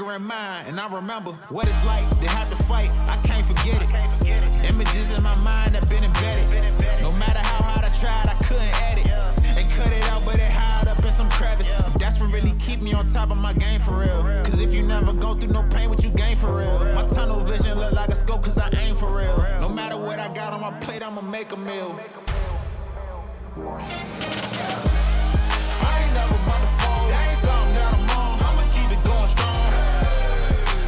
hunger in mind, and I remember what it's like to have to fight. I can't forget it. Images in my mind have been embedded. No matter how hard I tried, I couldn't edit and cut it out, but it hid up in some crevice. That's what really keep me on top of my game for real. Cause if you never go through no pain, what you gain for real? My tunnel vision look like a scope cause I aim for real. No matter what I got on my plate, I'ma make a meal. I ain't never about to fold. That ain't something that I'm on. I'ma keep it going strong.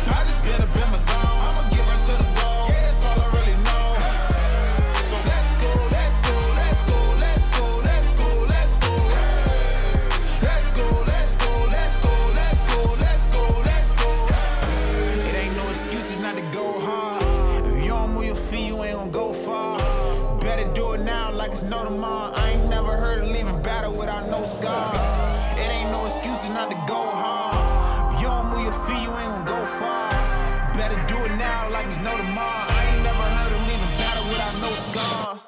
I just been up in my zone. I'ma get right to the goal. Yeah, that's all I really know. So let's go, let's go, let's go, let's go, let's go, let's go. Let's go, let's go, let's go, let's go, let's go, let's go. It ain't no excuses not to go hard. If you don't move your feet, you ain't gonna go far. Better do it now like it's no tomorrow. I ain't never heard of leaving battle without no scars. It ain't no excuses not to go hard. If you don't move your feet, you ain't gonna go far. Better do it now like it's no tomorrow. I ain't never heard of leaving battle without no scars.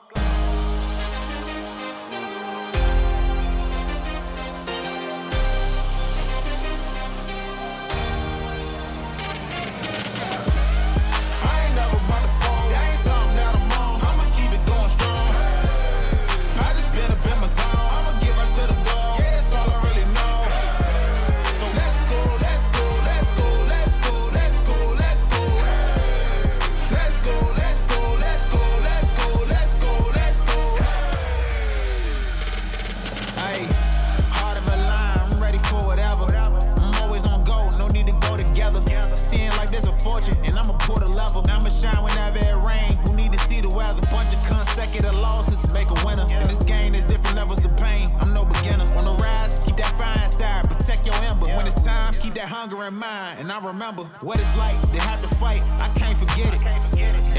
Hunger in mind, and I remember what it's like to have to fight. I can't forget it.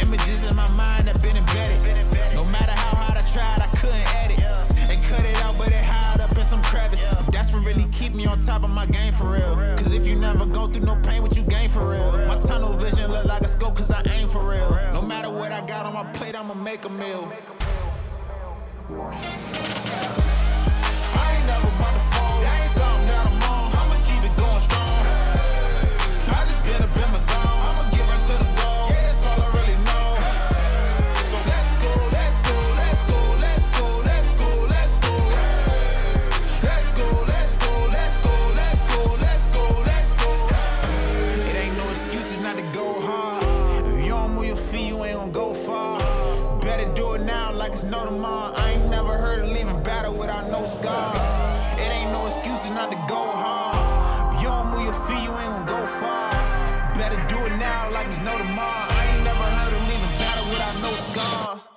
Images in my mind have been embedded. No matter how hard I tried, I couldn't edit and cut it out, but it hid up in some crevice. That's what really keep me on top of my game for real. Cause if you never go through no pain, what you gain for real? My tunnel vision look like a scope cause I aim for real. No matter what I got on my plate, I'ma make a meal. I ain't never about to fold. That ain't something that I'm on. I'ma keep it going strong. I just been up in my zone. I'ma get right to the goal. Yeah, that's all I really know. So let's go, let's go, let's go, let's go, let's go, let's go. Let's go, let's go, let's go, let's go, let's go, let's go. It ain't no excuses not to go hard. If you don't move your feet, you ain't gonna go far. Better do it now like it's no tomorrow. I ain't never heard of leaving battle without no scars. It ain't no excuses not to go hard. If you don't move your feet, you ain't gonna go far. Better do it now like it's no tomorrow. I ain't never heard of leaving battle without no scars.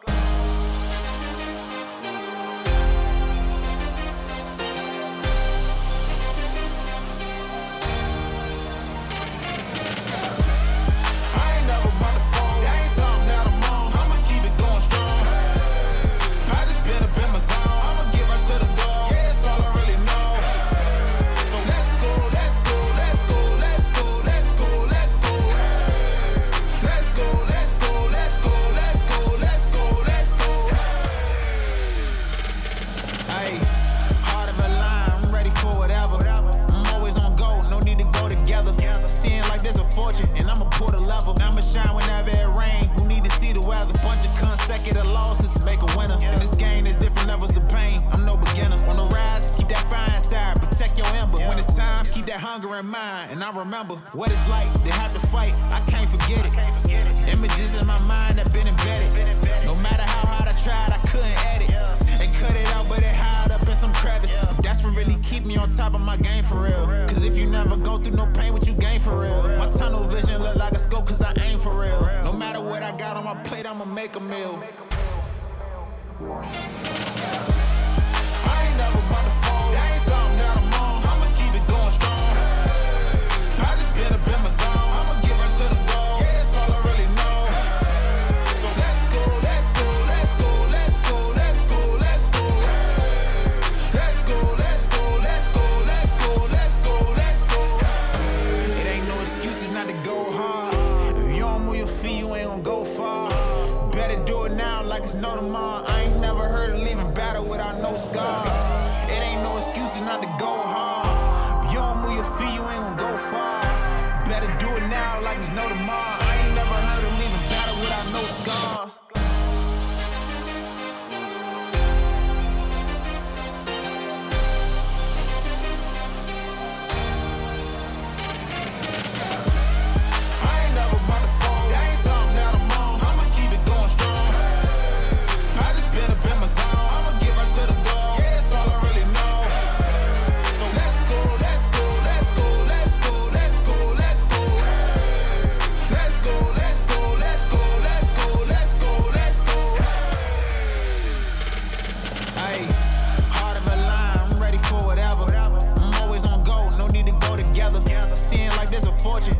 Hunger in mind, and I remember what it's like to have to fight. I can't forget it. Images in my mind have been embedded. No matter how hard I tried, I couldn't edit and cut it out, but it hid up in some crevice. That's what really keep me on top of my game for real. Cause if you never go through no pain, what you gain for real? My tunnel vision look like a scope cause I aim for real. No matter what I got on my plate, I'ma make a meal. I ain't never about to fold. That ain't something that I'm on. I'ma keep it going strong. I just been up in my zone. I'ma get right to the goal. Yeah, that's all I really know. So let's go, let's go, let's go, let's go, let's go, let's go. Let's go, let's go, let's go, let's go, let's go, let's go. It ain't no excuses not to go hard. If you don't move your feet, you ain't gonna go far. Better do it now like it's no tomorrow. I ain't never heard of leaving battle without no scars. It ain't no excuses not to go hard. If you don't move your feet, you ain't gonna go far. Better like it's no tomorrow. I ain't never heard of leaving battle without no scars.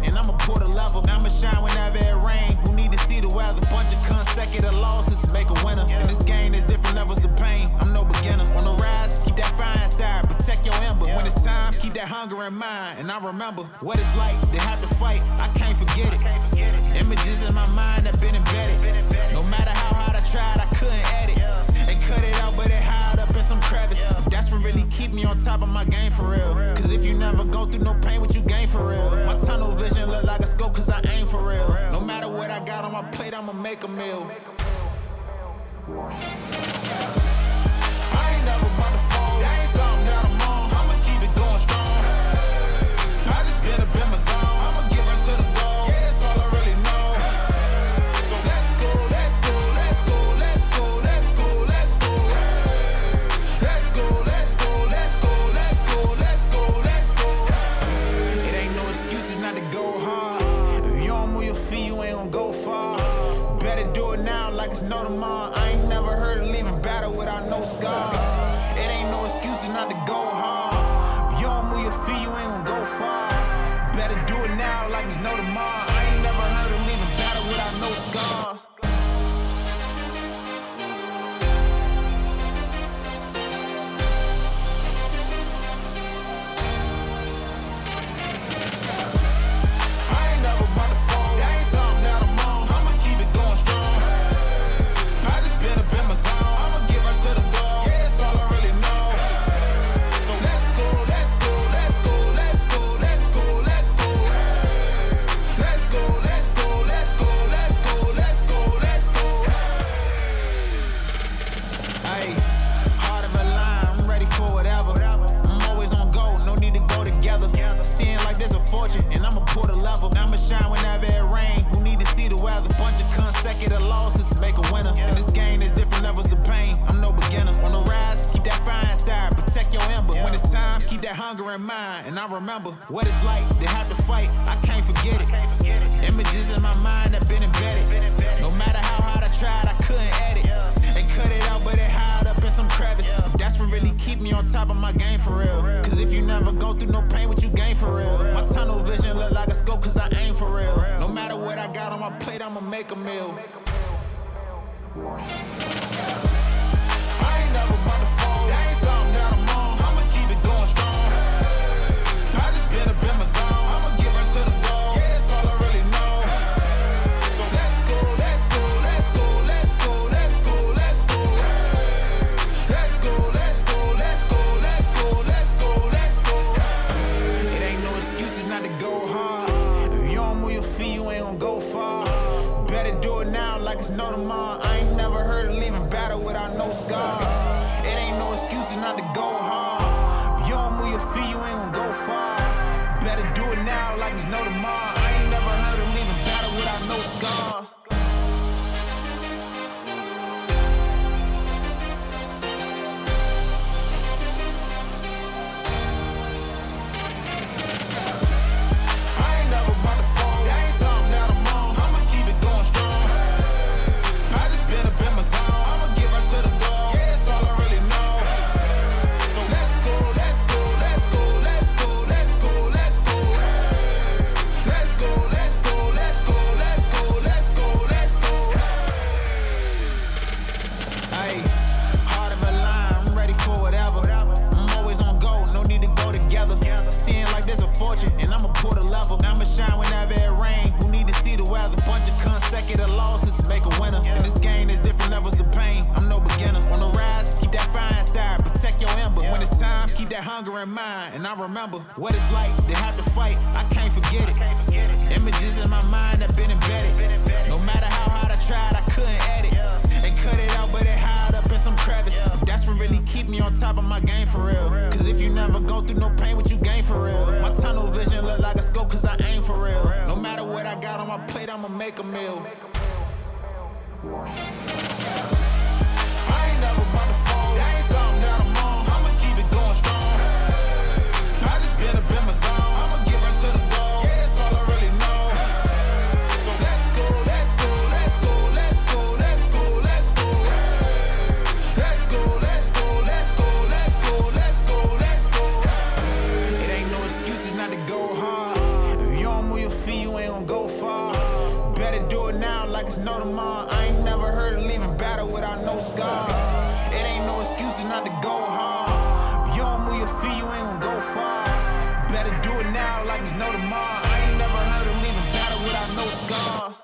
And I'ma pull the level. I'ma shine whenever it rain. Who need to see the weather? Bunch of consecutive losses make a winner. In this game, there's different levels of pain. I'm no beginner. On the rise, keep that fire inside. Protect your ember. When it's time, keep that hunger in mind. And I remember what it's like to have to fight. I can't forget it. Images in my mind that been embedded. No matter how hard I tried, I couldn't edit. And cut it out, but it hide up in some crevice. That's what really keep me on top of my game for real. Cause if you never go through no pain, what you gain for real? My tunnel vision look like a scope cause I aim for real. No matter what I got on my plate, I'ma make a meal. I ain't never about to fold. That ain't something that I'm on. I'ma keep it going strong. I just been up in my zone. I'ma get right to the goal. Yeah, that's all I really know. So let's go, let's go, let's go, let's go, let's go, let's go. Let's go, let's go, let's go, let's go, let's go, let's go. It ain't no excuses not to go hard. If you don't move your feet, you ain't gonna go far. Better do it now like it's no tomorrow. I ain't never heard of leaving battle without no scars. It ain't no excuses not to go hard. If you don't move your feet, you ain't gonna go far. Better do it now like it's no tomorrow. I ain't never heard of leaving battle without no scars. And I'ma pull the level. I'ma shine whenever it rain. Who need to see the weather? Bunch of consecutive losses make a winner. In this game, there's different levels of pain. I'm no beginner. On the rise, keep that fire inside. Protect your ember. When it's time, keep that hunger in mind. And I remember what it's like to have to fight. I can't forget it. Images in my mind that been embedded. No matter how hard I tried, I couldn't edit. And cut it out, but it hide up in some crevice. That's what really keep me on top of my game for real. Cause if you never go through no pain, what you gain for real? My tunnel vision look like a scope cause I aim for real. No matter what I got on my plate, I'ma make a meal. I ain't never about to fold. That ain't something that I'm on. I'ma keep it going strong. I just been up in my zone. I'ma get right to the goal. Yeah, that's all I really know. So let's go, let's go, let's go, let's go, let's go, let's go. Let's go, let's go, let's go, let's go, let's go, let's go. It ain't no excuses not to go hard. If you don't move your feet, you ain't gonna go far. Better do it now like it's no tomorrow. I ain't never heard of leaving battle without no scars. It ain't no excuses not to go hard. If you don't move your feet, you ain't gonna go far. Better do it now like it's no tomorrow. I ain't never heard of leaving battle without no scars. And I'ma pull the level. I'ma shine whenever it rain. Who need to see the weather? Bunch of consecutive losses make a winner. In this game, there's different levels of pain. I'm no beginner. On the rise, keep that fire inside. Protect your ember. When it's time, keep that hunger. hunger in mind, and I remember what it's like to have to fight. I can't forget it. Images in my mind have been embedded. No matter how hard I tried, I couldn't edit and cut it out, but it hide up in some crevice. That's what really keep me on top of my game for real. Cause if you never go through no pain, what you gain for real? My tunnel vision look like a scope cause I aim for real. No matter what I got on my plate, I'ma make a meal. I ain't never about to fold. That ain't something that I'm on. I'ma keep it going strong. I just been up in my zone. I'ma give her to the goal. Yeah, that's all I really know. So let's go, let's go, let's go, let's go, let's go, let's go. Let's go, let's go, let's go, let's go, let's go, let's go. It ain't no excuses not to go hard. If you don't move your feet, you ain't gonna go far. Better do it now like it's no tomorrow. I ain't never heard of leaving battle without no scars. It ain't no excuses not to go hard. If you don't move your feet, you ain't gonna go far. Better do it now like it's no tomorrow. I ain't never heard of leaving battle without no scars.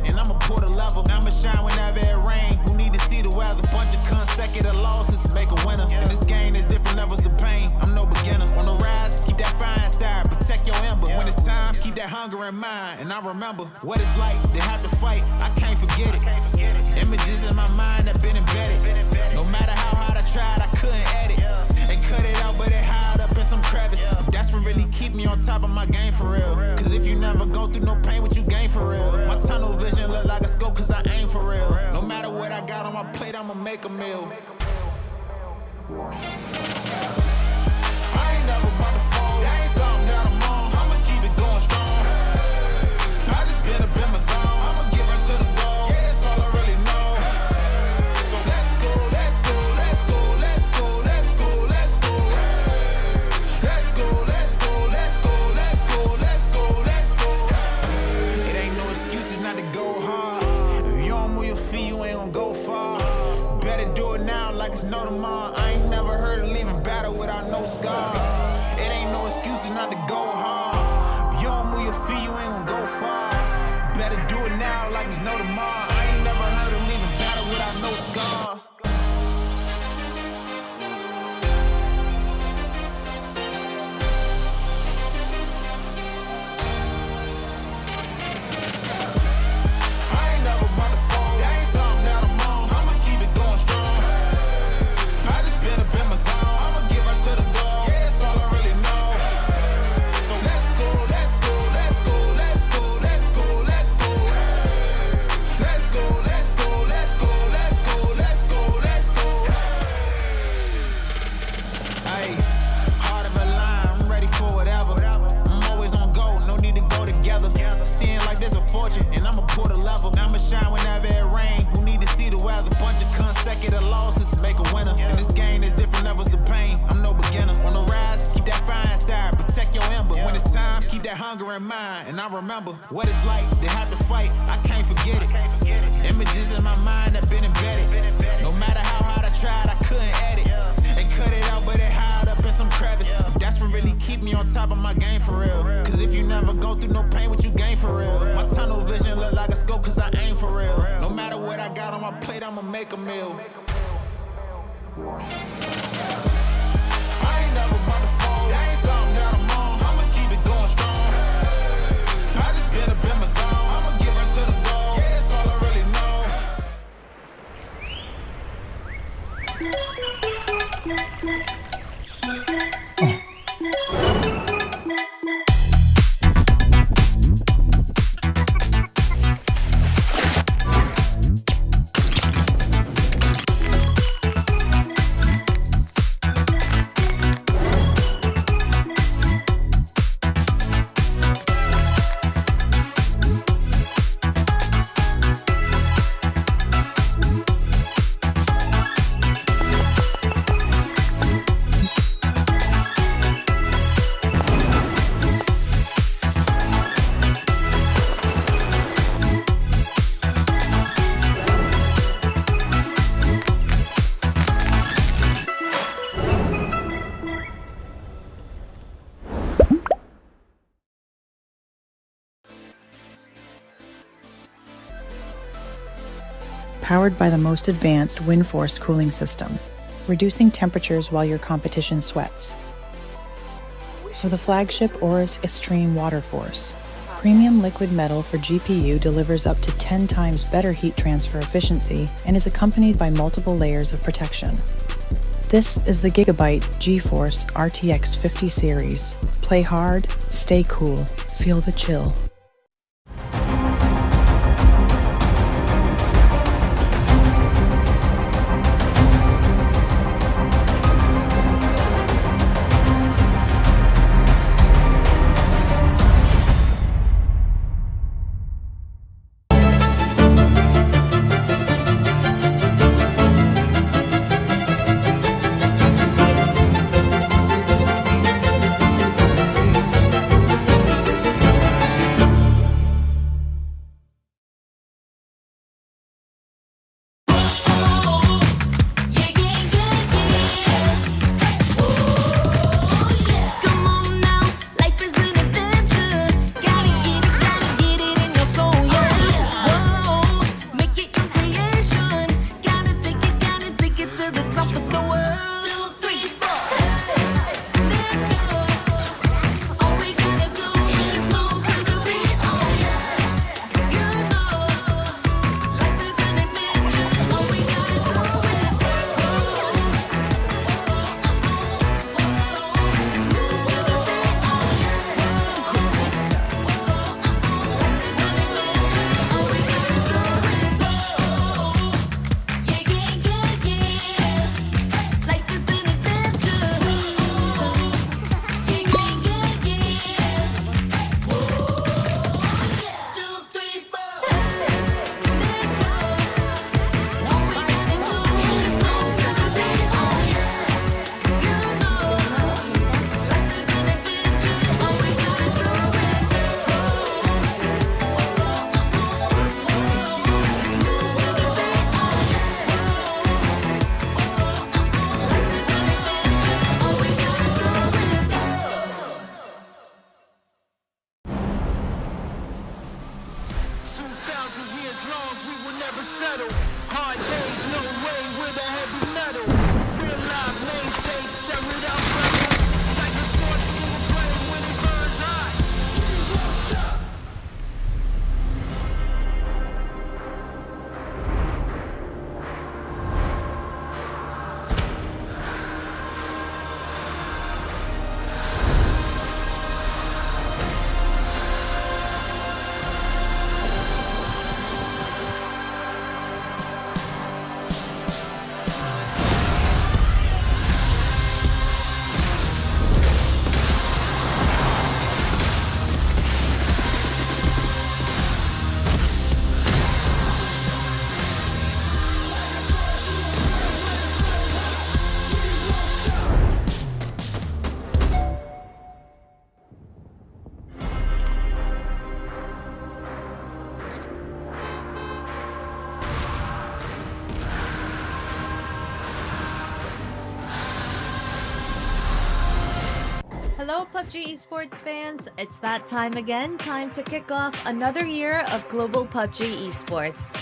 And I'ma pull the level. I'ma shine whenever it rain. Who need to see the weather? Bunch of consecutive losses make a winner. In this game, there's different levels of pain. I'm no beginner. On the rise, keep that fire inside. Protect your ember. When it's time, keep that hunger in mind. And I remember what it's like to have to fight. I can't forget it. Images in my mind have been embedded. No matter how hard I tried, I couldn't edit and cut it out, but it hide up in some crevice. That's what really keep me on top of my game for real. Cause if you never go through no pain, what you gain for real? My tunnel vision look like a scope cause I aim for real. No matter what I got on my plate, I'ma make a meal. I ain't never about to fold. That ain't something that I'm on. I'ma keep it going strong. I just been up in my zone. I'ma give her to the goal. Yeah, that's all I really know. So let's go, let's go, let's go, let's go, let's go, let's go. Let's go, let's go, let's go, let's go, let's go, let's go. It ain't no excuses not to go hard. If you don't move your feet, you ain't gonna go far. Better do it now like it's no tomorrow. I ain't never heard of leaving battle without no scars. It ain't no excuses not to go hard. If you don't move your feet, you ain't gonna go far. Better do it now like it's no tomorrow. I ain't never heard of leaving battle without no scars. And I'ma pull the level. I'ma shine whenever it rain. Who need to see the weather? Bunch of consecutive losses make a winner. In this game, there's different levels of pain. I'm no beginner. On the rise, keep that fire inside. Protect your ember. When it's time, keep that hunger in mind. And I remember what it's like to have to fight. I can't forget it. Images in my mind have been embedded. No matter how hard I tried, I couldn't edit and cut it out, but it hide up in some crevice. That's what really keep me on top of my game for real. Cause if you never go through no pain, what you gain for real? My tunnel vision look like a scope cause I aim for real. No matter what I got on my plate, I'ma make a meal. I ain't never about to fold. That ain't something that I'm on. I'ma keep it going strong. I just been up in my zone. I'ma give her to the goal. Yeah, that's all I really know. powered by the most advanced wind force cooling system, reducing temperatures while your competition sweats. For the flagship Aorus Extreme Water Force, premium liquid metal for GPU delivers up to 10 times better heat transfer efficiency and is accompanied by multiple layers of protection. This is the Gigabyte GeForce RTX 50 series. Play hard, stay cool, feel the chill. Hello PUBG Esports fans, it's that time again, time to kick off another year of global PUBG Esports.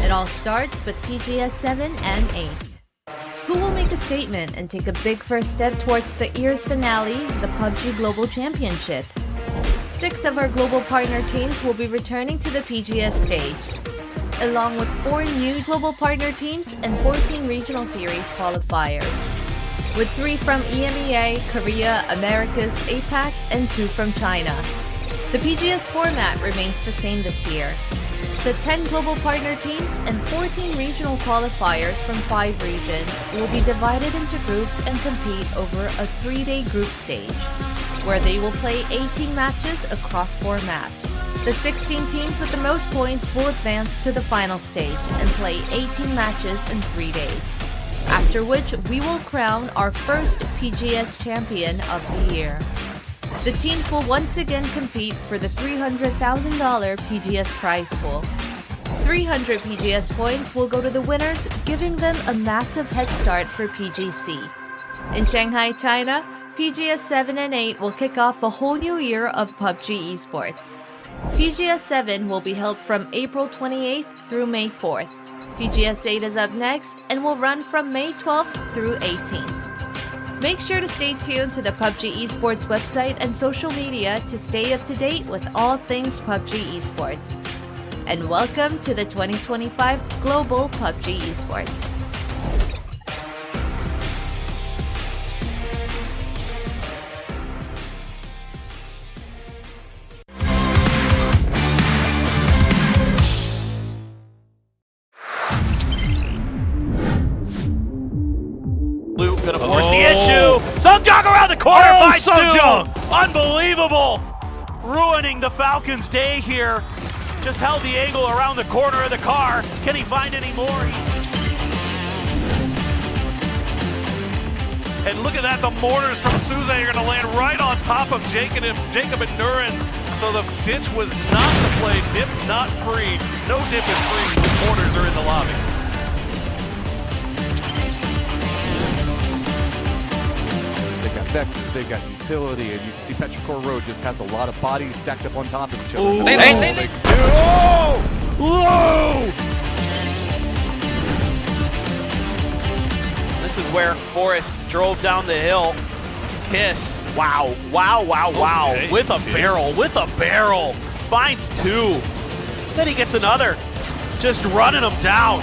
It all starts with PGS 7 and 8. Who will make a statement and take a big first step towards the year's finale, the PUBG Global Championship? 6 of our global partner teams will be returning to the PGS stage, along with 4 new global partner teams and 14 regional series qualifiers, with 3 from EMEA, Korea, Americas, APAC, and 2 from China. The PGS format remains the same this year. The 10 global partner teams and 14 regional qualifiers from 5 regions will be divided into groups and compete over a 3-day group stage, where they will play 18 matches across 4 maps. The 16 teams with the most points will advance to the final stage and play 18 matches in 3 days, after which we will crown our first PGS champion of the year. The teams will once again compete for the $300,000 PGS prize pool. 300 PGS points will go to the winners, giving them a massive head start for PGC. In Shanghai, China, PGS 7 and 8 will kick off a whole new year of PUBG Esports. PGS 7 will be held from April 28th through May 4th. PGS 8 is up next and will run from May 12th through 18th. Make sure to stay tuned to the PUBG Esports website and social media to stay up to date with all things PUBG Esports. And welcome to the 2025 Global PUBG Esports. Gonna force the issue. Sungjong around the corner. Finds Sungjong! Unbelievable. Ruining the Falcons' day here. Just held the angle around the corner of the car. Can he find any more? And look at that. The mortars from Souza are going to land right on top of Jacob and Nurens. So the ditch was not the play. Dip not free. No dip is free. The mortars are in the lobby. Vectors, they've got utility, and you can see Petrichor Road just has a lot of bodies stacked up on top of each other. Ooh. Whoa! This is where Forrest drove down the hill. Kiss. Wow. Okay. With a barrel. Finds two. Then he gets another. Just running them down.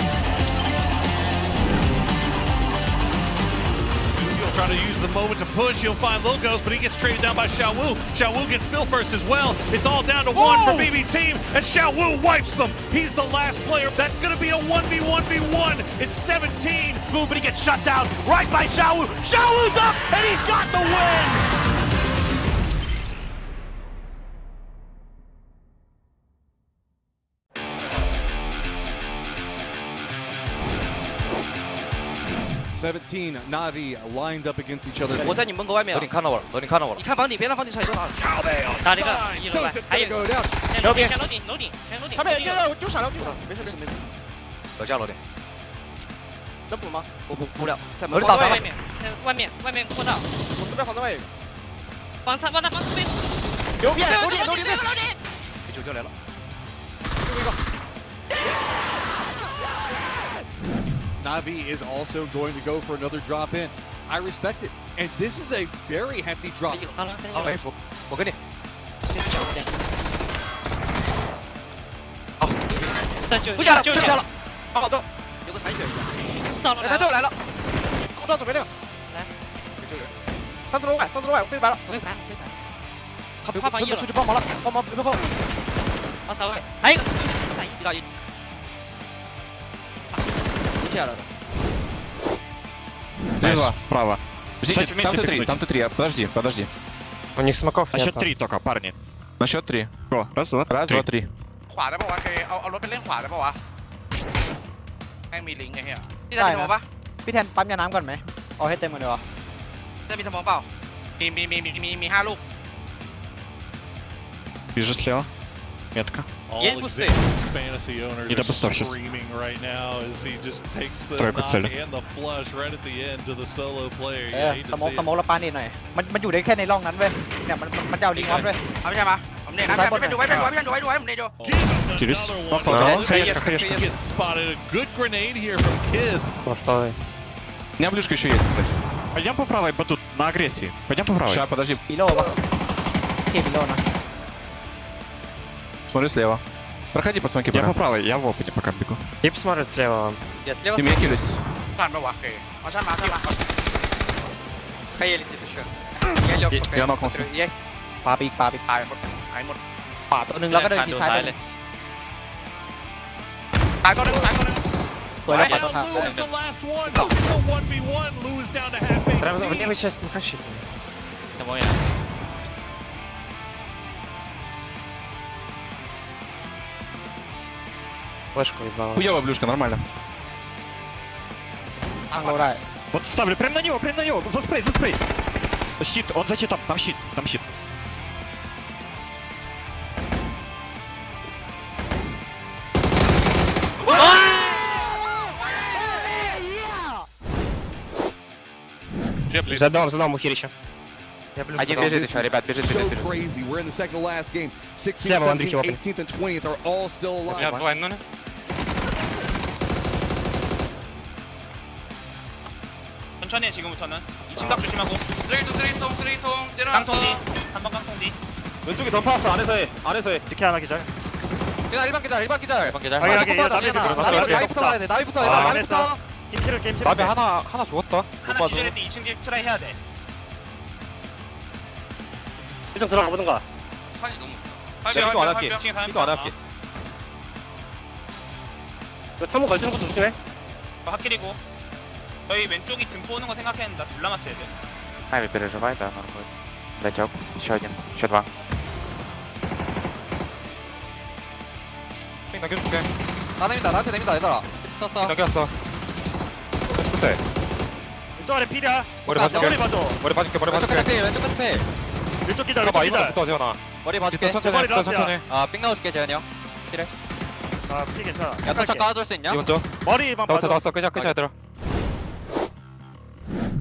Trying to use the moment to push, he'll find Logos, but he gets traded down by Xiaowu. Xiaowu gets Phil first as well. It's all down to one for BB Team, and Xiaowu wipes them. He's the last player. That's going to be a 1v1v1. It's 17. Boom, but he gets shut down right by Xiaowu. Xiaowu's up, and he's got the win. 17 Navi lined up against each other. 我在你门口外面。楼顶看到我了，楼顶看到我了你。看房顶，别让房顶上去打了。打这个一楼外， Joseph's 还 gonna 有 go down. 楼顶，楼顶，楼顶，全楼顶。他们这个就闪了，没事，楼下楼顶。能补吗？补不了，在门我口打他。在外面，在外面扩大。我四边防在外。防上边。牛逼！楼顶。九就来了。 Navi is also going to go for another drop in. I respect it. And this is a very hefty drop. 好，没服，我跟你。先小一点。好，不下了，不下了。好的，有个残血。到了，他又来了。攻到左边6。来，救人。3字楼外，背白了。他防一了，出去帮忙了，帮忙背后。防3位，还有一个1打1。 下来的。 Слева, вправо. Ждите, там Т3, подожди. У них смоков нет. На счет 3 только, парни. На счет 3. Го, раз, два, три. ขวาได้ป่าวะเคเอารถไปเล่นขวาได้ป่าวะแม่งมีลิงก์ไงเฮียพี่จะมีสมองปะ พี่แทนปั๊มยาน้ำก่อนไหมเอาให้เต็มก่อนดีกว่า จะมีสมองเปล่ามี5 ลูก Вижу слева. Метка. All Yeah, Xander's fantasy owners И are допустовщик. screaming right now as he just takes the Тройка knock цели. and the flush right at the end to the solo player. เอ You อ hate ส to มอง see ส it. มองละปานนิดหน่อยมันอยู่ได้แค่ในร่องนั้นเว้ยเนี่ยมันจะเอาลิงก์ออฟด้วย เอาไม่ใช่ปะผมเนี่ยนะพี่เป็นดูไว้ผมเนี่ยดู Give him Кирис. another one. Хаешка. Gets spotted. A good grenade here from Kiss. Поставай. У меня блюшка еще есть, кстати. Пойдем по правой, батут, на агрессии. Пойдем по правой. Сейчас, подожди. ปีโลป่ะเก็บปีโลนะ Смотри слева. Проходи по смоке. Я по правой, я в опыте пока бегу. Тип смотрит слева. Я слева. Ты меня кились. ผ่านปะวะเคเอาชั้นมา ใครเล่นดิเชื่อя нокнулся. ปาปีก ตายหมด ขวาตัวหนึ่งแล้วก็เดินทีซ้ายเลย ตายตัวนึง สวยแล้วขวา Now ตัวท้าย Lou is the last one. It's a 1v1. Lou is down to half HP. Прямо в левой части смока щитный. สมองอย่าง Флешку ебало. Хуёвая блюшка, нормально. ตั้งโลได้ Вот ставлю прям на него. За спрей. Щит, он за щитом, там щит. Задам Мухирича. Один бежит еще, ребят, бежит. So crazy. We're in the second to last game. 16th, 17th, 18th, and 20th are all still alive. 천천히 해 지금부터는. 2층 각 조심하고. 쓰레기통 깡통 뒤. 내려놨어. 한번 깡통 뒤. 왼쪽에 던파왔어. 안에서 해. 안에서 해. 이렇게 하나 기절. 기다려 1번 기다려 1번 기다려. 1번 계절. 나비부터 가야 돼. 나비부터 나비부터. 김치를 나비 하나 죽었다. 하나 기절할 때 2층 집 트라이 해야 돼. 일단 들어가 보든가. 산이 너무. 이거 안 할게. 층에 가면 이거 안 할게. 너 창문 걸치는 것도 조심해. 핫길이고. 저희 왼쪽이 등포 오는 거 생각했는데 둘 남았어야 돼. Не переживай, да, нормально. Датек, еще один, еще два. 핑 남겨줄게. 나한테 됩니다 얘들아. 썼어. 남겼어. 끝에. 왼쪽 아래 필이야. 머리 봐줄게. 머리 봐줘. 머리 봐줄게. 머리 왼쪽 봐줄게. 끝에 왼쪽 끝에. 왼쪽 기절. 잠깐만 왼쪽 기절. 이번부터 재현아. 머리 봐줄게. 천천히. 머리 라스트야. 천천히. 아삥 나와줄게 재현이 형. 피 괜찮아. 야탄차 깔아줄 수 있냐? 이번 쪽. 머리만 봐줘. 나왔어. 끝이야 얘들아.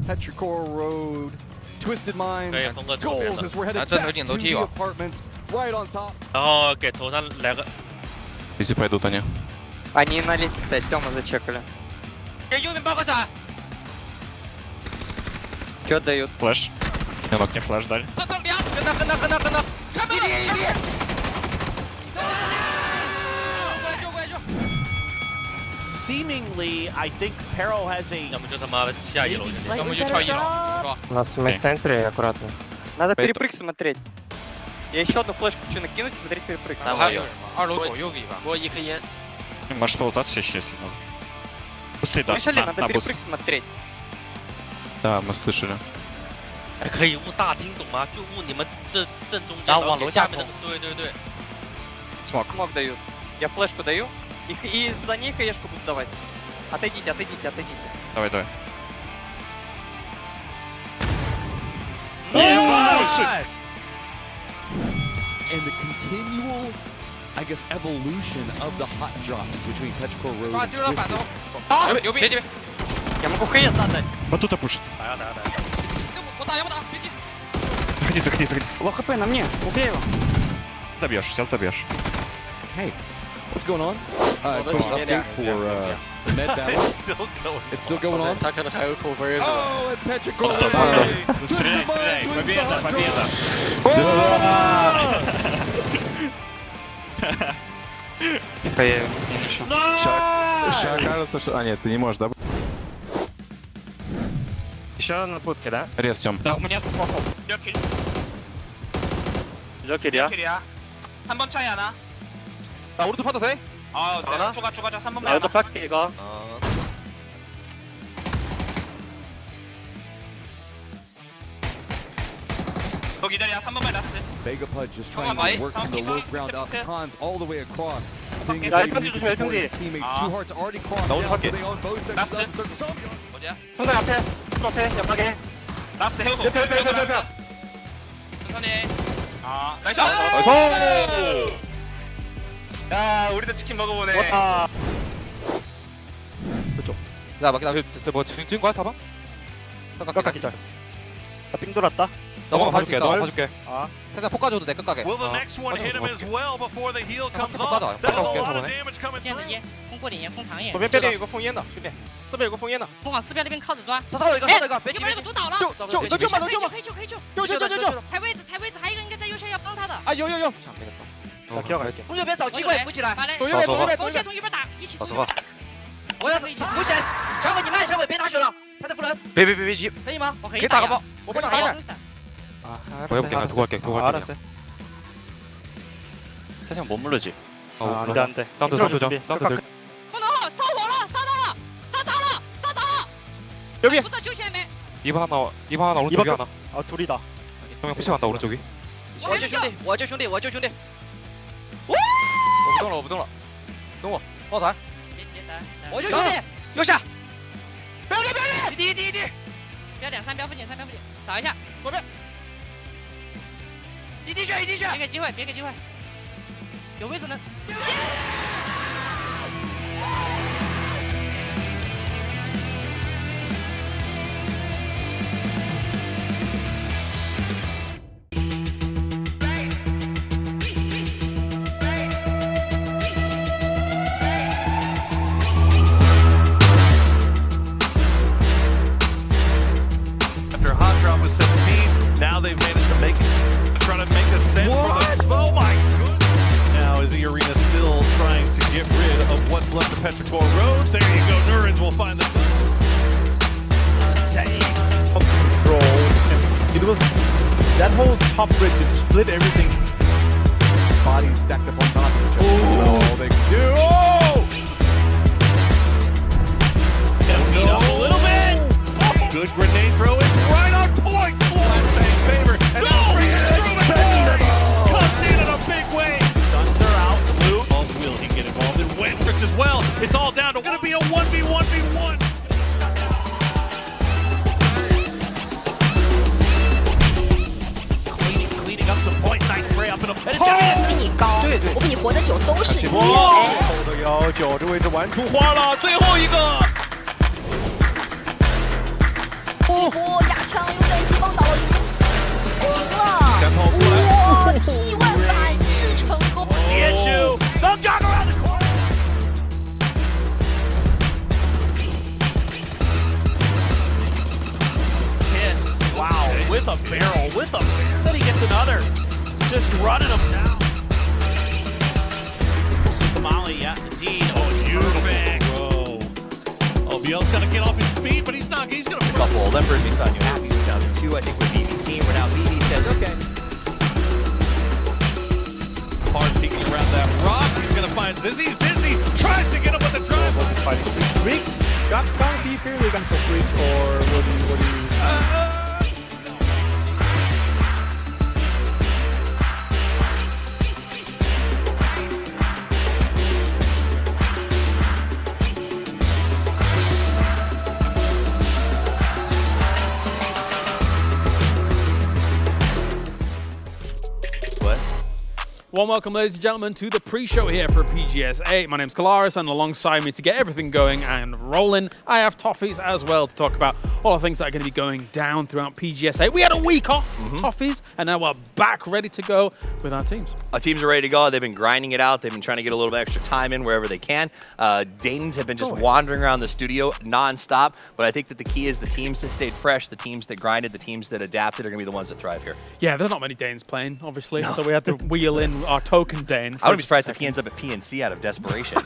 Petrichor Road, Twisted Minds, 그래, 뭔가 좀 goals as we're headed That's back a to the apartments, right on top. 然后给头上来个 Если пойдут они. Они на лестнице, Тёма зачекали. Юбин бокса. Чё дают? Флэш. Мне ног не флэш дали. Кына. Seemingly, I think Perro has a 要么就他妈的下一楼， maybe 要 slightly 么就 better 跳一楼。 job. У нас в центре аккуратно. Надо Поэтому- перепрыг смотреть. Я еще одну флешку хочу накинуть, смотреть перепрыг. 二楼左右一个。我一颗烟。 Может полутаться сейчас. Быстрее, да. Слышали? Надо на буст. перепрыг смотреть. Да, мы слышали. 可以误大厅懂吗？就误你们这正中间，然后往楼下面的。对。 Смог. Смог дают. Я флешку даю. И за ней хаешку буду давать. Отойдите. Давай. And the continual, I guess, evolution of the hot drop between Petrichor Road and Twisted. 牛逼！ Я могу хаес отдать. Батута пушит. 我打，别急。 Заходи. ЛХП на мне. Убей его. Добьешь, сейчас добьешь. Hey, what's going on? Quick update for the med balance. Still going. It's still going on. 他可能还有口碑。 Oh, and Petrichor Стоп, Road. Стреляй. Победа. Сейчас кажется, что... А, нет, ты не можешь, да? Еще на путке, да? Рез, Тём. 나 그냥 스마트. 이렇게. 저길이야. 길이야. 3번 차이 하나. 나 오른쪽 파도 돼? 아, 하나? 추가 3번만 나 오른쪽 팔게 이거. 너 기다려. 3번만 라스트. Vega Pudge just trying Bye. to work from the low ground up. Okay. Cons all the way across. Seeing if Yeah, they can I use can the do support of it. his teammates. Ah. Two hearts already crossed No, down, okay. so they own both sections That's of it. the circle. 어디야? 형사 앞에. 앞에 옆방에. 라스트 해오고. 옆에. 천천히. 아, 나이스. 나이스. 야, 우리도 치킨 먹어보네. 와. 야 막기다. 뭐 증거 거야, 4번? 깎아 기절. 나삥 돌았다. 너가 봐줄게, 너가 봐줄게. 살짝 폭 가져도 돼 끝까게. Will the next one hit him as well before the heal comes 아, off? 맞아. That's a 맞아. lot of damage coming 见了 through. 烟，空过点烟，空长眼。左边边有个封烟的，兄弟，四边有个封烟的。我往四边那边靠着抓。他烧了一个，别右边那个毒倒了。救救吧，能救吗？可以救。救！踩位置，还有一个应该在右下要帮他的。啊，有！ 나 기억할게. 从右边找机会扶起来。左右边，锋线从右边打，一起从右边打。我要扶起，小伟你慢，小伟别打血了，他在扶人，别急。可以吗？我可以打个包，我帮你打闪。 我要不给他두고 갈게. 알았어. 살짝 머무르지. 안 돼. 사운드 들. 不能烧我了，烧到了。여기. 不知道救起来没？ 2번 하나 오른쪽에 하나. 아 둘이다. 형이 푸시 간다 오른쪽이. 我救兄弟。我不动了，等我，爆团，别急，等。我救兄弟，右下，不要脸！第一。不要两三标不紧，找一下。左边。一滴血，别给机会。有位置能。left the Petrichor Road. There you go. Nurins will find the control. It was that whole top bridge. It split everything. Bodies stacked up on top of each other. All they can do. Oh! Heat up a little bit. Good grenade throw. It's right on point. Last man's favor. And now comes in a big way. Guns are out. Blue. Also, will he get involved in Wentworth as well? It's all down to going to be a 1v1v1. Cleaning up some points. Nice spray up in a and it's 比你高，我比你活得久都是你。后都有9这位置玩出花了，最后一个。这波压枪又被击崩倒了，赢了！前炮过来，哇，意外反制成功。Some jog around the corner. Kiss. Wow. With a barrel. Then he gets another. Just running him down. Molly, yeah, indeed. Oh, perfect. Whoa. Oh, Biel's got to get off his feet, but he's not. He's going to. Couple. Lempert, we saw you happy with down to 2, I think, with BB team. Where now BB says, okay. Hard peeking around that rock. He's going to find Zizzy. Zizzy tries to get him with the drive. Fighting Freaks. Got to be fairly gun for Freaks, or what do you? Warm welcome, ladies and gentlemen, to the pre-show here for PGS 8. My name's Kalaris, and alongside me to get everything going and rolling, I have Toffees as well to talk about all the things that are going to be going down throughout PGS 8. We had a week off, Toffees, and now we're back ready to go with our teams. Our teams are ready to go. They've been grinding it out. They've been trying to get a little bit extra time in wherever they can. Danes have been just wandering around the studio non-stop, but I think that the key is the teams that stayed fresh, the teams that grinded, the teams that adapted are going to be the ones that thrive here. Yeah, there's not many Danes playing, obviously, so we had to wheel in our token Dane. I wouldn't be surprised if he ends up at PNC out of desperation.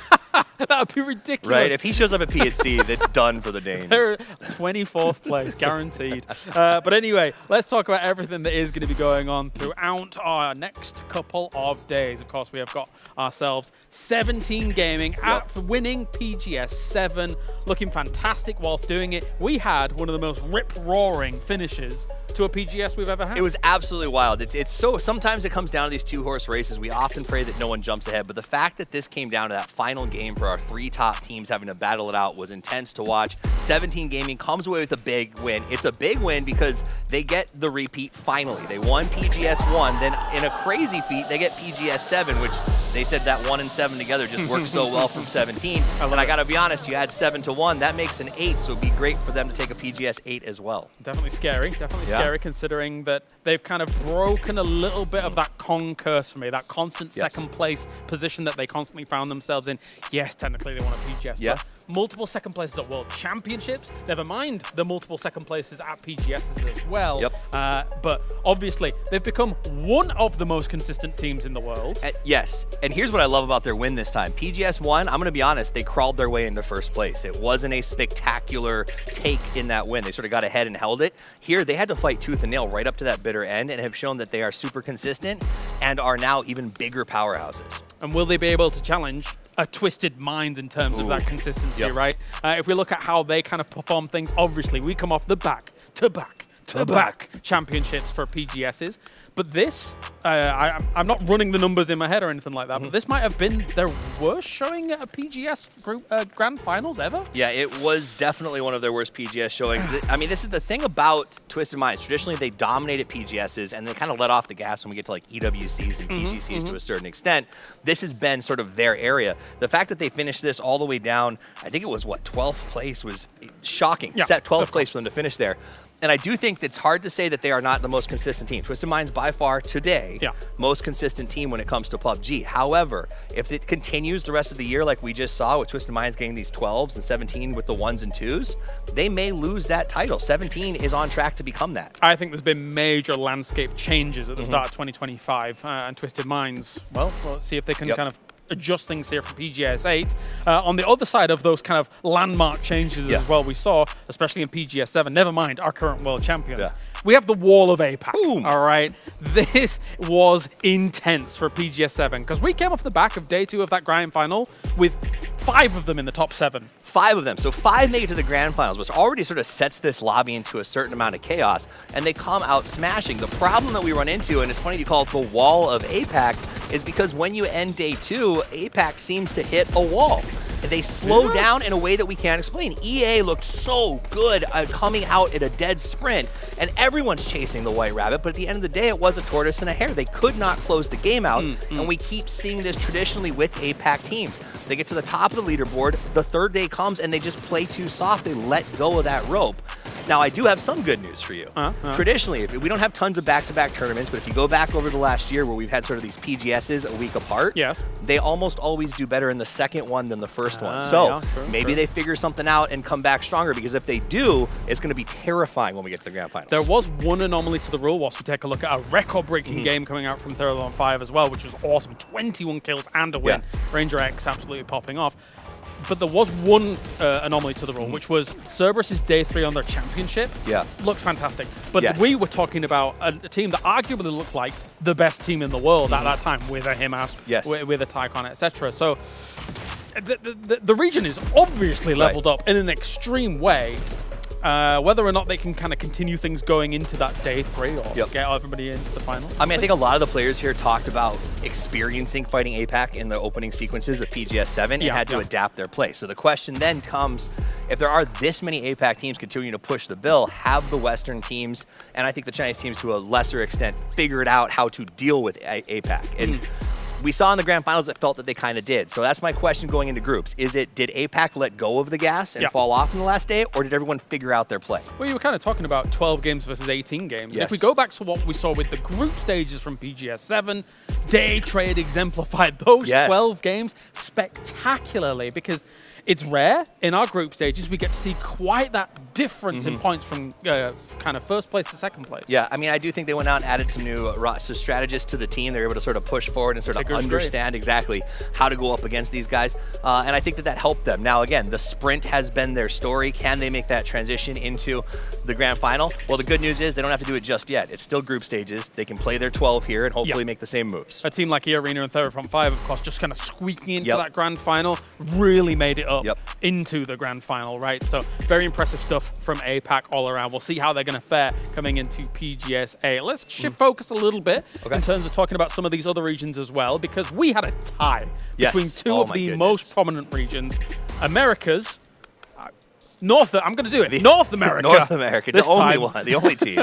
That would be ridiculous. Right? If he shows up at PNC, that's done for the Danes. They're 24th place, guaranteed. But anyway, let's talk about everything that is going to be going on throughout our next couple of days. Of course, we have got ourselves 17 Gaming at winning PGS 7, looking fantastic whilst doing it. We had one of the most rip-roaring finishes to a PGS we've ever had. It was absolutely wild. It's so, sometimes it comes down to these 2-horse races. We often pray that no one jumps ahead, but the fact that this came down to that final game for our 3 top teams having to battle it out was intense to watch. 17 Gaming comes away with a big win. It's a big win because they get the repeat finally. They won PGS 1, then in a crazy feat, they get PGS 7, which they said that 1 and 7 together just worked so well from 17. And I gotta be honest, you add 7 to 1, that makes an 8, so it'd be great for them to take a PGS 8 as well. Definitely scary, scary considering that they've kind of broken a little bit of that Kong curse for me, that constant second place position that they constantly found themselves in. Yes, technically they won a PGS, but multiple second places at World Championships, never mind the multiple second places at PGSs as well. But obviously, they've become one of the most consistent teams in the world. Yes, and here's what I love about their win this time. PGS 1, I'm going to be honest, they crawled their way into first place. It wasn't a spectacular take in that win. They sort of got ahead and held it. Here, they had to fight tooth and nail right up to that bitter end and have shown that they are super consistent and are now even bigger powerhouses. And will they be able to challenge a Twisted Minds in terms of that consistency, right? If we look at how they kind of perform things, obviously we come off the back-to-back championships for PGSs. But this, I'm not running the numbers in my head or anything like that, but this might have been their worst showing at a PGS group, Grand Finals ever. Yeah, it was definitely one of their worst PGS showings. I mean, this is the thing about Twisted Minds. Traditionally, they dominated PGSs, and they kind of let off the gas when we get to like EWCs and PGCs to a certain extent. This has been sort of their area. The fact that they finished this all the way down, I think it was, what, 12th place was shocking. Set 12th place for them to finish there. And I do think it's hard to say that they are not the most consistent team. Twisted Minds by far today, most consistent team when it comes to PUBG. However, if it continues the rest of the year like we just saw with Twisted Minds getting these 12s and 17 with the 1s and 2s, they may lose that title. 17 is on track to become that. I think there's been major landscape changes at the start of 2025, and Twisted Minds, well, let's see if they can kind of adjust things here for PGS 8. On the other side of those kind of landmark changes as well we saw, especially in PGS 7, never mind our current world champions, we have the wall of APAC. Boom. All right, this was intense for PGS 7 because we came off the back of day 2 of that grand final with 5 of them in the top 7. 5 of them. So 5 make it to the grand finals, which already sort of sets this lobby into a certain amount of chaos, and they come out smashing. The problem that we run into, and it's funny you call it the wall of APAC, is because when you end day 2, APAC seems to hit a wall. They slow down in a way that we can't explain. EA looked so good coming out at a dead sprint, and everyone's chasing the White Rabbit, but at the end of the day, it was a tortoise and a hare. They could not close the game out, and we keep seeing this traditionally with APAC teams. They get to the top of the leaderboard, the third day comes, and they just play too soft. They let go of that rope. Now, I do have some good news for you. Traditionally, we don't have tons of back-to-back tournaments, but if you go back over the last year where we've had sort of these PGSs a week apart, they almost always do better in the second one than the first one. So maybe they figure something out and come back stronger, because if they do, it's going to be terrifying when we get to the grand finals. There was one anomaly to the rule whilst we take a look at a record-breaking game coming out from Theralon 5 as well, which was awesome. 21 kills and a win. Ranger X absolutely popping off. But there was one anomaly to the rule, which was Cerberus's day 3 on their championship. Looked fantastic. But we were talking about a team that arguably looked like the best team in the world at that time, with a Himas, with a Tycon, etc. So the region is obviously leveled up in an extreme way. Whether or not they can kind of continue things going into that day 3 or get everybody into the final. I mean, I think a lot of the players here talked about experiencing fighting APAC in the opening sequences of PGS 7 and had to adapt their play. So the question then comes, if there are this many APAC teams continuing to push the bill, have the Western teams, and I think the Chinese teams to a lesser extent, figured out how to deal with APAC? And we saw in the grand finals it felt that they kind of did. So that's my question going into groups. Is it, did APAC let go of the gas and fall off in the last day, or did everyone figure out their play? Well, you were kind of talking about 12 games versus 18 games. If we go back to what we saw with the group stages from PGS 7, Day Trade exemplified those 12 games spectacularly, because it's rare in our group stages we get to see quite that difference in points from kind of first place to second place. Yeah, I mean, I do think they went out and added some new strategists to the team. They're able to sort of push forward and sort of understand exactly how to go up against these guys. And I think that helped them. Now, again, the sprint has been their story. Can they make that transition into the grand final? Well, the good news is they don't have to do it just yet. It's still group stages. They can play their 12 here and hopefully make the same moves. A team like E-Arena and Therafront 5, of course, just kind of squeaking into that grand final, really made it up into the grand final, right? So very impressive stuff from APAC all around. We'll see how they're going to fare coming into PGS 8. Let's shift focus a little bit in terms of talking about some of these other regions as well, because we had a tie between two of the most prominent regions. America's North America. North America, the only one, the only team.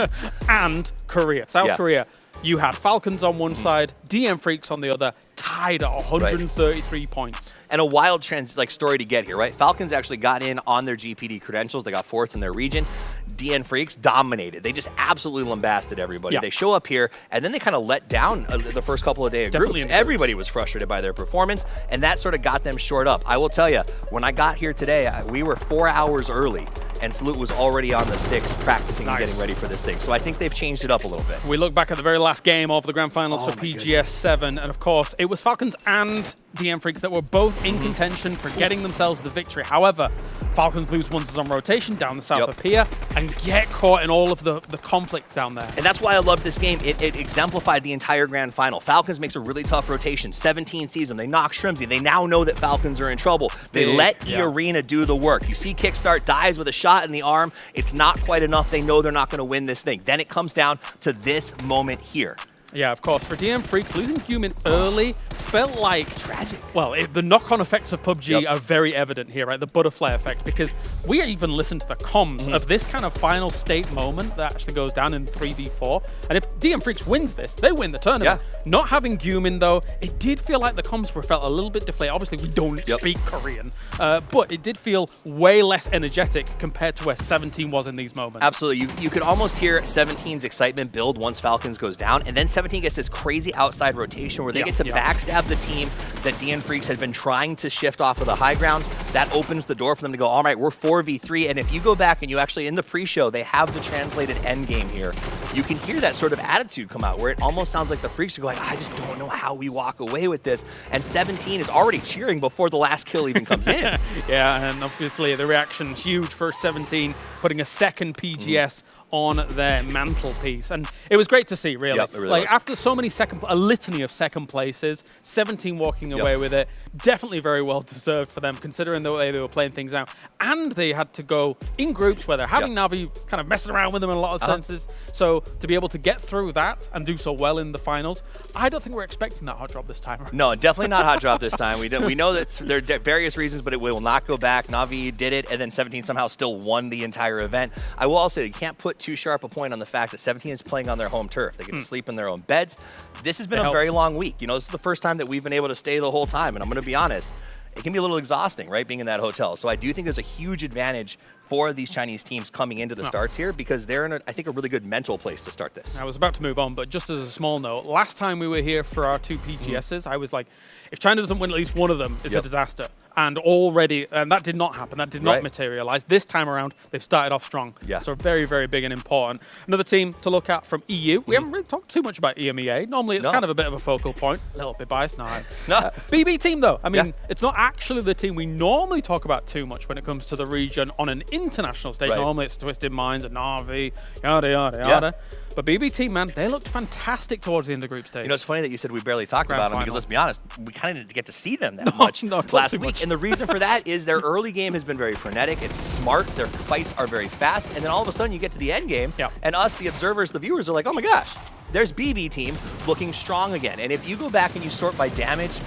And Korea, South Korea. You had Falcons on one side, DM Freaks on the other, tied at 133 points. And a wild story to get here, right? Falcons actually got in on their GPD credentials. They got 4th in their region. DN Freaks dominated. They just absolutely lambasted everybody. They show up here, and then they kind of let down the first couple of days of groups. Everybody was frustrated by their performance, and that sort of got them short up. I will tell you, when I got here today, we were 4 hours early, and Salute was already on the sticks practicing and getting ready for this thing. So I think they've changed it up a little bit. We look back at the very last game of the grand finals for PGS 7, and of course, it was Falcons and DM Freaks that were both in contention for getting themselves the victory. However, Falcons lose once on rotation down the south of Pia and get caught in all of the conflicts down there. And that's why I love this game. It exemplified the entire grand final. Falcons makes a really tough rotation. 17 sees them. They knock Shrimsy. They now know that Falcons are in trouble. They let E-Arena do the work. You see Kickstart dies with a shot in the arm. It's not quite enough. They know they're not going to win this thing. Then it comes down to this moment here. Yeah, of course. For DM Freaks, losing Human early felt like tragic. Well, the knock-on effects of PUBG are very evident here, right? The butterfly effect, because we even listened to the comms of this kind of final state moment that actually goes down in 3v4. And if DM Freaks wins this, they win the tournament. Not having Human, though, it did feel like the comms felt a little bit deflated. Obviously, we don't speak Korean, but it did feel way less energetic compared to where 17 was in these moments. Absolutely. You could almost hear 17's excitement build once Falcons goes down, and then 17 gets this crazy outside rotation where they get to backstab the team that DN Freaks has been trying to shift off of the high ground. That opens the door for them to go, all right, we're 4v3. And if you go back and you actually, in the pre-show, they have the translated end game here. you can hear that sort of attitude come out where it almost sounds like the Freaks are going, I just don't know how we walk away with this. And 17 is already cheering before the last kill even comes in. Yeah, and obviously the reaction's huge for 17, putting a second PGS on their mantelpiece. And it was great to see, really. Yep, it really like, was. after so many a litany of second places, 17 walking away with it, definitely very well deserved for them, considering the way they were playing things out. And they had to go in groups where they're having Na'Vi kind of messing around with them in a lot of senses. So to be able to get through that and do so well in the finals, I don't think we're expecting that hot drop this time. No, definitely not hot drop this time. We know that there are various reasons, but it will not go back. Na'Vi did it, and then 17 somehow still won the entire event. I will also say you can't put too sharp a point on the fact that 17 is playing on their home turf. They get to sleep in their own beds. This has been a very long week. You know, this is the first time that we've been able to stay the whole time, and I'm going to be honest, it can be a little exhausting, right, being in that hotel. So I do think there's a huge advantage for these Chinese teams coming into the starts here because they're in, I think, a really good mental place to start this. I was about to move on, but just as a small note, last time we were here for our 2 PGSs, I was like, if China doesn't win at least one of them, it's a disaster. And that did not happen. That did not materialize. This time around, they've started off strong. So very, very big and important. Another team to look at from EU. We haven't really talked too much about EMEA. Normally, it's kind of a bit of a focal point. A little bit biased now. BB team, though. I mean, it's not actually the team we normally talk about too much when it comes to the region on an international stage. Normally, it's Twisted Minds and Na'Vi, yada, yada, yada. But BB team, man, they looked fantastic towards the end of the group stage. You know, it's funny that you said we barely talked about them because let's be honest, we kind of didn't get to see them that much last week. And the reason for that is their early game has been very frenetic. It's smart. Their fights are very fast. And then all of a sudden you get to the end game and us, the observers, the viewers are like, oh my gosh, there's BB team looking strong again. And if you go back and you sort by damage,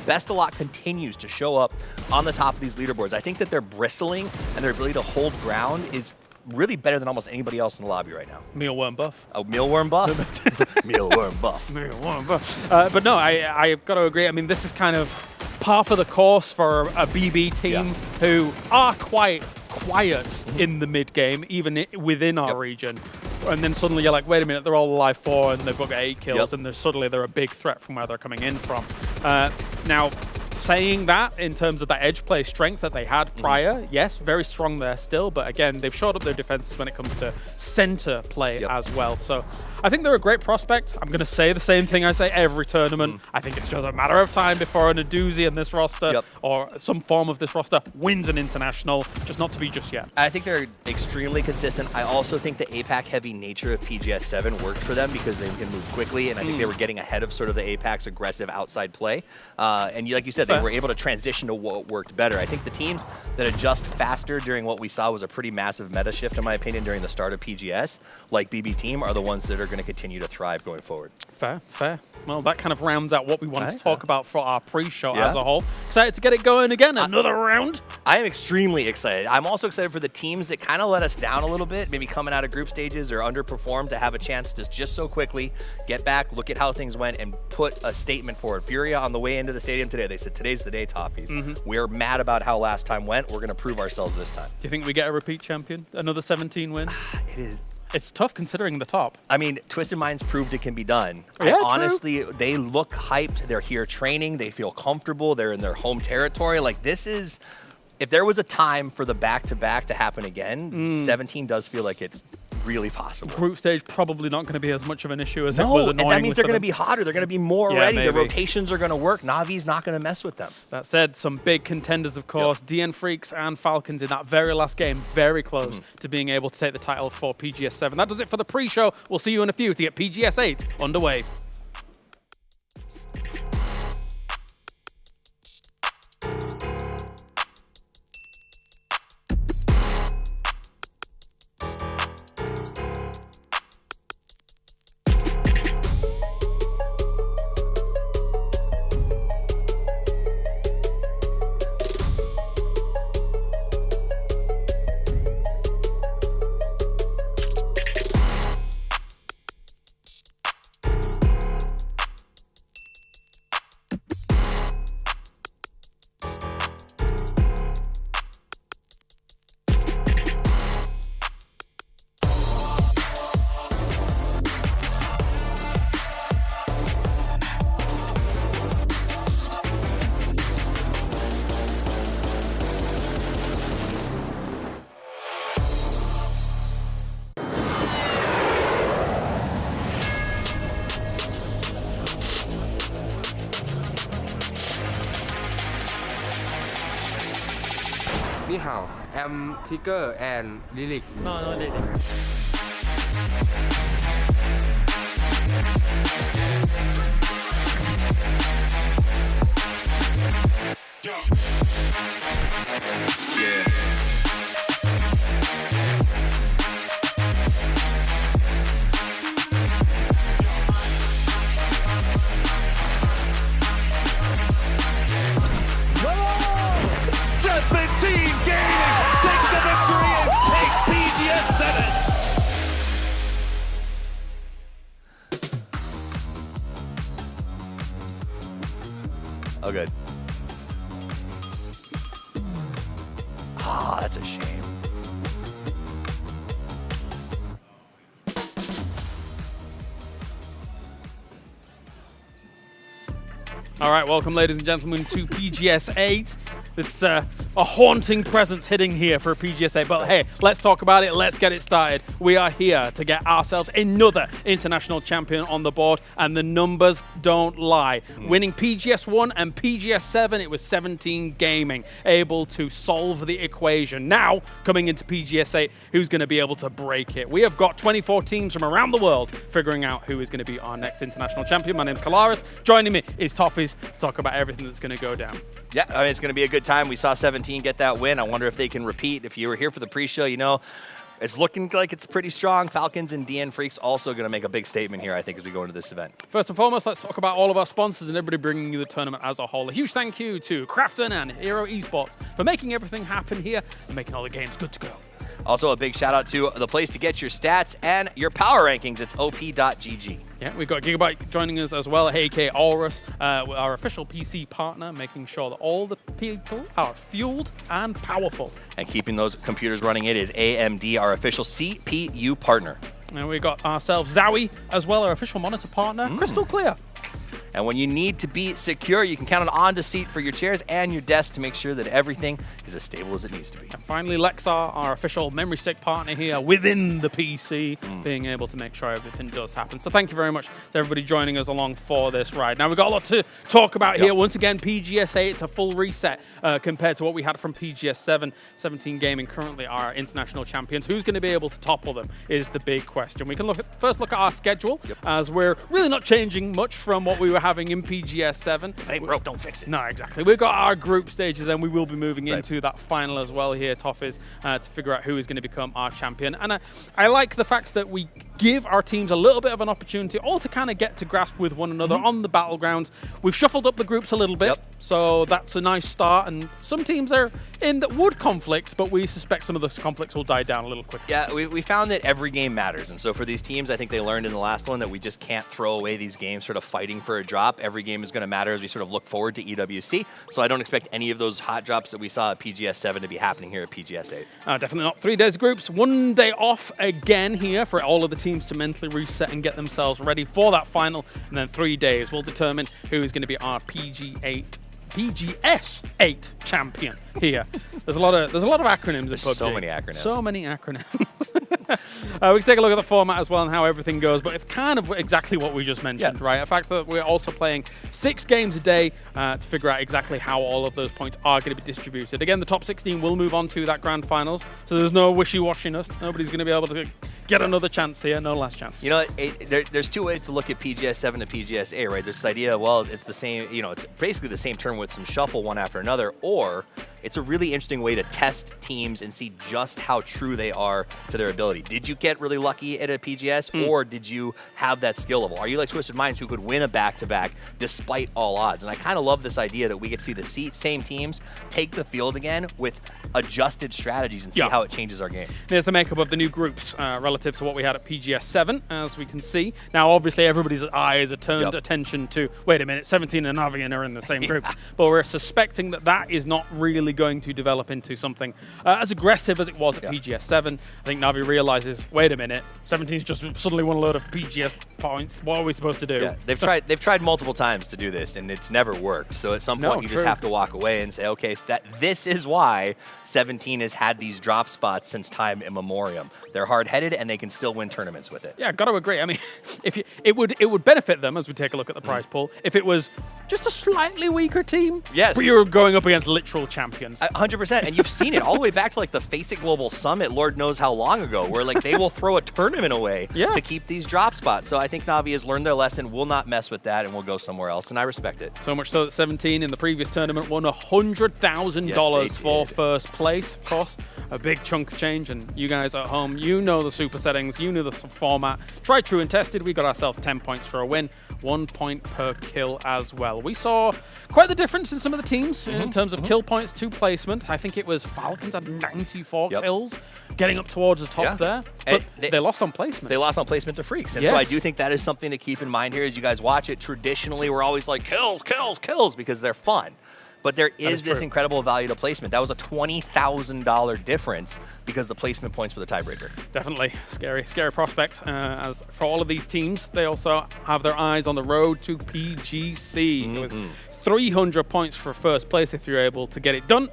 Best a Lot continues to show up on the top of these leaderboards. I think that their bristling and their ability to hold ground is really better than almost anybody else in the lobby right now. Mealworm buff. Oh, mealworm buff? Mealworm buff. Mealworm buff. But no, I've got to agree. I mean, this is kind of par for the course for a BB team who are quite quiet in the mid game, even within our region. And then suddenly you're like, wait a minute, they're all alive 4 and they've got 8 kills, and suddenly they're a big threat from where they're coming in from. Now, saying that in terms of that edge play strength that they had prior, yes, very strong there still, but again, they've shored up their defenses when it comes to center play as well. So I think they're a great prospect. I'm going to say the same thing I say every tournament. I think it's just a matter of time before an Aduzi in this roster or some form of this roster wins an international, just not to be just yet. I think they're extremely consistent. I also think the APAC heavy nature of PGS 7 worked for them because they can move quickly, and I think they were getting ahead of sort of the APAC's aggressive outside play. And like you said, they were able to transition to what worked better. I think the teams that adjust faster during what we saw was a pretty massive meta shift, in my opinion, during the start of PGS, like BB Team, are the ones that are going to continue to thrive going forward. Fair. Well, that kind of rounds out what we wanted to talk about for our pre-show as a whole. Excited to get it going again, another round. I am extremely excited. I'm also excited for the teams that kind of let us down a little bit, maybe coming out of group stages or underperformed, to have a chance to just so quickly get back, look at how things went, and put a statement forward. Furia on the way into the stadium today, they said, today's the day, Toffees. We're mad about how last time went. We're going to prove ourselves this time. Do you think we get a repeat champion? Another 17 win? It's tough considering the top. I mean, Twisted Minds proved it can be done. Honestly, they look hyped. They're here training. They feel comfortable. They're in their home territory. Like, this is, if there was a time for the back-to-back to happen again, 17 does feel like it's really possible. Group stage probably not going to be as much of an issue as it was annoying. And that means they're going to be hotter. They're going to be more ready. The rotations are going to work. Navi's not going to mess with them. That said, some big contenders, of course. DN Freaks and Falcons in that very last game, very close to being able to take the title for PGS 7. That does it for the pre-show. We'll see you in a few to get PGS 8 underway. hao. I'm Tiger and Lily. No, Lily. Oh, good. Ah, that's a shame. All right, welcome, ladies and gentlemen, to PGS 8. It's a haunting presence hitting here for PGS 8. But hey, let's talk about it. Let's get it started. We are here to get ourselves another international champion on the board, and the numbers don't lie. Winning PGS 1 and PGS 7, it was 17 Gaming, able to solve the equation. Now, coming into PGS 8, who's going to be able to break it? We have got 24 teams from around the world figuring out who is going to be our next international champion. My name's Kalaris. Joining me is Toffees to talk about everything that's going to go down. Yeah, I mean, it's going to be a good time. We saw 17 get that win. I wonder if they can repeat. If you were here for the pre-show, you know, it's looking like it's pretty strong. Falcons and DN Freaks also going to make a big statement here, I think, as we go into this event. First and foremost, let's talk about all of our sponsors and everybody bringing you the tournament as a whole. A huge thank you to Crafton and Hero Esports for making everything happen here and making all the games good to go. Also, a big shout out to the place to get your stats and your power rankings. It's op.gg. Yeah, we've got Gigabyte joining us as well, AK Aurus, our official PC partner, making sure that all the people are fueled and powerful. And keeping those computers running, it is AMD, our official CPU partner. And we got ourselves Zowie as well, our official monitor partner, Crystal Clear. And when you need to be secure, you can count on Onto Seat for your chairs and your desk to make sure that everything is as stable as it needs to be. And finally, Lexar, our official memory stick partner here within the PC, being able to make sure everything does happen. So thank you very much to everybody joining us along for this ride. Now, we've got a lot to talk about here. Once again, PGS 8, it's a full reset compared to what we had from PGS 7. 17 Gaming currently are international champions. Who's going to be able to topple them is the big question. We can first look at our schedule, as we're really not changing much from what we were having in PGS 7. If it ain't broke, don't fix it. No, exactly. We've got our group stages, and we will be moving into that final as well here, Toffees, to figure out who is going to become our champion. And I like the fact that we give our teams a little bit of an opportunity all to kind of get to grasp with one another on the battlegrounds. We've shuffled up the groups a little bit, so that's a nice start. And some teams are in that would conflict, but we suspect some of those conflicts will die down a little quicker. Yeah, we found that every game matters. And so for these teams, I think they learned in the last one that we just can't throw away these games sort of fighting for a drop. Every game is going to matter as we sort of look forward to EWC. So I don't expect any of those hot drops that we saw at PGS 7 to be happening here at PGS 8. Definitely not. 3 days groups, 1 day off again here for all of the teams to mentally reset and get themselves ready for that final. And then 3 days will determine who is going to be our PGS 8 champion here. There's a lot of acronyms in PUBG. So many acronyms. So many acronyms. We can take a look at the format as well and how everything goes, but it's kind of exactly what we just mentioned, right? The fact that we're also playing 6 games a day to figure out exactly how all of those points are going to be distributed. Again, the top 16 will move on to that grand finals, so there's no wishy-washiness. Nobody's going to be able to get another chance here, no last chance. You know, there's 2 ways to look at PGS 7 to PGS 8, right? There's this idea, well, it's the same, you know, it's basically the same turn with some shuffle one after another, or it's a really interesting way to test teams and see just how true they are to their ability. Did you get really lucky at a PGS, or did you have that skill level? Are you like Twisted Minds, who could win a back-to-back despite all odds? And I kind of love this idea that we get to see the same teams take the field again with adjusted strategies and see how it changes our game. There's the makeup of the new groups relative to what we had at PGS 7, as we can see. Now, obviously, everybody's eyes are turned attention to, wait a minute, 17 and Navi are in the same group. But we're suspecting that that is not really going to develop into something as aggressive as it was at PGS 7. I think Navi realizes, wait a minute, 17's just suddenly won a load of PGS points. What are we supposed to do? Yeah, they've tried multiple times to do this, and it's never worked. So at some point, you just have to walk away and say, okay, so this is why 17 has had these drop spots since time immemorial. They're hard-headed, and they can still win tournaments with it. Yeah, got to agree. I mean, it would benefit them as we take a look at the prize pool if it was just a slightly weaker team. Yes. But you're going up against literal champions. champions. 100%. And you've seen it all the way back to like the Face It Global Summit, Lord knows how long ago, where like they will throw a tournament away to keep these drop spots. So I think Na'Vi has learned their lesson, will not mess with that, and will go somewhere else. And I respect it. So much so that 17 in the previous tournament won $100,000 for first place. Of course, a big chunk of change. And you guys at home, you know the super settings, you know the format. Tried, true, and tested. We got ourselves 10 points for a win, 1 point per kill as well. We saw quite the difference in some of the teams in terms of kill points to placement. I think it was Falcons had 94 kills, getting up towards the top there. But they lost on placement. They lost on placement to Freaks. And so I do think that is something to keep in mind here as you guys watch it. Traditionally, we're always like kills, kills, kills because they're fun. But there is this incredible value to placement. That was a $20,000 difference because the placement points were the tiebreaker. Definitely scary prospect. As for all of these teams, they also have their eyes on the road to PGC with 300 points for first place if you're able to get it done.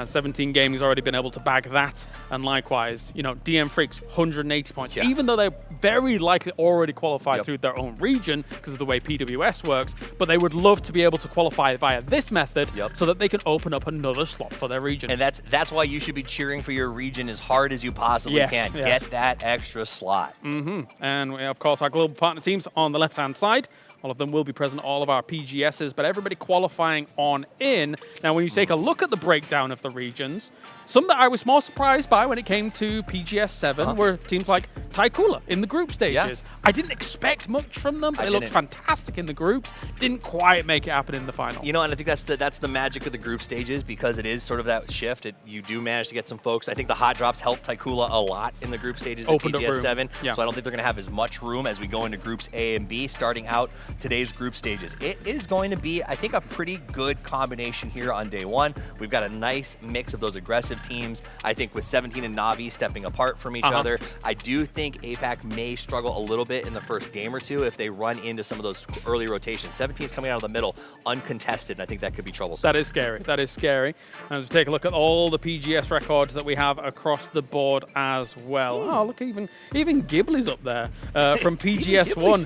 17 Gaming's already been able to bag that, and likewise, you know, DM Freaks 180 points. Even though they're very likely already qualified through their own region because of the way PWS works, but they would love to be able to qualify via this method so that they can open up another slot for their region. And that's why you should be cheering for your region as hard as you possibly can. Get that extra slot. And we, of course, our global partner teams on the left-hand side. All of them will be present, all of our PGSs, but everybody qualifying on in. Now, when you take a look at the breakdown of the regions, some that I was more surprised by when it came to PGS 7 were teams like Taikula in the group stages. I didn't expect much from them. They looked fantastic in the groups. Didn't quite make it happen in the final. You know, and I think that's the magic of the group stages because it is sort of that shift. You do manage to get some folks. I think the hot drops helped Taikula a lot in the group stages at PGS 7. So I don't think they're going to have as much room as we go into groups A and B starting out today's group stages. It is going to be, I think, a pretty good combination here on day one. We've got a nice mix of those aggressive teams. I think with 17 and Na'Vi stepping apart from each other, I do think APAC may struggle a little bit in the first game or two if they run into some of those early rotations. 17 is coming out of the middle uncontested, and I think that could be troublesome. That is scary. That is scary. As we take a look at all the PGS records that we have across the board as well. Oh, look, even Ghibli's up there from PGS 1.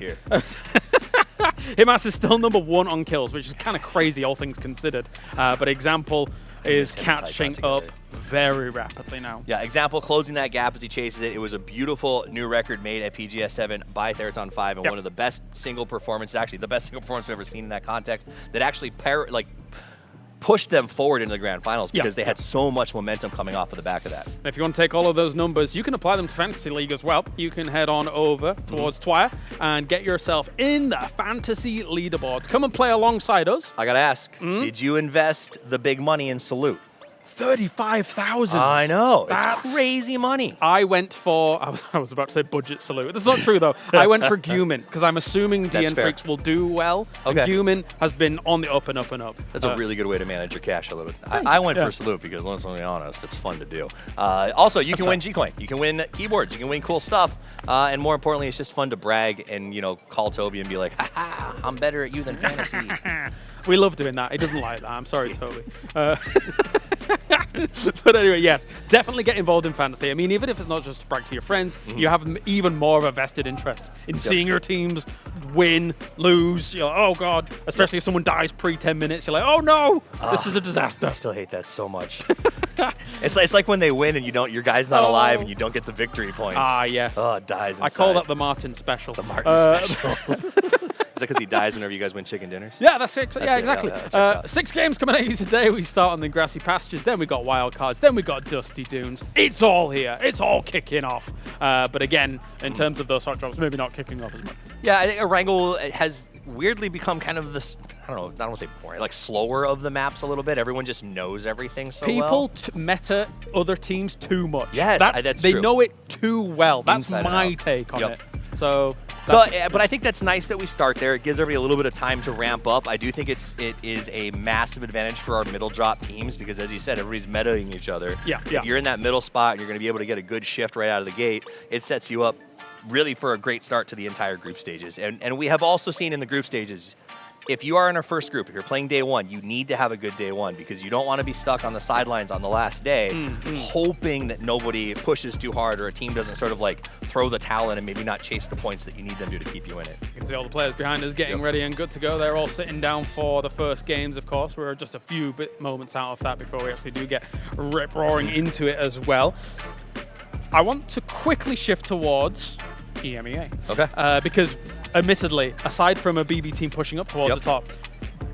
Himas is still #1 on kills, which is kind of crazy, all things considered. But Example is catching up very rapidly now. Yeah, Example closing that gap as he chases it. It was a beautiful new record made at PGS 7 by Theraton 5, and one of the best single performances, actually the best single performance I've ever seen in that context, that actually pushed them forward into the grand finals because they had so much momentum coming off of the back of that. If you want to take all of those numbers, you can apply them to Fantasy League as well. You can head on over towards Twire and get yourself in the Fantasy leaderboards. Come and play alongside us. I got to ask, did you invest the big money in Salute? 35,000. I know. It's crazy money. I went for, I was about to say budget Salute. That's not true, though. I went for Gumin because I'm assuming DN Freaks will do well. Okay. And Gumin has been on the up and up and up. That's a really good way to manage your cash a little bit. I went for Salute because, let's be honest, it's fun to do. Also, you can win G-Coin. You can win keyboards. You can win cool stuff. And more importantly, it's just fun to brag and, you know, call Toby and be like, ha, I'm better at you than Fantasy. We love doing that. He doesn't like that. I'm sorry, Toby. But anyway, yes, definitely get involved in Fantasy. I mean, even if it's not just to brag to your friends, you have even more of a vested interest in seeing your teams win, lose. You're like, oh, God. Especially if someone dies pre-10 minutes. You're like, oh, no, this is a disaster. I still hate that so much. It's like when they win and your guy's not alive and you don't get the victory points. Ah, yes. Oh, it dies inside. I call that the Martin special. The Martin special. Is that because he dies whenever you guys win chicken dinners? Yeah, that's exactly. 6 games coming at you today. We start on the grassy pastures, then we got wild cards, then we got dusty dunes. It's all here. It's all kicking off. But again, in terms of those hot drops, maybe not kicking off as much. Yeah, I think Erangel has weirdly become kind of this, I don't want to say boring, like slower of the maps a little bit. Everyone just knows everything so well. People meta other teams too much. Yes, that's they true. know it too well. That's my take on it. So, but I think that's nice that we start there. It gives everybody a little bit of time to ramp up. I do think it is a massive advantage for our middle drop teams because, as you said, everybody's metaing each other. If you're in that middle spot and you're going to be able to get a good shift right out of the gate, it sets you up really for a great start to the entire group stages. And we have also seen in the group stages, if you are in our first group, if you're playing day one, you need to have a good day one because you don't want to be stuck on the sidelines on the last day hoping that nobody pushes too hard or a team doesn't sort of like throw the towel in and maybe not chase the points that you need them to keep you in it. You can see all the players behind us getting ready and good to go. They're all sitting down for the first games, of course. We're just a few moments out of that before we actually do get rip-roaring into it as well. I want to quickly shift towards EMEA. Okay. Because admittedly, aside from a BB team pushing up towards the top,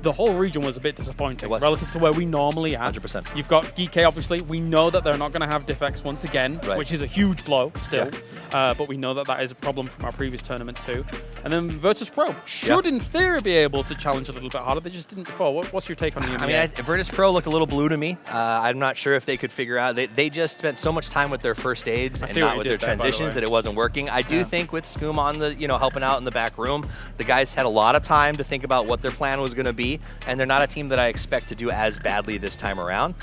the whole region was a bit disappointing relative to where we normally are. 100%. You've got GK, obviously. We know that they're not going to have DefX once again, which is a huge blow still. But we know that that is a problem from our previous tournament too. And then Virtus Pro should, in theory, be able to challenge a little bit harder. They just didn't before. What's your take on the EMEA? I mean, Virtus Pro looked a little blue to me. I'm not sure if they could figure out. They just spent so much time with their first aids and not with their transitions that it wasn't working. I do think with Skoom on the, helping out in the back room, the guys had a lot of time to think about what their plan was going to be, and they're not a team that I expect to do as badly this time around.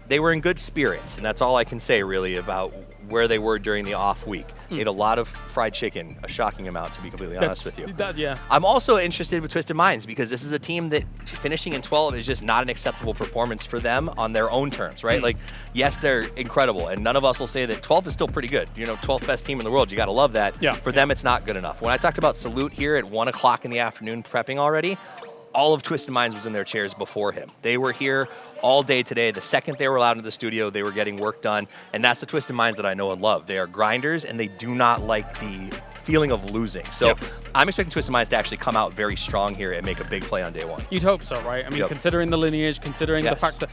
They were in good spirits, and that's all I can say really about where they were during the off week. Ate a lot of fried chicken, a shocking amount, to be completely honest with you. I'm also interested with Twisted Minds because this is a team that finishing in 12 is just not an acceptable performance for them on their own terms, right? Like, yes, they're incredible, and none of us will say that 12 is still pretty good. 12th best team in the world, you got to love that. For them, it's not good enough. When I talked about Salute here at 1 o'clock in the afternoon prepping already, all of Twisted Minds was in their chairs before him. They were here all day today. The second they were allowed into the studio, they were getting work done. And that's the Twisted Minds that I know and love. They are grinders, and they do not like the feeling of losing. So I'm expecting Twisted Minds to actually come out very strong here and make a big play on day one. You'd hope so, right? I mean, considering the lineage, considering the fact that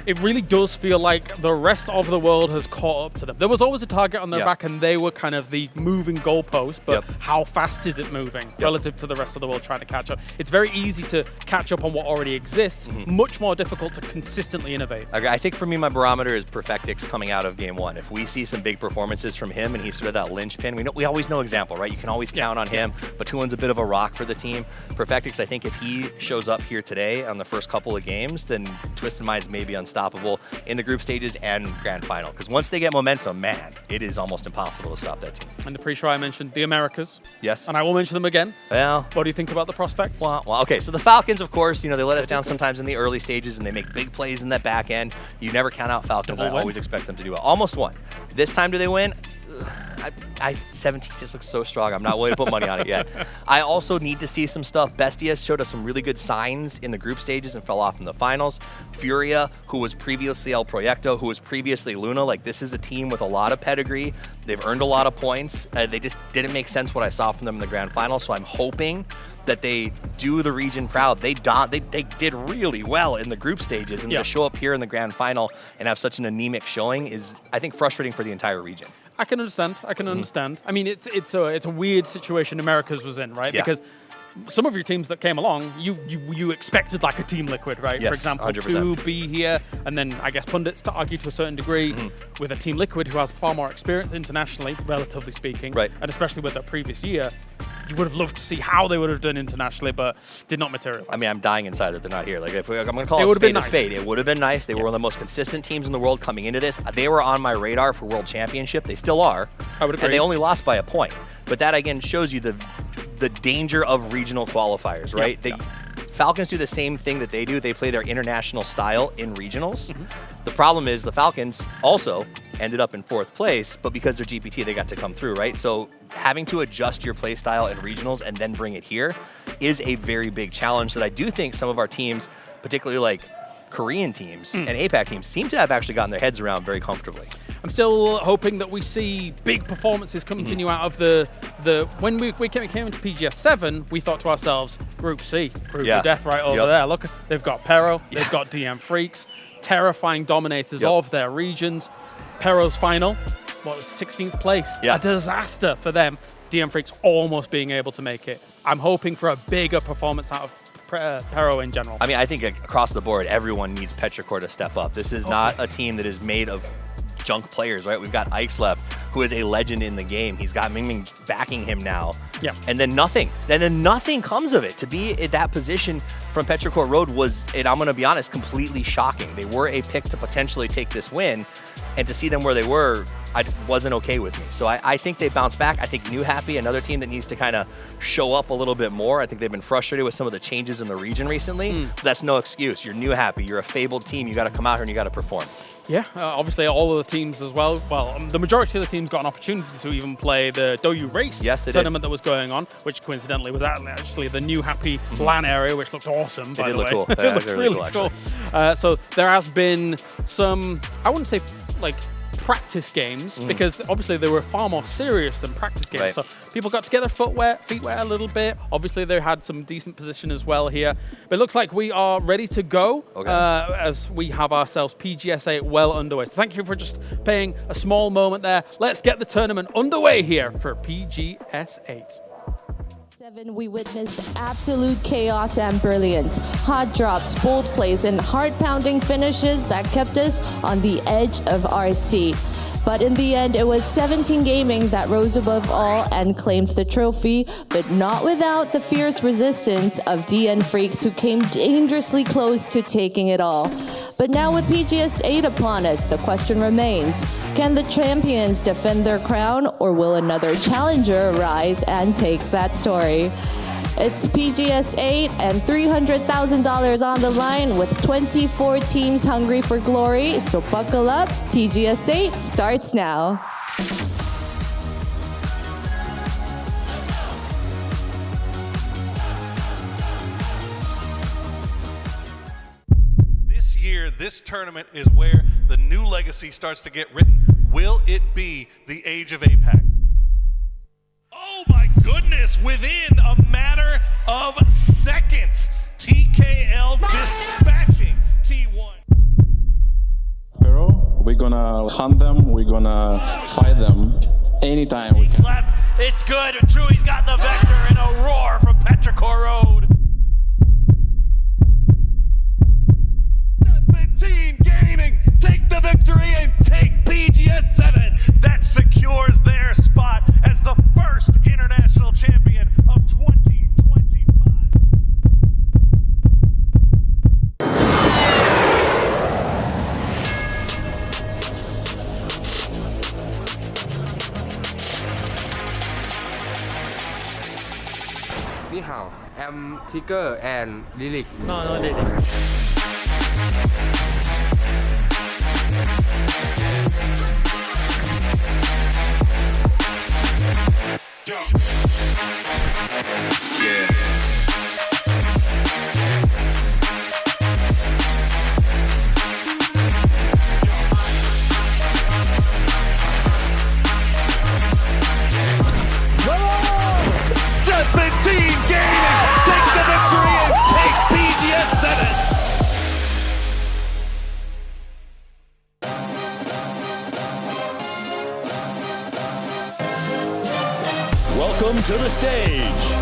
it really does feel like the rest of the world has caught up to them. There was always a target on their back, and they were kind of the moving goalpost, but how fast is it moving relative to the rest of the world trying to catch up? It's very easy to catch up on what already exists, much more difficult to consistently innovate. I think for me, my barometer is Perfectix coming out of game one. If we see some big performances from him and he's sort of that linchpin, we always know example, right? You can always count on him, but Tulin's a bit of a rock for the team. Perfectix, I think if he shows up here today on the first couple of games, then Twisted Minds may be unstoppable in the group stages and grand final. Because once they get momentum, man, it is almost impossible to stop that team. And the pre-show I mentioned the Americas. Yes. And I will mention them again. Well, what do you think about the prospects? Well, okay, so the Falcons, of course, they let us down sometimes in the early stages and they make big plays in that back end. You never count out Falcons. I always expect them to do well. Almost won. This time, do they win? 17 just looks so strong. I'm not willing to put money on it yet. I also need to see some stuff. Bestias showed us some really good signs in the group stages and fell off in the finals. Furia, who was previously El Proyecto, who was previously Luna, this is a team with a lot of pedigree. They've earned a lot of points. They just didn't make sense what I saw from them in the grand final, so I'm hoping that they do the region proud. They did really well in the group stages, and to show up here in the grand final and have such an anemic showing is, I think, frustrating for the entire region. I can understand. I mean, it's a weird situation Americas was in, right? Because some of your teams that came along, you expected like a Team Liquid, right? Yes, for example, 100%. to be here, and then I guess pundits to argue to a certain degree with a Team Liquid who has far more experience internationally, relatively speaking, and especially with their previous year. You would have loved to see how they would have done internationally, but did not materialize. I mean, I'm dying inside that they're not here. If I'm going to call it a spade, it would have been nice. They were one of the most consistent teams in the world coming into this. They were on my radar for World Championship. They still are. I would agree. And they only lost by a point. But that, again, shows you the danger of regional qualifiers, right? Falcons do the same thing that they do. They play their international style in regionals. The problem is the Falcons also ended up in 4th place, but because they're GPT, they got to come through, right? So having to adjust your play style in regionals and then bring it here is a very big challenge that I do think some of our teams, particularly Korean teams and APAC teams, seem to have actually gotten their heads around very comfortably. I'm still hoping that we see big performances continue out of the when we came into PGS 7, we thought to ourselves, Group C, Group of Death right over there. Look, they've got Pero, they've got DM Freaks, terrifying dominators of their regions. Pero's final, 16th place? A disaster for them. DM Freaks almost being able to make it. I'm hoping for a bigger performance out of Pero in general. I mean, I think across the board, everyone needs Petrichor to step up. This is not a team that is made of junk players, right? We've got Ike's left, who is a legend in the game. He's got Mingming backing him now. And then nothing. And then nothing comes of it. To be at that position from Petrichor Road was, and I'm going to be honest, completely shocking. They were a pick to potentially take this win, and to see them where they were, wasn't okay with me. So I think they bounced back. I think New Happy, another team that needs to kind of show up a little bit more. I think they've been frustrated with some of the changes in the region recently. But that's no excuse. You're New Happy. You're a fabled team. You got to come out here and you got to perform. Yeah, obviously all of the teams as well. Well, the majority of the teams got an opportunity to even play the Douyu Race tournament that was going on, which coincidentally was actually the New Happy LAN area, which looked awesome, by the way. Cool. It looked really cool. So there has been some, I wouldn't say like practice games, because obviously they were far more serious than practice games. So people got together, feetwear a little bit. Obviously they had some decent position as well here. But it looks like we are ready to go as we have ourselves PGS8 well underway. So thank you for just paying a small moment there. Let's get the tournament underway here for PGS8. We witnessed absolute chaos and brilliance, hot drops, bold plays, and heart-pounding finishes that kept us on the edge of our seat. But in the end, it was 17 Gaming that rose above all and claimed the trophy, but not without the fierce resistance of DN Freaks, who came dangerously close to taking it all. But now with PGS8 upon us, the question remains, can the champions defend their crown, or will another challenger rise and take that story? It's PGS8 and $300,000 on the line with 24 teams hungry for glory. So buckle up, PGS8 starts now. This year, this tournament is where the new legacy starts to get written. Will it be the age of APAC? Oh my goodness, within a matter of seconds, TKL dispatching T1. We're gonna hunt them, we're gonna fight them anytime we can. It's good. Drewey's got the vector and a roar from Petrichor Road. 17 Gaming take the victory and take PGS7. That secures their spot as the first international champion of 2025. Ni hao, I'm Tiger and Lilik. No, Lilik. Welcome to the stage,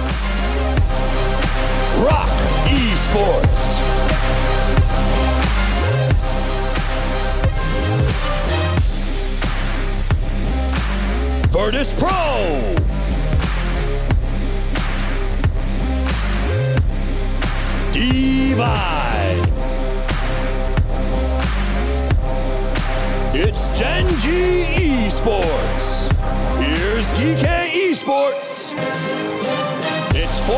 Rock Esports. Virtus Pro. Divide. It's Genji Esports. Here's GK Esports. It's 4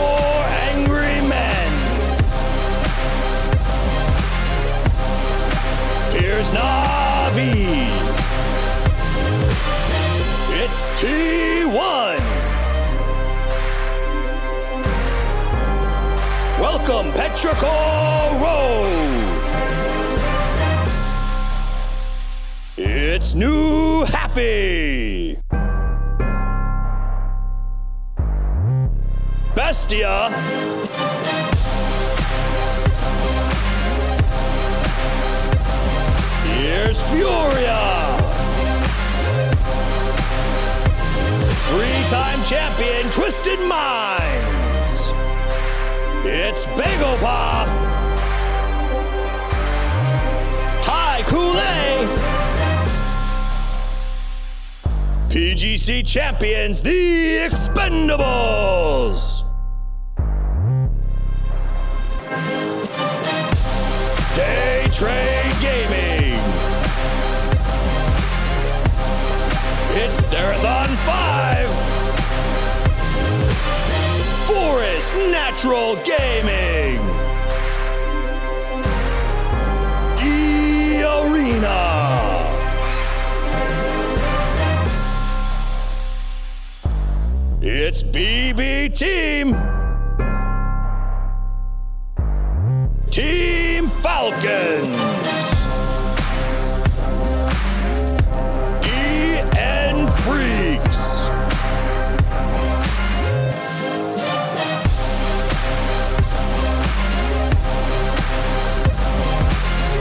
angry men. Here's Navi. It's T1. Welcome, Petrichor Road. It's New Happy. Bestia. Here's Furia. 3-time champion Twisted Minds. It's Begopa. Tai Kool-Aid. PGC champions, the Expendables. Day Trade Gaming. on 5. Forest Natural Gaming. Arena. It's BB Team. Team Falcons. EN Freaks.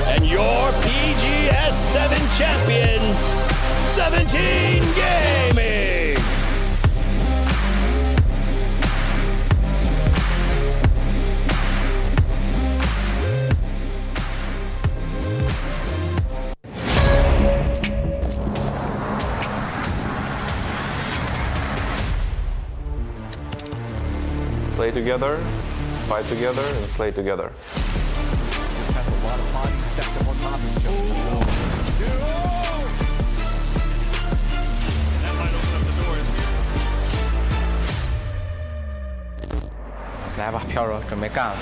And your PGS 7 champions, 17 Gaming. Play together, fight together, and slay together. Has a lot of bodies stacked up on top of each other. That might open up the doors. 来吧，飘柔，准备干了。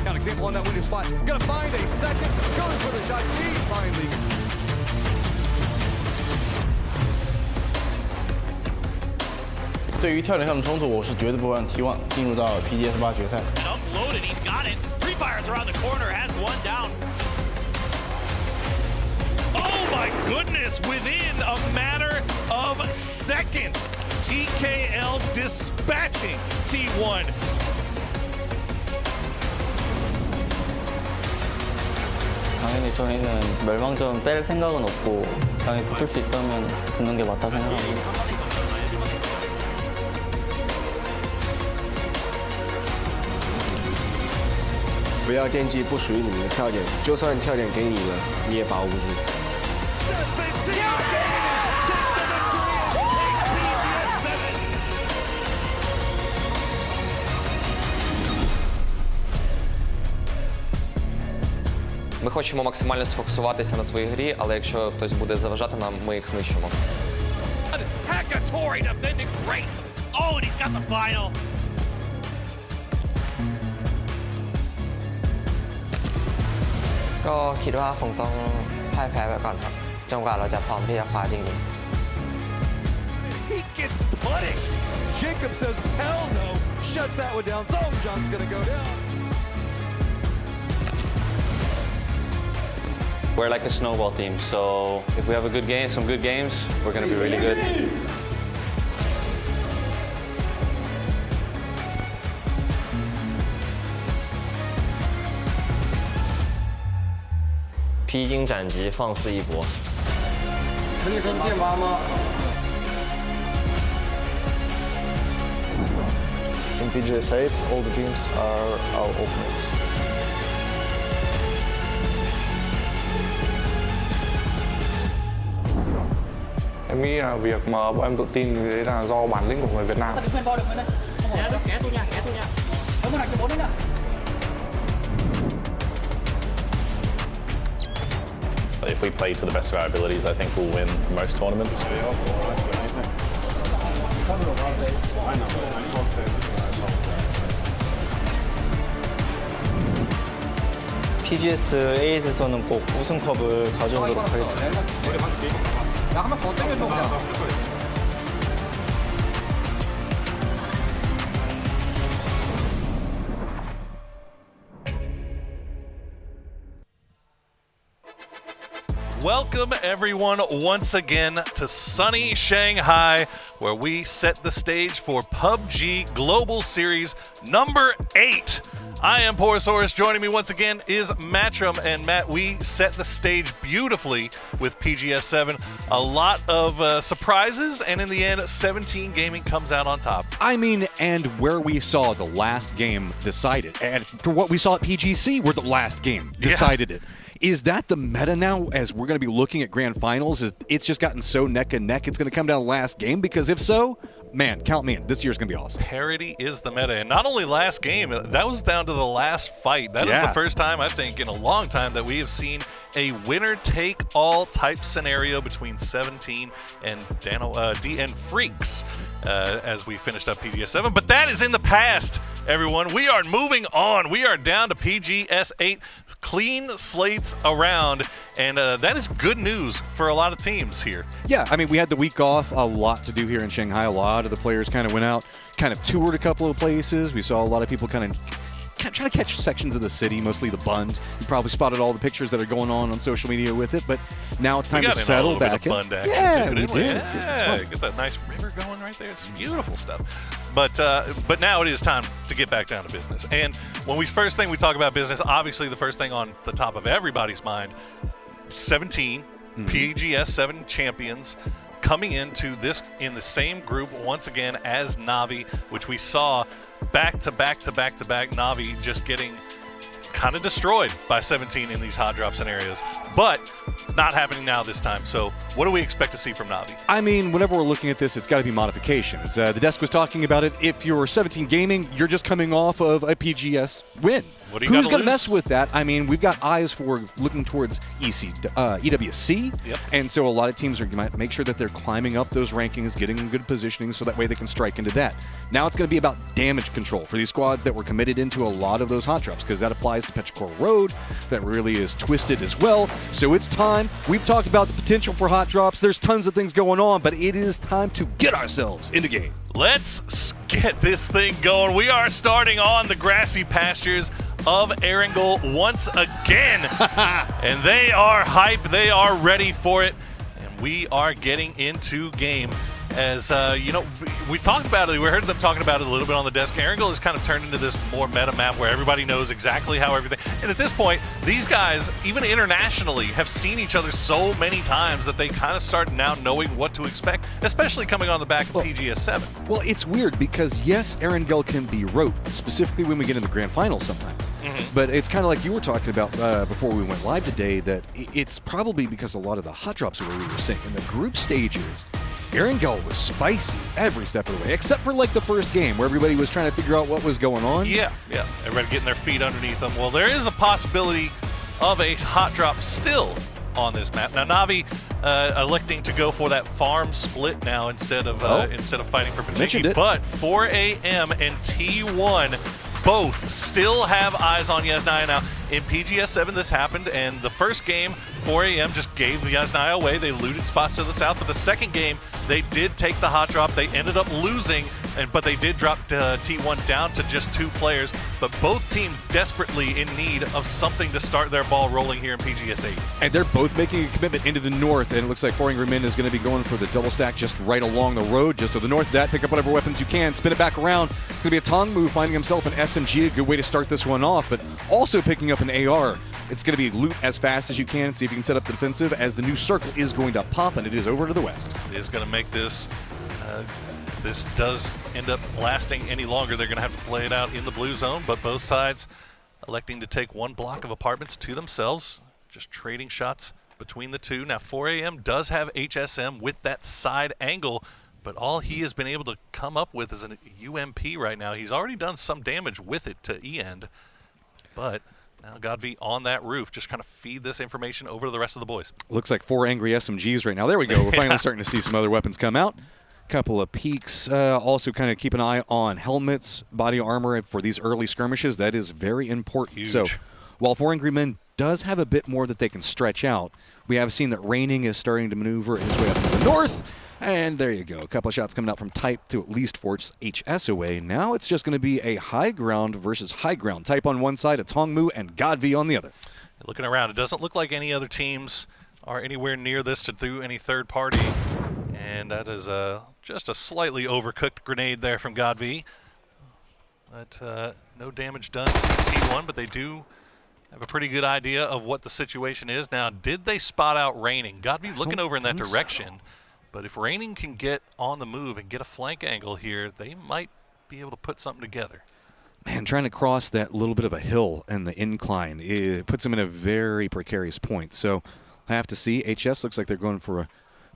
Got an example on that window spot. Gonna find a second. Goes for the shot. He finally. 对于跳点上的冲突，我是绝对不让T1进入到PGS 8决赛。 Uploaded, he's got it. Free Fire's around the corner, has one down. Oh my goodness, within a matter of seconds, TKL dispatching T1. 당연히 저희는 멸망전 뺄 생각은 없고 당연히 붙을 수 있다면 붙는 게 맞다 생각합니다. 不要惦记不属于你们的跳点，就算跳点给你了，你也把握不住。Ми хочемо максимально сфокусуватися на своїй грі, але якщо хтось буде заважати нам, ми їх знищимо. Hackatori defending great. Oh, and he's got the final. ก็คิดว่าคงต้องพ่ายแพ้ไปก่อนครับจนกว่าเราจะพร้อมที่จะคว้าจริง He gets punished. Jacob says, hell no. Shuts that one down. Zong Zhang's gonna go down. We're like a snowball team, so if we have a good game, some good games, we're going to be really good. P 经斩棘，放肆一搏。可以升电八吗？ In PGS 8, all the teams are our opponents. Em nghĩ là việc mà bọn em tự tin đấy là do bản lĩnh của người Việt Nam. If we play to the best of our abilities, I think we'll win most tournaments. PGS 8에서는 꼭 우승컵을 가져오도록 하겠습니다. 한번 더 땡겨줘 그냥. Welcome, everyone, once again to sunny Shanghai, where we set the stage for PUBG Global Series number 8. I am Porosaurus. Joining me once again is Matcham. And Matt, we set the stage beautifully with PGS 7. A lot of surprises, and in the end, 17 Gaming comes out on top. I mean, and where we saw the last game decided, and for what we saw at PGC, where the last game decided it. Is that the meta now as we're going to be looking at grand finals? It's just gotten so neck and neck, it's going to come down to the last game? Because if so, man, count me in. This year's going to be awesome. Parity is the meta. And not only last game, that was down to the last fight. That is the first time, I think, in a long time that we have seen a winner-take-all type scenario between 17 and DN Freaks as we finished up PGS 7. But that is in the past, everyone. We are moving on. We are down to PGS 8. Clean slates around, and that is good news for a lot of teams here. Yeah, I mean, we had the week off. A lot to do here in Shanghai. A lot of the players kind of went out, kind of toured a couple of places. We saw a lot of people kind of trying to catch sections of the city, mostly the Bund. You probably spotted all the pictures that are going on social media with it, but now it's time to settle back in. Yeah, we did. Yeah, get that nice river going right there. It's beautiful stuff. But now it is time to get back down to business. And when first thing we talk about business, obviously the first thing on the top of everybody's mind, 17 PGS 7 champions coming into this in the same group once again as Na'Vi, which we saw back to back Na'Vi just getting kind of destroyed by 17 in these hot drop scenarios. But it's not happening now this time. So what do we expect to see from Na'Vi? I mean, whenever we're looking at this, it's got to be modifications. The desk was talking about it. If you're 17 Gaming, you're just coming off of a PGS win. Who's going to mess with that? I mean, we've got eyes for looking towards EWC, and so a lot of teams might make sure that they're climbing up those rankings, getting in good positioning, so that way they can strike into that. Now it's going to be about damage control for these squads that were committed into a lot of those hot drops, because that applies to Petrichor Road. That really is twisted as well. So it's time. We've talked about the potential for hot drops. There's tons of things going on, but it is time to get ourselves into game. Let's get this thing going. We are starting on the grassy pastures of Erangel once again. And they are hyped. They are ready for it. And we are getting into game. As, you know, we talked about it. We heard them talking about it a little bit on the desk. Erangel has kind of turned into this more meta map where everybody knows exactly how everything. And at this point, these guys, even internationally, have seen each other so many times that they kind of start now knowing what to expect, especially coming on the back of PGS 7. Well, it's weird because, yes, Erangel can be rote, specifically when we get into the grand finals sometimes. But it's kind of like you were talking about before we went live today, that it's probably because a lot of the hot drops where we were seeing in the group stages, Erangel was spicy every step of the way, except for like the first game where everybody was trying to figure out what was going on. Yeah. Everybody getting their feet underneath them. Well, there is a possibility of a hot drop still on this map. Now, Na'Vi electing to go for that farm split now instead of fighting for Patiki. But 4 a.m. and T1 both still have eyes on Yasnaya now. In PGS 7, this happened, and the first game, 4 a.m. just gave the Yasnaya away. They looted spots to the south, but the second game, they did take the hot drop. They ended up losing, but they did drop T1 down to just 2 players. But both teams desperately in need of something to start their ball rolling here in PGS 8. And they're both making a commitment into the north, and it looks like 4 Angry Men is going to be going for the double stack just right along the road, just to the north of that. Pick up whatever weapons you can, spin it back around. It's going to be a Tong move, finding himself an SMG, a good way to start this one off, but also picking up an AR. It's going to be loot as fast as you can, see if you can set up the defensive, as the new circle is going to pop, and it is over to the west. It is going to make this, this does end up lasting any longer. They're going to have to play it out in the blue zone, but both sides electing to take one block of apartments to themselves, just trading shots between the two. Now 4 a.m. does have HSM with that side angle, but all he has been able to come up with is an UMP right now. He's already done some damage with it to E-end, but now Godv on that roof, just kind of feed this information over to the rest of the boys. Looks like 4 angry SMGs right now. There we go. We're finally starting to see some other weapons come out. Couple of peaks. Also kind of keep an eye on helmets, body armor for these early skirmishes. That is very important. Huge. So while 4 Angry Men does have a bit more that they can stretch out, we have seen that Raining is starting to maneuver his way up to the north. And there you go. A couple of shots coming out from Type to at least force HS away. Now it's just going to be a high ground versus high ground. Type on one side, a Tongmu, and Godv on the other. Looking around, it doesn't look like any other teams are anywhere near this to do any third party. And that is just a slightly overcooked grenade there from Godv. But no damage done to T1, but they do have a pretty good idea of what the situation is. Now, did they spot out Raining? Godv looking over in that direction. But if Raining can get on the move and get a flank angle here, they might be able to put something together. Man, trying to cross that little bit of a hill and the incline, it puts him in a very precarious point. So I have to see. HS looks like they're going for a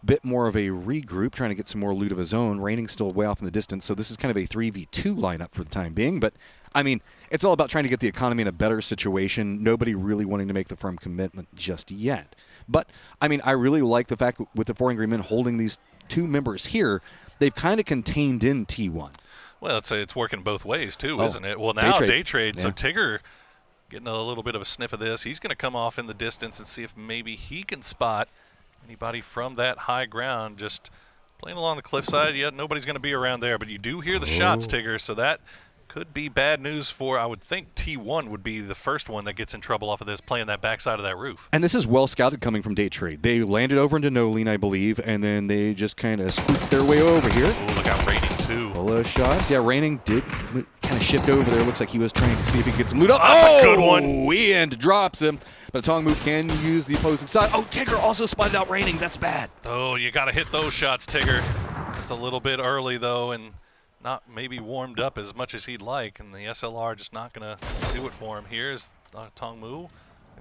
bit more of a regroup, trying to get some more loot of his own. Raining still way off in the distance, so this is kind of a 3v2 lineup for the time being. But I mean, it's all about trying to get the economy in a better situation. Nobody really wanting to make the firm commitment just yet. But, I mean, I really like the fact with the 4 Angry Men holding these 2 members here, they've kind of contained in T1. Well, it's working both ways, too, isn't it? Well, now day trade. Yeah. So Tigger getting a little bit of a sniff of this. He's going to come off in the distance and see if maybe he can spot anybody from that high ground. Just playing along the cliffside. Yeah, nobody's going to be around there. But you do hear the shots, Tigger, so that could be bad news for, I would think T1 would be the first one that gets in trouble off of this, playing that backside of that roof. And this is well scouted coming from Day Trade. They landed over into Nolene, I believe, and then they just kind of scooped their way over here. Oh, look out, Raining too. Couple of shots. Yeah, Raining did kind of shift over there. Looks like he was trying to see if he could get some loot up. That's a good one. And drops him. But a Tongmu can use the opposing side. Oh, Tigger also spotted out Raining. That's bad. Oh, you got to hit those shots, Tigger. It's a little bit early, though, and not maybe warmed up as much as he'd like, and the SLR just not going to do it for him. Here's Tongmu going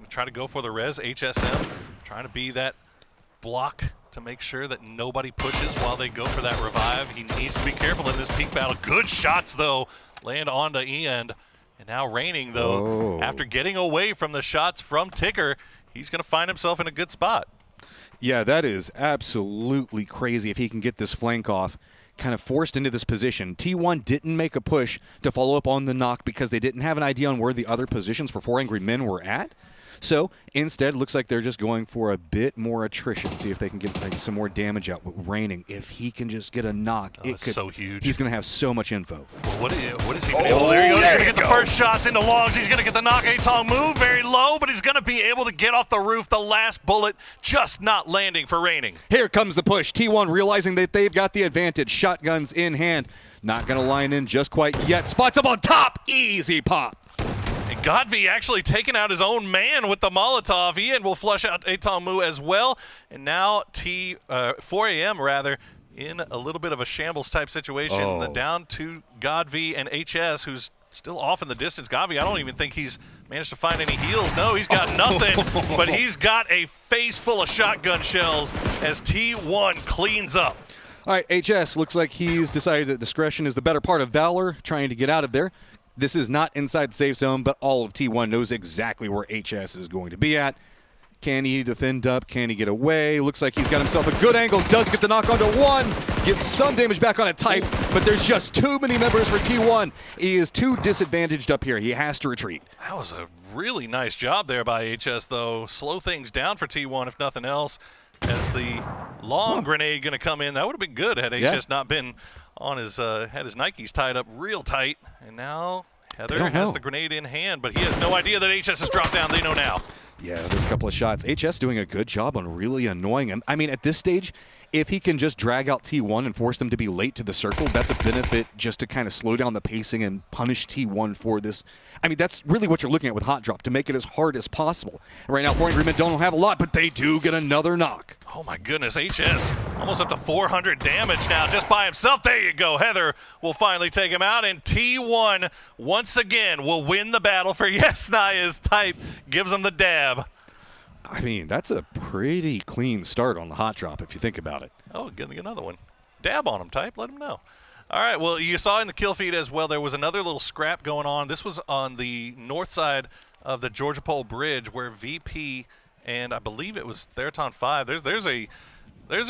to try to go for the res. HSM trying to be that block to make sure that nobody pushes while they go for that revive. He needs to be careful in this peak battle. Good shots, though, land onto End. And now Raining, though, after getting away from the shots from Tigger, he's going to find himself in a good spot. Yeah, that is absolutely crazy if he can get this flank off. Kind of forced into this position. T1 didn't make a push to follow up on the knock because they didn't have an idea on where the other positions for 4 Angry Men were at. So instead, looks like they're just going for a bit more attrition. See if they can get like, some more damage out with Raining. If he can just get a knock, it could. So huge. He's going to have so much info. Well, what is he? Oh, there he goes. He's going to get the first shots into logs. He's going to get the knock. Tongmu very low, but he's going to be able to get off the roof. The last bullet just not landing for Raining. Here comes the push. T1 realizing that they've got the advantage. Shotguns in hand. Not going to line in just quite yet. Spots him on top. Easy pop. And Godvi actually taking out his own man with the Molotov. Ian will flush out Tongmu as well. And now 4 AM rather, in a little bit of a shambles type situation. Down to Godvi and HS, who's still off in the distance. Godvi, I don't even think he's managed to find any heals. No, he's got nothing, but he's got a face full of shotgun shells as T1 cleans up. All right, HS looks like he's decided that discretion is the better part of valor, trying to get out of there. This is not inside the safe zone, but all of T1 knows exactly where HS is going to be at. Can he defend up? Can he get away? Looks like he's got himself a good angle. Does get the knock onto 1. Gets some damage back on a type, but there's just too many members for T1. He is too disadvantaged up here. He has to retreat. That was a really nice job there by HS, though. Slow things down for T1, if nothing else. As the long grenade going to come in, that would have been good had HS not been on his had his Nikes tied up real tight. And now Heather has the grenade in hand, but he has no idea that HS has dropped down. They know now. Yeah, there's a couple of shots. HS doing a good job on really annoying him. I mean, at this stage, if he can just drag out T1 and force them to be late to the circle, that's a benefit just to kind of slow down the pacing and punish T1 for this. I mean, that's really what you're looking at with Hot Drop, to make it as hard as possible. And right now, 4 Angry Men don't have a lot, but they do get another knock. Oh my goodness, HS almost up to 400 damage now just by himself. There you go. Heather will finally take him out, and T1 once again will win the battle for Yesnaya's type. Gives him the dab. I mean, that's a pretty clean start on the Hot Drop if you think about it. Oh, getting another one. Dab on him, type. Let him know. All right, well, you saw in the kill feed as well, there was another little scrap going on. This was on the north side of the Georgia Pole Bridge where VP and I believe it was Theraton 5. There's a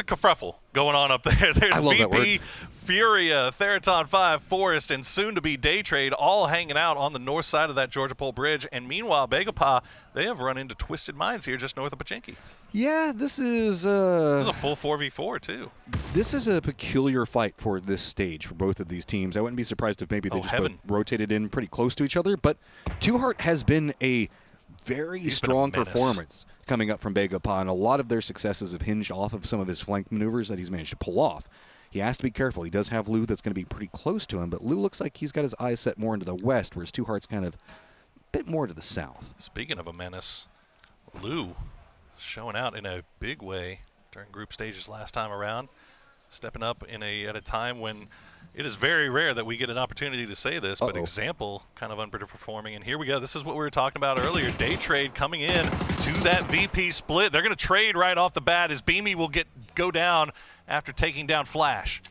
kerfuffle going on up there. There's VP, Furia, Theraton 5, Forest, and soon to be Day Trade all hanging out on the north side of that Georgia Pole Bridge. And meanwhile, Begapa, they have run into Twisted Minds here just north of Pachinki. Yeah, this is a full 4v4 too. This is a peculiar fight for this stage for both of these teams. I wouldn't be surprised if maybe they just both rotated in pretty close to each other. But Two Heart has been a very strong performance coming up from Begapa, and a lot of their successes have hinged off of some of his flank maneuvers that he's managed to pull off. He has to be careful. He does have Lou that's going to be pretty close to him, but Lou looks like he's got his eyes set more into the west, whereas Two Heart's kind of a bit more to the south. Speaking of a menace, Lou showing out in a big way during group stages last time around, stepping up at a time when it is very rare that we get an opportunity to say this, but Example kind of underperforming. And here we go. This is what we were talking about earlier. Day Trade coming in to that VP split. They're going to trade right off the bat as Beamy will go down after taking down Flash.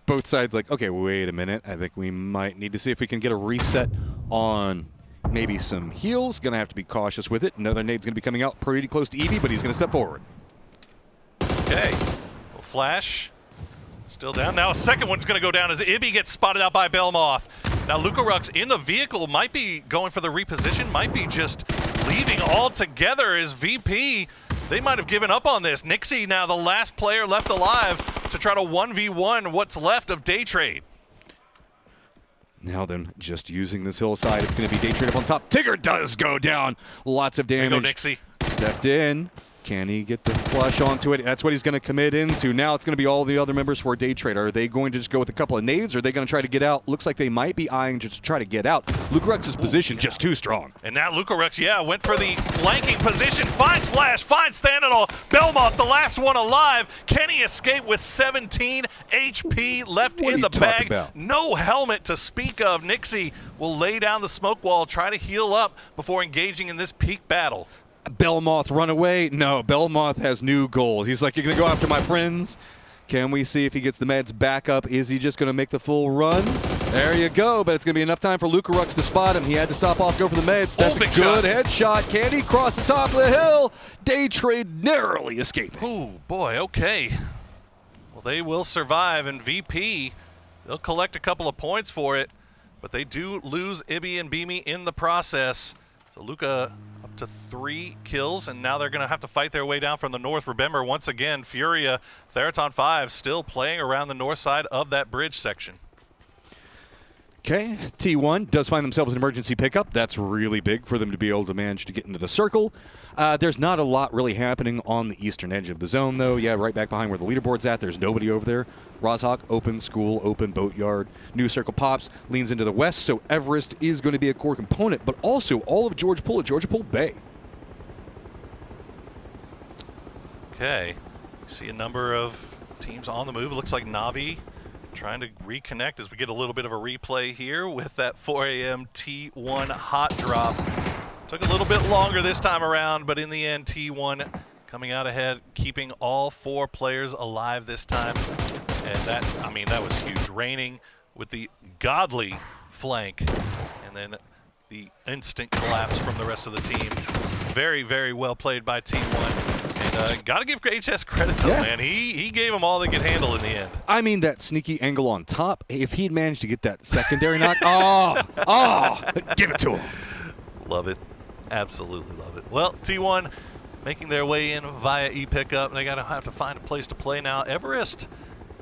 Both sides like, okay, wait a minute. I think we might need to see if we can get a reset on maybe some heals. Going to have to be cautious with it. Another nade's going to be coming out pretty close to Evie, but he's going to step forward. Okay. Little flash. Still down. Now a second one's going to go down as Ibby gets spotted out by Belmoth. Now Lucarux in the vehicle might be going for the reposition, might be just leaving altogether as VP. They might have given up on this. Nixie now the last player left alive to try to 1v1 what's left of Day Trade. Now then, just using this hillside, it's going to be Day Trade up on top. Tigger does go down. Lots of damage. There you go, Nixie. Stepped in. Can he get the flush onto it? That's what he's going to commit into. Now it's going to be all the other members for Day Trade. Are they going to just go with a couple of nades, or are they going to try to get out? Looks like they might be eyeing just to try to get out. Lucarux's position just too strong. And now Lucarux, went for the flanking position. Finds Flash, finds Thanadol. Belmoth, the last one alive. Can he escape with 17 HP left in the bag? No helmet to speak of. Nixie will lay down the smoke wall, try to heal up before engaging in this peak battle. Belmoth run away? No, Belmoth has new goals. He's like, you're going to go after my friends? Can we see if he gets the meds back up? Is he just going to make the full run? There you go, but it's going to be enough time for Lucarux to spot him. He had to stop off, go for the meds. That's a good headshot. Can he cross the top of the hill? Day Trade narrowly escaping. Oh, boy, okay. Well, they will survive, and VP, they'll collect a couple of points for it, but they do lose Ibby and Beamy in the process. So Luca up to 3 kills, and now they're going to have to fight their way down from the north. Remember, once again, Furia, Theraton 5 still playing around the north side of that bridge section. Okay, T1 does find themselves an emergency pickup. That's really big for them to be able to manage to get into the circle. There's not a lot really happening on the eastern edge of the zone, though. Yeah, right back behind where the leaderboard's at. There's nobody over there. Rozhawk, open school, open boatyard. New circle pops, leans into the west, so Everest is going to be a core component, but also all of Georgia Pool at Georgia Pool Bay. Okay, see a number of teams on the move. It looks like Navi trying to reconnect as we get a little bit of a replay here with that 4 a.m. T1 hot drop. Took a little bit longer this time around, but in the end, T1 coming out ahead, keeping all 4 players alive this time. And that, I mean, that was huge. Raining with the godly flank, and then the instant collapse from the rest of the team. Very, very well played by T1. And got to give HS credit, though, man. He gave them all they could handle in the end. I mean, that sneaky angle on top, if he'd managed to get that secondary knock, give it to him. Love it. Absolutely love it. Well, T1 making their way in via e-pickup. They got to have to find a place to play now. Everest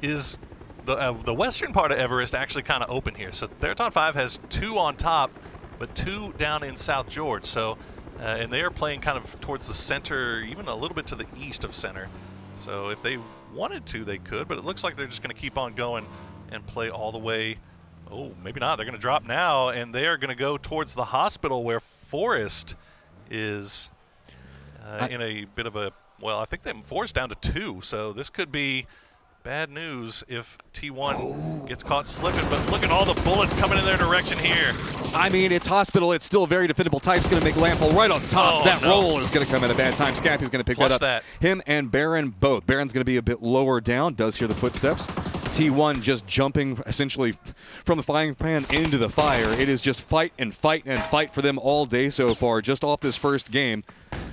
is the western part of Everest actually kind of open here. So Theraton 5 has 2 on top, but 2 down in South George. So and they are playing kind of towards the center, even a little bit to the east of center. So if they wanted to, they could, but it looks like they're just going to keep on going and play all the way. Oh, maybe not. They're going to drop now, and they are going to go towards the hospital where Forest is in a bit of a, well, I think Forest down to 2, so this could be bad news if T1 gets caught slipping, but look at all the bullets coming in their direction here. I mean, it's hospital. It's still a very defendable type. It's going to make Lample right on top. That roll is going to come at a bad time. Scappy's going to pick that up. Him and Baron both. Baron's going to be a bit lower down. Does hear the footsteps. T1 just jumping essentially from the frying pan into the fire. It is just fight and fight and fight for them all day so far, just off this first game.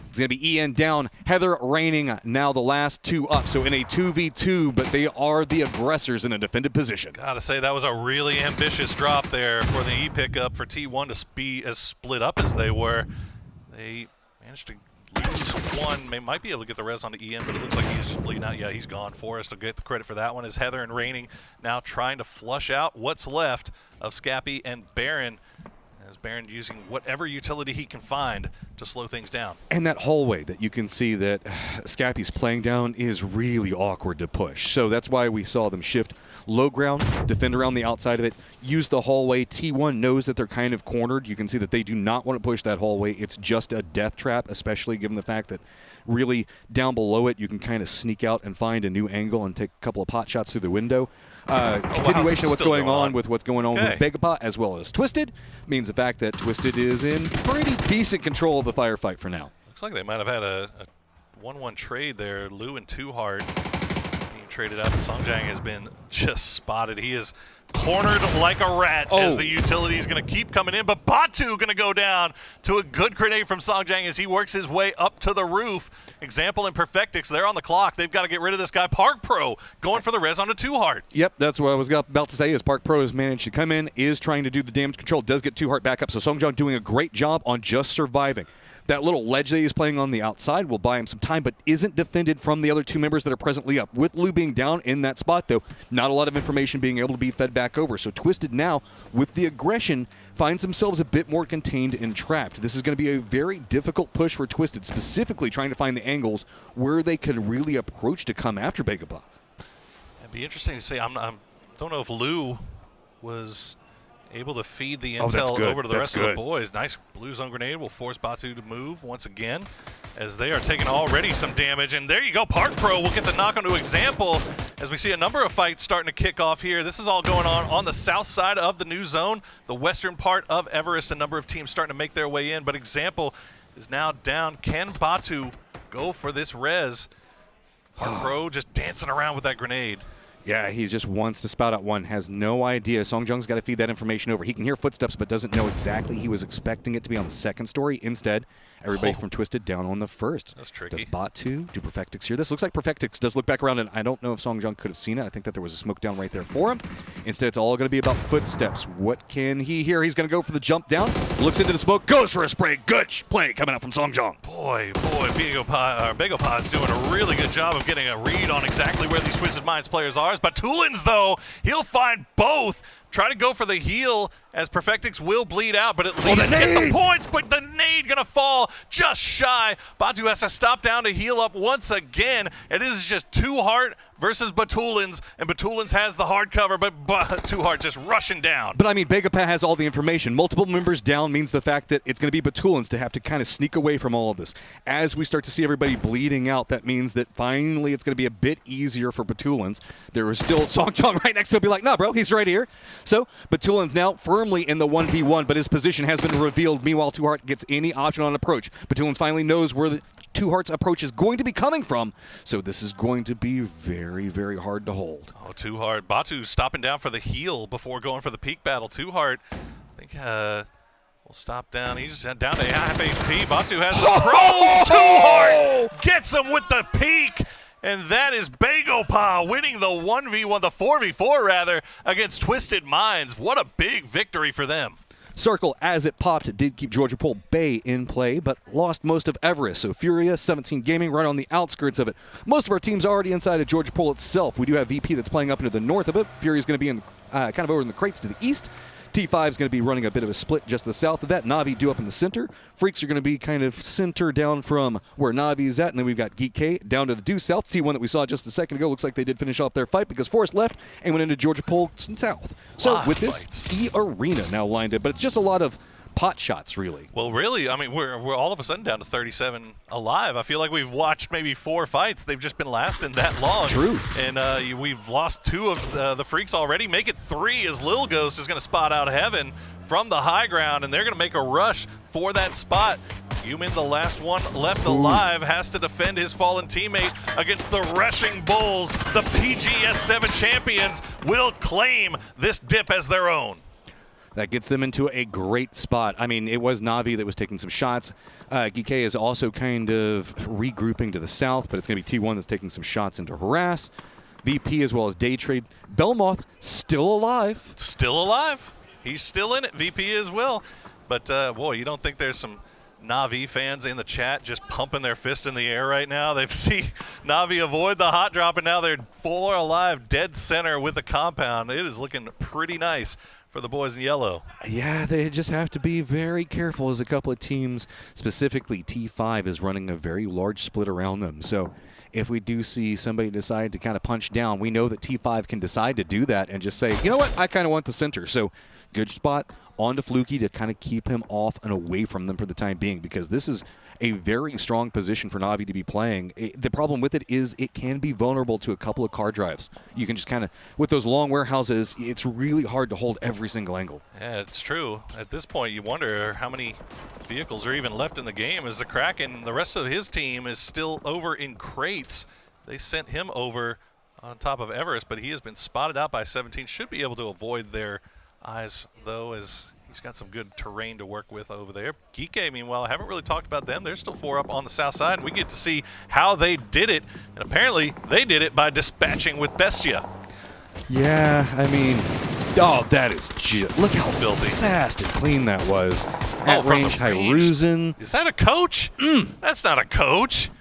It's going to be EN down, Heather reigning now the last 2 up. So in a 2v2, but they are the aggressors in a defended position. Gotta say, that was a really ambitious drop there for the E-pickup for T1 to be as split up as they were. They managed to lose 1. They might be able to get the res onto EN, but it looks like he's just bleeding out. Yeah, he's gone. Forrest will get the credit for that one as Heather and Raining now trying to flush out what's left of Scappy and Baron, as Baron using whatever utility he can find to slow things down. And that hallway that you can see that Scappy's playing down is really awkward to push. So that's why we saw them shift low ground, defend around the outside of it, use the hallway. T1 knows that they're kind of cornered. You can see that they do not want to push that hallway. It's just a death trap, especially given the fact that really down below it, you can kind of sneak out and find a new angle and take a couple of pot shots through the window. Continuation of what's going on with what's going on with Begapot as well as Twisted means the fact that Twisted is in pretty decent control of the firefight for now. Looks like they might have had a 1-1 trade there. Lou and Too Hard being traded up. Songjang has been just spotted. He is Cornered like a rat as the utility is going to keep coming in, but Batu going to go down to a good grenade from Songjang as he works his way up to the roof. Example and Perfectix, they're on the clock. They've got to get rid of this guy. Park Pro going for the res on a 2-heart. Yep, that's what I was about to say is Park Pro has managed to come in, is trying to do the damage control, does get 2-heart back up, so Songjang doing a great job on just surviving. That little ledge that he's playing on the outside will buy him some time, but isn't defended from the other 2 members that are presently up. With Lu being down in that spot, though, not a lot of information being able to be fed back over. So Twisted now, with the aggression, finds themselves a bit more contained and trapped. This is going to be a very difficult push for Twisted, specifically trying to find the angles where they can really approach to come after Begapa. It'd be interesting to see. I don't know if Lu was able to feed the intel over to the rest of the boys. Nice blue zone grenade will force Batu to move once again as they are taking already some damage. And there you go, Park Pro will get the knock onto Example as we see a number of fights starting to kick off here. This is all going on the south side of the new zone, the western part of Everest. A number of teams starting to make their way in, but Example is now down. Can Batu go for this res? Park Pro just dancing around with that grenade. Yeah, he just wants to spout out one, has no idea. Songjang's got to feed that information over. He can hear footsteps, but doesn't know exactly. He was expecting it to be on the second story. Instead, everybody from Twisted down on the first. That's tricky. Does Batu do Perfectix here? This looks like Perfectix does look back around, and I don't know if Songjang could have seen it. I think that there was a smoke down right there for him. Instead, it's all going to be about footsteps. What can he hear? He's going to go for the jump down. Looks into the smoke, goes for a spray. Good play coming out from Songjang. Boy, Begapa is doing a really good job of getting a read on exactly where these Twisted Minds players are. But Tulins, though, he'll find both. Try to go for the heal as Perfectix will bleed out, but at least get the points, but the nade gonna fall just shy. Batu has to stop down to heal up once again. It is just 2-heart versus Batulins, and Batulins has the hard cover, but 2-heart just rushing down. But I mean, Begapa has all the information. Multiple members down means the fact that it's going to be Batulins to have to kind of sneak away from all of this. As we start to see everybody bleeding out, that means that finally it's going to be a bit easier for Batulins. There is still Songjang right next to him, be like, nah, bro, he's right here. So Batulins now firmly in the 1v1, but his position has been revealed. Meanwhile, 2-heart gets any option on approach. Batulins finally knows where the 2-heart's approach is going to be coming from, so this is going to be very, very hard to hold. Oh, 2-heart. Batu stopping down for the heal before going for the peak battle. 2-heart, I think, will stop down. He's down to half HP. Batu has the pro. 2-heart gets him with the peak. And that is Begapa winning the 1v1, the 4v4 rather, against Twisted Minds. What a big victory for them. Circle, as it popped, did keep Georgia Pole Bay in play, but lost most of Everest. So Furia, 17 Gaming, right on the outskirts of it. Most of our teams are already inside of Georgia Pole itself. We do have VP that's playing up into the north of it. Furia's going to be in kind of over in the crates to the east. T5 is going to be running a bit of a split just to the south of that. Navi due up in the center. Freaks are going to be kind of center down from where Navi is at. And then we've got Geek K down to the due south. T1 that we saw just a second ago looks like they did finish off their fight because Forrest left and went into Georgia Pole south. So with this E-Arena now lined up, but it's just a lot of pot shots, really. Well, really, I mean, we're all of a sudden down to 37 alive. I feel like we've watched maybe 4 fights. They've just been lasting that long. True. And we've lost 2 of the Freaks already. Make it 3 as Lil Ghost is going to spot out Heaven from the high ground, and they're going to make a rush for that spot. Human, the last one left alive, has to defend his fallen teammate against the Rushing Bulls. The PGS7 champions will claim this dip as their own. That gets them into a great spot. I mean, it was Navi that was taking some shots. Geek is also kind of regrouping to the south, but it's going to be T1 that's taking some shots into Harass. VP as well as Day Trade. Belmoth still alive. Still alive. He's still in it. VP as well. But, boy, you don't think there's some Navi fans in the chat just pumping their fist in the air right now? They've seen Navi avoid the hot drop, and now they're 4 alive, dead center with the compound. It is looking pretty nice for the boys in yellow. Yeah, they just have to be very careful as a couple of teams, specifically T5, is running a very large split around them. So if we do see somebody decide to kind of punch down, we know that T5 can decide to do that and just say, you know what, I kind of want the center. So good spot onto Fluky to kind of keep him off and away from them for the time being, because this is a very strong position for Navi to be playing. The problem with it is it can be vulnerable to a couple of car drives. You can just kind of, with those long warehouses, it's really hard to hold every single angle. Yeah, it's true. At this point, you wonder how many vehicles are even left in the game, as the Kraken, the rest of his team is still over in crates. They sent him over on top of Everest, but he has been spotted out by 17. Should be able to avoid their eyes, though, as he's got some good terrain to work with over there. Geeke, meanwhile, haven't really talked about them. They're still 4 up on the south side, and we get to see how they did it. And apparently, they did it by dispatching with Bestia. Yeah, I mean, oh, that is just, look how filthy, fast and clean that was. At range, Hyruzen. Is that a coach? That's not a coach.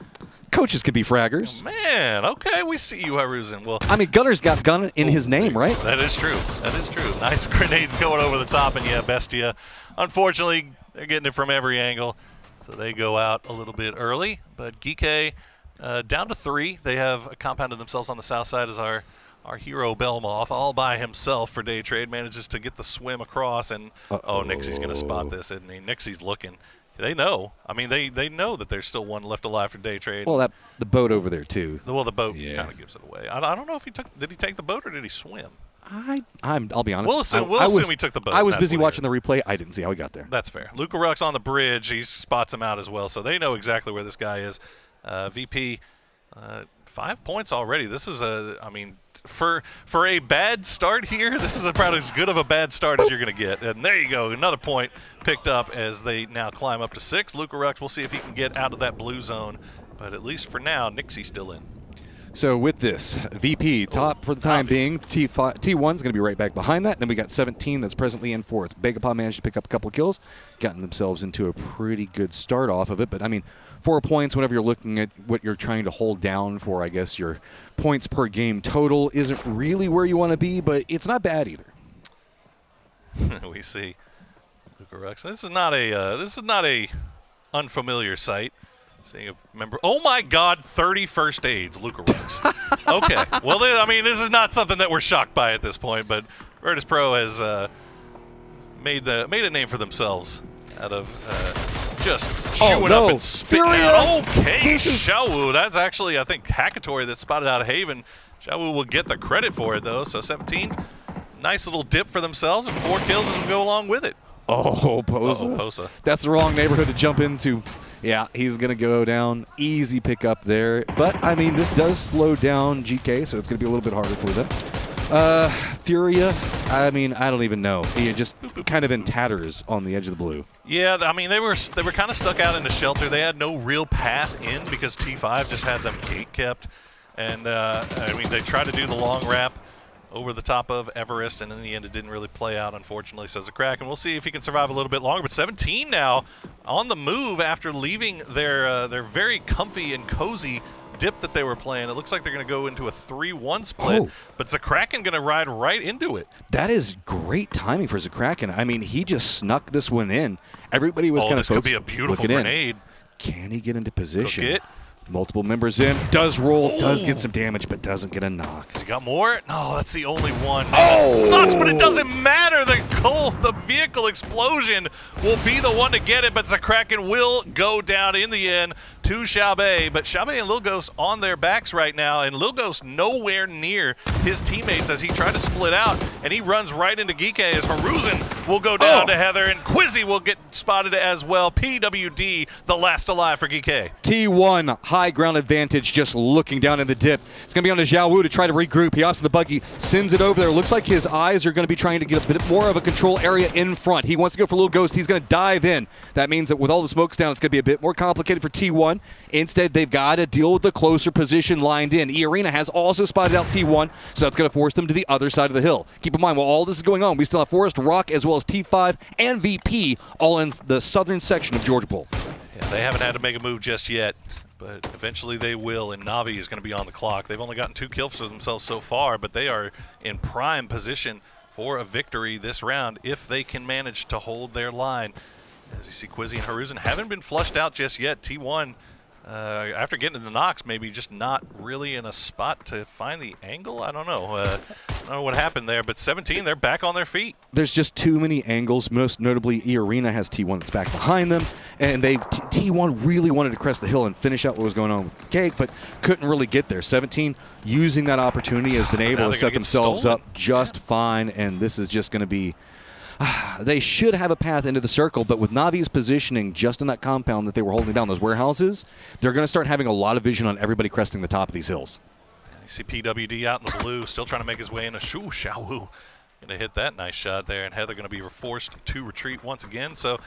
Coaches can be fraggers. Oh, man, okay, we see you, Hyruzen. Well, I mean, Gunner's got gun in his name, right? That is true. That is true. Nice grenades going over the top, and yeah, Bestia. Unfortunately, they're getting it from every angle, so they go out a little bit early. But Geeke down to 3. They have compounded themselves on the south side as our hero Belmoth, all by himself for day trade, manages to get the swim across, and oh, Nixie's going to spot this, isn't he? Nixie's looking. They know. I mean, they know that there's still one left alive for day trade. Well, the boat over there too. Well, the boat kind of gives it away. I don't know if did he take the boat or did he swim? I'll be honest. We'll assume he took the boat. I was busy watching the replay. I didn't see how he got there. That's fair. Luca Ruck's on the bridge. He spots him out as well, so they know exactly where this guy is. VP, 5 points already. This is I mean, for a bad start here, this is about as good of a bad start as you're going to get. And there you go, another point picked up as they now climb up to 6. Luca Ruck, we'll see if he can get out of that blue zone. But at least for now, Nixie's still in. So with this, VP top for the time being. T1's going to be right back behind that. Then we got 17 that's presently in 4th. Begapon managed to pick up a couple of kills, gotten themselves into a pretty good start off of it. But I mean, 4 points whenever you're looking at what you're trying to hold down for, I guess, your points per game total isn't really where you want to be, but it's not bad either. We see Luca Rux. This is not a unfamiliar sight. Seeing a member. Oh my God! 30 first aids, Luca Rux. Okay. Well, I mean, this is not something that we're shocked by at this point, but Virtus Pro has made a name for themselves out of just chewing up and spitting out. Okay, Xiaowu. That's actually, I think, Hackatory that spotted out of Haven. Xiaowu will get the credit for it though. So 17, nice little dip for themselves, and 4 kills as we go along with it. Oh, Posa. Posa. That's the wrong neighborhood to jump into. Yeah, he's going to go down. Easy pickup there. But, I mean, this does slow down GK, so it's going to be a little bit harder for them. Furia, I mean, I don't even know. He just kind of in tatters on the edge of the blue. Yeah, I mean, they were kind of stuck out in the shelter. They had no real path in because T5 just had them gate kept. And, I mean, they tried to do the long wrap over the top of Everest, and in the end it didn't really play out, unfortunately, says the Crack. And we'll see if he can survive a little bit longer. But 17 now on the move after leaving their very comfy and cozy dip that they were playing. It looks like they're going to go into a 3-1 split, but Zakraken going to ride right into it. That is great timing for Zakraken. I mean, he just snuck this one in. Everybody was kind of focused. This could be a beautiful grenade. Can he get into position? Cook it. Multiple members in. Does roll. Does get some damage, but doesn't get a knock. Has he got more? No, that's the only one. That sucks, but it doesn't matter. The vehicle explosion will be the one to get it, but Zakraken will go down in the end to Xiaobei. But Xiaobei and Lil Ghost on their backs right now, and Lil Ghost nowhere near his teammates as he tried to split out, and he runs right into Geeke as Hyruzen will go down to Heather, and Quizzy will get spotted as well. PWD, the last alive for Geeke. T1, high ground advantage, just looking down in the dip. It's going to be on to Xiaowu to try to regroup. He opts in the buggy, sends it over there. Looks like his eyes are going to be trying to get a bit more of a control area in front. He wants to go for Lil Ghost. He's going to dive in. That means that with all the smokes down, it's going to be a bit more complicated for T1. Instead, they've got to deal with the closer position lined in. E-Arena has also spotted out T1, so that's going to force them to the other side of the hill. Keep in mind, while all this is going on, we still have Forest, Rock, as well as T5 and VP all in the southern section of Georgia Bowl. Yeah, they haven't had to make a move just yet, but eventually they will, and Navi is going to be on the clock. They've only gotten 2 kills for themselves so far, but they are in prime position for a victory this round if they can manage to hold their line. As you see, Quizzy and Hyruzen haven't been flushed out just yet. T1, after getting into the knocks, maybe just not really in a spot to find the angle. I don't know. I don't know what happened there, but 17, they're back on their feet. There's just too many angles. Most notably, E-Arena has T1 that's back behind them, and T1 really wanted to crest the hill and finish out what was going on with Cake, but couldn't really get there. 17, using that opportunity, has been able to set themselves up just fine, and this is just going to be... They should have a path into the circle, but with Navi's positioning just in that compound that they were holding down, those warehouses, they're going to start having a lot of vision on everybody cresting the top of these hills. You see PWD out in the blue, still trying to make his way into Xiaowu. Gonna hit that nice shot there, and Heather gonna be forced to retreat once again. So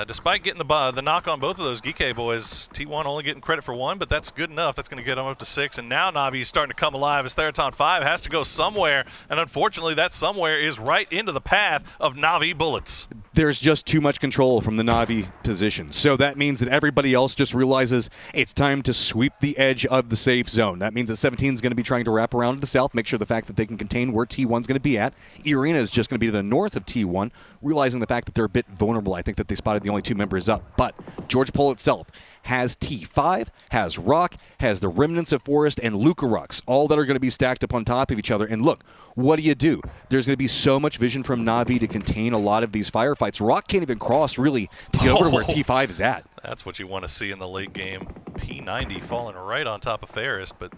despite getting the knock on both of those Geekay boys, T1 only getting credit for 1, but that's good enough. That's gonna get them up to 6, and now Navi's starting to come alive as Theraton 5 has to go somewhere, and unfortunately that somewhere is right into the path of Navi bullets. There's just too much control from the Navi position. So that means that everybody else just realizes it's time to sweep the edge of the safe zone. That means that 17 is going to be trying to wrap around to the south, make sure the fact that they can contain where T1 is going to be at. Arena is just going to be to the north of T1, realizing the fact that they're a bit vulnerable. I think that they spotted the only 2 members up. But George Pole itself has T5, has Rock, has the remnants of Forest, and Lucarux, all that are going to be stacked up on top of each other. And look, what do? There's going to be so much vision from Navi to contain a lot of these firefights. Rock can't even cross, really, to get over to where T5 is at. That's what you want to see in the late game. P90 falling right on top of Ferris, but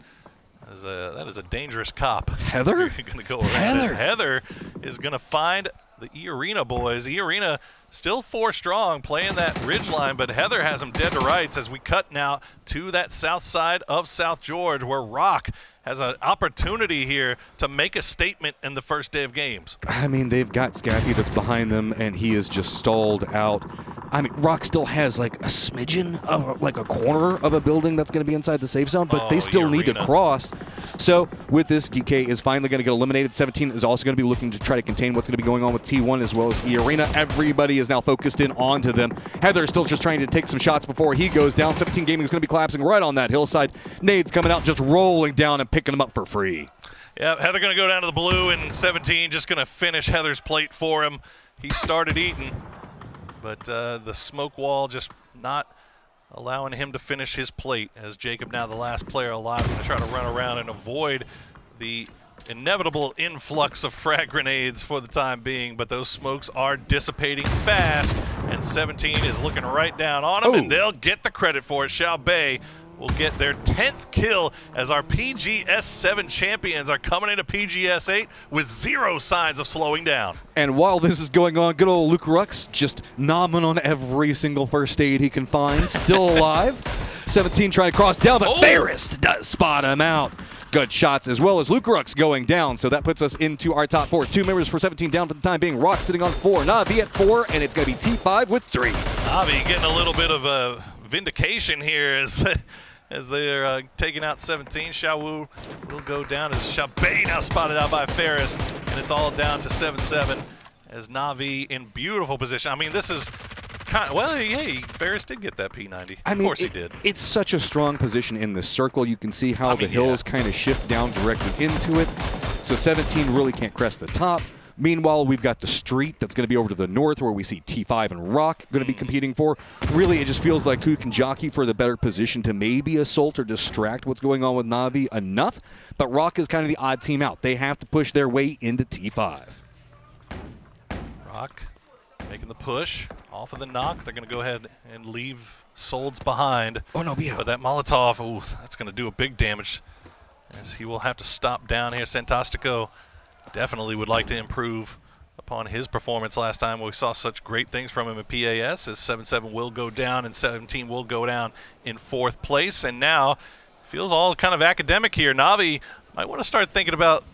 that is a dangerous cop. Heather? You're going to go around this. Heather is going to find the E-Arena boys. E-Arena still 4 strong, playing that ridge line, but Heather has them dead to rights as we cut now to that south side of South George, where Rock has an opportunity here to make a statement in the first day of games. I mean, they've got Scappy that's behind them, and he is just stalled out. I mean, Rock still has like a smidgen of like a corner of a building that's going to be inside the safe zone, but they still need to cross. So with this, DK is finally going to get eliminated. 17 is also going to be looking to try to contain what's going to be going on with T1 as well as E-Arena. Everybody is now focused in onto them. Heather is still just trying to take some shots before he goes down. 17 Gaming is going to be collapsing right on that hillside. Nades coming out, just rolling down and picking them up for free. Yeah, Heather going to go down to the blue, and 17 just going to finish Heather's plate for him. He started eating, but the smoke wall just not allowing him to finish his plate, as Jacob, now the last player alive, going to try to run around and avoid the inevitable influx of frag grenades for the time being, but those smokes are dissipating fast, and 17 is looking right down on him, and they'll get the credit for it. Xiaobei will get their 10th kill as our PGS7 champions are coming into PGS8 with 0 signs of slowing down. And while this is going on, good old Lucarux just nomming on every single first aid he can find, still alive. 17 trying to cross down, but Ferris does spot him out. Good shots, as well as Lucarux going down, so that puts us into our top 4. 2 members for 17 down for the time being. Rock sitting on 4, Navi at 4, and it's going to be T5 with 3. Navi getting a little bit of a vindication here as they're taking out 17. Xiaowu will go down as Xiaobei now spotted out by Ferris, and it's all down to 7-7 as Navi in beautiful position. I mean, this is kind of, well, hey, Ferris did get that P90. I mean, of course he did. It's such a strong position in this circle. You can see how the hills kind of shift down directly into it. So 17 really can't crest the top. Meanwhile, we've got the street that's going to be over to the north where we see T5 and Rock going to be competing for. Really, it just feels like who can jockey for the better position to maybe assault or distract what's going on with Navi enough. But Rock is kind of the odd team out. They have to push their way into T5. Rock making the push off of the knock. They're going to go ahead and leave Solds behind. Oh, no, yeah. But that Molotov, ooh, that's going to do a big damage, as he will have to stop down here. Santastico definitely would like to improve upon his performance last time. We saw such great things from him at PAS, as 7-7 will go down and 17 will go down in 4th place. And now feels all kind of academic here. Navi might want to start thinking about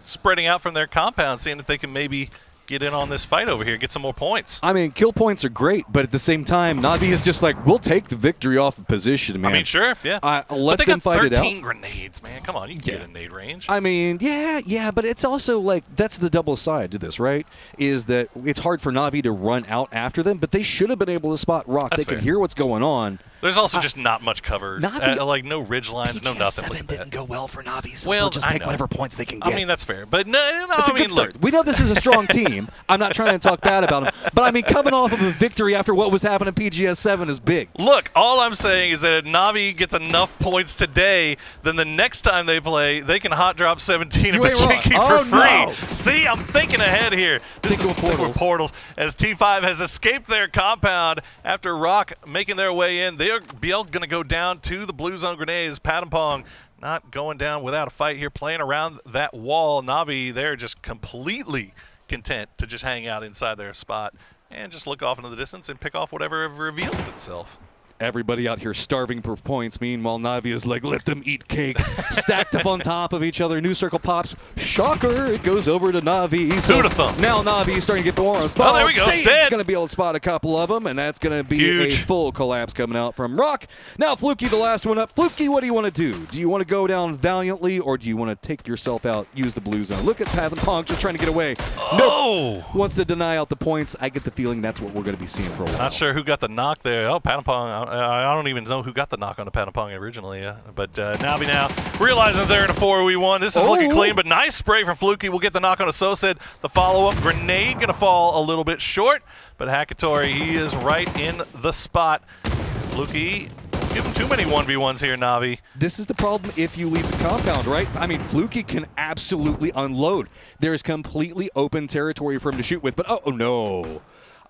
spreading out from their compound, seeing if they can maybe get in on this fight over here, get some more points. I mean, kill points are great, but at the same time, Navi is just like, we'll take the victory off of position, man. I mean, sure, yeah. Let them fight it out. 13 grenades, man. Come on, you can get a nade range. I mean, yeah, but it's also like, that's the double side to this, right? Is that it's hard for Navi to run out after them, but they should have been able to spot Rock. That's they can fair. hear what's going on. There's also just not much cover. Like no ridge lines, PGS no nothing. 7 didn't go well for Navi, so well, they'll just take whatever points they can get. I mean, that's fair. But no, it's a I mean, good start. look. We know this is a strong team. I'm not trying to talk bad about them. But I mean, coming off of a victory after what was happening at PGS 7 is big. Look, all I'm saying is that if Navi gets enough points today, then the next time they play, they can hot drop 17 and Pachiki for free. No. See, I'm thinking ahead here. This is portals. As T5 has escaped their compound after Rock making their way in. They are going to go down to the blue zone grenades. Patampong not going down without a fight here, playing around that wall. Navi, they're just completely content to just hang out inside their spot and just look off into the distance and pick off whatever reveals itself. Everybody out here starving for points. Meanwhile, Navi is like, let them eat cake. Stacked up on top of each other. New circle pops. Shocker. It goes over to Navi. So Who'da thunk? now Navi is starting to get the warm. Oh, there we go. State's going to be able to spot a couple of them, and that's going to be Huge. a full collapse coming out from Rock. Now, Fluky, the last one up. Fluky, what do you want to do? Do you want to go down valiantly, or do you want to take yourself out, use the blue zone? Look at Path and Pong just trying to get away. Oh! Nope. Wants to deny out the points. I get the feeling that's what we're going to be seeing for a while. Not sure who got the knock there. Oh, Patapong. I don't even know who got the knock on the Patapong originally. But Navi now realizing they're in a 4v1. This is looking clean, but nice spray from Fluky. We'll get the knock on a Sosid. The follow-up grenade going to fall a little bit short, but Hakatori, he is right in the spot. Fluky, give him too many 1v1s here, Navi. This is the problem if you leave the compound, right? I mean, Fluky can absolutely unload. There's completely open territory for him to shoot with, but oh no.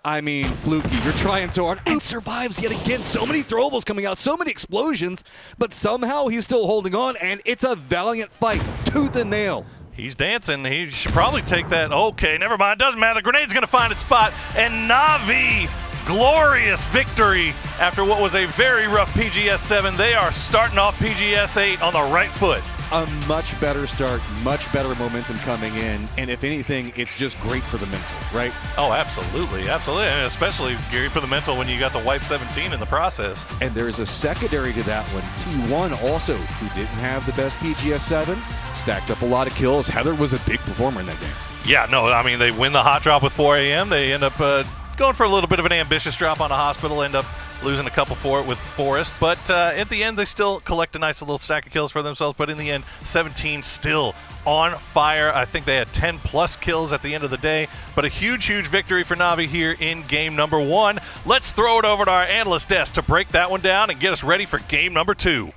I mean, Fluky, you're trying so hard and survives yet again. So many throwables coming out, so many explosions, but somehow he's still holding on, and it's a valiant fight, tooth and nail. He's dancing. He should probably take that. Okay, never mind. Doesn't matter. The grenade's going to find its spot, and Navi, glorious victory after what was a very rough PGS 7. They are starting off PGS 8 on the right foot. A much better start, much better momentum coming in, and if anything, it's just great for the mental, right? Oh, absolutely, absolutely, and especially great for the mental when you got the wipe 17 in the process. And there's a secondary to that one. T1 also, who didn't have the best PGS 7, stacked up a lot of kills. Heather was a big performer in that game. Yeah, no, I mean, they win the hot drop with 4 a.m. They end up going for a little bit of an ambitious drop on a hospital, end up losing a couple for it with Forest, but at the end they still collect a nice little stack of kills for themselves, but in the end 17 still on fire. I think they had 10 plus kills at the end of the day, but a huge victory for Navi here in game number 1. Let's throw it over to our analyst desk to break that one down and get us ready for game number 2.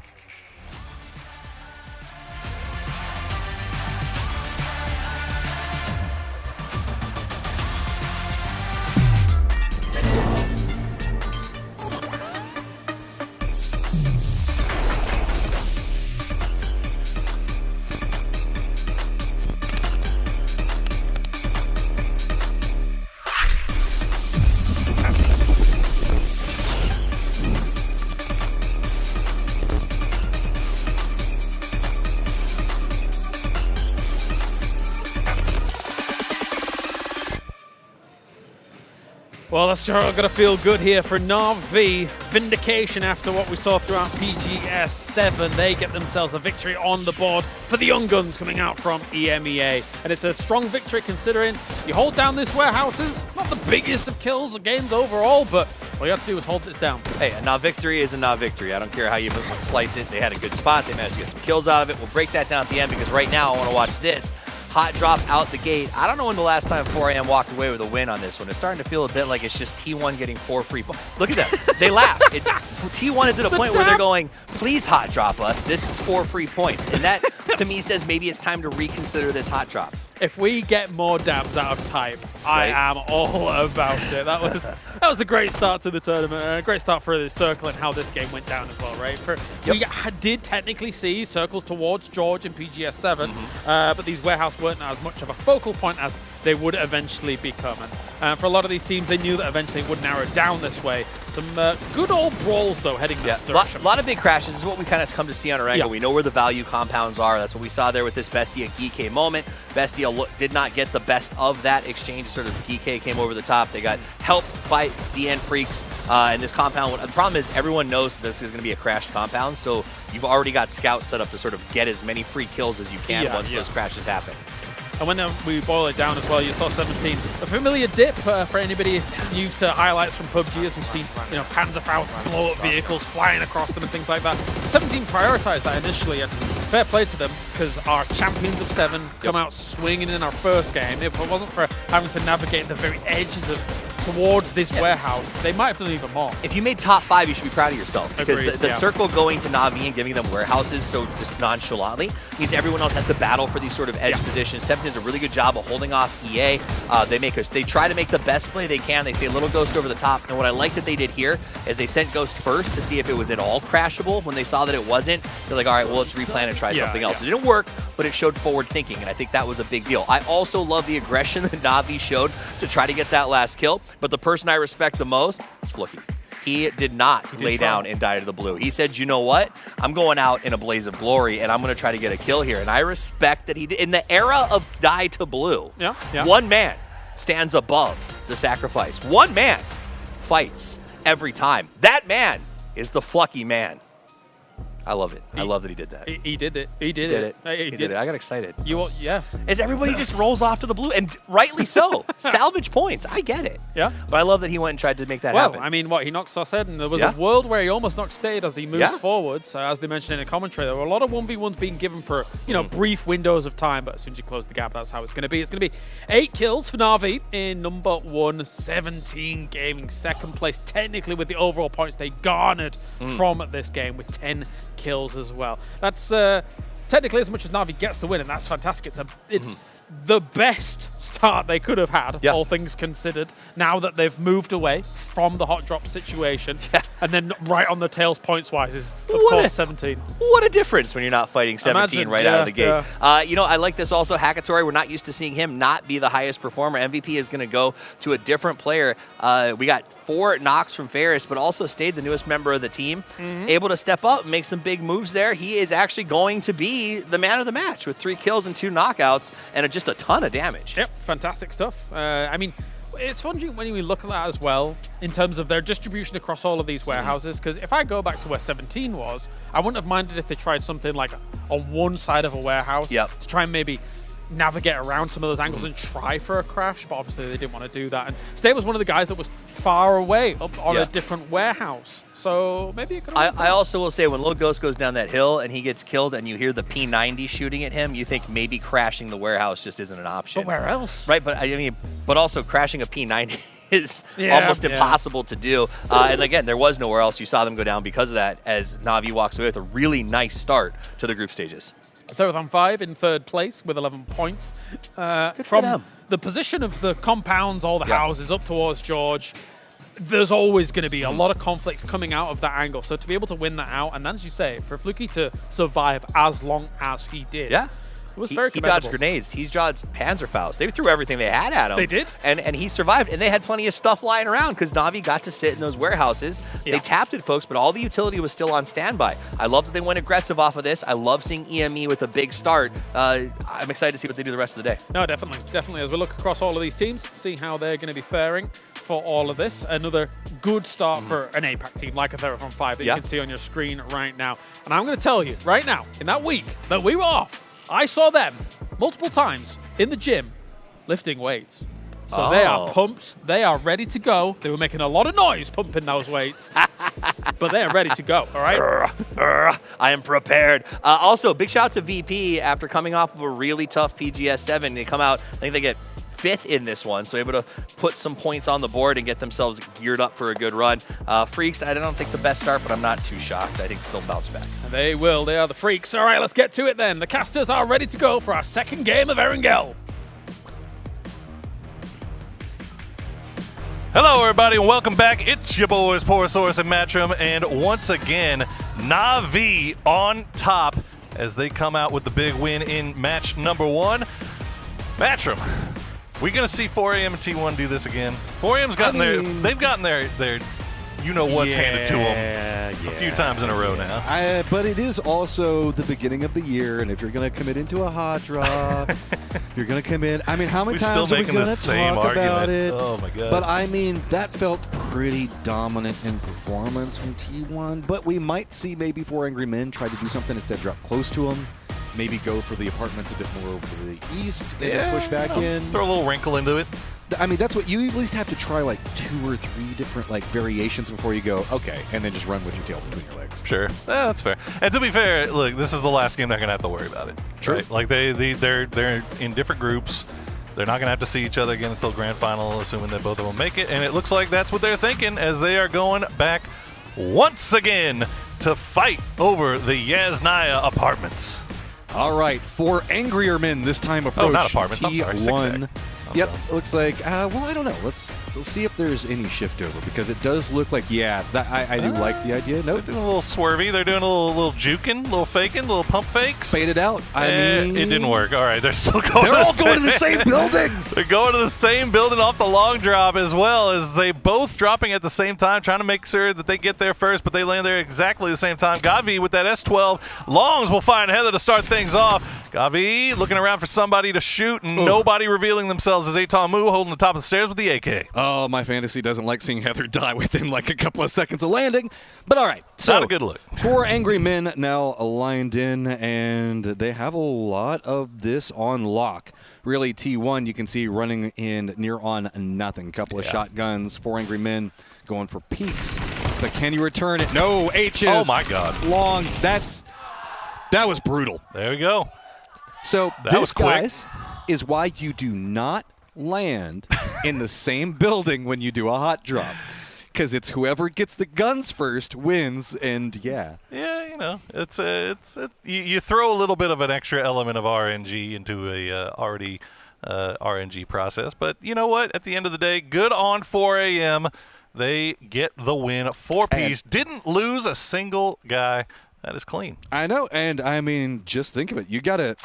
Well, that's sure going to feel good here for Na'Vi. Vindication after what we saw throughout PGS 7. They get themselves a victory on the board for the Young Guns coming out from EMEA. And it's a strong victory considering you hold down this warehouses. Not the biggest of kills or games overall, but all you have to do is hold this down. Hey, a not victory is a not victory. I don't care how you slice it. They had a good spot. They managed to get some kills out of it. We'll break that down at the end because right now I want to watch this. Hot drop out the gate. I don't know when the last time 4am walked away with a win on this one. It's starting to feel a bit like it's just T1 getting 4 free points. Look at them. They laugh. T1 is at a point where they're going, please hot drop us. This is 4 free points. And that, to me, says maybe it's time to reconsider this hot drop. If we get more dabs out of Type, I am all about it. That was a great start to the tournament, a great start for the Circle and how this game went down as well, right? We did technically see circles towards George in PGS 7, but these warehouse weren't as much of a focal point as they would eventually become. And for a lot of these teams, they knew that eventually it would narrow down this way. Some good old brawls, though, heading that direction. A lot of big crashes. This is what we kind of come to see on our angle. We know where the value compounds are. That's what we saw there with this Bestia and GK moment. Bestia did not get the best of that exchange. Sort of GK came over the top. They got helped by DN Freaks in this compound. The problem is everyone knows that this is going to be a crashed compound, so you've already got scouts set up to sort of get as many free kills as you can once those crashes happen. And when we boil it down as well, you saw 17. A familiar dip for anybody used to highlights from PUBG, as we've seen, Panzerfaust blow up vehicles, flying across them and things like that. 17 prioritized that initially, and fair play to them, because our champions of 7 come out swinging in our first game. If it wasn't for having to navigate the very edges of towards this warehouse, they might have done even more. If you made top 5, you should be proud of yourself, because Agreed, the circle going to Na'Vi and giving them warehouses so just nonchalantly means everyone else has to battle for these sort of edge positions. 17 does a really good job of holding off EA. They try to make the best play they can. They say little Ghost over the top, and what I like that they did here is they sent Ghost first to see if it was at all crashable. When they saw that it wasn't, they're like, all right, well, let's replan and try something else. It didn't work, but it showed forward thinking, and I think that was a big deal. I also love the aggression that Na'Vi showed to try to get that last kill, but the person I respect the most is Fluky. He did not lay down and die to the blue. He said, you know what? I'm going out in a blaze of glory, and I'm going to try to get a kill here. And I respect that he did. In the era of die to blue, one man stands above the sacrifice. One man fights every time. That man is the Flucky man. I love it. I love that he did that. He did it. He did it. He did it. I got excited. Yeah. As everybody just rolls off to the blue, and rightly so. Salvage points. I get it. Yeah. But I love that he went and tried to make that happen. Well, I mean, he knocked Saucehead, and there was a world where he almost knocked Stade as he moves forward. So as they mentioned in the commentary, there were a lot of 1v1s being given for, brief windows of time, but as soon as you close the gap, that's how it's going to be. It's going to be 8 kills for Na'Vi in number 1, 17 gaming, second place, technically with the overall points they garnered from this game with 10 kills as well. That's technically as much as Na'Vi gets the win, and that's fantastic. It's the best start they could have had, all things considered, now that they've moved away from the hot drop situation. And then right on the tails points-wise is, of course, 17. What a difference when you're not fighting 17 right out of the gate. I like this also. Hackatory, we're not used to seeing him not be the highest performer. MVP is going to go to a different player. We got 4 knocks from Ferris, but also stayed the newest member of the team, able to step up and make some big moves there. He is actually going to be the man of the match with 3 kills and 2 knockouts and just a ton of damage. Yep, fantastic stuff. I mean, it's fun when we look at that as well in terms of their distribution across all of these warehouses, because if I go back to where 17 was, I wouldn't have minded if they tried something like on one side of a warehouse to try and maybe navigate around some of those angles and try for a crash, but obviously they didn't want to do that. And Stade was one of the guys that was far away up on a different warehouse, so maybe it could have I also will say, when Little Ghost goes down that hill and he gets killed and you hear the P90 shooting at him, you think maybe crashing the warehouse just isn't an option. But where else? Right, but also crashing a P90 is almost impossible to do. And again, there was nowhere else. You saw them go down because of that, as Na'Vi walks away with a really nice start to the group stages. Third 5 in 3rd place with 11 points. From the position of the compounds, all the houses up towards George, there's always going to be a lot of conflict coming out of that angle. So to be able to win that out, and as you say, for Fluky to survive as long as he did, it was very commendable. He dodged grenades. He dodged Panzerfaust. They threw everything they had at him. They did. And he survived. And they had plenty of stuff lying around because Na'Vi got to sit in those warehouses. They tapped it, folks, but all the utility was still on standby. I love that they went aggressive off of this. I love seeing EME with a big start. I'm excited to see what they do the rest of the day. No, definitely. Definitely. As we look across all of these teams, see how they're going to be faring for all of this. Another good start for an APAC team like a Therafon 5 that you can see on your screen right now. And I'm going to tell you right now, in that week that we were off, I saw them multiple times in the gym lifting weights. So they are pumped. They are ready to go. They were making a lot of noise pumping those weights, but they are ready to go, all right? I am prepared. Also, big shout out to VP after coming off of a really tough PGS 7. They come out, I think they get 5th in this one, so able to put some points on the board and get themselves geared up for a good run. Freaks, I don't think the best start, but I'm not too shocked. I think they'll bounce back. They will. They are the Freaks. All right, let's get to it then. The casters are ready to go for our second game of Erangel. Hello, everybody, and welcome back. It's your boys, Porosaurus and Matchroom, and once again, Na'Vi on top as they come out with the big win in match number 1. Matchroom, we gonna see 4AM and T1 do this again? 4AM's gotten they've gotten their you-know-what's handed to them a few times in a row now. But it is also the beginning of the year, and if you're going to commit into a hot drop, you're going to commit. I mean, how many times are we going to talk about it? Oh, my God. But, I mean, that felt pretty dominant in performance from T1, but we might see maybe 4 Angry Men try to do something instead of drop close to them. Maybe go for the apartments a bit more over to the east, push back in. Throw a little wrinkle into it. I mean, that's what you at least have to try, like 2 or 3 different variations before you go, okay, and then just run with your tail between your legs. Sure, that's fair. And to be fair, look, this is the last game they're gonna have to worry about it. True. Right? Like they're in different groups. They're not gonna have to see each other again until grand final, assuming that both of them make it. And it looks like that's what they're thinking as they are going back once again to fight over the Yasnaya apartments. All right, 4 Angrier Men this time approach. Oh, not apartments. T1. Yep, looks like, well, I don't know. Let's see if there's any shift over, because it does look like, yeah, I do like the idea. Nope. They're doing a little swervy. They're doing a little juking, a little faking, a little pump fakes. Fade it out. I mean, it didn't work. All right, they're still going. They're all going to the same building. They're going to the same building off the long drop, as well as they both dropping at the same time, trying to make sure that they get there first, but they land there exactly the same time. Gavi with that S12. Longs will find Heather to start things off. Gavi looking around for somebody to shoot, and nobody revealing themselves as Aton Mu holding the top of the stairs with the AK. Oh, my fantasy doesn't like seeing Heather die within like a couple of seconds of landing. But all right. So, not a good look. 4 angry men now aligned in, and they have a lot of this on lock. Really, T1 you can see running in near on nothing. Couple of shotguns, 4 angry men going for peaks. But can you return it? No, H's. Oh, my God. Longs. That was brutal. There we go. So that this, guys, is why you do not land in the same building when you do a hot drop, because it's whoever gets the guns first wins. And yeah, you know, it's you throw a little bit of an extra element of RNG into a already RNG process, but you know what? At the end of the day, good on 4 a.m. They get the win. 4-piece, didn't lose a single guy. That is clean. I know, and I mean, just think of it. You gotta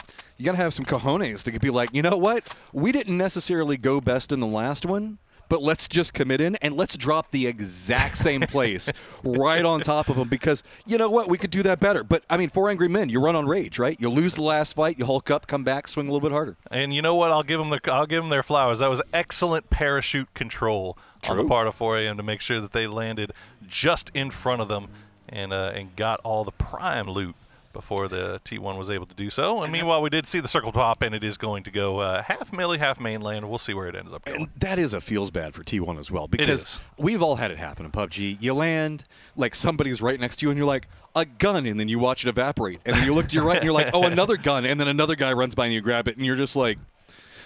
have some cojones to be like, you know what? We didn't necessarily go best in the last one, but let's just commit in and let's drop the exact same place right on top of them, because you know what? We could do that better. But I mean, 4 angry men, you run on rage, right? You lose the last fight, you hulk up, come back, swing a little bit harder. And you know what? I'll give them their flowers. That was excellent parachute control on the part of 4 a.m. to make sure that they landed just in front of them and got all the prime loot before the T1 was able to do so. And meanwhile, we did see the circle pop, and it is going to go half melee, half mainland. We'll see where it ends up going. And that is a feels bad for T1 as well, because we've all had it happen in PUBG. You land, like somebody's right next to you, and you're like, a gun, and then you watch it evaporate. And then you look to your right, and you're like, oh, another gun. And then another guy runs by, and you grab it, and you're just like,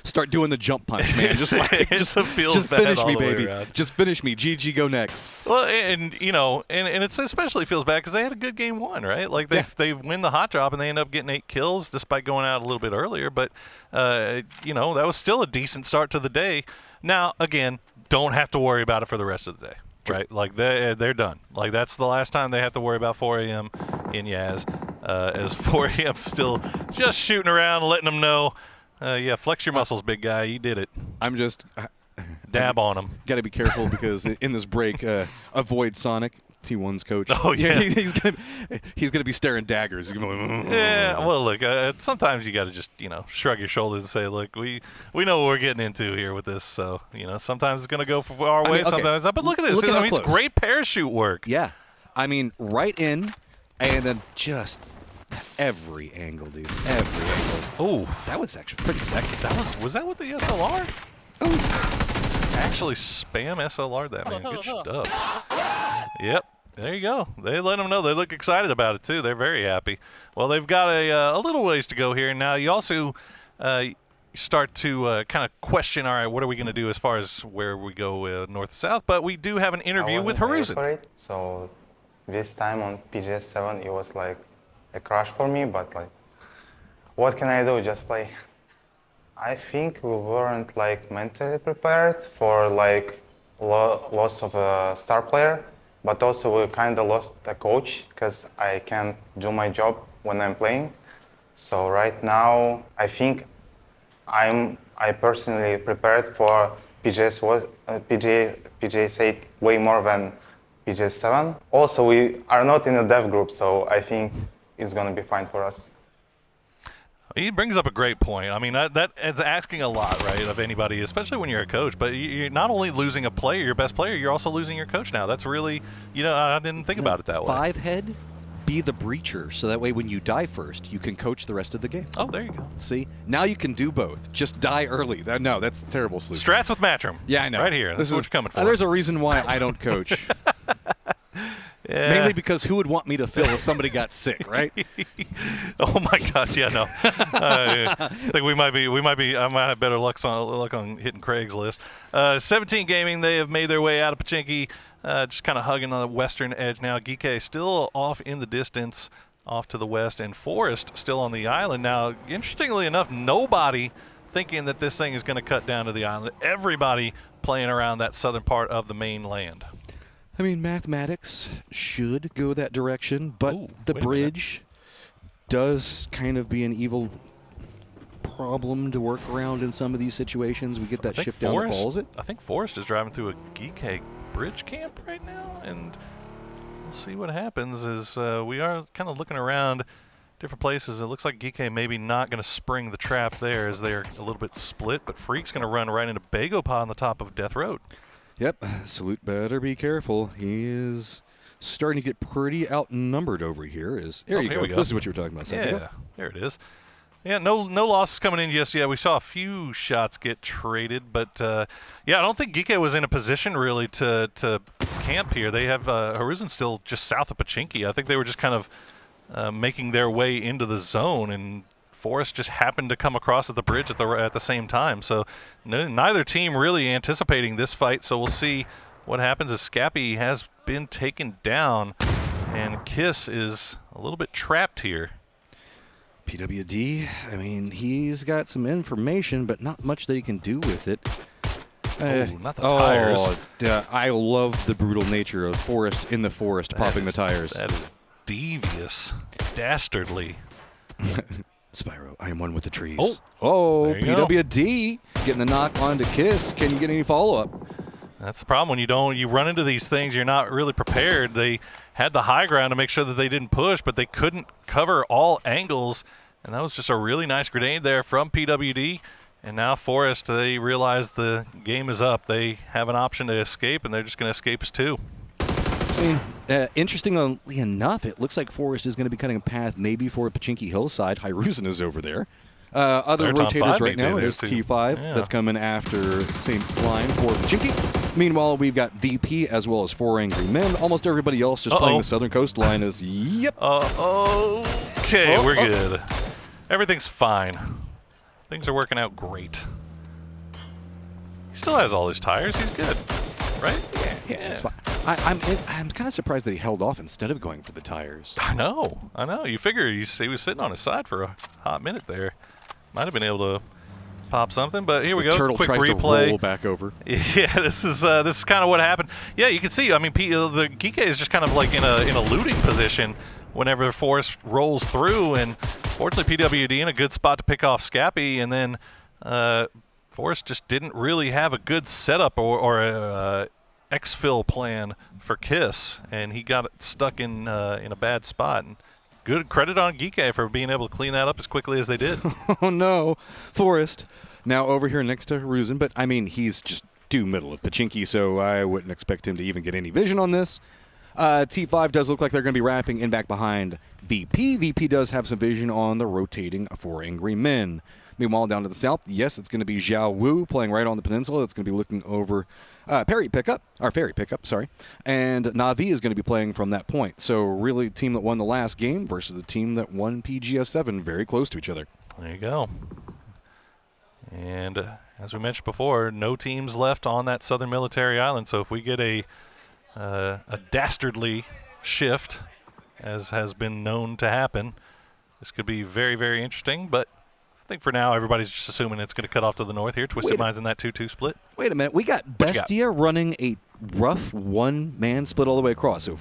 start doing the jump punch, man. Just finish me, baby. Just finish me. GG, go next. Well, and you know, and it's especially feels bad because they had a good game 1, right? Like they win the hot drop and they end up getting 8 kills despite going out a little bit earlier. But you know, that was still a decent start to the day. Now, again, don't have to worry about it for the rest of the day, right? Like they're done. Like that's the last time they have to worry about 4 a.m. in Yaz. As 4 a.m. still just shooting around, letting them know. Yeah, flex your muscles, big guy. You did it. I'm just dab on him. Got to be careful because in this break, avoid Sonic, T1's coach. Oh yeah, he's gonna be staring daggers. Yeah. Well, look. Sometimes you got to just shrug your shoulders and say, look, we know what we're getting into here with this. So sometimes it's gonna go our way. Okay. Sometimes, but look at this. I mean, it's great parachute work. Yeah. I mean, right in, and then just. Every angle, dude. Every angle. Oh, that was actually pretty sexy. Was that with the SLR? Oh, actually spam SLR that, man. Good stuff. Yep. There you go. They let them know. They look excited about it too. They're very happy. Well, they've got a little ways to go here. Now you also start to kind of question, all right, what are we going to do as far as where we go north to south? But we do have an interview with Haruzen. So this time on PGS 7, it was like a crush for me, but like, what can I do? Just play. I think we weren't like mentally prepared for like loss of a star player, but also we kind of lost a coach because I can't do my job when I'm playing. So right now, I think I personally prepared for PGS 8 way more than PGS 7. Also, we are not in a dev group, so I think it's going to be fine for us. He brings up a great point. I mean, that is asking a lot, right, of anybody, especially when you're a coach. But you're not only losing a player, your best player, you're also losing your coach now. That's really, I didn't think about it that way. 5-head, be the breacher, so that way when you die first, you can coach the rest of the game. Oh, there you go. See? Now you can do both. Just die early. No, that's a terrible solution. Strats with Matchroom. Yeah, I know. Right here. This is what you're coming for. There's a reason why I don't coach. Yeah. Mainly because who would want me to fill if somebody got sick, right? Oh my gosh, yeah, no. I think we might be. I might have better luck on hitting Craigslist. 17 Gaming, they have made their way out of Pachinki, just kind of hugging on the western edge now. Geeke still off in the distance, off to the west, and Forest still on the island. Now, interestingly enough, nobody thinking that this thing is going to cut down to the island. Everybody playing around that southern part of the mainland. I mean, mathematics should go that direction, but the bridge does kind of be an evil problem to work around in some of these situations. We get that shift down that follows it. I think Forrest is driving through a Geek bridge camp right now, and we'll see what happens as we are kind of looking around different places. It looks like Geek maybe not going to spring the trap there as they're a little bit split, but Freak's going to run right into Bagopod on the top of Death Road. Yep, Salute better be careful. He is starting to get pretty outnumbered over here. Here you go. This is what you were talking about. Yeah, there it is. Yeah, no losses coming in just yet. We saw a few shots get traded, but yeah, I don't think Geek was in a position really to camp here. They have Horizon still just south of Pachinki. I think they were just kind of making their way into the zone, and Forrest just happened to come across at the bridge at the same time. So neither team really anticipating this fight. So we'll see what happens as Scappy has been taken down, and Kiss is a little bit trapped here. PWD, I mean, he's got some information, but not much that he can do with it. Not the tires. I love the brutal nature of Forrest in the forest, popping the tires. That is devious, dastardly. Spyro, I am one with the trees. Oh, PWD getting the knock onto Kiss. Can you get any follow-up? That's the problem when you run into these things, you're not really prepared. They had the high ground to make sure that they didn't push, but they couldn't cover all angles, and that was just a really nice grenade there from PWD. And now Forrest, they realize the game is up. They have an option to escape, and they're just going to escape as two. I mean, interestingly enough, it looks like Forrest is going to be cutting a path maybe for Pachinki Hillside. Hiruzen is over there. Other rotators right now is T5. Yeah. That's coming after the same line for Pachinki. Meanwhile, we've got VP as well as 4 Angry Men. Almost everybody else just playing the southern coastline is, yep. Okay, we're good. Everything's fine. Things are working out great. He still has all his tires. He's good, right? Yeah, it's fine. I'm kind of surprised that he held off instead of going for the tires. I know. You figure he was sitting on his side for a hot minute there. Might have been able to pop something, but here we go. Turtle Quick tries replay. to roll back over. Yeah, this is kind of what happened. Yeah, you can see. I mean, the Geek is just kind of like in a looting position whenever Forrest rolls through, and fortunately PWD in a good spot to pick off Scappy, and then Forrest just didn't really have a good setup or a exfil plan for Kiss, and he got stuck in a bad spot. And good credit on Geek for being able to clean that up as quickly as they did. Oh no, Forrest now over here next to Horizon, but I mean he's just due middle of Pachinki, so I wouldn't expect him to even get any vision on this. T5 does look like they're going to be wrapping in back behind VP. VP does have some vision on the rotating 4 Angry Men. Meanwhile, down to the south, yes, it's going to be Xiao Wu playing right on the peninsula. It's going to be looking over ferry pickup, sorry. And Na'Vi is going to be playing from that point. So really, the team that won the last game versus the team that won PGS 7, very close to each other. There you go. And as we mentioned before, no teams left on that southern military island. So if we get a dastardly shift, as has been known to happen, this could be very, very interesting. But I think for now, everybody's just assuming it's going to cut off to the north here. Twisted Minds in that 2-2 split. Wait a minute. We got Bestia running a rough one-man split all the way across. So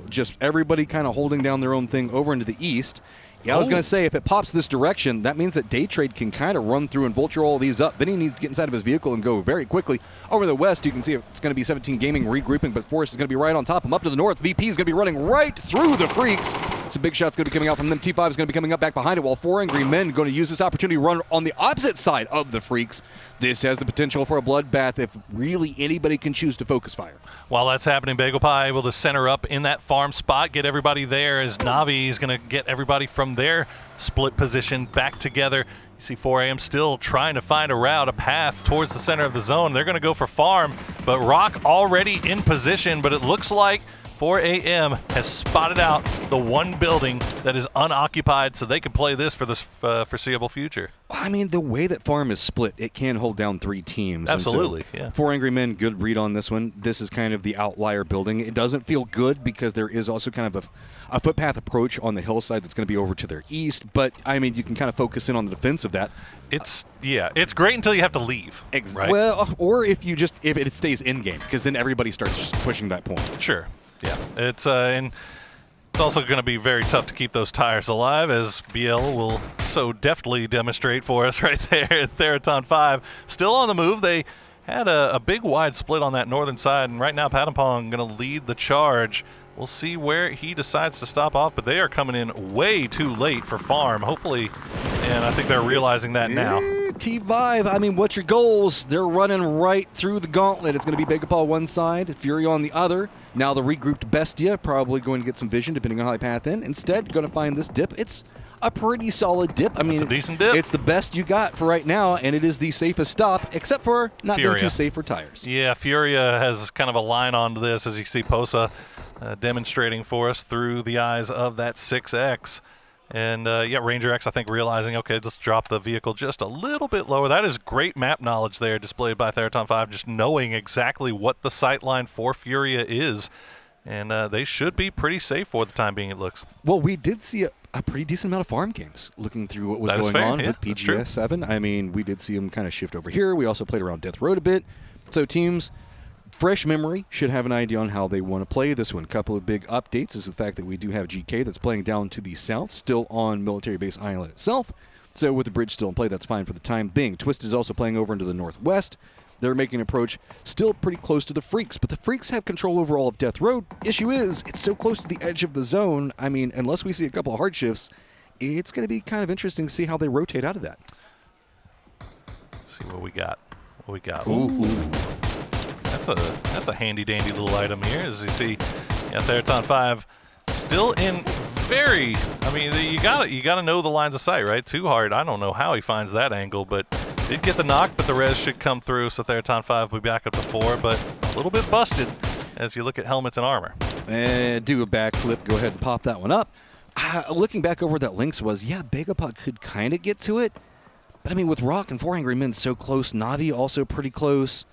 just everybody kind of holding down their own thing over into the east. Yeah, I was going to say, if it pops this direction, that means that Day Trade can kind of run through and vulture all of these up. Vinny needs to get inside of his vehicle and go very quickly. Over the west, you can see it's going to be 17 Gaming regrouping, but Forrest is going to be right on top of him. Up to the north, VP is going to be running right through the Freaks. Some big shots going to be coming out from them. T5 is going to be coming up back behind it, while 4 Angry Men going to use this opportunity to run on the opposite side of the Freaks. This has the potential for a bloodbath if really anybody can choose to focus fire. While that's happening, Bagel Pie able to center up in that farm spot, get everybody there as Na'Vi is going to get everybody from their split position back together. You see 4AM still trying to find a route, a path towards the center of the zone. They're going to go for farm, but Rock already in position, but it looks like 4 a.m. has spotted out the one building that is unoccupied so they can play this for the foreseeable future. I mean, the way that Farm is split, it can hold down 3 teams. Absolutely, so yeah. 4 Angry Men, good read on this one. This is kind of the outlier building. It doesn't feel good because there is also kind of a footpath approach on the hillside that's going to be over to their east, but, I mean, you can kind of focus in on the defense of that. It's great until you have to leave. Right? Well, or if it stays in-game, because then everybody starts just pushing that point. Sure, yeah. It's and it's also going to be very tough to keep those tires alive, as BL will so deftly demonstrate for us right there at Theraton 5. Still on the move. They had a big wide split on that northern side, and right now Patapong going to lead the charge. We'll see where he decides to stop off, but they are coming in way too late for Farm. Hopefully, and I think they're realizing that now. T5, I mean, what's your goals? They're running right through the gauntlet. It's going to be Begapal on one side, Fury on the other. Now the regrouped Bestia, probably going to get some vision depending on how they path in. Instead, going to find this dip. It's a pretty solid dip. I mean, it's a decent dip. It's the best you got for right now, and it is the safest stop, except for not being too safe for tires. Yeah, Furia has kind of a line onto this, as you see Posa demonstrating for us through the eyes of that 6X. And yeah, Ranger X, I think, realizing, okay, let's drop the vehicle just a little bit lower. That is great map knowledge there displayed by Theraton 5, just knowing exactly what the sight line for Furia is. And they should be pretty safe for the time being, it looks. Well, we did see a pretty decent amount of farm games looking through what was going on with PGS 7. I mean, we did see them kind of shift over here. We also played around Death Road a bit. So teams, fresh memory, should have an idea on how they want to play this one. Couple of big updates is the fact that we do have GK that's playing down to the south, still on Military Base Island itself. So with the bridge still in play, that's fine for the time being. Twist is also playing over into the northwest. They're making an approach still pretty close to the Freaks, but the Freaks have control over all of Death Road. Issue is, it's so close to the edge of the zone. I mean, unless we see a couple of hard shifts, it's going to be kind of interesting to see how they rotate out of that. Let's see what we got. What we got. Ooh. That's a handy dandy little item here. As you see, yeah, Theraton 5 still in very, I mean, you gotta know the lines of sight, right? Too hard. I don't know how he finds that angle, but did get the knock, but the res should come through, so Theraton 5 will be back up to 4, but a little bit busted as you look at helmets and armor. And do a backflip, go ahead and pop that one up. Looking back over where that Lynx was, yeah, Begapot could kind of get to it, but I mean, with Rock and 4 Angry Men so close, Navi also pretty close.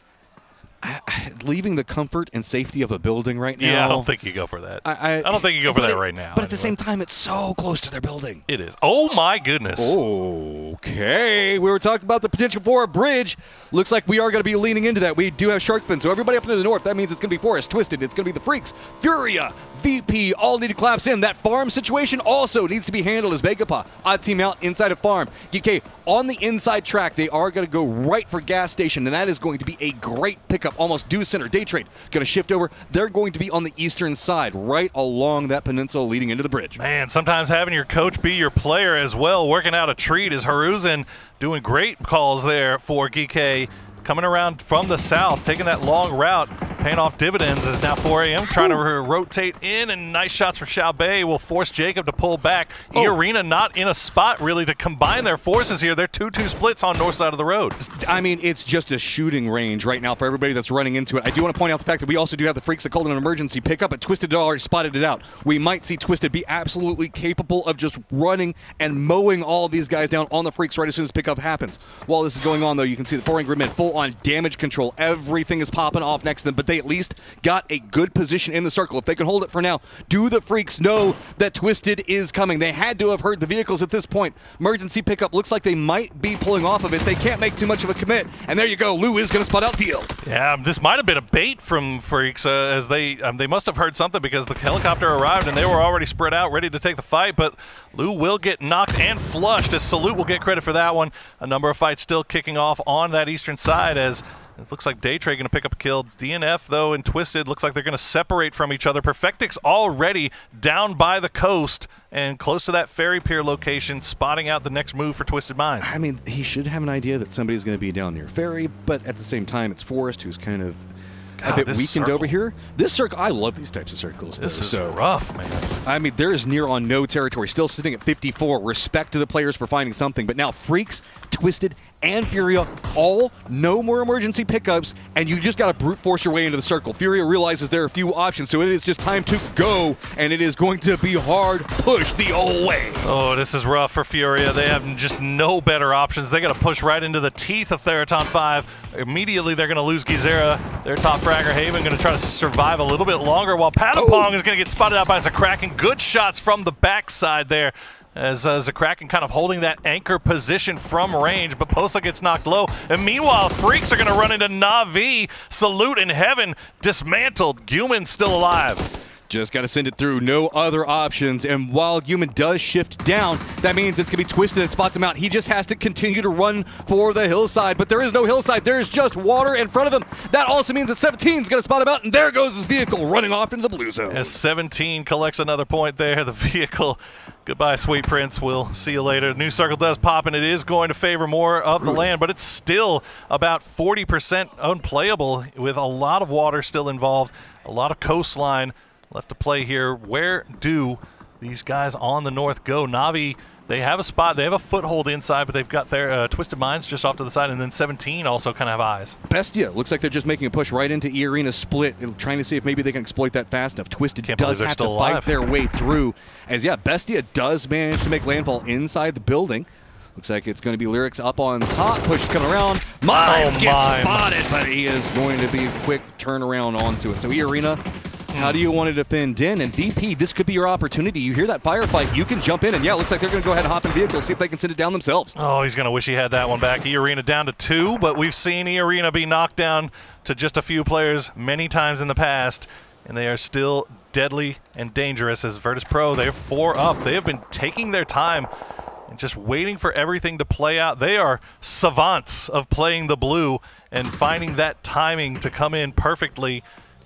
Leaving the comfort and safety of a building right now. Yeah, I don't think you go for that. I don't think you go for that right now. But at the same time, it's so close to their building. It is. Oh, my goodness. Okay. We were talking about the potential for a bridge. Looks like we are going to be leaning into that. We do have Shark Fin, so everybody up into the north, that means it's going to be Forest, Twisted, it's going to be the Freaks, Furia, VP, all need to collapse in. That farm situation also needs to be handled as Begapot. Odd team out inside of farm. GK on the inside track. They are going to go right for gas station, and that is going to be a great pickup. Almost due center. Day trade going to shift over. They're going to be on the eastern side, right along that peninsula leading into the bridge. Man, sometimes having your coach be your player as well, working out a treat, is Haruzen doing great calls there for GK. Coming around from the south, taking that long route, paying off dividends as now 4 a.m. trying to rotate in, and nice shots for Xiao Bei will force Jacob to pull back. E-Arena not in a spot really to combine their forces here. They're 2-2 splits on north side of the road. I mean, it's just a shooting range right now for everybody that's running into it. I do want to point out the fact that we also do have the Freaks that called an emergency pickup, but Twisted already spotted it out. We might see Twisted be absolutely capable of just running and mowing all of these guys down on the Freaks right as soon as pickup happens. While this is going on, though, you can see the 4 Angry Men full on damage control. Everything is popping off next to them, but they at least got a good position in the circle. If they can hold it for now, do the Freaks know that Twisted is coming? They had to have heard the vehicles at this point. Emergency pickup looks like they might be pulling off of it. They can't make too much of a commit, and there you go. Lou is going to spot out Deal. Yeah, this might have been a bait from Freaks as they must have heard something because the helicopter arrived and they were already spread out ready to take the fight, but Lou will get knocked and flushed as Salute will get credit for that one. A number of fights still kicking off on that eastern side as it looks like Daytrade going to pick up a kill. DNF, though, and Twisted looks like they're going to separate from each other. Perfectix already down by the coast and close to that ferry pier location, spotting out the next move for Twisted Minds. I mean, he should have an idea that somebody's going to be down near ferry, but at the same time, it's Forrest who's kind of a bit weakened over here. This circle, I love these types of circles. This is rough, man. I mean, there is near on no territory. Still sitting at 54. Respect to the players for finding something, but now Freaks, Twisted, and Furia, all no more emergency pickups, and you just got to brute force your way into the circle. Furia realizes there are a few options, so it is just time to go, and it is going to be hard push the whole way. Oh, this is rough for Furia. They have just no better options. They got to push right into the teeth of Theraton 5. Immediately, they're going to lose Gizera. Their top fragger, Haven, going to try to survive a little bit longer, while Patapong is going to get spotted out by Zakraken. Good shots from the backside there, as Zakraken kind of holding that anchor position from range, but Posa gets knocked low. And meanwhile, Freaks are going to run into Na'Vi. Salute in heaven, dismantled. Guman still alive. Just got to send it through, no other options. And while Guman does shift down, that means it's going to be Twisted that spots him out. He just has to continue to run for the hillside, but there is no hillside. There is just water in front of him. That also means that 17 is going to spot him out, and there goes his vehicle running off into the blue zone. As 17 collects another point there, the vehicle, goodbye, Sweet Prince. We'll see you later. New circle does pop, and it is going to favor more of the land, but it's still about 40% unplayable with a lot of water still involved, a lot of coastline left to play here. Where do these guys on the north go? Na'Vi, they have a spot, they have a foothold inside, but they've got their Twisted Minds just off to the side, and then 17 also kind of have eyes. Bestia looks like they're just making a push right into E-Arena split, trying to see if maybe they can exploit that fast enough. Twisted does have to fight their way through, as Bestia does manage to make landfall inside the building. Looks like it's going to be Lyrics up on top. Push coming around. Mime gets spotted, but he is going to be a quick turnaround onto it. So E-Arena, how do you want to defend Din? And VP, this could be your opportunity. You hear that firefight, you can jump in, and looks like they're going to go ahead and hop in vehicles, see if they can send it down themselves. Oh, he's going to wish he had that one back. E-Arena down to 2, but we've seen E-Arena be knocked down to just a few players many times in the past, and they are still deadly and dangerous as Virtus Pro. They're 4 up. They have been taking their time and just waiting for everything to play out. They are savants of playing the blue and finding that timing to come in perfectly,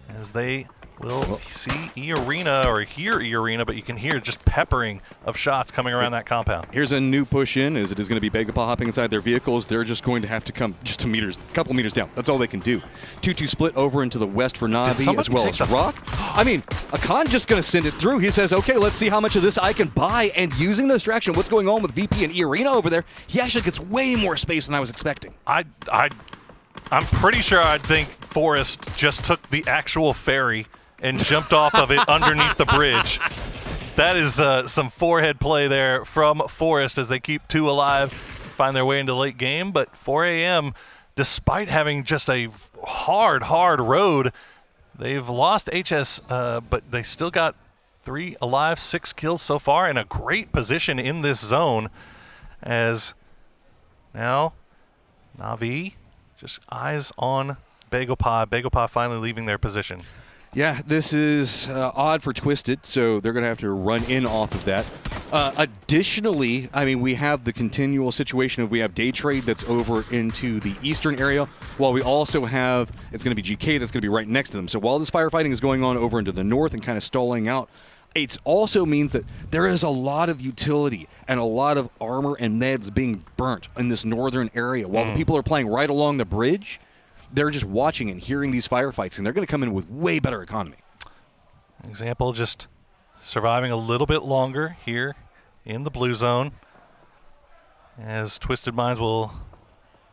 as they will see E-Arena, or hear E-Arena, but you can hear just peppering of shots coming around that compound. Here's a new push in, as it is going to be Begapa hopping inside their vehicles. They're just going to have to come just a couple meters down. That's all they can do. 2-2 split over into the west for Na'Vi, as well as Rock. I mean, Akan just going to send it through. He says, okay, let's see how much of this I can buy, and using the distraction, what's going on with VP and E-Arena over there, he actually gets way more space than I was expecting. I'm pretty sure I'd think Forrest just took the actual ferry and jumped off of it underneath the bridge. That is some forehead play there from Forrest as they keep 2 alive, find their way into the late game. But 4 a.m., despite having just a hard road, they've lost HS, but they still got 3 alive, 6 kills so far, in a great position in this zone. As now, Na'Vi just eyes on Begapa. Begapa finally leaving their position. Yeah, this is odd for Twisted, so they're going to have to run in off of that. Additionally, I mean, we have the continual situation of we have day trade that's over into the eastern area, while we also have, it's going to be GK that's going to be right next to them. So while this firefighting is going on over into the north and kind of stalling out, it also means that there is a lot of utility and a lot of armor and meds being burnt in this northern area. While the people are playing right along the bridge, they're just watching and hearing these firefights, and they're going to come in with way better economy. Example, just surviving a little bit longer here in the blue zone, as Twisted Minds will,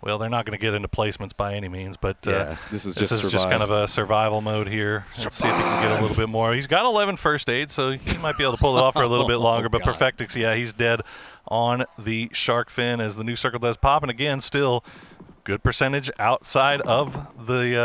well, they're not going to get into placements by any means, but this is just kind of a survival mode here. Let's see if he can get a little bit more. He's got 11 first aid, so he might be able to pull it off for a little bit longer, but Perfectix, he's dead on the shark fin as the new circle does pop, and again, still good percentage outside of the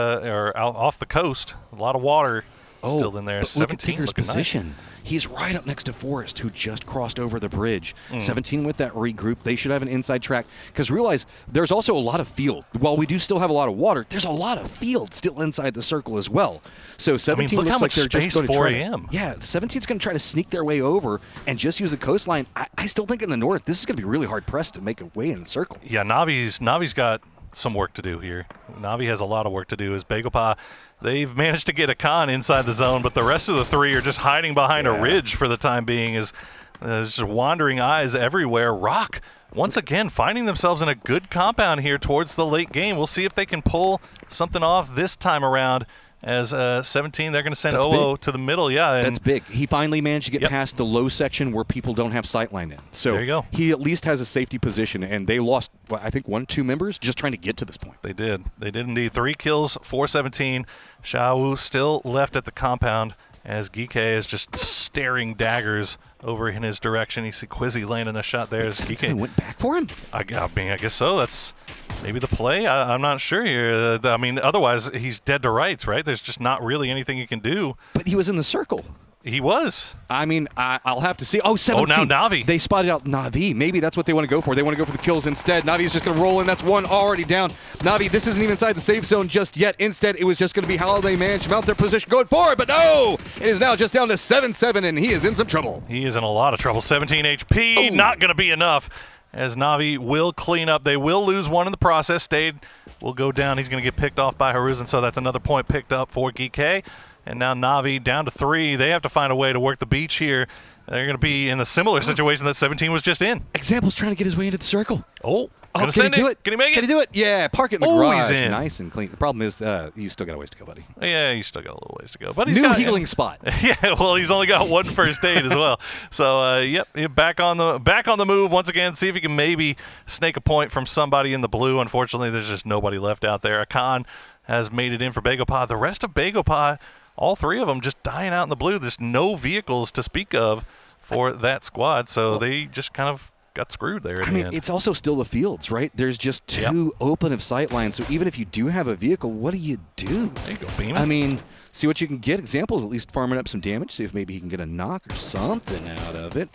off the coast. A lot of water still in there. But look at Tinker's position. Nice. He's right up next to Forrest, who just crossed over the bridge. 17 with that regroup. They should have an inside track. Because realize, there's also a lot of field. While we do still have a lot of water, there's a lot of field still inside the circle as well. So 17 looks like they're just going to try. 4 a.m. Yeah, 17's going to try to sneak their way over and just use the coastline. I still think in the north, this is going to be really hard pressed to make a way in the circle. Yeah, Navi's got some work to do here. Na'Vi has a lot of work to do. As Begapa, they've managed to get a con inside the zone, but the rest of the 3 are just hiding behind a ridge for the time being, as just wandering eyes everywhere. Rock, once again, finding themselves in a good compound here towards the late game. We'll see if they can pull something off this time around, as 17, they're going to send That's OO big. to the middle. Yeah, and That's big. He finally managed to get past the low section where people don't have sightline in. So there you go. He at least has a safety position, and they lost, I think, 1-2 members just trying to get to this point. They did. They did indeed. 3 kills, 4-17. Xiaowu still left at the compound as Geek is just staring daggers over in his direction. You see Quizzy landing a shot there. Geek went back for him? I mean, I guess so. That's maybe the play. I'm not sure here. I mean, otherwise, he's dead to rights, right? There's just not really anything you can do. But he was in the circle. He was. I mean, I'll have to see. Oh, 17. Oh, now Navi. They spotted out Navi. Maybe that's what they want to go for. They want to go for the kills instead. Navi's just going to roll in. That's one already down. Navi, this isn't even inside the safe zone just yet. Instead, it was just going to be how they managed to mount their position going forward. But no! It is now just down to 7-7, and he is in some trouble. He is in a lot of trouble. 17 HP, not going to be enough. As Navi will clean up. They will lose one in the process. Stade will go down. He's going to get picked off by Haruzen, so that's another point picked up for Geek. And now Navi down to 3. They have to find a way to work the beach here. They're going to be in a similar situation that 17 was just in. Example's trying to get his way into the circle. Oh, can he do it? Can he make it? Can he do it? Yeah, park it in the Oh, garage. he's in. Nice and clean. The problem is you still got a ways to go, buddy. Yeah, you still got a little ways to go. But he's New got, healing spot. Yeah, well, he's only got 1 first aid as well. So, yep, back on the move once again. See if he can maybe snake a point from somebody in the blue. Unfortunately, there's just nobody left out there. Akan has made it in for Bagopod. The rest of Bagopod, all 3 of them just dying out in the blue. There's no vehicles to speak of for that squad, so they just kind of got screwed there in the end. It's also still the fields, right? There's just 2 open of sight lines, so even if you do have a vehicle, what do you do? There you go, Beam. I mean, see what you can get. Examples, at least farming up some damage, see if maybe he can get a knock or something out of it.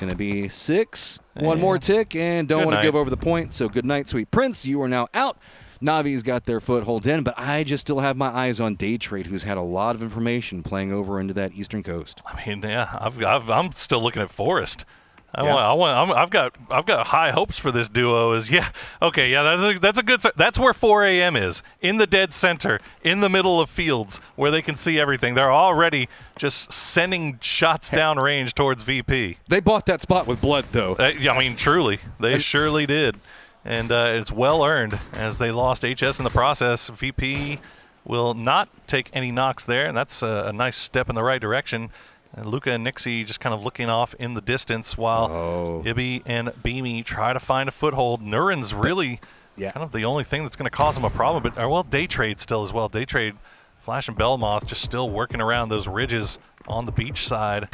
Going to be 6. One more tick, and don't want to give over the point, so good night, Sweet Prince. You are now out. Navi's got their foothold in, but I just still have my eyes on Day Trade, who's had a lot of information playing over into that eastern coast. I mean, yeah, I'm still looking at Forest. I've got high hopes for this duo. That's a good. That's where 4 a.m. is, in the dead center, in the middle of fields, where they can see everything. They're already just sending shots down range towards VP. They bought that spot with blood, though. I mean, truly, they surely did. And it's well earned as they lost HS in the process. VP will not take any knocks there, and that's a nice step in the right direction. And Luca and Nixie just kind of looking off in the distance while Ibby and Beamy try to find a foothold. Nuren's really kind of the only thing that's going to cause them a problem. But Day Trade still as well. Day Trade, Flash and Belmoth just still working around those ridges on the beach side.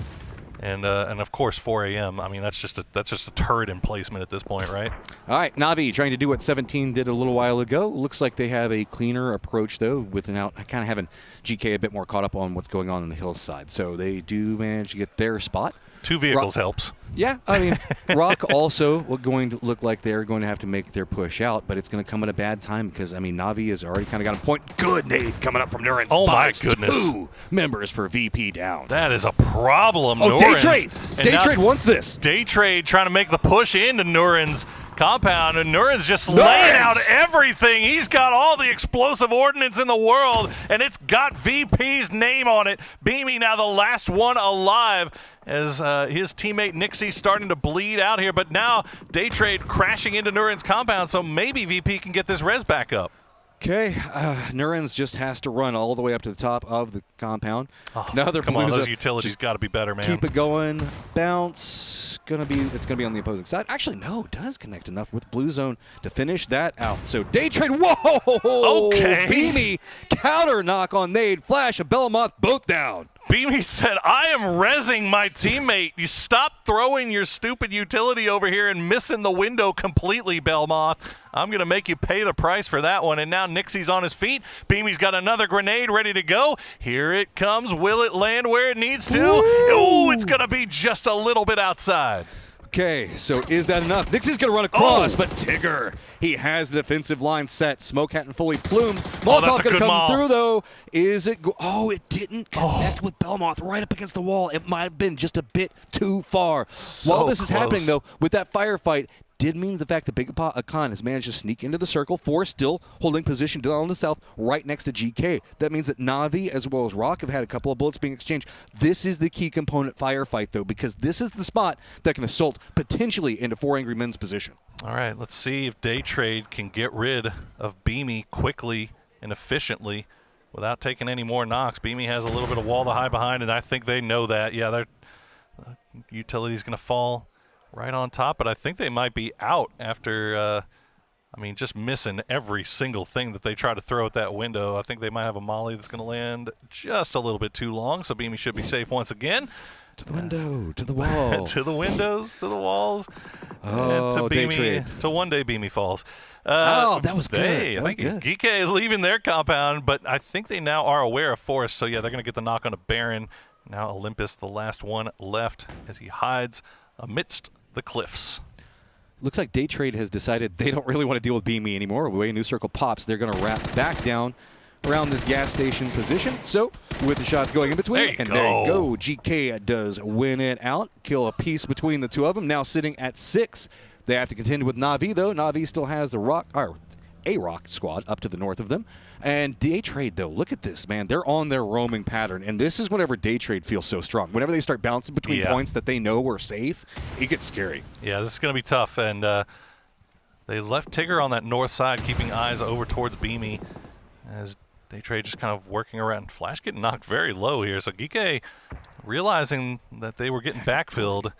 And of course 4 a.m. I mean, that's just a turret emplacement at this point, right? All right, Navi trying to do what 17 did a little while ago. Looks like they have a cleaner approach though, without kind of having GK a bit more caught up on what's going on the hillside. So they do manage to get their spot. 2 vehicles helps. Yeah, I mean, Rock also going to look like they're going to have to make their push out, but it's going to come at a bad time because, I mean, Navi has already kind of got a point. Good nade coming up from Nuren's. Oh, my goodness. 2 members for VP down. That is a problem, Oh, Day Trade! Day Trade wants this. Day Trade trying to make the push into Nuren's compound, and Nuren's just laying out everything. He's got all the explosive ordnance in the world, and it's got VP's name on it. Beamy now the last one alive as his teammate Nixie starting to bleed out here, but now Day Trade crashing into Nuren's compound, so maybe VP can get this res back up. Okay, Nuren's just has to run all the way up to the top of the compound. Come on, those utilities got to be better, man. Keep it going. Bounce. It's gonna be on the opposing side. Actually, no, does connect enough with Blue Zone to finish that out. So Day Trade. Whoa! Okay. Beamy counter knock on Nade. Flash and Belmoth both down. Beamy said, I am rezzing my teammate. You stop throwing your stupid utility over here and missing the window completely, Belmoth. I'm going to make you pay the price for that one. And now Nixie's on his feet. Beamy's got another grenade ready to go. Here it comes. Will it land where it needs to? Oh, it's going to be just a little bit outside. Okay, so is that enough? Nixie's going to run across, but Tigger, he has the defensive line set. Smoke Hat and fully plumed. Molotov's going to come through, though. Is it? It didn't connect with Belmoth right up against the wall. It might have been just a bit too far. While this is happening, though, with that firefight, did mean the fact that Big Akan has managed to sneak into the circle. 4 still holding position down on the south, right next to GK. That means that Navi as well as Rock have had a couple of bullets being exchanged. This is the key component firefight, though, because this is the spot that can assault potentially into 4 Angry Men's position. All right, let's see if Day Trade can get rid of Beamy quickly and efficiently. without taking any more knocks. Beamy has a little bit of wall to hide behind, and I think they know that. Yeah, their utility's going to fall right on top, but I think they might be out after, I mean, just missing every single thing that they try to throw at that window. I think they might have a molly that's going to land just a little bit too long, so Beamy should be safe once again. To the window, to the wall. To the windows, to the walls, oh, and to Beamy, trade. to one day Beamy falls. Oh, that was good. I think Geeke leaving their compound, but I think they now are aware of Forest, so yeah, they're going to get the knock on a Baron. Now Olympus, the last one left, as he hides amidst the cliffs. Looks like Day Trade has decided they don't really want to deal with Beamy anymore. The way New Circle pops, they're going to wrap back down around this gas station position. So, with the shots going in between, there you go. GK does win it out. Kill a piece between the two of them. Now sitting at 6. They have to contend with Na'Vi, though. Na'Vi still has the A-Rock squad up to the north of them. And Day Trade, though, look at this, man. They're on their roaming pattern. And this is whenever Day Trade feels so strong. Whenever they start bouncing between points that they know are safe, it gets scary. Yeah, this is going to be tough. And they left Tigger on that north side, keeping eyes over towards Beamy, as Day Trade just kind of working around. Flash getting knocked very low here. So Geeke realizing that they were getting backfilled,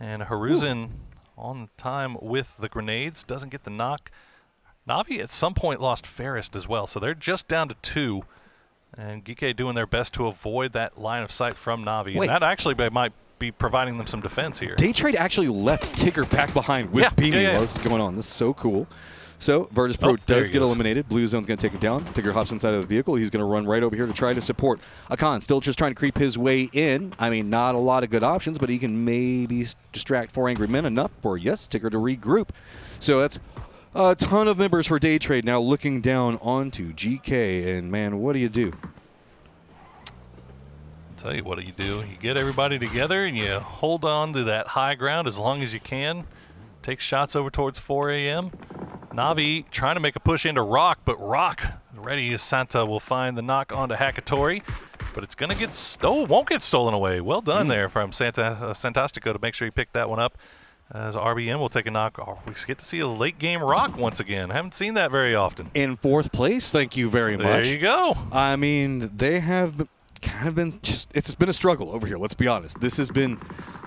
and Haruzen on time with the grenades, doesn't get the knock. Na'Vi at some point lost Ferris as well, so they're just down to 2. And Geeke doing their best to avoid that line of sight from Na'Vi. And that actually might be providing them some defense here. Day Trade actually left Tigger back behind with Beamy. What's going on? This is so cool. So Virtus Pro does get eliminated. Blue Zone's going to take him down. Tigger hops inside of the vehicle. He's going to run right over here to try to support Akan. Still just trying to creep his way in. I mean, not a lot of good options, but he can maybe distract 4 Angry Men enough for, Tigger to regroup. So that's a ton of members for Day Trade now looking down onto GK. And, man, what do you do? I'll tell you what you do. You get everybody together and you hold on to that high ground as long as you can. Take shots over towards 4 a.m. Na'Vi trying to make a push into Rock, but Rock, ready as Santa, will find the knock onto Hakatori. But it's going to get, it won't get stolen away. Well done there from Santastico to make sure he picked that one up. As RBM will take a knock. Oh, we get to see a late game Rock once again. Haven't seen that very often. In 4th place, thank you very much. There you go. I mean, they have kind of been it's been a struggle over here, let's be honest. This has been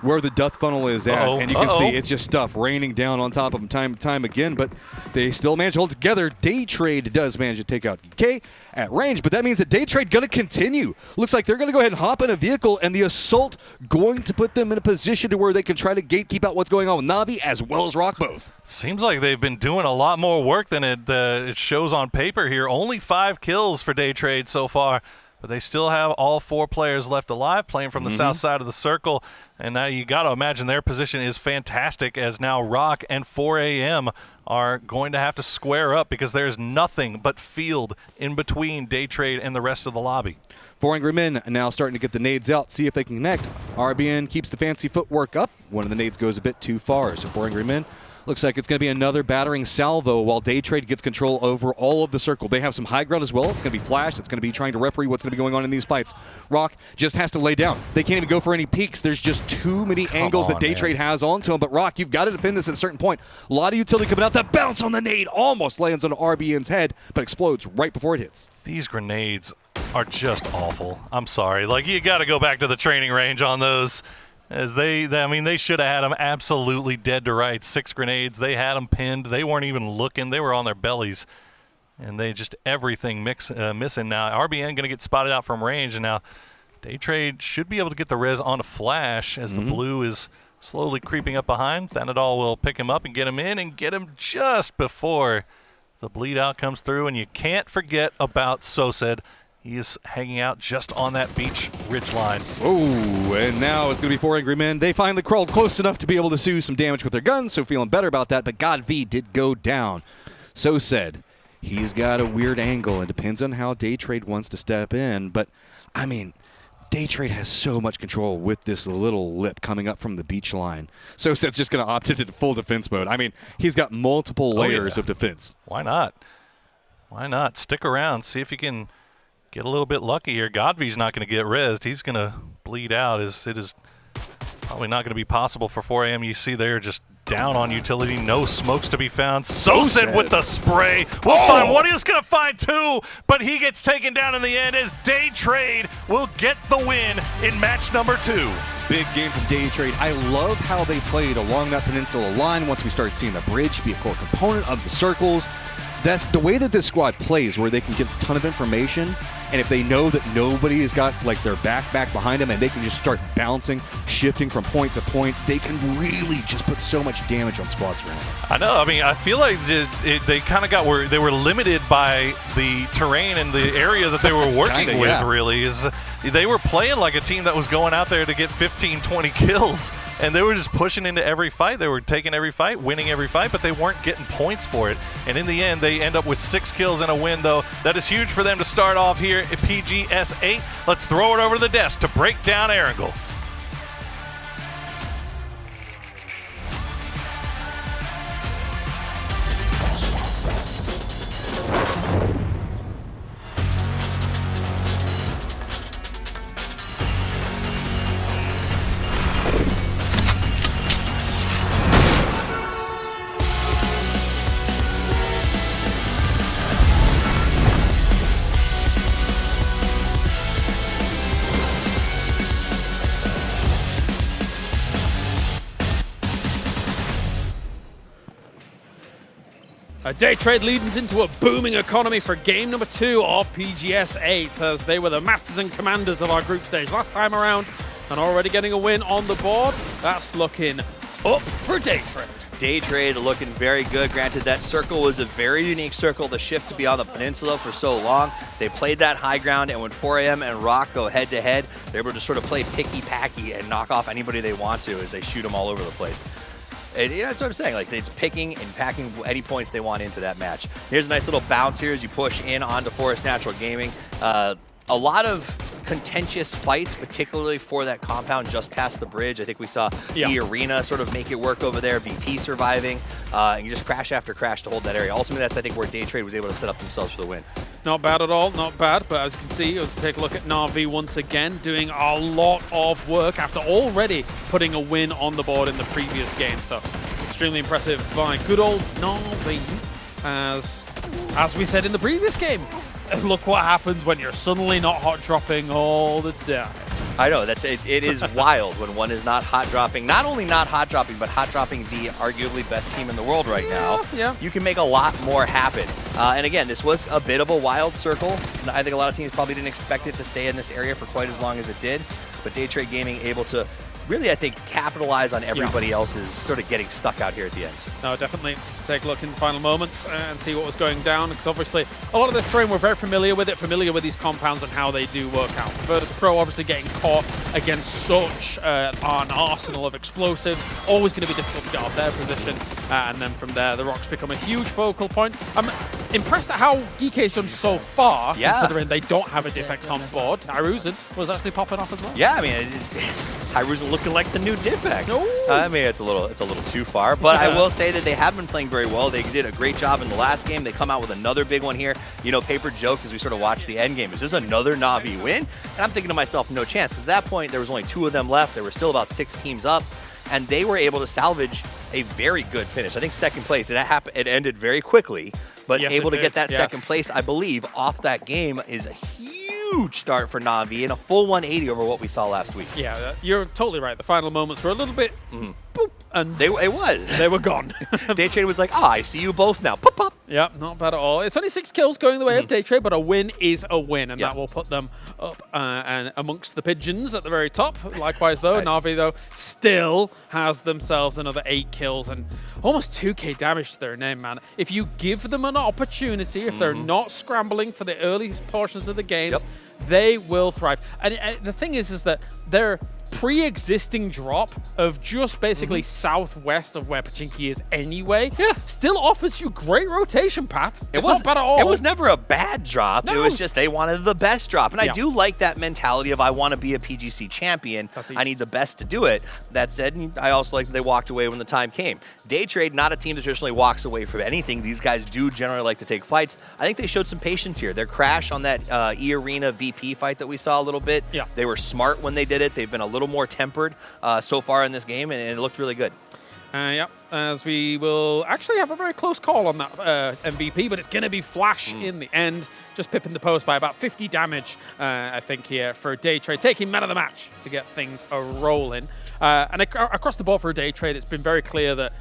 where the death funnel is at, and you can see it's just stuff raining down on top of them time and time again, but they still manage to hold together. Day Trade does manage to take out K at range, but that means that Day Trade going to continue. Looks like they're going to go ahead and hop in a vehicle, and the assault going to put them in a position to where they can try to gatekeep out what's going on with Na'Vi as well as Rock both. Seems like they've been doing a lot more work than it shows on paper here. Only 5 kills for Day Trade so far. But they still have all 4 players left alive, playing from the south side of the circle. And now you got to imagine their position is fantastic, as now Rock and 4 a.m. are going to have to square up because there's nothing but field in between Day Trade and the rest of the lobby. 4 Angry Men now starting to get the nades out, see if they can connect. RBN keeps the fancy footwork up. One of the nades goes a bit too far, so 4 Angry Men looks like it's going to be another battering salvo while Day Trade gets control over all of the circle. They have some high ground as well. It's going to be Flash. It's going to be trying to referee what's going to be going on in these fights. Rock just has to lay down. They can't even go for any peeks. There's just too many angles that Day Trade has onto him. But Rock, you've got to defend this at a certain point. A lot of utility coming out. That bounce on the nade almost lands on RBN's head, but explodes right before it hits. These grenades are just awful. I'm sorry. Like, you got to go back to the training range on those. As they should have had them absolutely dead to rights. 6 grenades, they had them pinned. They weren't even looking. They were on their bellies. And they just, everything missing now. RBN going to get spotted out from range. And now Day Trade should be able to get the res on a Flash as the blue is slowly creeping up behind. Thanadol will pick him up and get him in and get him just before the bleed out comes through. And you can't forget about Sosed. He is hanging out just on that beach ridge line. Oh, and now it's going to be 4 Angry Men. They finally crawled close enough to be able to do some damage with their guns, so feeling better about that, but God V did go down. So said, he's got a weird angle. It depends on how Day Trade wants to step in, but, I mean, Day Trade has so much control with this little lip coming up from the beach line. So said's just going to opt into full defense mode. I mean, he's got multiple layers of defense. Why not? Why not? Stick around, see if you can get a little bit lucky here. Godvy's not going to get rezzed. He's going to bleed out. It is probably not going to be possible for 4 a.m. You see there just down on utility. No smokes to be found. Sosin with the spray. We'll find one. He's going to find two, but he gets taken down in the end as Day Trade will get the win in match number 2. Big game from Day Trade. I love how they played along that peninsula line once we started seeing the bridge be a core component of the circles. That's the way that this squad plays, where they can get a ton of information, and if they know that nobody has got like their back behind them and they can just start bouncing, shifting from point to point, they can really just put so much damage on squads around them. I know. I mean, I feel like they kind of they were limited by the terrain and the area that they were working with, really. They were playing like a team that was going out there to get 15, 20 kills, and they were just pushing into every fight. They were taking every fight, winning every fight, but they weren't getting points for it. And in the end, they end up with 6 kills and a win, though. That is huge for them to start off here at PGS 8. Let's throw it over to the desk to break down Erangel. Day Trade leads into a booming economy for game number 2 of PGS 8, as they were the masters and commanders of our group stage last time around, and already getting a win on the board. That's looking up for Day Trade. Day Trade looking very good. Granted, that circle was a very unique circle to shift to be on the peninsula for so long. They played that high ground, and when 4AM and Rock go head-to-head, they're able to sort of play picky-packy and knock off anybody they want to as they shoot them all over the place. And, that's what I'm saying. Like, it's picking and packing any points they want into that match. Here's a nice little bounce here as you push in onto Forest Natural Gaming. A lot of contentious fights, particularly for that compound just past the bridge. I think we saw the arena sort of make it work over there, VP surviving, and you just crash after crash to hold that area. Ultimately, that's, I think, where Day Trade was able to set up themselves for the win. Not bad at all, not bad. But as you can see, as we take a look at Na'Vi once again, doing a lot of work after already putting a win on the board in the previous game. So extremely impressive by good old Na'Vi. As we said in the previous game, look what happens when you're suddenly not hot dropping all the time. I know, it is wild when one is not hot dropping. Not only not hot dropping, but hot dropping the arguably best team in the world right now. Yeah. You can make a lot more happen. And again, this was a bit of a wild circle. I think a lot of teams probably didn't expect it to stay in this area for quite as long as it did. But Day Trade Gaming able to really, I think, capitalize on everybody else's sort of getting stuck out here at the end. No, definitely. Let's take a look in the final moments and see what was going down, because obviously a lot of this terrain we're very familiar with these compounds and how they do work out. Virtus Pro obviously getting caught against such an arsenal of explosives, always going to be difficult to get off their position, and then from there the rocks become a huge focal point. I'm impressed at how DK's done so far, considering they don't have a Diffex on board. Hiruzen was actually popping off as well. Yeah, I mean, Hiruzen looking like the new Diffex. I mean, it's a little too far, but I will say that they have been playing very well. They did a great job in the last game. They come out with another big one here. You know, Paper joked as we sort of watched the end game, is this another Na'Vi win? And I'm thinking to myself, no chance. Because at that point, there was only 2 of them left. There were still about 6 teams up, and they were able to salvage a very good finish. I think second place. It ended very quickly, but able to get that second place, I believe, off that game is a huge start for Na'Vi and a full 180 over what we saw last week. Yeah, you're totally right. The final moments were a little bit boop, and they were gone. Day Trade was like, I see you both now. Pop, pop. Yeah, not bad at all. It's only 6 kills going the way of Day Trade, but a win is a win, and that will put them up and amongst the pigeons at the very top. Likewise, though, Na'Vi, though, still has themselves another 8 kills and almost 2k damage to their name, man. If you give them an opportunity, if they're not scrambling for the early portions of the games, they will thrive. And the thing is that they're pre-existing drop of just basically southwest of where Pachinki is anyway, still offers you great rotation paths. It's not bad at all. It was never a bad drop. No. It was just they wanted the best drop. And I do like that mentality of I want to be a PGC champion. I need the best to do it. That said, I also like that they walked away when the time came. Day Trade, not a team that traditionally walks away from anything. These guys do generally like to take fights. I think they showed some patience here. Their crash on that E-Arena VP fight that we saw a little bit, they were smart when they did it. They've been a little more tempered so far in this game, and it looked really good. Yep, as we will actually have a very close call on that MVP, but it's going to be Flash in the end, just pipping the post by about 50 damage, I think, here for a day trade, taking man of the match to get things rolling. And across the board for a day trade, it's been very clear that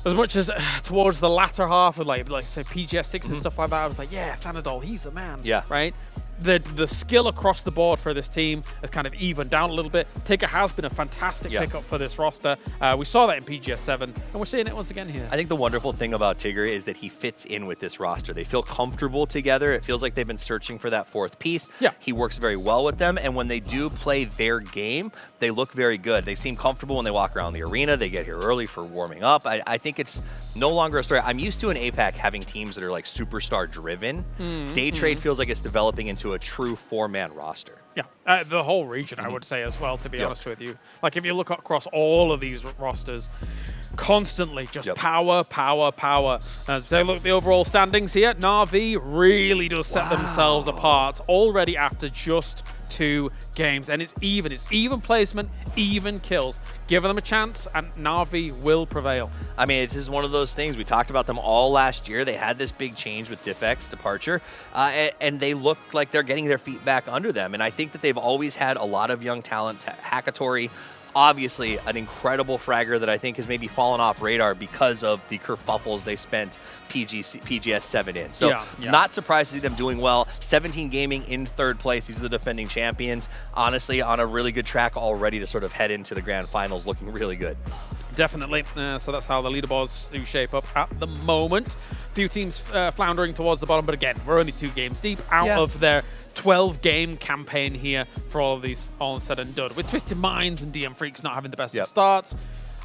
as much as towards the latter half of like say PGS 6 and stuff like that, I was like, yeah, Thanadol, he's the man, right? The skill across the board for this team has kind of evened down a little bit. Tigger has been a fantastic pickup for this roster. We saw that in PGS 7, and we're seeing it once again here. I think the wonderful thing about Tigger is that he fits in with this roster. They feel comfortable together. It feels like they've been searching for that fourth piece. Yeah. He works very well with them, and when they do play their game, they look very good. They seem comfortable when they walk around the arena. They get here early for warming up. I think it's no longer a story. I'm used to in APAC having teams that are like superstar driven. Day trade feels like it's developing into a true four-man roster. Yeah, the whole region, I would say as well, to be honest with you. Like, if you look across all of these rosters, constantly just power, power, power. As they look at the overall standings here, Na'Vi really does set themselves apart already after just 2 games. And it's even placement, even kills. Give them a chance, and Na'Vi will prevail. I mean, this is one of those things. We talked about them all last year. They had this big change with Diffex's departure, and they look like they're getting their feet back under them. And I think that they've always had a lot of young talent. Hackatory, obviously an incredible fragger that I think has maybe fallen off radar because of the kerfuffles they spent PGS 7 in. So not surprised to see them doing well. 17 Gaming in 3rd place. These are the defending champions. Honestly, on a really good track already to sort of head into the grand finals, looking really good. Definitely. So that's how the leaderboards do shape up at the moment. A few teams floundering towards the bottom, but again, we're only 2 games deep out of their 12-game campaign here for all of these, all said and done. With Twisted Minds and DM Freaks not having the best of starts,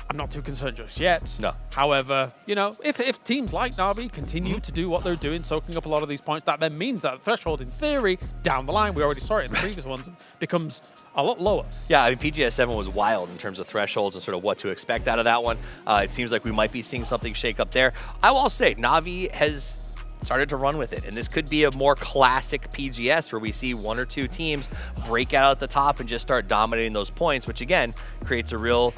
I'm not too concerned just yet. No. However, you know, if teams like Na'Vi continue to do what they're doing, soaking up a lot of these points, that then means that the threshold, in theory, down the line, we already saw it in the previous ones, becomes a lot lower. Yeah, I mean, PGS 7 was wild in terms of thresholds and sort of what to expect out of that one. It seems like we might be seeing something shake up there. I will also say, Na'Vi has started to run with it, and this could be a more classic PGS where we see 1 or 2 teams break out at the top and just start dominating those points, which again creates a real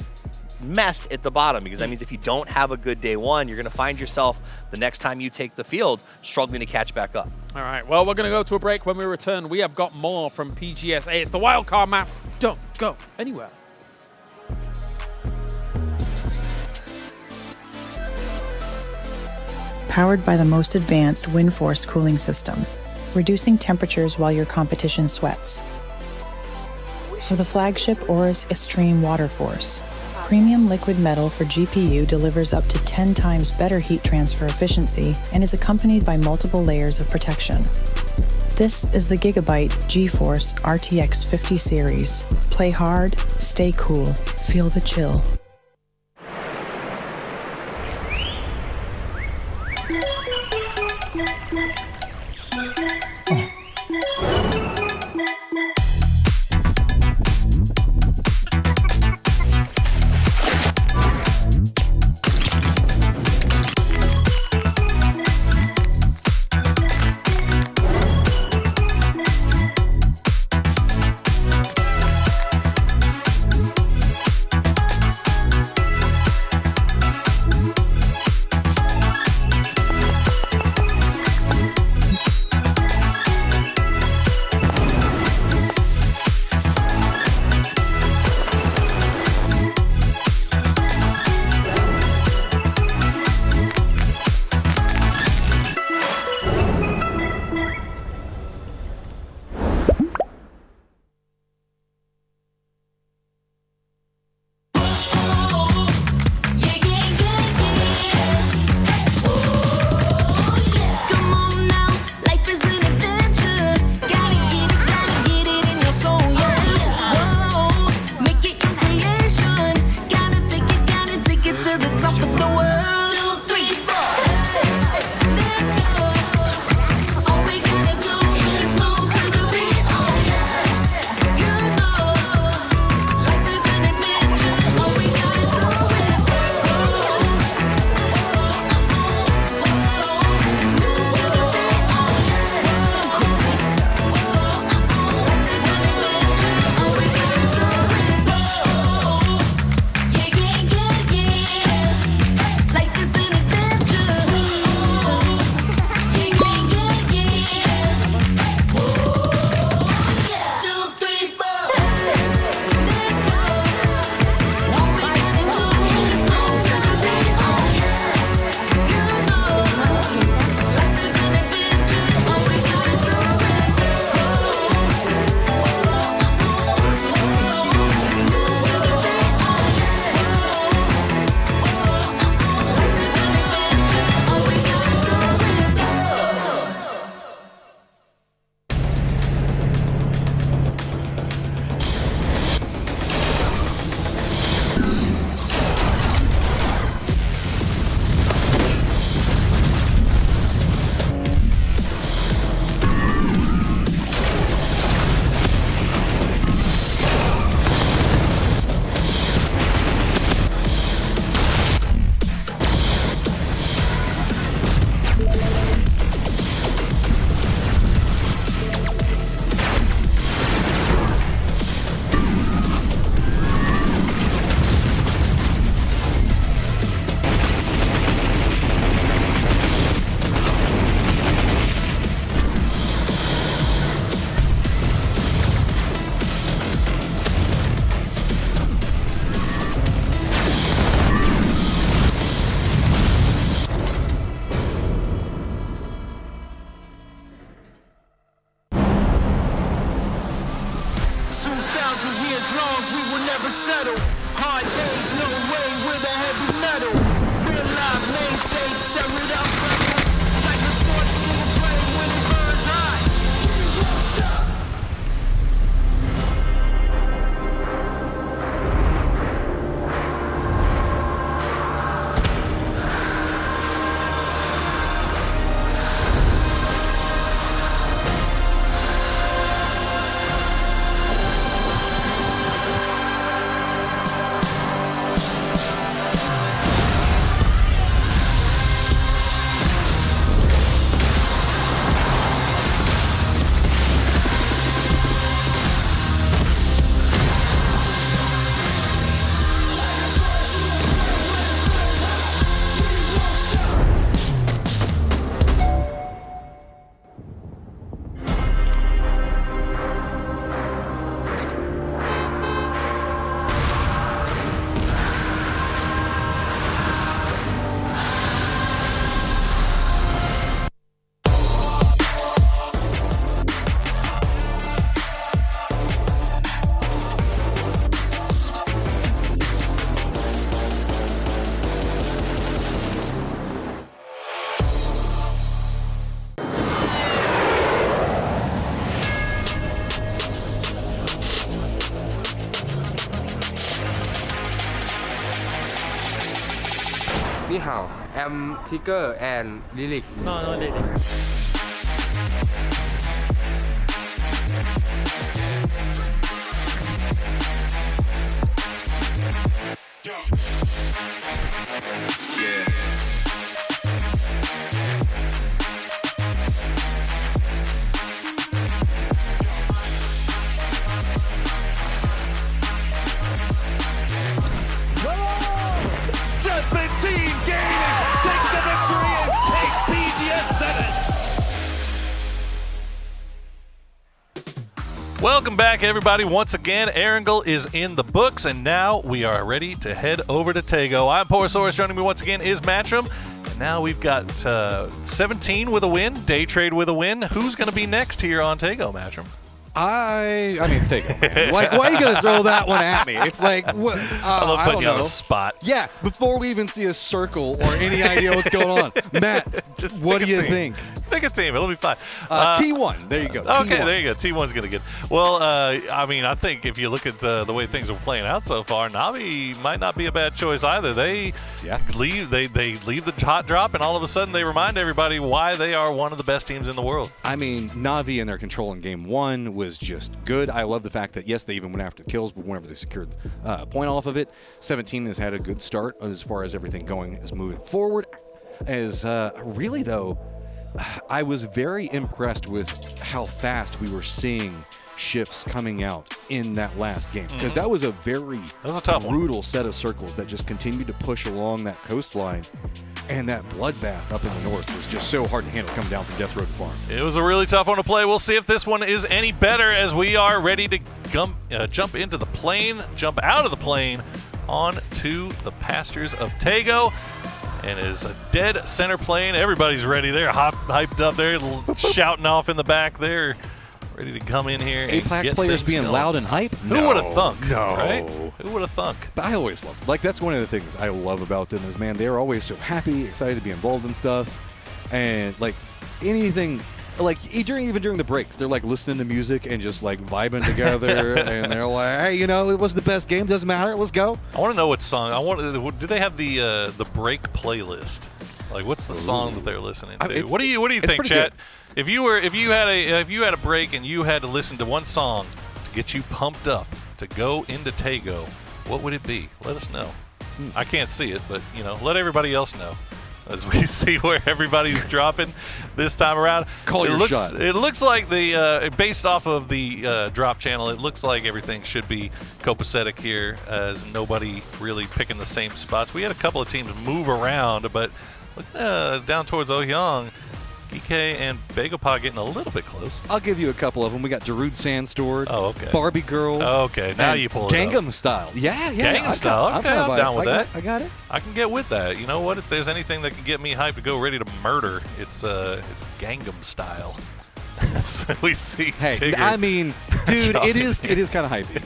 mess at the bottom, because that means if you don't have a good day one, you're going to find yourself the next time you take the field struggling to catch back up. All right, well, we're going to go to a break. When we return, we have got more from PGSA. It's the wildcard maps. Don't go anywhere. Powered by the most advanced WindForce cooling system, reducing temperatures while your competition sweats. For the flagship Aorus Extreme Water Force, premium liquid metal for GPU delivers up to 10 times better heat transfer efficiency and is accompanied by multiple layers of protection. This is the Gigabyte GeForce RTX 50 series. Play hard, stay cool, feel the chill. 1,000 years long, we will never settle. Hard days, no way, with a heavy metal. Real life mainstays, tear it up, brothers. Like a torch to the flame when it burns hot. We won't stop. Ni hao, I'm Tiger and Lilik. No, Lilik. Welcome back, everybody. Once again, Erangel is in the books, and now we are ready to head over to Tego. I'm Porosaurus. Joining me once again is Matchroom. And now we've got 17 with a win, Day Trade with a win. Who's going to be next here on Tego, Matchroom? I mean, it's Tego, man. Like, why are you going to throw that one at me? It's like, what? I love putting you on the spot. Yeah, before we even see a circle or any idea what's going on. Matt, just what do you think? Pick a team. It'll be fine. T1. There you go. Okay, T1. there you go. T1's going to get. Well, I mean, I think if you look at the way things are playing out so far, Navi might not be a bad choice either. They leave the hot drop, and all of a sudden they remind everybody why they are one of the best teams in the world. I mean, Navi and their control in game one was just good. I love the fact that, yes, they even went after kills, but whenever they secured a point off of it, 17 has had a good start as far as everything going is moving forward. As really, though, I was very impressed with how fast we were seeing shifts coming out in that last game, because that was a very brutal set of circles that just continued to push along that coastline, and that bloodbath up in the north was just so hard to handle coming down from Death Road Farm. It was a really tough one to play. We'll see if this one is any better as we are ready to jump into the plane, jump out of the plane onto the pastures of Tego. And is a dead center plane. Everybody's ready. They're hyped up. They're shouting off in the back. They're ready to come in here. APAC players being loud and hype? Who would have thunk? No. Right? Who would have thunk? But I always loved it. Like, that's one of the things I love about them is, man, they're always so happy, excited to be involved in stuff. And, like, anything, like, even during the breaks, they're, like, listening to music and just, like, vibing together. And they're like, hey, you know, it was the best game. Doesn't matter. Let's go. I want to know what song. Do they have the break playlist? Like, what's the song that they're listening to? What do you think, chat? Good. If you had a break and you had to listen to one song to get you pumped up to go into Tego, what would it be? Let us know. I can't see it, but let everybody else know as we see where everybody's dropping this time around. Call your shot. It looks like based off of the drop channel, it looks like everything should be copacetic here, as nobody really picking the same spots. We had a couple of teams move around, but down towards Ohyang, DK and Bagopod getting a little bit close. I'll give you a couple of them. We got Darude Sandstorm. Oh, okay. Barbie Girl. Oh, okay. Now you pull it Gangnam up. Style. Yeah. Gangnam Style. Okay, I'm down with that. I got it. I can get with that. You know what? If there's anything that can get me hyped to go ready to murder, it's Gangnam Style. So we see Hey, Tigger. I mean, dude, it is kind of hypey.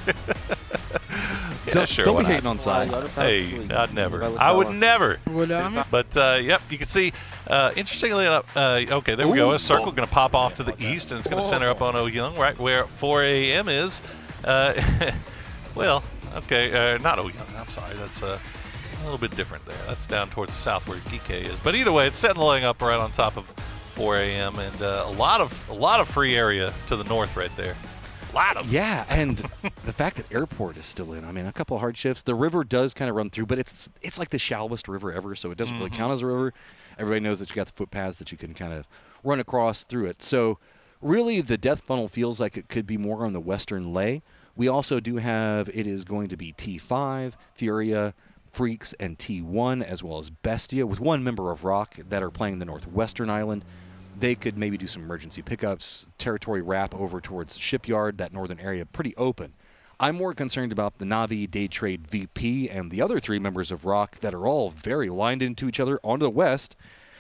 Yeah, sure, don't why be not? hating on side. Hey, I'd never. I would never. But yep, you can see. Interestingly enough, okay, there we go. A circle going to pop off to the east, and it's going to center up on O Young, right where 4 a.m. is. Well, okay, not O Young. I'm sorry, that's a little bit different there. That's down towards the south where Geekay is. But either way, it's settling up right on top of 4 a.m. and a lot of free area to the north right there. Yeah, and the fact that airport is still in. I mean, a couple of hard shifts. The river does kind of run through, but it's like the shallowest river ever, so it doesn't really count as a river. Everybody knows that you got the footpaths that you can kind of run across through it. So really, the death funnel feels like it could be more on the western lay. We also do have, it is going to be T5, Furia, Freaks, and T1, as well as Bestia, with one member of Rock that are playing the northwestern island. They could maybe do some emergency pickups, territory wrap over towards Shipyard, that northern area, pretty open. I'm more concerned about the Na'Vi, Day Trade, VP, and the other 3 members of Rock that are all very lined into each other on the west,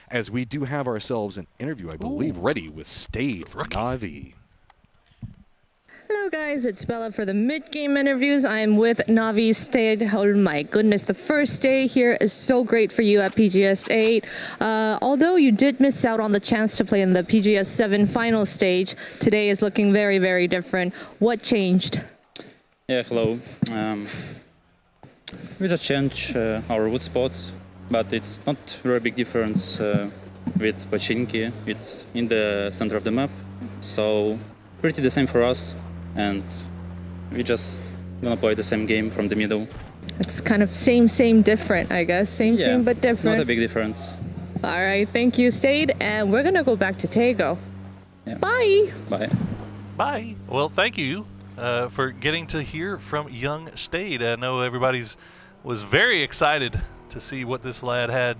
as we do have ourselves an interview, I believe, ready with Stade for Na'Vi. Hello guys, it's Bella for the mid-game interviews. I'm with Na'Vi Stade. Oh my goodness, the first day here is so great for you at PGS 8. Although you did miss out on the chance to play in the PGS 7 final stage, today is looking very, very different. What changed? Yeah, hello. We just changed our wood spots, but it's not very big difference with Pachinki. It's in the center of the map, so pretty the same for us. And we just gonna play the same game from the middle. It's kind of same, different, I guess. Same, but different. Not a big difference. All right, thank you, Stade. And we're gonna go back to Tego. Yeah. Bye. Bye. Bye. Well, thank you for getting to hear from young Stade. I know everybody's was very excited to see what this lad had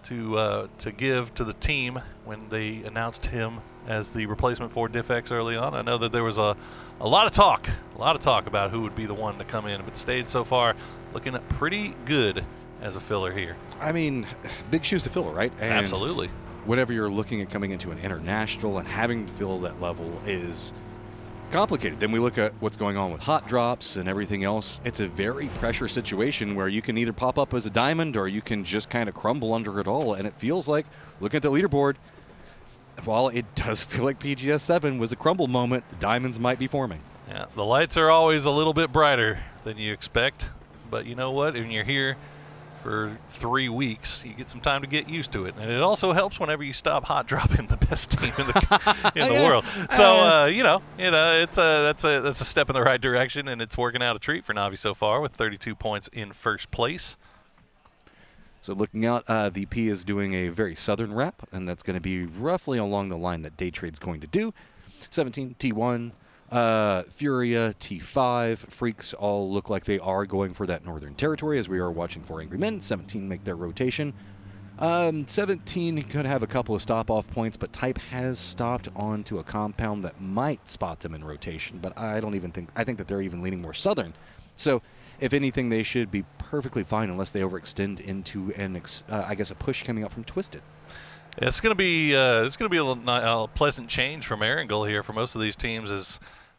to give to the team when they announced him as the replacement for DiffX early on. I know that there was a lot of talk about who would be the one to come in, but Stade so far looking pretty good as a filler here. I mean, big shoes to fill, right? And absolutely. Whenever you're looking at coming into an international and having to fill that level is complicated. Then we look at what's going on with hot drops and everything else. It's a very pressure situation where you can either pop up as a diamond or you can just kind of crumble under it all. And it feels like, looking at the leaderboard, while it does feel like PGS 7 was a crumble moment, the diamonds might be forming. Yeah, the lights are always a little bit brighter than you expect, but you know what? When you're here for 3 weeks, you get some time to get used to it, and it also helps whenever you stop hot dropping the best team in the world. So that's a step in the right direction, and it's working out a treat for Na'Vi so far with 32 points in first place. So looking out, VP is doing a very southern wrap, and that's going to be roughly along the line that Day Trade's going to do. 17, T1, Furia, T5, Freaks all look like they are going for that northern territory as we are watching for Angry Men. 17 make their rotation. 17 could have a couple of stop-off points, but Type has stopped onto a compound that might spot them in rotation, but I think that they're even leaning more southern. So if anything, they should be perfectly fine unless they overextend into a push coming up from Twisted. It's going to be a pleasant change from Erangel here for most of these teams.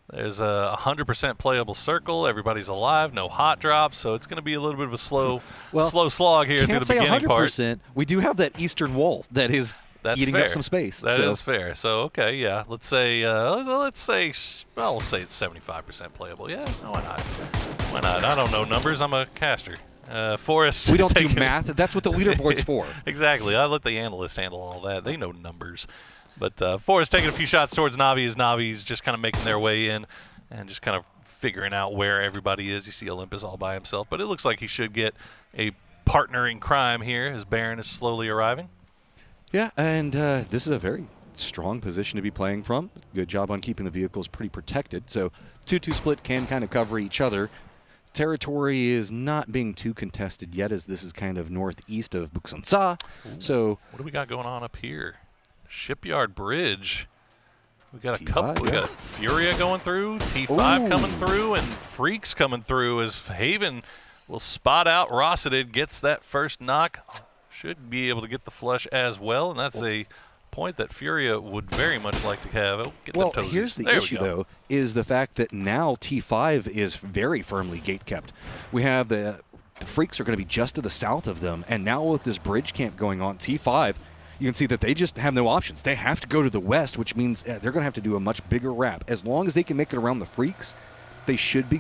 There's a 100% playable circle. Everybody's alive. No hot drops, so it's going to be a little bit of a slow slog here through the beginning part. We do have that eastern wall that is eating up some space. That is fair. So okay, yeah. Let's say we'll say it's 75% playable. Yeah, why not? Why not? I don't know numbers. I'm a caster. Forrest. We don't do math. That's what the leaderboard's for. Exactly. I let the analysts handle all that. They know numbers. But Forrest taking a few shots towards Na'Vi as Navi's just kind of making their way in and just kind of figuring out where everybody is. You see Olympus all by himself, but it looks like he should get a partner in crime here as Baron is slowly arriving. Yeah, and this is a very strong position to be playing from. Good job on keeping the vehicles pretty protected. So 2-2 split can kind of cover each other. Territory is not being too contested yet, as this is kind of northeast of Buksansa. So what do we got going on up here? Shipyard Bridge. We got a T5, couple. We got Furia going through, T5 coming through, and Freaks coming through as Haven will spot out Rosseted, gets that first knock. Should be able to get the flush as well, and that's a point that Furia would very much like to have. Oh, get Well, them toesies. here's the There we issue, go. though, is the fact that now T5 is very firmly gate-kept. We have the Freaks are going to be just to the south of them, and now with this bridge camp going on, T5, you can see that they just have no options. They have to go to the west, which means they're going to have to do a much bigger wrap. As long as they can make it around the Freaks, they should be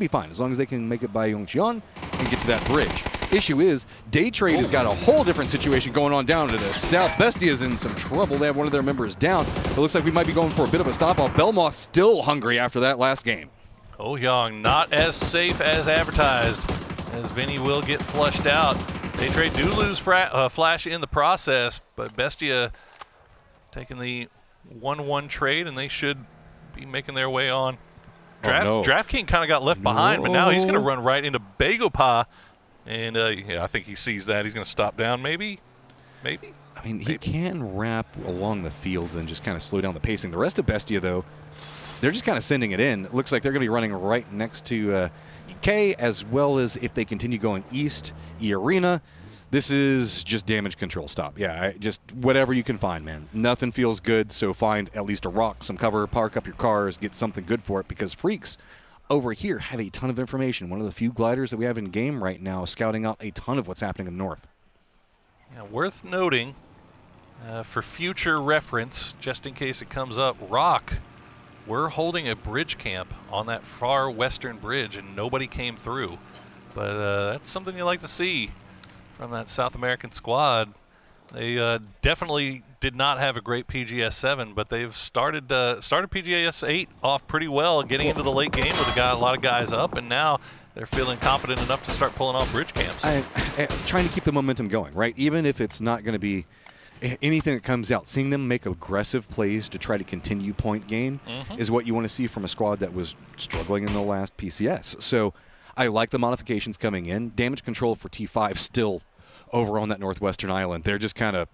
fine, as long as they can make it by Yongqian and get to that bridge. Issue is, Day Trade has got a whole different situation going on down to the south. Bestia's in some trouble. They have one of their members down. It looks like we might be going for a bit of a stop-off. Belmoth's still hungry after that last game. Oh Young, not as safe as advertised, as Vinny will get flushed out. Day Trade do lose Flash in the process, but Bestia taking the 1-1 trade, and they should be making their way on. Draft King kind of got left behind, but now he's going to run right into Bagopa. And yeah, I think he sees that. He's going to stop down, maybe. I mean, he can wrap along the field and just kind of slow down the pacing. The rest of Bestia, though, they're just kind of sending it in. It looks like they're going to be running right next to K, as well as if they continue going east, E-Arena. This is just damage control stop. Yeah, just whatever you can find, man. Nothing feels good, so find at least a rock, some cover, park up your cars, get something good for it, because Freaks over here have a ton of information. One of the few gliders that we have in game right now, scouting out a ton of what's happening in the north. Yeah, worth noting, for future reference, just in case it comes up, Rock, we're holding a bridge camp on that far western bridge, and nobody came through. But that's something you like to see from that South American squad. They definitely did not have a great PGS 7, but they've started PGS 8 off pretty well, getting into the late game with a lot of guys up, and now they're feeling confident enough to start pulling off bridge camps. Trying to keep the momentum going, right? Even if it's not going to be anything that comes out, seeing them make aggressive plays to try to continue point gain is what you want to see from a squad that was struggling in the last PCS. So I like the modifications coming in. Damage control for T5 still over on that northwestern island. They're just kind of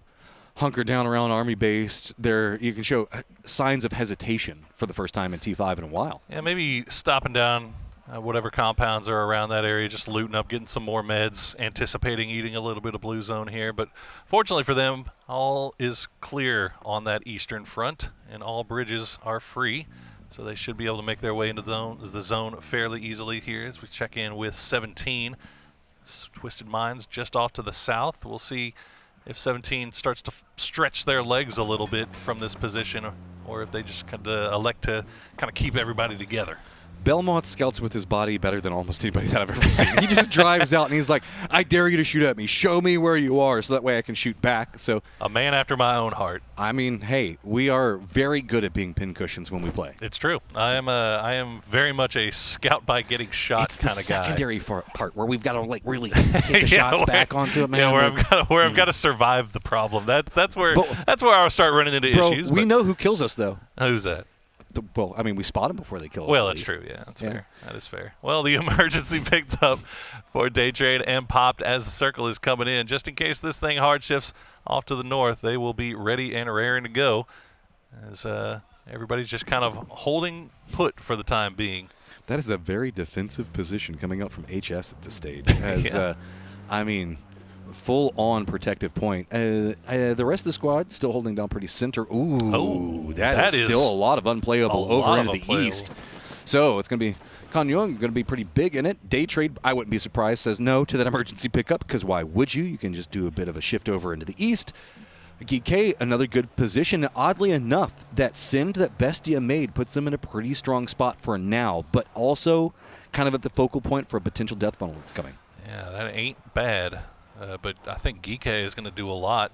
hunkered down around Army base. You can show signs of hesitation for the first time in T5 in a while. Yeah, maybe stopping down whatever compounds are around that area, just looting up, getting some more meds, anticipating eating a little bit of blue zone here. But fortunately for them, all is clear on that eastern front, and all bridges are free. So they should be able to make their way into the zone fairly easily here as we check in with 17. Twisted Minds just off to the south. We'll see if 17 starts to stretch their legs a little bit from this position, or if they just kind of elect to kind of keep everybody together. Belmont scouts with his body better than almost anybody that I've ever seen. He just drives out and he's like, I dare you to shoot at me. Show me where you are so that way I can shoot back. So a man after my own heart. I mean, hey, we are very good at being pincushions when we play. It's true. I am very much a scout by getting shot kind of guy. It's the secondary part where we've got to like really hit the shots back onto it, man. Yeah, where I've got to survive the problem. That's where I'll start running into issues. We know who kills us though. Who's that? Well, I mean, we spot them before they kill us. Well, that's true. Yeah, that's fair. That is fair. Well, the emergency picked up for Day Trade and popped as the circle is coming in. Just in case this thing hard shifts off to the north, they will be ready and raring to go as everybody's just kind of holding put for the time being. That is a very defensive position coming out from HS at this stage. As, I mean, full-on protective point. The rest of the squad still holding down pretty center. Ooh, that is still a lot of unplayable over into the east. So it's going to be Kanyong going to be pretty big in it. Day Trade, I wouldn't be surprised, says no to that emergency pickup, because why would you? You can just do a bit of a shift over into the east. GK, another good position. Oddly enough, that send that Bestia made puts them in a pretty strong spot for now, but also kind of at the focal point for a potential death funnel that's coming. Yeah, that ain't bad. But I think Geek is going to do a lot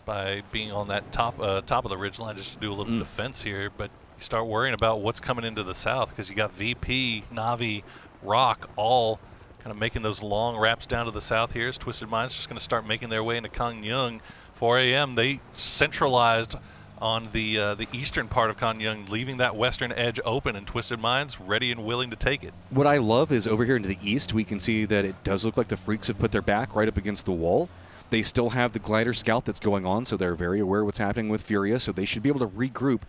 by being on that top of the ridgeline just to do a little defense here. But you start worrying about what's coming into the south, because you got VP, Navi, Rock all kind of making those long wraps down to the south here. As Twisted Minds just going to start making their way into Kanyong. 4 a.m. they centralized on the eastern part of Kanyong, leaving that western edge open, and Twisted Minds ready and willing to take it. What I love is over here into the east, we can see that it does look like the Freaks have put their back right up against the wall. They still have the glider scout that's going on, so they're very aware of what's happening with Furia, so they should be able to regroup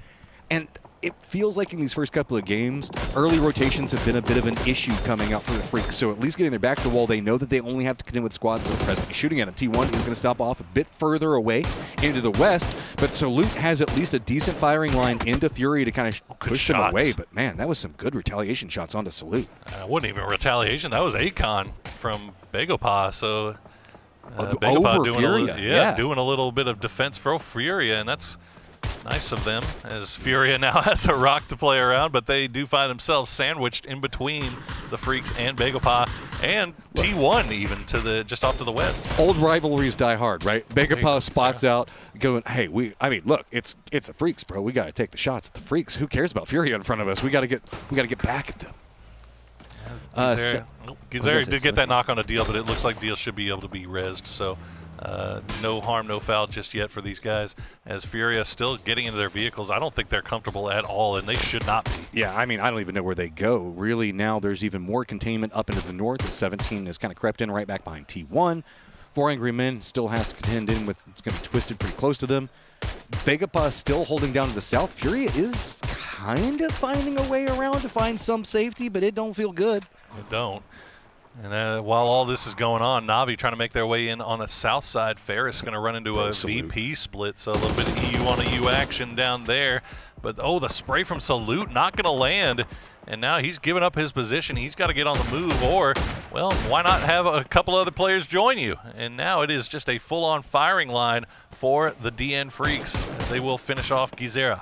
And it feels like in these first couple of games, early rotations have been a bit of an issue coming out for the Freaks. So at least getting their back to the wall, they know that they only have to contend with squads that are presently shooting at them. T1 is going to stop off a bit further away into the west, but Salute has at least a decent firing line into Fury to kind of push them away. But man, that was some good retaliation shots onto Salute. Wasn't even retaliation. That was Akon from Begopa. So over Furia. Doing a little bit of defense for Furia, and that's nice of them, as Furia now has a rock to play around, but they do find themselves sandwiched in between the Freaks and Begopa and T1 even to the just off to the west. Old rivalries die hard, right? Begopa spots out, going, "Hey, look, it's the Freaks, bro. We got to take the shots at the Freaks. Who cares about Furia in front of us? We got to get back at them." Gizeri did get that knock on a Deal, but it looks like Deal should be able to be rezzed, so no harm, no foul just yet for these guys, as Furia still getting into their vehicles. I don't think they're comfortable at all, and they should not be. Yeah, I mean, I don't even know where they go. Really, now there's even more containment up into the north, as 17 has kind of crept in right back behind T1. 4 Angry Men still has to contend in with, it's going to be twisted pretty close to them. Begopa still holding down to the south. Furia is kind of finding a way around to find some safety, but it don't feel good. It don't. And while all this is going on, Na'Vi trying to make their way in on the south side. Ferris going to run into a VP split, so a little bit of EU on EU action down there. But, the spray from Salute not going to land. And now he's given up his position. He's got to get on the move, or, well, why not have a couple other players join you? And now it is just a full-on firing line for the DN Freaks, as they will finish off Gizera.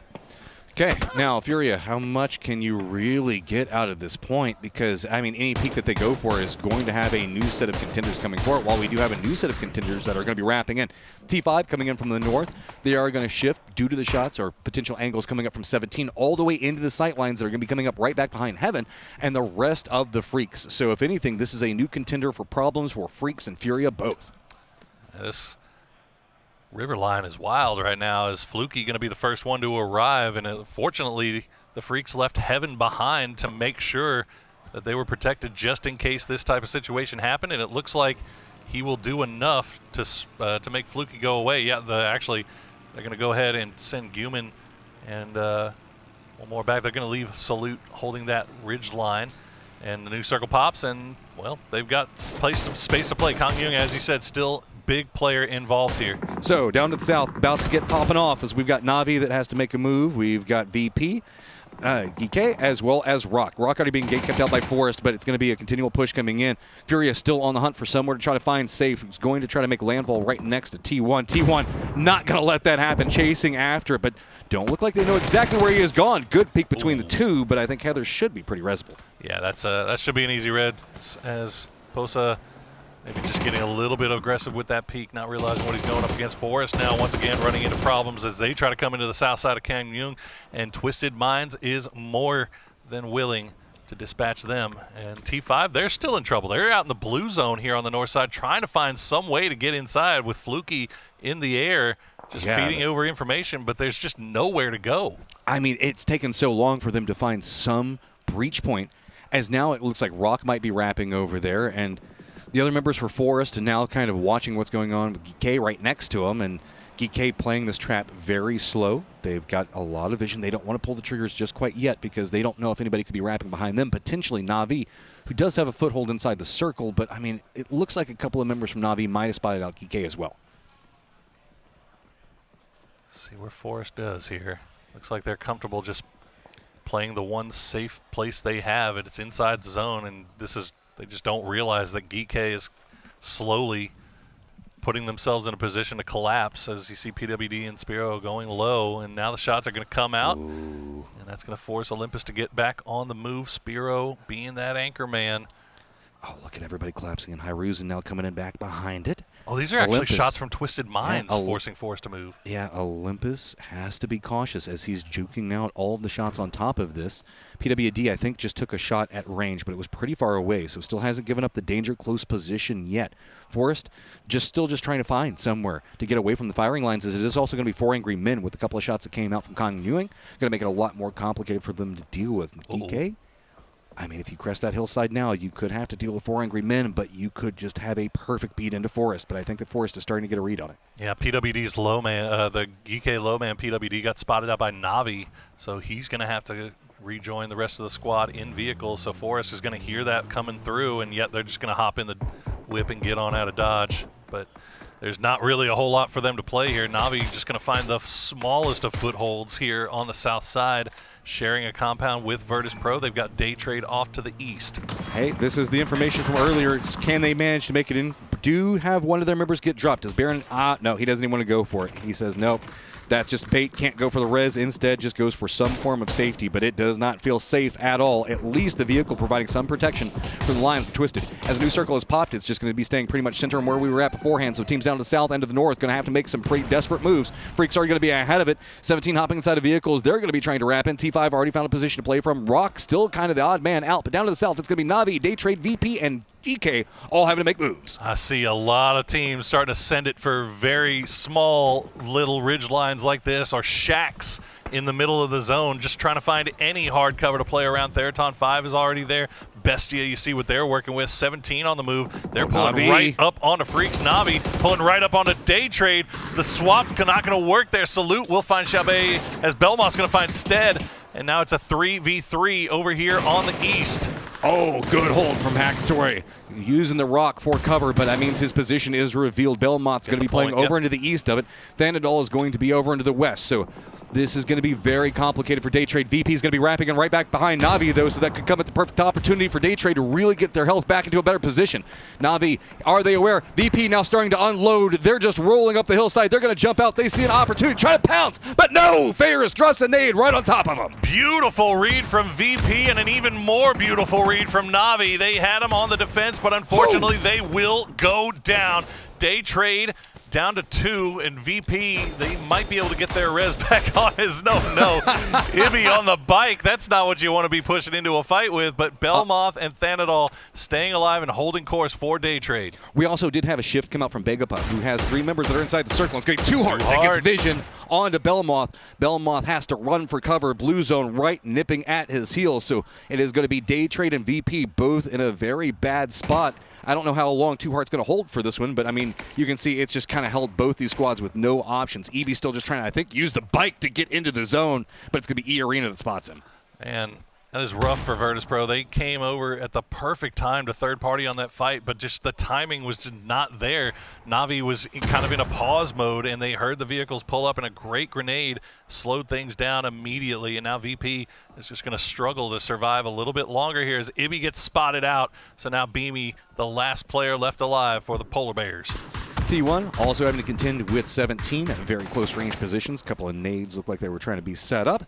Okay, now Furia, how much can you really get out of this point? Because, I mean, any peak that they go for is going to have a new set of contenders coming for it, while we do have a new set of contenders that are going to be wrapping in. T5 coming in from the north, they are going to shift due to the shots or potential angles coming up from 17 all the way into the sight lines that are going to be coming up right back behind Heaven and the rest of the Freaks. So if anything, this is a new contender for problems for Freaks and Furia both. This river line is wild right now. Is Fluky going to be the first one to arrive? And fortunately, the Freaks left Heaven behind to make sure that they were protected just in case this type of situation happened. And it looks like he will do enough to make Fluky go away. Yeah, actually, they're going to go ahead and send Guman and one more back. They're going to leave Salute holding that ridge line. And the new circle pops, and, well, they've got space to play. Kang Yung, as you said, still big player involved here. So down to the south, about to get popping off, as we've got Na'Vi that has to make a move. We've got VP, GK, as well as Rock. Rock already being gate kept out by Forest, but it's going to be a continual push coming in. Furia still on the hunt for somewhere to try to find safe. He's going to try to make landfall right next to T1. T1 not going to let that happen, chasing after it, but don't look like they know exactly where he has gone. Good peek between the two, but I think Heather should be pretty resible. Yeah, that should be an easy red, as Posa maybe just getting a little bit aggressive with that peak, not realizing what he's going up against. Forest now once again running into problems as they try to come into the south side of Kang Yung, and Twisted Minds is more than willing to dispatch them. And T5, they're still in trouble. They're out in the blue zone here on the north side, trying to find some way to get inside with Fluky in the air, just feeding over information, but there's just nowhere to go. I mean, it's taken so long for them to find some breach point, as now it looks like Rock might be wrapping over there, and the other members for Forest and now kind of watching what's going on with GK right next to him, and GK playing this trap very slow. They've got a lot of vision. They don't want to pull the triggers just quite yet because they don't know if anybody could be wrapping behind them. Potentially Na'Vi, who does have a foothold inside the circle, but I mean, it looks like a couple of members from Na'Vi might have spotted out GK as well. See where Forest does here. Looks like they're comfortable just playing the one safe place they have, and it's inside the zone, and they just don't realize that GK is slowly putting themselves in a position to collapse, as you see PWD and Spiro going low, and now the shots are going to come out. And that's going to force Olympus to get back on the move. Spiro being that anchor man. Oh, look at everybody collapsing, and Hyruzen now coming in back behind it. Oh, these are actually shots from Twisted Minds forcing Forest to move. Yeah, Olympus has to be cautious as he's juking out all of the shots on top of this. PWD, I think, just took a shot at range, but it was pretty far away, so still hasn't given up the danger close position yet. Forest still trying to find somewhere to get away from the firing lines, as it is also going to be 4 Angry Men with a couple of shots that came out from Kang Yung. Going to make it a lot more complicated for them to deal with. DK? I mean, if you crest that hillside now, you could have to deal with 4 angry men, but you could just have a perfect beat into Forest. But I think that Forest is starting to get a read on it. Yeah, PWD's low man, the GK low man PWD got spotted out by Navi, so he's going to have to rejoin the rest of the squad in vehicle. So Forest is going to hear that coming through, and yet they're just going to hop in the whip and get on out of Dodge. But there's not really a whole lot for them to play here. Navi just going to find the smallest of footholds here on the south side, sharing a compound with Virtus Pro. They've got Day Trade off to the east. Hey, this is the information from earlier. Can they manage to make it in? Do have one of their members get dropped? Does Baron? No, he doesn't even want to go for it. He says nope. That's just bait, can't go for the res, instead just goes for some form of safety, but it does not feel safe at all. At least the vehicle providing some protection from the line of Twisted. As a new circle is popped, it's just going to be staying pretty much center on where we were at beforehand, so teams down to the south and to the north going to have to make some pretty desperate moves. Freaks are going to be ahead of it. 17 hopping inside of vehicles, they're going to be trying to wrap in. T5 already found a position to play from. Rock still kind of the odd man out, but down to the south, it's going to be Navi, Day Trade, VP, and GK all having to make moves. I see a lot of teams starting to send it for very small little ridge lines like this, or shacks in the middle of the zone, just trying to find any hard cover to play around. Theraton 5 is already there. Bestia, you see what they're working with. 17 on the move. They're pulling Navi right up onto Freaks. Navi pulling right up onto Day Trade. The swap not going to work there. Salute will find Chabet as Belmont's going to find Stead. And now it's a 3v3 over here on the east. Oh, good hold from Hackatory. Using the rock for cover, but that means his position is revealed. Belmont's going to be playing over into the east of it. Thanadol is going to be over into the west. So this is going to be very complicated for Day Trade. VP is going to be wrapping in right back behind Navi, though, so that could come at the perfect opportunity for Day Trade to really get their health back into a better position. Navi, are they aware? VP now starting to unload. They're just rolling up the hillside. They're going to jump out. They see an opportunity, try to pounce, but no! Ferris drops a nade right on top of him. Beautiful read from VP and an even more beautiful read from Navi. They had him on the defense, but unfortunately they will go down. Day Trade down to 2, and VP, they might be able to get their res back on his no. Ibby on the bike, that's not what you want to be pushing into a fight with, but Belmoth and Thanadol staying alive and holding course for Day Trade. We also did have a shift come out from Begapa, who has 3 members that are inside the circle. It's getting too hard. That gets vision onto Belmoth. Belmoth has to run for cover. Blue zone right nipping at his heels, so it is going to be Day Trade and VP both in a very bad spot. I don't know how long Two Heart's going to hold for this one, but I mean, you can see it's just kind of held both these squads with no options. EB still just trying to, I think, use the bike to get into the zone, but it's going to be E-Arena that spots him. And that is rough for Virtus Pro. They came over at the perfect time to third party on that fight, but just the timing was just not there. Navi was kind of in a pause mode, and they heard the vehicles pull up, and a great grenade slowed things down immediately. And now VP is just going to struggle to survive a little bit longer here as Ibby gets spotted out. So now Beamy, the last player left alive for the Polar Bears. T1 also having to contend with 17 at very close range positions. A couple of nades looked like they were trying to be set up.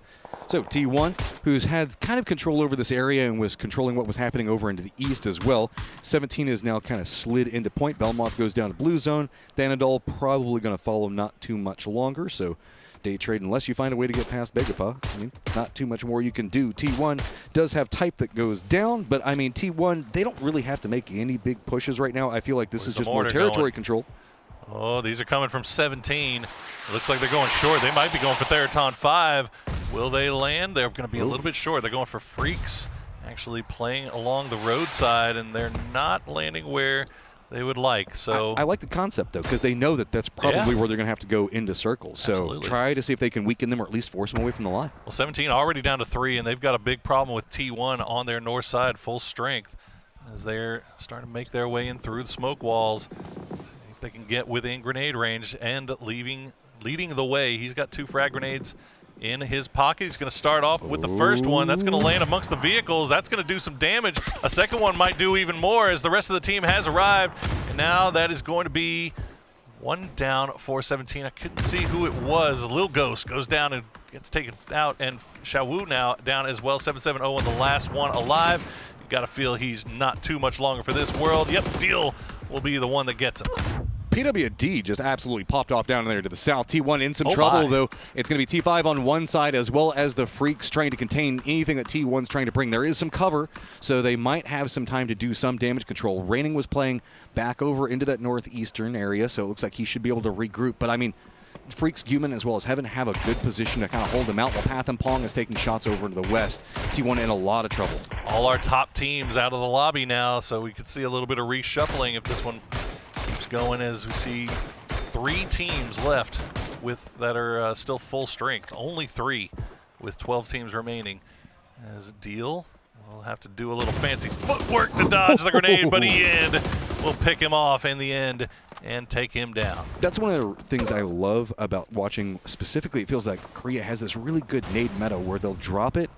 So T1, who's had kind of control over this area and was controlling what was happening over into the east as well. 17 is now kind of slid into point. Belmont goes down to blue zone. Thanadol probably going to follow not too much longer. So Day Trade, unless you find a way to get past Begapa, I mean, not too much more you can do. T1 does have type that goes down, but I mean, T1, they don't really have to make any big pushes right now. I feel like this is just more territory control. Oh, these are coming from 17. Looks like they're going short. They might be going for Theraton 5. Will they land? They're going to be a little bit short. They're going for Freaks, actually playing along the roadside, and they're not landing where they would like. So I like the concept, though, because they know that that's probably where they're going to have to go into circles. So try to see if they can weaken them or at least force them away from the line. Well, 17 already down to 3, and they've got a big problem with T1 on their north side, full strength, as they're starting to make their way in through the smoke walls. If they can get within grenade range and leading the way. He's got 2 frag grenades in his pocket. He's going to start off with the first one. That's going to land amongst the vehicles. That's going to do some damage. A second one might do even more as the rest of the team has arrived. And now that is going to be 1 down for 17. I couldn't see who it was. Lil Ghost goes down and gets taken out. And Xiaowu now down as well. 770 on the last one alive. You got to feel he's not too much longer for this world. Yep, Deal will be the one that gets him. PWD just absolutely popped off down there to the south. T1 in some trouble, though. It's going to be T5 on one side as well as the Freaks trying to contain anything that T1's trying to bring. There is some cover, so they might have some time to do some damage control. Raining was playing back over into that northeastern area, so it looks like he should be able to regroup. But, I mean, Freaks, Guman, as well as Heaven have a good position to kind of hold him out, while Path and Pong is taking shots over to the west. T1 in a lot of trouble. All our top teams out of the lobby now, so we could see a little bit of reshuffling if this one keeps going, as we see 3 teams left that are still full strength. Only 3 with 12 teams remaining. As a deal, we'll have to do a little fancy footwork to dodge the grenade, but Ian will pick him off in the end and take him down. That's one of the things I love about watching. Specifically, it feels like Korea has this really good nade meta where they'll drop it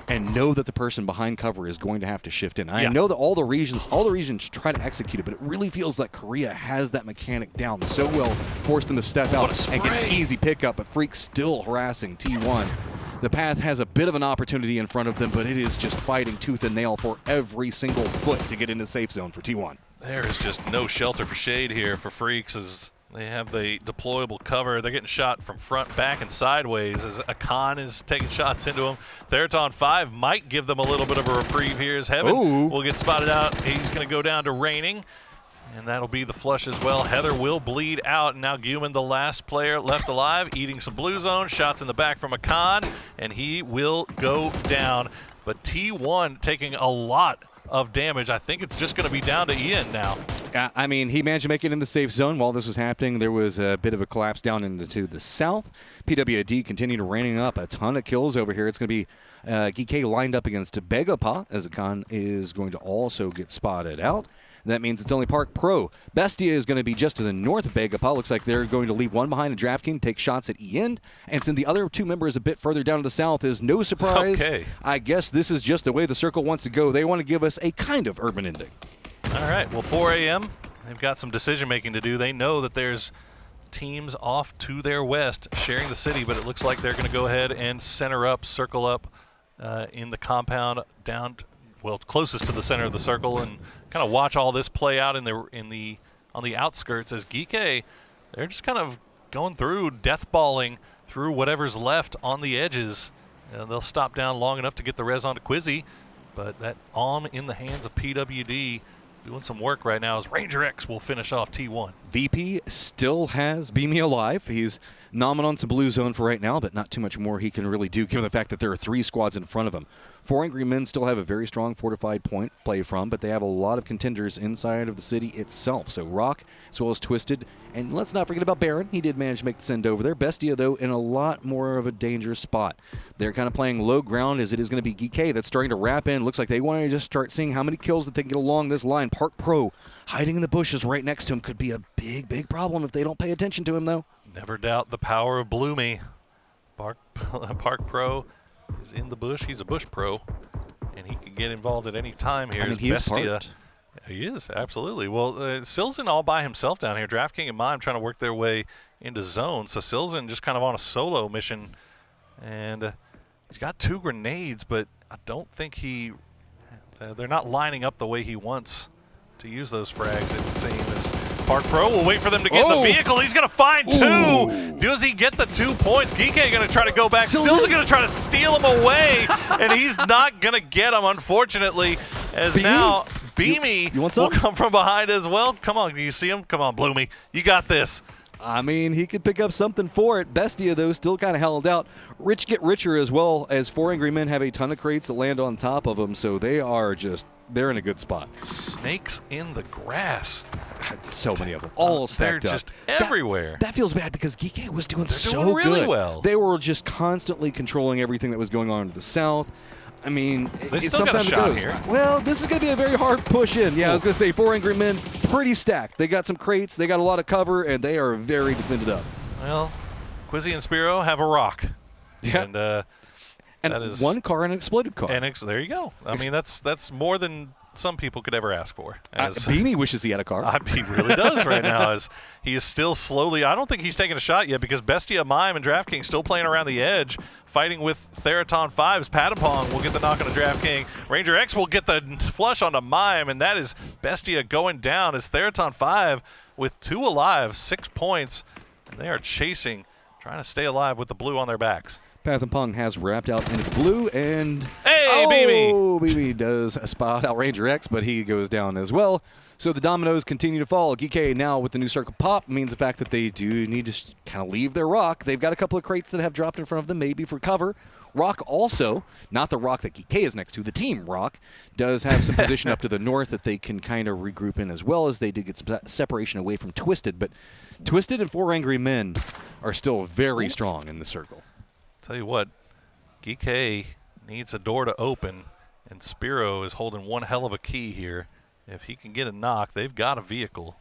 and know that the person behind cover is going to have to shift in. I know that all the regions try to execute it, but it really feels like Korea has that mechanic down so well, force them to step out and get an easy pickup, but Freak's still harassing T1. The Path has a bit of an opportunity in front of them, but it is just fighting tooth and nail for every single foot to get into safe zone for T1. There is just no shelter for shade here for Freaks, as they have the deployable cover. They're getting shot from front, back, and sideways as Akan is taking shots into him. Theraton 5 might give them a little bit of a reprieve here, as Heaven will get spotted out. He's going to go down to Raining, and that'll be the flush as well. Heather will bleed out, and now Guman, the last player left alive, eating some blue zone. Shots in the back from Akan, and he will go down. But T1 taking a lot of damage. I think it's just going to be down to Ian now. I mean, he managed to make it in the safe zone. While this was happening, there was a bit of a collapse down into the south. PWD continued raining up a ton of kills over here. It's going to be GK lined up against Begapa, as Akan is going to also get spotted out. That means it's only Park Pro. Bestia is going to be just to the north of Begapa. Looks like they're going to leave one behind in DraftKings, take shots at Ian. And since the other 2 members a bit further down to the south is no surprise. Okay. I guess this is just the way the circle wants to go. They want to give us a kind of urban ending. All right, well, 4 a.m. They've got some decision making to do. They know that there's teams off to their west sharing the city, but it looks like they're going to go ahead and center up, circle up in the compound down, well, closest to the center of the circle, and kind of watch all this play out on the outskirts, as Geeke, they're just kind of going through, deathballing through whatever's left on the edges. They'll stop down long enough to get the res onto Quizzy, but that ALM in the hands of PWD doing some work right now, as Ranger X will finish off T1. VP still has Beamy alive. He's nomming on some blue zone for right now, but not too much more he can really do, given the fact that there are 3 squads in front of him. 4 Angry Men still have a very strong fortified point play from, but they have a lot of contenders inside of the city itself. So Rock, as well as Twisted, and let's not forget about Baron. He did manage to make the send over there. Bestia, though, in a lot more of a dangerous spot. They're kind of playing low ground, as it is going to be GK that's starting to wrap in. Looks like they want to just start seeing how many kills that they can get along this line. Park Pro hiding in the bushes right next to him could be a big, big problem if they don't pay attention to him, though. Never doubt the power of Bloomy. Park Pro is in the bush. He's a bush pro, and he can get involved at any time here. I mean, he is part. He is, absolutely. Well, Silzen all by himself down here. DraftKings and Mime trying to work their way into zone. So Silzen just kind of on a solo mission, and he's got 2 grenades, but I don't think they're not lining up the way he wants to use those frags, it seems. Park Pro will wait for them to get in the vehicle. He's going to find 2. Does he get the 2 points? Geeke going to try to go back. Sills going to try to steal him away, and he's not going to get him, unfortunately, as Beamy? Now Beamy will come from behind as well. Come on, you see him? Come on, Bloomy. You got this. I mean, he could pick up something for it. Bestia, though, still kind of held out. Rich get richer, as well as 4 Angry Men have a ton of crates that land on top of them, so they're in a good spot. Snakes in the grass. So many of them, all stacked up. They're just everywhere. That feels bad, because Geeke was doing doing really good. Well. They were just constantly controlling everything that was going on to the south. I mean, sometimes it goes. Here. Well, this is going to be a very hard push in. Yeah, I was going to say 4 Angry Men, pretty stacked. They got some crates, they got a lot of cover, and they are very defended up. Well, Quizzy and Spiro have a rock. Yeah. And that is 1 car and an exploded car. And there you go. I mean, that's more than some people could ever ask for. Beamy wishes he had a car. He really does right now, as he is still slowly. I don't think he's taking a shot yet, because Bestia, Mime, and DraftKings still playing around the edge, fighting with Theraton 5's. Patapong will get the knock on a DraftKings. Ranger X will get the flush onto Mime, and that is Bestia going down, as Theraton 5 with 2 alive, 6 points, and they are chasing, trying to stay alive with the blue on their backs. Path and Pong has wrapped out into the blue, and hey, BB does spot out Ranger X, but he goes down as well. So the dominoes continue to fall. Geeky now with the new circle pop means the fact that they do need to kind of leave their rock. They've got a couple of crates that have dropped in front of them, maybe for cover. Rock also, not the rock that Geeky is next to, the team Rock, does have some position up to the north that they can kind of regroup in, as well as they did get some separation away from Twisted. But Twisted and 4 Angry Men are still very strong in the circle. Tell you what, Geeky needs a door to open, and Spiro is holding one hell of a key here. If he can get a knock, they've got a vehicle.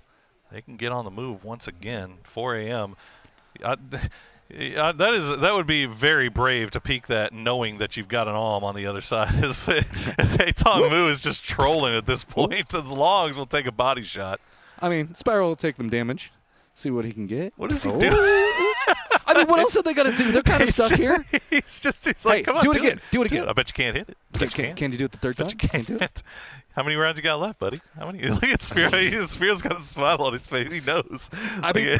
They can get on the move once again. 4 a.m. That would be very brave to peek that, knowing that you've got an ALM on the other side. Tong Mu is just trolling at this point. The Longs will take a body shot. I mean, Spiral will take them damage. See what he can get. What is he doing? I mean, what else are they going to do? They're kind of stuck here. He's like, come on, do it again. Do it again. I bet you can't hit it. Can you do it the third time? You can't do it. How many rounds you got left, buddy? How many? Look at Spiro. Spiro's got a smile on his face. He knows. I mean,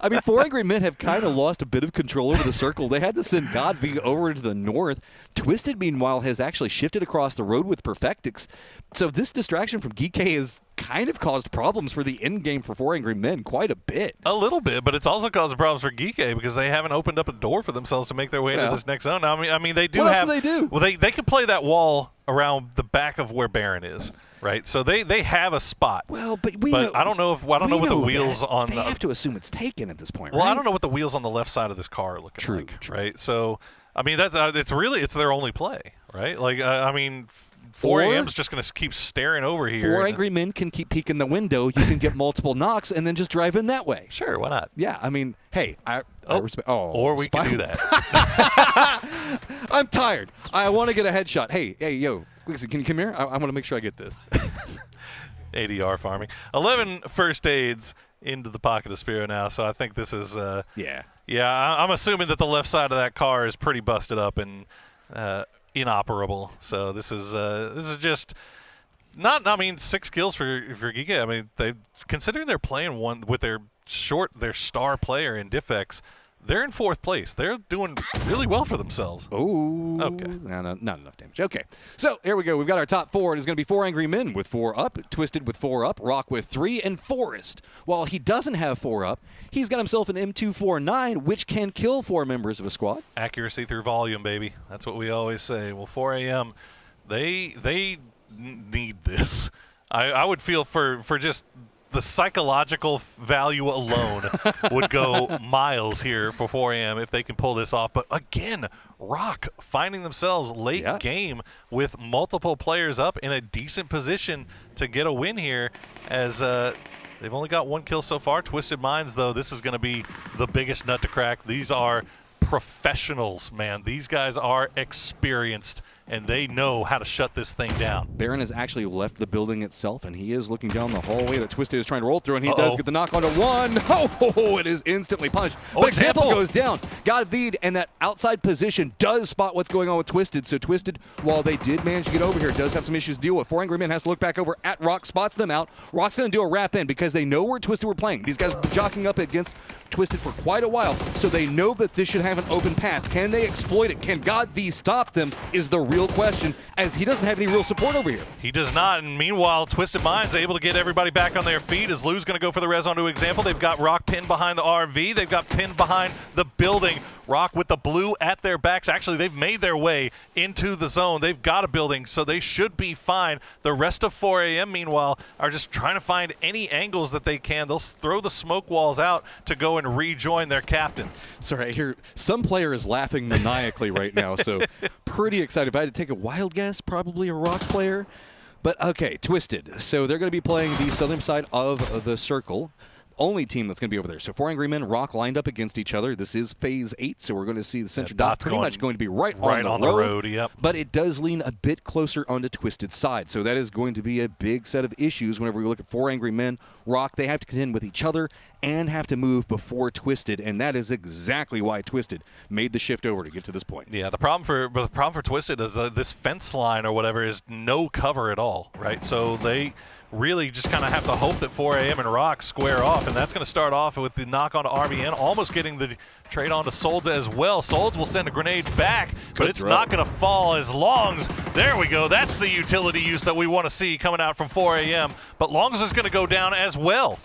I mean, 4 Angry Men have kind of lost a bit of control over the circle. They had to send God V over to the north. Twisted, meanwhile, has actually shifted across the road with Perfectix. So this distraction from Geeky has kind of caused problems for the end game for 4 Angry Men quite a bit. A little bit, but it's also causing problems for Geeky because they haven't opened up a door for themselves to make their way into this next zone. Now, I mean, they do what have. What else do they do? Well, they can play that wall around the back of where Baron is, right? So they have a spot. Well, but I don't know what the wheels on. They have to assume it's taken at this point. Well, right? I don't know what the wheels on the left side of this car are looking like. Right. So, I mean, that's it's their only play, right? Like, I mean. 4 a.m.'s just going to keep staring over here. 4 Angry Men can keep peeking the window. You can get multiple knocks and then just drive in that way. Sure, why not? Yeah, I mean, hey, I respect. Or we can do that. I'm tired. I want to get a headshot. Hey, yo, can you come here? I want to make sure I get this. ADR farming. 11 first aids into the pocket of Spiro now, so I think this is. Yeah, I'm assuming that the left side of that car is pretty busted up and. Inoperable. So this is just not. I mean, 6 kills for Giga. I mean, considering they're playing one with their star player in Diffex, they're in 4th place. They're doing really well for themselves. Oh, okay. No, not enough damage. Okay, so here we go. We've got our top 4. It is going to be 4 Angry Men with 4 up, Twisted with 4 up, Rock with 3, and Forest. While he doesn't have 4 up, he's got himself an M249, which can kill 4 members of a squad. Accuracy through volume, baby. That's what we always say. Well, 4 a.m., they need this. I would feel for just the psychological value alone would go miles here for 4 a.m. if they can pull this off. But again, Rock finding themselves late game with multiple players up in a decent position to get a win here, as they've only got 1 kill so far. Twisted Minds, though, this is going to be the biggest nut to crack. These are professionals, man. These guys are experienced, and they know how to shut this thing down. Baron has actually left the building itself, and he is looking down the hallway that Twisted is trying to roll through, and he does get the knock onto 1. Oh, it is instantly punished. But Example goes down. God Veed, and that outside position does spot what's going on with Twisted. So Twisted, while they did manage to get over here, does have some issues to deal with. 4 Angry Men has to look back over at Rock, spots them out. Rock's going to do a wrap in because they know where Twisted were playing. These guys were jockeying up against Twisted for quite a while, so they know that this should have an open path. Can they exploit it? Can God V stop them is the real question, as he doesn't have any real support over here. He does not, and meanwhile, Twisted Minds able to get everybody back on their feet as Lou's going to go for the res onto Example. They've got Rock pinned behind the RV. They've got pinned behind the building. Rock with the blue at their backs. Actually, they've made their way into the zone. They've got a building, so they should be fine. The rest of 4 a.m., meanwhile, are just trying to find any angles that they can. They'll throw the smoke walls out to go and rejoin their captain. Sorry, I hear some player is laughing maniacally right now, so pretty excited. If I had to take a wild guess, probably a Rock player. But okay, Twisted. So they're going to be playing the southern side of the circle. Only team that's going to be over there. So 4 Angry Men, Rock lined up against each other. This is phase 8, so we're going to see the center dot pretty much going to be right on the road. Yep. But it does lean a bit closer onto Twisted's side. So that is going to be a big set of issues whenever we look at 4 Angry Men. Rock, they have to contend with each other and have to move before Twisted, and that is exactly why Twisted made the shift over to get to this point. Yeah, the problem for Twisted is this fence line or whatever is no cover at all, right? So really just kind of have to hope that 4AM and Rock square off, and that's going to start off with the knock on to RBN, almost getting the trade on to Solds as well. Solds will send a grenade back, but it's not going to fall as Longs. There we go. That's the utility use that we want to see coming out from 4AM, but Longs is going to go down as well.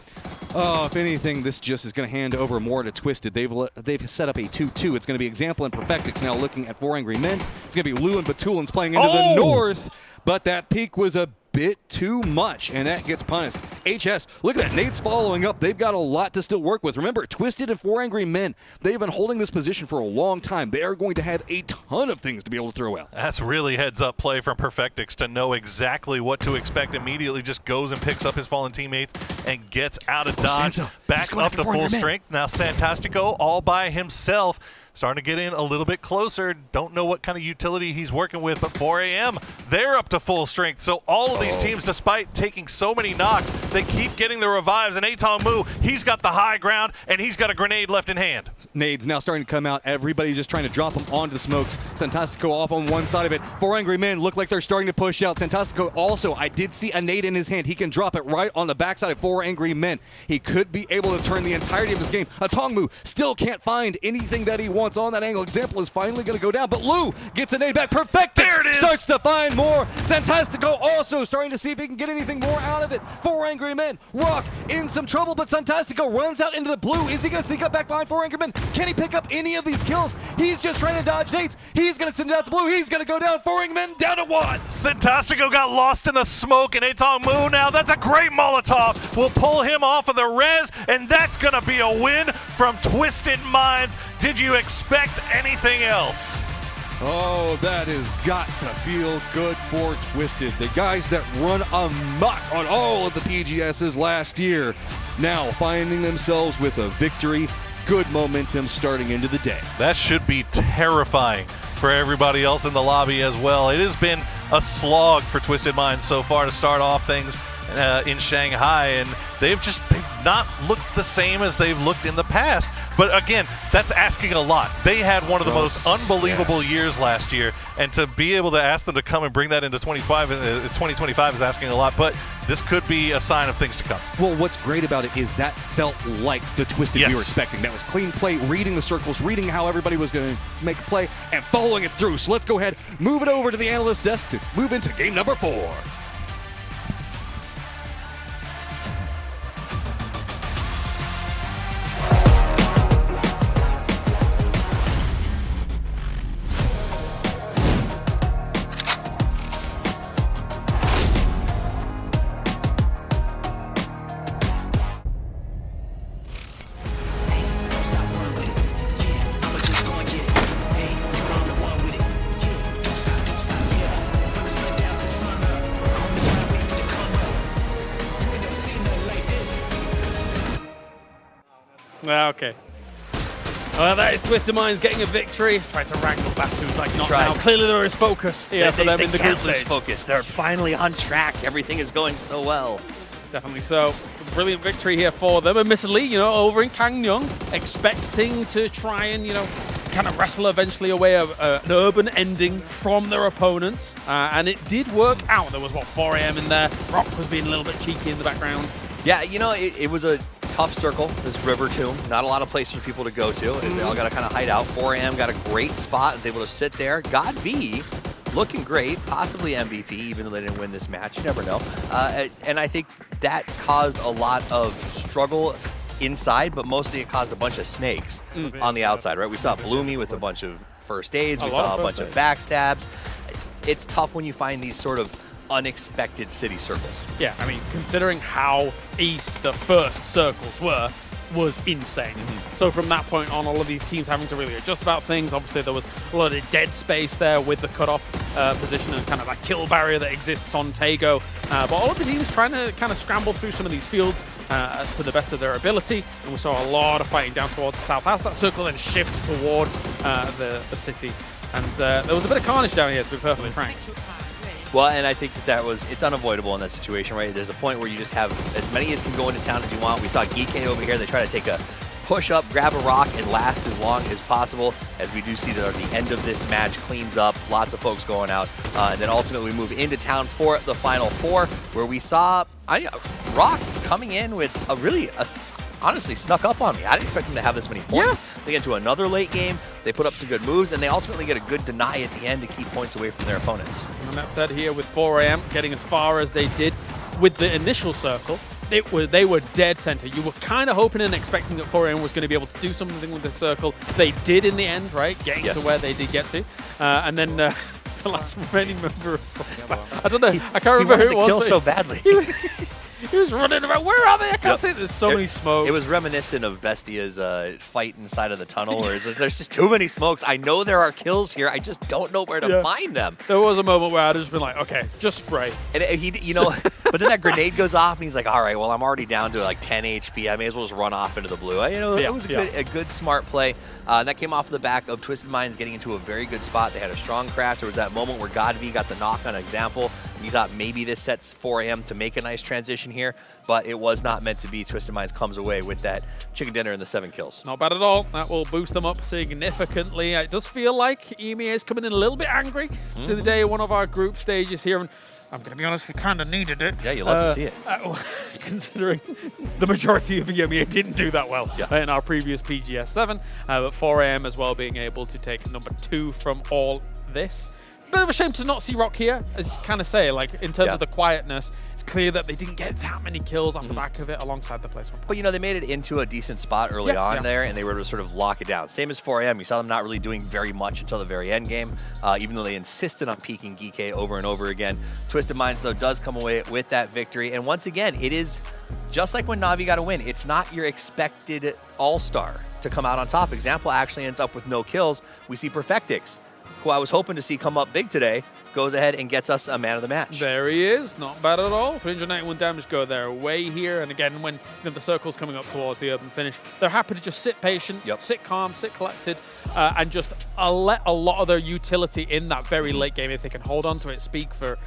Oh, if anything, this just is going to hand over more to Twisted. They've set up a 2-2. It's going to be Example and Perfectix now looking at 4 Angry Men. It's going to be Lou and Batulins playing into the north, but that peak was a bit too much, and that gets punished. HS, look at that. Nate's following up. They've got a lot to still work with. Remember, Twisted and 4 Angry Men, they've been holding this position for a long time. They are going to have a ton of things to be able to throw out. That's really heads-up play from Perfectix to know exactly what to expect. Immediately just goes and picks up his fallen teammates and gets out of dodge. Back up to full strength. Now Santastico all by himself. Starting to get in a little bit closer. Don't know what kind of utility he's working with, but 4AM, they're up to full strength. So all of these teams, despite taking so many knocks, they keep getting the revives. And Atong Mu, he's got the high ground, and he's got a grenade left in hand. Nades now starting to come out. Everybody just trying to drop them onto the smokes. Santastico off on one side of it. 4 Angry Men look like they're starting to push out. Santastico also, I did see a nade in his hand. He can drop it right on the backside of 4 Angry Men. He could be able to turn the entirety of this game. Atong Mu still can't find anything that he wants on that angle. Example is finally going to go down, but Lou gets a nade back. Perfectix starts to find more. Santastico also starting to see if he can get anything more out of it. 4 Angry Men. Rock in some trouble, but Santastico runs out into the blue. Is he going to sneak up back behind 4 Angry Men? Can he pick up any of these kills? He's just trying to dodge nades. He's going to send it out the blue. He's going to go down. 4 Angry Men down to 1. Santastico got lost in the smoke, and Atong Mu now, that's a great Molotov. We'll pull him off of the res, and that's going to be a win from Twisted Minds. Did you expect anything else? Oh, that has got to feel good for Twisted. The guys that run amok on all of the PGSs last year, now finding themselves with a victory. Good momentum starting into the day. That should be terrifying for everybody else in the lobby as well. It has been a slog for Twisted Minds so far to start off things in Shanghai, and they've not looked the same as they've looked in the past. But again, that's asking a lot. They had one of the most unbelievable years last year, and to be able to ask them to come and bring that into 2025 is asking a lot, but this could be a sign of things to come. Well, what's great about it is that felt like the Twisted we were expecting. That was clean play, reading the circles, reading how everybody was going to make a play, and following it through. So let's go ahead, move it over to the analyst desk to move into game number 4. Okay. Well, that is Twisted Minds getting a victory. Tried to wrangle Batu's like not now. Clearly there is focus here for them in the group stage. Focus. They're finally on track. Everything is going so well. Definitely so. Brilliant victory here for them. Admittedly, over in Gangneung, expecting to try and, kind of wrestle eventually away an urban ending from their opponents. And it did work out. There was, 4AM in there. Rock was being a little bit cheeky in the background. Yeah, it was a tough circle, this River Tomb. Not a lot of places for people to go to. They all got to kind of hide out. 4AM got a great spot. Was able to sit there. God V looking great, possibly MVP, even though they didn't win this match. You never know. And I think that caused a lot of struggle inside, but mostly it caused a bunch of snakes on the outside, right? We saw Bloomy with a bunch of first aids. We saw a bunch of backstabs. It's tough when you find these sort of unexpected city circles. Yeah, I mean, considering how east the first circles was insane. So from that point on, all of these teams having to really adjust about things. Obviously, there was a lot of dead space there with the cutoff position and kind of that kill barrier that exists on Tego. But all of the teams trying to kind of scramble through some of these fields to the best of their ability. And we saw a lot of fighting down towards the south. As that circle then shifts towards the city. And there was a bit of carnage down here, to be perfectly frank. Well, and I think it's unavoidable in that situation, right? There's a point where you just have as many as can go into town as you want. We saw Geekay over here. They try to take a push up, grab a rock, and last as long as possible, as we do see that at the end of this match cleans up, lots of folks going out, and then ultimately we move into town for the Final Four, where we saw Rock coming in with honestly snuck up on me. I didn't expect them to have this many points. Yeah. They get into another late game, they put up some good moves, and they ultimately get a good deny at the end to keep points away from their opponents. And that said here with 4AM getting as far as they did with the initial circle, they were dead center. You were kind of hoping and expecting that 4AM was going to be able to do something with the circle. They did in the end, right? Getting to where they did get to. And then the last remaining member of I don't know. I can't remember who it was. He wanted to kill so badly. He was running around. Where are they? I can't see. There's so many smokes. It was reminiscent of Bestia's fight inside of the tunnel, where there's just too many smokes. I know there are kills here. I just don't know where to find them. There was a moment where I'd just been like, okay, just spray. And he, but then that grenade goes off, and he's like, all right, well, I'm already down to like 10 HP. I may as well just run off into the blue. It was a good, smart play. And that came off the back of Twisted Minds getting into a very good spot. They had a strong crash. There was that moment where Godv got the knock on example. And you thought maybe this sets 4AM to make a nice transition here, but it was not meant to be. Twisted Minds comes away with that chicken dinner and the 7 kills. Not bad at all. That will boost them up significantly. It does feel like EMEA is coming in a little bit angry to the day of one of our group stages here. And I'm going to be honest, we kind of needed it. Yeah, you love to see it. Considering the majority of EMEA didn't do that well in our previous PGS 7. But 4AM as well being able to take number 2 from all this. Bit of a shame to not see Rock here, as you kind of say, like in terms of the quietness, it's clear that they didn't get that many kills off the back of it alongside the placement. But they made it into a decent spot early on there, and they were able to sort of lock it down. Same as 4AM, you saw them not really doing very much until the very end game, even though they insisted on peeking Geek over and over again. Twisted Minds, though, does come away with that victory, and once again, it is just like when Na'Vi got a win. It's not your expected all-star to come out on top. Example actually ends up with no kills. We see Perfectix, who I was hoping to see come up big today, goes ahead and gets us a man of the match. There he is. Not bad at all. 391 damage go their way here. And again, when the circle's coming up towards the urban finish, they're happy to just sit patient, sit calm, sit collected, and just let a lot of their utility in that very late game, if they can hold on to it, speak for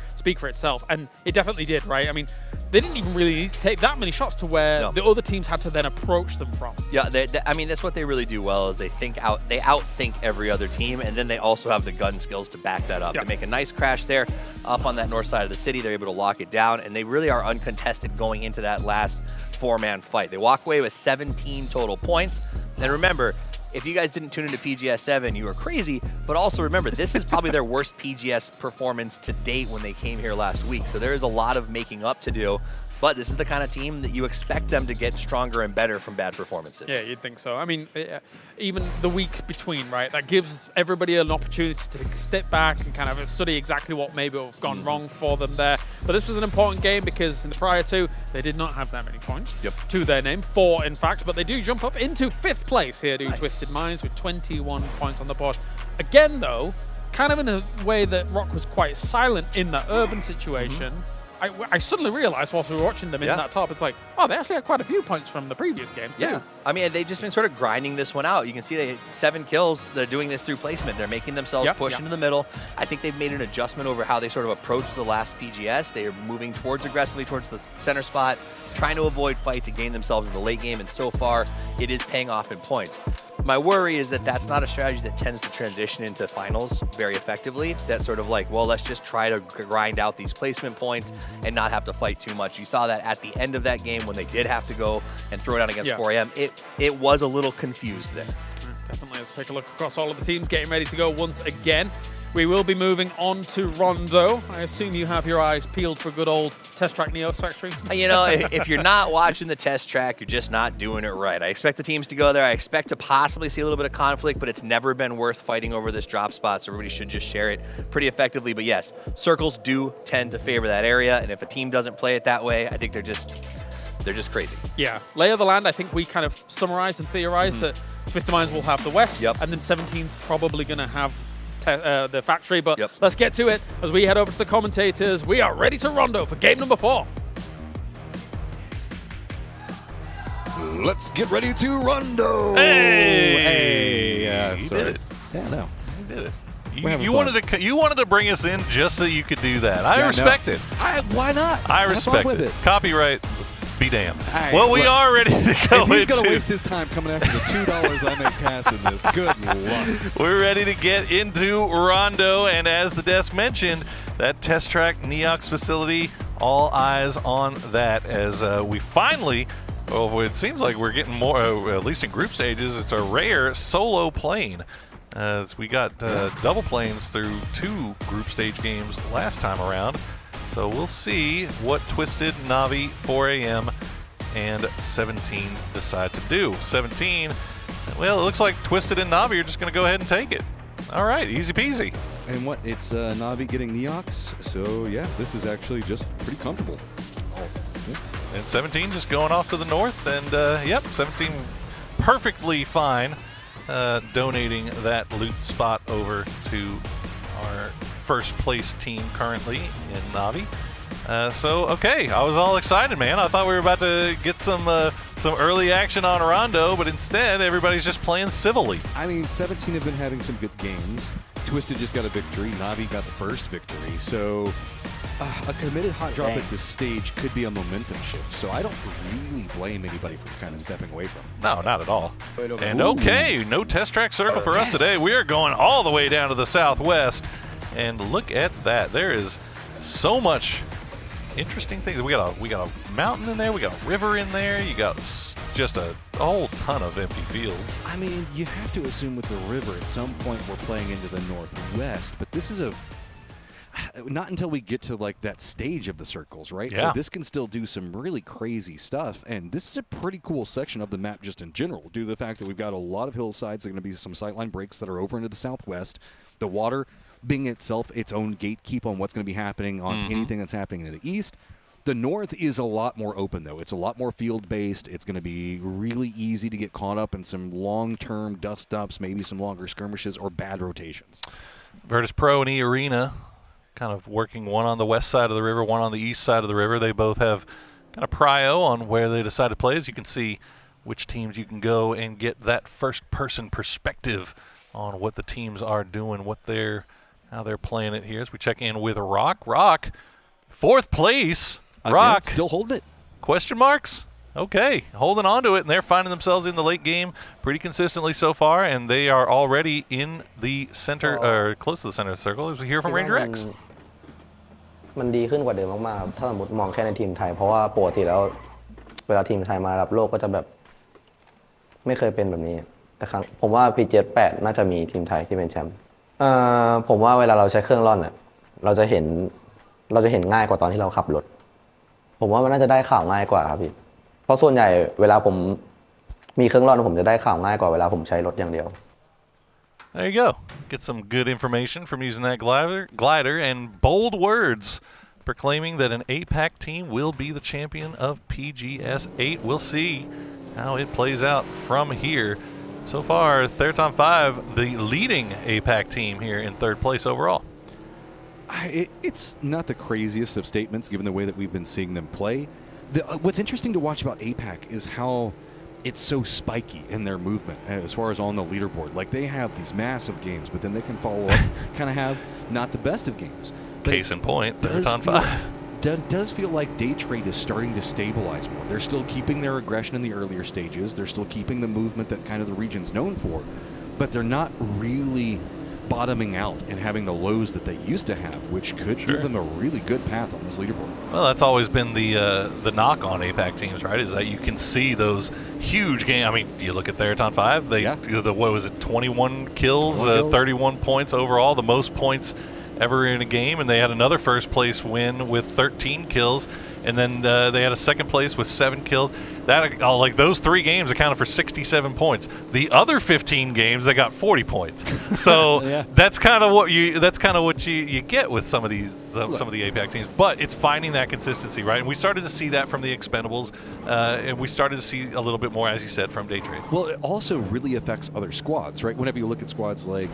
itself. And it definitely did, right? I mean, they didn't even really need to take that many shots to where the other teams had to then approach them from. Yeah, I mean, that's what they really do well, is they outthink every other team, and then they also have the gun skills to back that up. They make a nice crash there up on that north side of the city. They're able to lock it down, and they really are uncontested going into that last 4-man fight. They walk away with 17 total points. And remember, if you guys didn't tune into PGS 7, you were crazy, but also remember, this is probably their worst PGS performance to date when they came here last week. So there is a lot of making up to do, but this is the kind of team that you expect them to get stronger and better from bad performances. Yeah, you'd think so. I mean, even the week between, right, that gives everybody an opportunity to step back and kind of study exactly what maybe have gone wrong for them there. But this was an important game because in the prior 2, they did not have that many points to their name. 4, in fact, but they do jump up into 5th place here to Twisted Minds with 21 points on the board. Again, though, kind of in a way that Rock was quite silent in the urban situation. I suddenly realized whilst we were watching them in that top, it's like, oh, they actually had quite a few points from the previous games, too. Yeah. I mean, they've just been sort of grinding this one out. You can see they 7 kills. They're doing this through placement. They're making themselves push into the middle. I think they've made an adjustment over how they sort of approach the last PGS. They are moving aggressively towards the center spot, trying to avoid fights and gain themselves in the late game, and so far, it is paying off in points. My worry is that that's not a strategy that tends to transition into finals very effectively. That's sort of like, well, let's just try to grind out these placement points and not have to fight too much. You saw that at the end of that game when they did have to go and throw it down against 4AM. It was a little confused there. Definitely. Let's take a look across all of the teams getting ready to go once again. We will be moving on to Rondo. I assume you have your eyes peeled for good old Test Track Neos Factory. If you're not watching the test track, you're just not doing it right. I expect the teams to go there. I expect to possibly see a little bit of conflict, but it's never been worth fighting over this drop spot, so everybody should just share it pretty effectively. But yes, circles do tend to favor that area, and if a team doesn't play it that way, I think they're just crazy. Yeah. Lay of the land, I think we kind of summarized and theorized that Twisted Minds will have the West, and then 17's probably going to have the factory, but let's get to it as we head over to the commentators. We are ready to Rondo for game number 4. Let's get ready to Rondo. Hey, you did it. Yeah, no, you did it. You wanted to bring us in just so you could do that. I respect it. Why not? I respect it. Copyright. be damned. Well, we are ready to go. If he's going to waste his time coming after the $2 I make casting this, good luck. We're ready to get into Rondo, and as the desk mentioned, that test track Neox facility, all eyes on that as we finally, well, it seems like we're getting more, at least in group stages, it's a rare solo plane. As we got double planes through 2 group stage games last time around. So we'll see what Twisted, Navi, 4am, and 17 decide to do. 17, well, it looks like Twisted and Navi are just going to go ahead and take it. All right, easy peasy. And what? It's Navi getting Neox, so yeah, this is actually just pretty comfortable. And 17 just going off to the north, and yep, 17 perfectly fine. Donating that loot spot over to our first place team currently in Navi. So okay, I was all excited, man. I thought we were about to get some early action on Rondo, but instead everybody's just playing civilly. I mean, 17 have been having some good games. Twisted just got a victory. Navi got the first victory. So a committed hot drop at this stage could be a momentum shift. So I don't really blame anybody for kind of stepping away from it. No, not at all. And okay, no test track circle for us today. We are going all the way down to the southwest. And look at that. There is so much interesting things. We got a mountain in there. We got a river in there. You got just a whole ton of empty fields. I mean, you have to assume with the river at some point we're playing into the northwest, but this is not until we get to like that stage of the circles, right? Yeah. So this can still do some really crazy stuff, and this is a pretty cool section of the map just in general, due to the fact that we've got a lot of hillsides. There are going to be some sightline breaks that are over into the southwest. The water being itself its own gatekeep on what's going to be happening on anything that's happening in the east. The north is a lot more open, though. It's a lot more field-based. It's going to be really easy to get caught up in some long-term dust-ups, maybe some longer skirmishes or bad rotations. Virtus Pro and E-Arena kind of working, one on the west side of the river, one on the east side of the river. They both have kind of prio on where they decide to play. As you can see which teams you can go and get that first-person perspective on what the teams are doing, how they're playing it here. As we check in with Rock. Rock, 4th place. Rock. Again, still holding it. Question marks? Okay, holding on to it, and they're finding themselves in the late game pretty consistently so far, and they are already in the center, or close to the center of the circle. As we hear from Ranger X. มันดีขึ้นกว่าเดิมมากๆถ้าสมมติมองแค่ในทีมไทยเพราะว่าปกติแล้วเวลาทีมไทยมาระดับโลกก็จะแบบไม่เคยเป็นแบบนี้แต่ครั้งผมว่า P78 น่าจะมีทีมไทยที่เป็นแชมป์ผมว่าเวลาเราใช้เครื่องร่อนน่ะเราจะเห็นง่ายกว่าตอนที่เราขับรถผมว่ามันน่าจะได้ข่าวง่ายกว่าครับพี่เพราะส่วนใหญ่เวลาผมมีเครื่องร่อนผมจะได้ข่าวง่ายกว่าเวลาผมใช้รถอย่างเดียว There you go. Get some good information from using that glider and bold words proclaiming that an APAC team will be the champion of PGS 8. We'll see how it plays out from here. So far, Theraton 5, the leading APAC team here in 3rd place overall. It's not the craziest of statements given the way that we've been seeing them play. What's interesting to watch about APAC is how it's so spiky in their movement as far as on the leaderboard. Like, they have these massive games, but then they can follow up, kind of have not the best of games. But case in point, Theraton 5. It does feel like day trade is starting to stabilize more. They're still keeping their aggression in the earlier stages. They're still keeping the movement that kind of the region's known for, but they're not really bottoming out and having the lows that they used to have, which could give them a really good path on this leaderboard. Well, that's always been the knock on APAC teams, right? Is that you can see those huge games. I mean, you look at Theraton 5, what was it, 21 kills, 31 points overall, the most points ever in a game, and they had another first place win with 13 kills, and then they had a second place with 7 kills. That like those 3 games accounted for 67 points. The other 15 games they got 40 points. So that's kind of what you get with some of these some of the APAC teams. But it's finding that consistency, right? And we started to see that from the Expendables, and we started to see a little bit more, as you said, from Day Trade. Well, it also really affects other squads, right? Whenever you look at squads like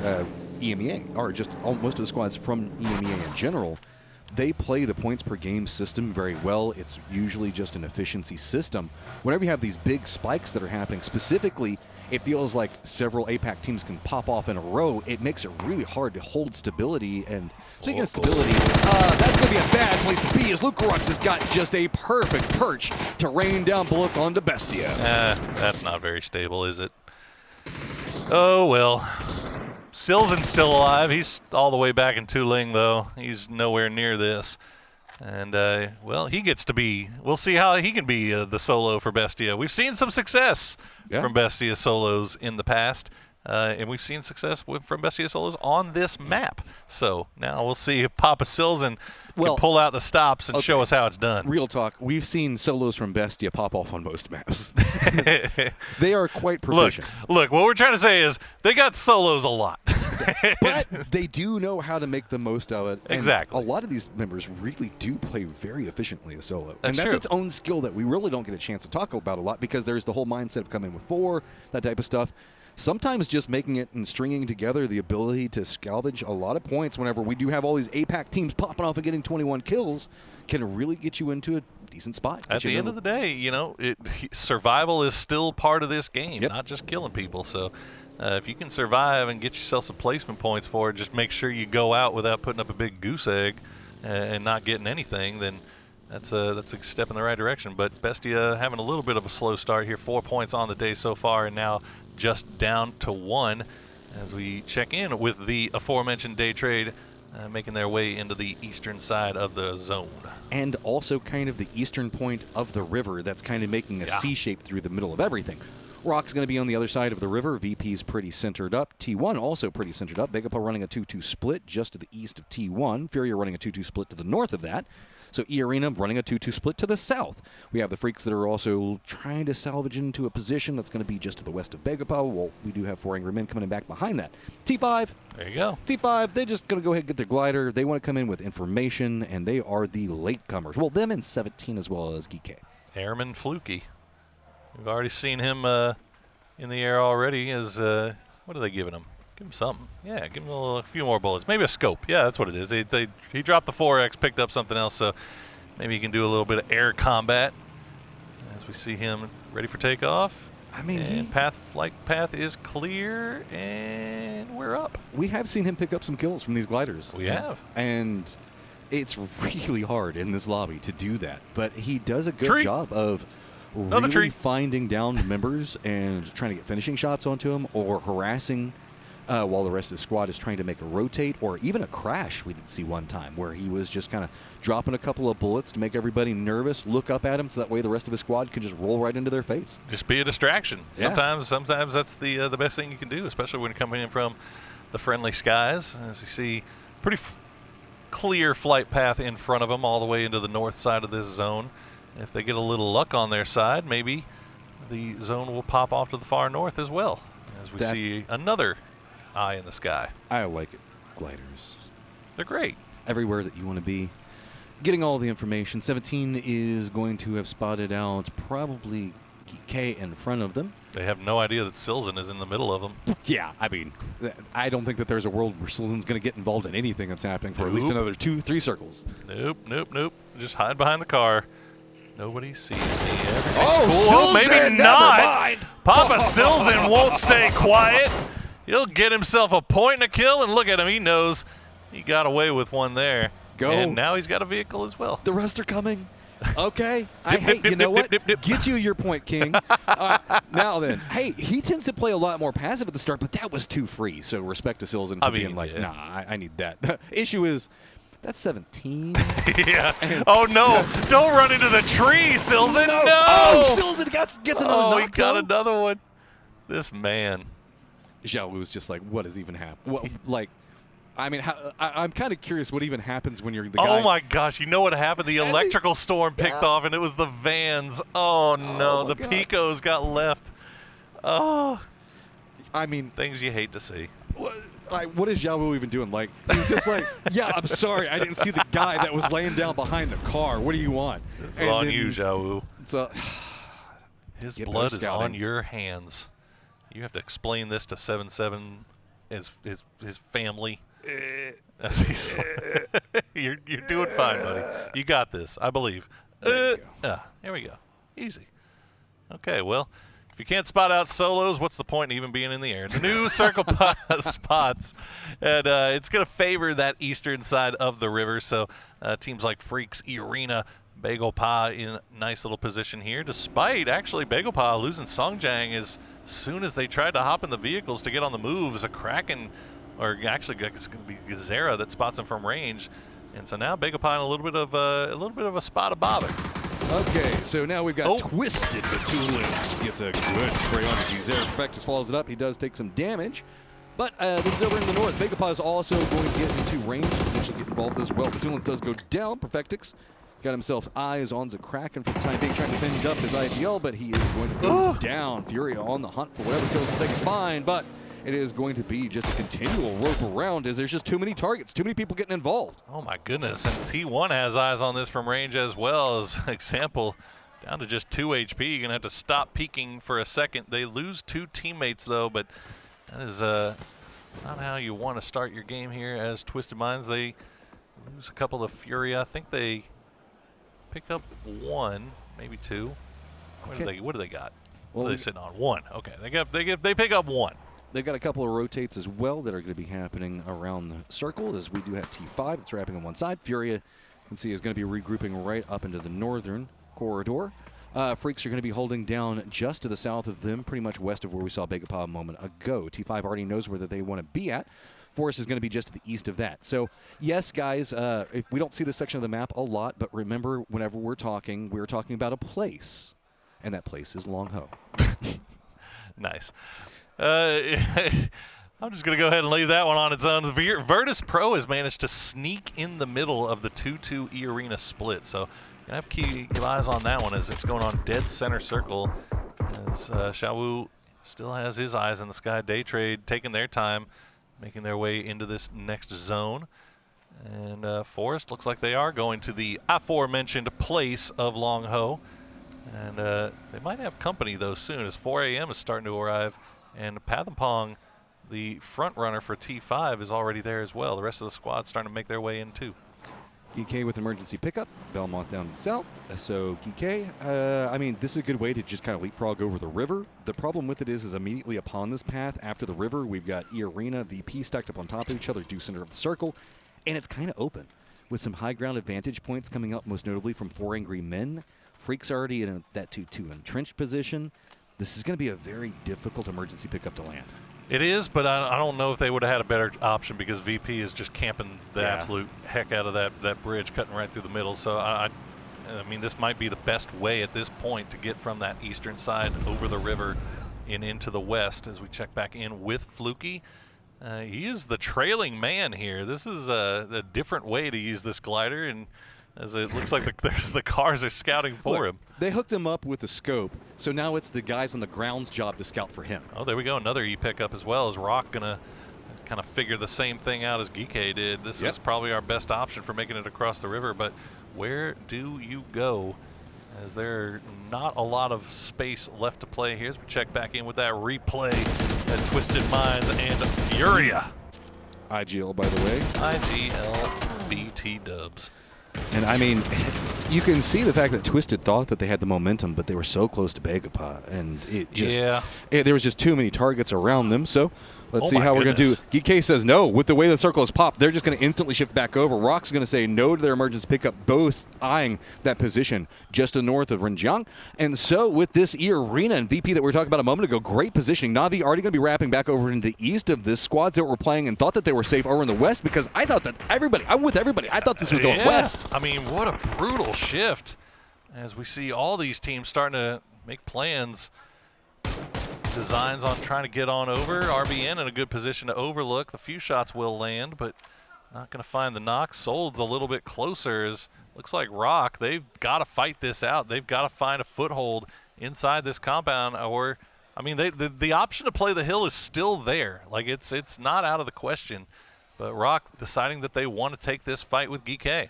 EMEA, or just most of the squads from EMEA in general, they play the points per game system very well. It's usually just an efficiency system. Whenever you have these big spikes that are happening, specifically it feels like several APAC teams can pop off in a row. It makes it really hard to hold stability. And speaking of stability, that's going to be a bad place to be, as Lucarux has got just a perfect perch to rain down bullets onto Bestia. That's not very stable, is it? Oh, well. Silzen's still alive. He's all the way back in Tuling, though. He's nowhere near this. And, well, he gets to be, we'll see how he can be the solo for Bestia. We've seen some success from Bestia solos in the past, and we've seen success from Bestia solos on this map. So now we'll see if Papa Silzen can pull out the stops and show us how it's done. Real talk, we've seen solos from Bestia pop off on most maps. They are quite proficient. Look, what we're trying to say is they got solos a lot. But they do know how to make the most of it. Exactly. And a lot of these members really do play very efficiently as solo. That's that's true. its own skill that we really don't get a chance to talk about a lot, because there's the whole mindset of coming with 4, that type of stuff. Sometimes just making it and stringing together the ability to salvage a lot of points whenever we do have all these APAC teams popping off and getting 21 kills can really get you into a decent spot. At the end of the day, you know, survival is still part of this game, not just killing people. So if you can survive and get yourself some placement points for it, just make sure you go out without putting up a big goose egg and not getting anything, then that's a step in the right direction. But Bestia having a little bit of a slow start here, 4 points on the day so far, and now just down to 1 as we check in with the aforementioned day trade, making their way into the eastern side of the zone. And also kind of the eastern point of the river that's kind of making a C shape through the middle of everything. Rock's going to be on the other side of the river. VP's pretty centered up. T1 also pretty centered up. Begapa running a 2-2 split just to the east of T1. Furia running a 2-2 split to the north of that. So E-Arena running a 2-2 split to the south. We have the Freaks that are also trying to salvage into a position that's going to be just to the west of Begapa. Well, we do have 4 Angry Men coming back behind that. T5. There you go. T5, they're just going to go ahead and get their glider. They want to come in with information, and they are the latecomers. Well, them and 17 as well as Geek. Airman Fluky. We've already seen him in the air already. As what are they giving him? Give him something. Yeah, give him a few more bullets. Maybe a scope. Yeah, that's what it is. He dropped the 4X, picked up something else, so maybe he can do a little bit of air combat. As we see him ready for takeoff. I mean, and flight path is clear, and we're up. We have seen him pick up some kills from these gliders. We have. And it's really hard in this lobby to do that. But he does a good job of really finding down members and trying to get finishing shots onto them, or harassing while the rest of the squad is trying to make a rotate, or even a crash we did see one time where he was just kind of dropping a couple of bullets to make everybody nervous, look up at him so that way the rest of his squad can just roll right into their face. Just be a distraction. Yeah. Sometimes that's the best thing you can do, especially when you're coming in from the friendly skies. As you see, pretty clear flight path in front of them all the way into the north side of this zone. If they get a little luck on their side, maybe the zone will pop off to the far north as well, as we see another eye in the sky. I like it. Gliders. They're great. Everywhere that you want to be. Getting all the information. 17 is going to have spotted out probably K in front of them. They have no idea that Silzen is in the middle of them. Yeah, I mean, I don't think that there's a world where Silzen's going to get involved in anything that's happening for at least another 2-3 circles. Nope. Just hide behind the car. Nobody sees me. Everything's cool. Silzen, maybe never not. mind. Papa Silzen won't stay quiet. He'll get himself a point and a kill, and look at him. He knows he got away with one there. Go. And now he's got a vehicle as well. The rest are coming. Okay. You know what? Get you your point, King. Now then, hey, he tends to play a lot more passive at the start, but that was too free. So respect to Silzen for being like, nah, I need that. The issue is, that's 17. Yeah. Oh, no. Don't run into the tree, Silzen. No. Oh, Silzen gets another knock. Oh, he got another one. This man. Xiao was just like, what has even happened? What, like, I mean, I'm kind of curious what even happens when you're the guy. Oh, my gosh. You know what happened? The electrical storm picked off, and it was the vans. Oh, no. The Picos got left. Oh. I mean. Things you hate to see. What is Xiao even doing? Like, he's just like, yeah, I'm sorry. I didn't see the guy that was laying down behind the car. What do you want? It's on you, Xiao. His blood is on your hands. You have to explain this to 7-7, his family. You're doing fine, buddy. You got this, I believe. Here we go. Easy. Okay, well, you can't spot out solos, what's the point in even being in the air? The new circle spots, and it's going to favor that eastern side of the river. So teams like Freaks, Arena, Bagel Pa in nice little position here, despite actually Bagel Pa losing Songjang as soon as they tried to hop in the vehicles to get on the moves. A Kraken, or actually it's going to be Gazera that spots him from range, and so now Bagel Pa in a little bit of a spot of bother. Okay, so now we've got Twisted Batulin. Gets a good spray on Gazera. Perfectus follows it up. He does take some damage. But this is over in the north. Bagel Pa is also going to get into range, potentially get involved as well. Batulin does go down. Perfectix got himself eyes on the Kraken for the time being, trying to fend up his IGL, but he is going to go down. Furia on the hunt for whatever kills they can find, but it is going to be just a continual rope around as there's just too many targets, too many people getting involved. Oh my goodness, and T1 has eyes on this from range as well. As example, down to just 2 HP. You're gonna have to stop peeking for a second. They lose 2 teammates though, but that is not how you want to start your game here as Twisted Minds. They lose a couple of Fury. I think they pick up 1, maybe 2. What do they got? What are they sitting on? 1. Okay, they pick up 1. They've got a couple of rotates as well that are going to be happening around the circle, as we do have T5 that's wrapping on one side. Furia, you can see, is going to be regrouping right up into the northern corridor. Freaks are going to be holding down just to the south of them, pretty much west of where we saw Bagel Pa a moment ago. T5 already knows where they want to be at. Forest is going to be just to the east of that. So, yes, guys, if we don't see this section of the map a lot, but remember, whenever we're talking about a place, and that place is Long Ho. Nice. I'm just going to go ahead and leave that one on its own. Virtus Pro has managed to sneak in the middle of the 2-2 E-Arena split. So, you have to keep eyes on that one as it's going on dead center circle. As Xiaowu still has his eyes in the sky. Day Trade taking their time, making their way into this next zone. And Forest looks like they are going to the aforementioned place of Long Ho. And they might have company, though, soon, as 4 a.m. is starting to arrive. And Pathampong, the front runner for T5, is already there as well. The rest of the squad starting to make their way in, too. GK with emergency pickup. Belmont down in the south. So GK, I mean, this is a good way to just kind of leapfrog over the river. The problem with it is immediately upon this path, after the river, we've got E-Arena, VP stacked up on top of each other, due center of the circle, and it's kind of open with some high ground advantage points coming up, most notably from 4 Angry Men. Freak's already in that 2-2 entrenched position. This is going to be a very difficult emergency pickup to land. It is, but I don't know if they would have had a better option because VP is just camping the absolute heck out of that bridge, cutting right through the middle. So, I mean, this might be the best way at this point to get from that eastern side over the river and into the west as we check back in with Fluky. He is the trailing man here. This is a different way to use this glider, and as it looks like the cars are scouting for him. They hooked him up with the scope, so now it's the guys on the ground's job to scout for him. Oh, there we go. Another E pickup as well. Is Rock going to kind of figure the same thing out as Gike did? This is probably our best option for making it across the river, but where do you go? As there not a lot of space left to play here as we check back in with that replay at Twisted Minds and Furia. IGL, by the way. IGL BT dubs. And I mean, you can see the fact that Twisted thought that they had the momentum, but they were so close to Bagel Pa, and it just there was just too many targets around them. So let's see how we're going to do. GK says no. With the way the circle is popped, they're just going to instantly shift back over. Rock's going to say no to their emergency pickup, both eyeing that position just to the north of Renjiang. And so with this E-Arena and VP that we were talking about a moment ago, great positioning. Na'Vi already going to be wrapping back over into the east of this. Squads that were playing and thought that they were safe over in the west, because I thought that I'm with everybody. I thought this was going west. I mean, what a brutal shift as we see all these teams starting to make plans. Designs on trying to get on over. RBN in a good position to overlook. The few shots will land, but not going to find the knock. Sold's a little bit closer. As looks like Rock, they've got to fight this out. They've got to find a foothold inside this compound, or I mean, the option to play the hill is still there. Like it's not out of the question. But Rock deciding that they want to take this fight with GK.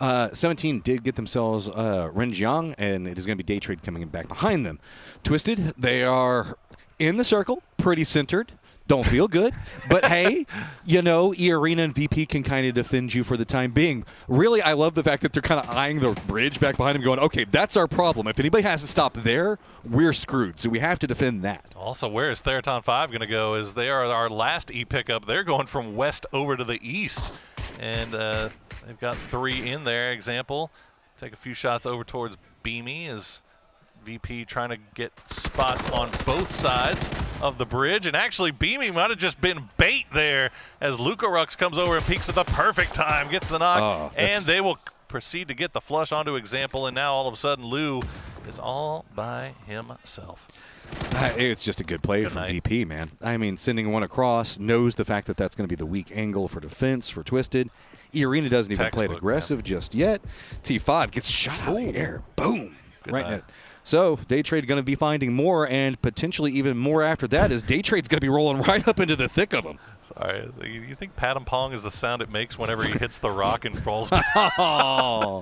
17 did get themselves Renjiang, and it is going to be Day Trade coming back behind them. Twisted, they are in the circle, pretty centered. Don't feel good. But hey, you know, E-Arena and VP can kind of defend you for the time being. Really, I love the fact that they're kind of eyeing the bridge back behind him going, okay, that's our problem. If anybody has to stop there, we're screwed. So we have to defend that. Also, where is Theraton 5 going to go? Is they are our last E pickup. They're going from west over to the east. And they've got 3 in there. Example, take a few shots over towards Beamy as VP trying to get spots on both sides of the bridge. And actually, Beamy might have just been bait there as Luca Rux comes over and peeks at the perfect time, gets the knock, and they will proceed to get the flush onto Example. And now all of a sudden, Lou is all by himself. It's just a good play from VP, man. I mean, sending one across, knows the fact that that's going to be the weak angle for defense, for Twisted. E-Arena doesn't even play it aggressive just yet. T5 gets shot out of the air. Boom. Right in it. So Daytrade going to be finding more, and potentially even more after that, as Daytrade's going to be rolling right up into the thick of them. Sorry, you think Patum Pong is the sound it makes whenever he hits the rock and falls down? Oh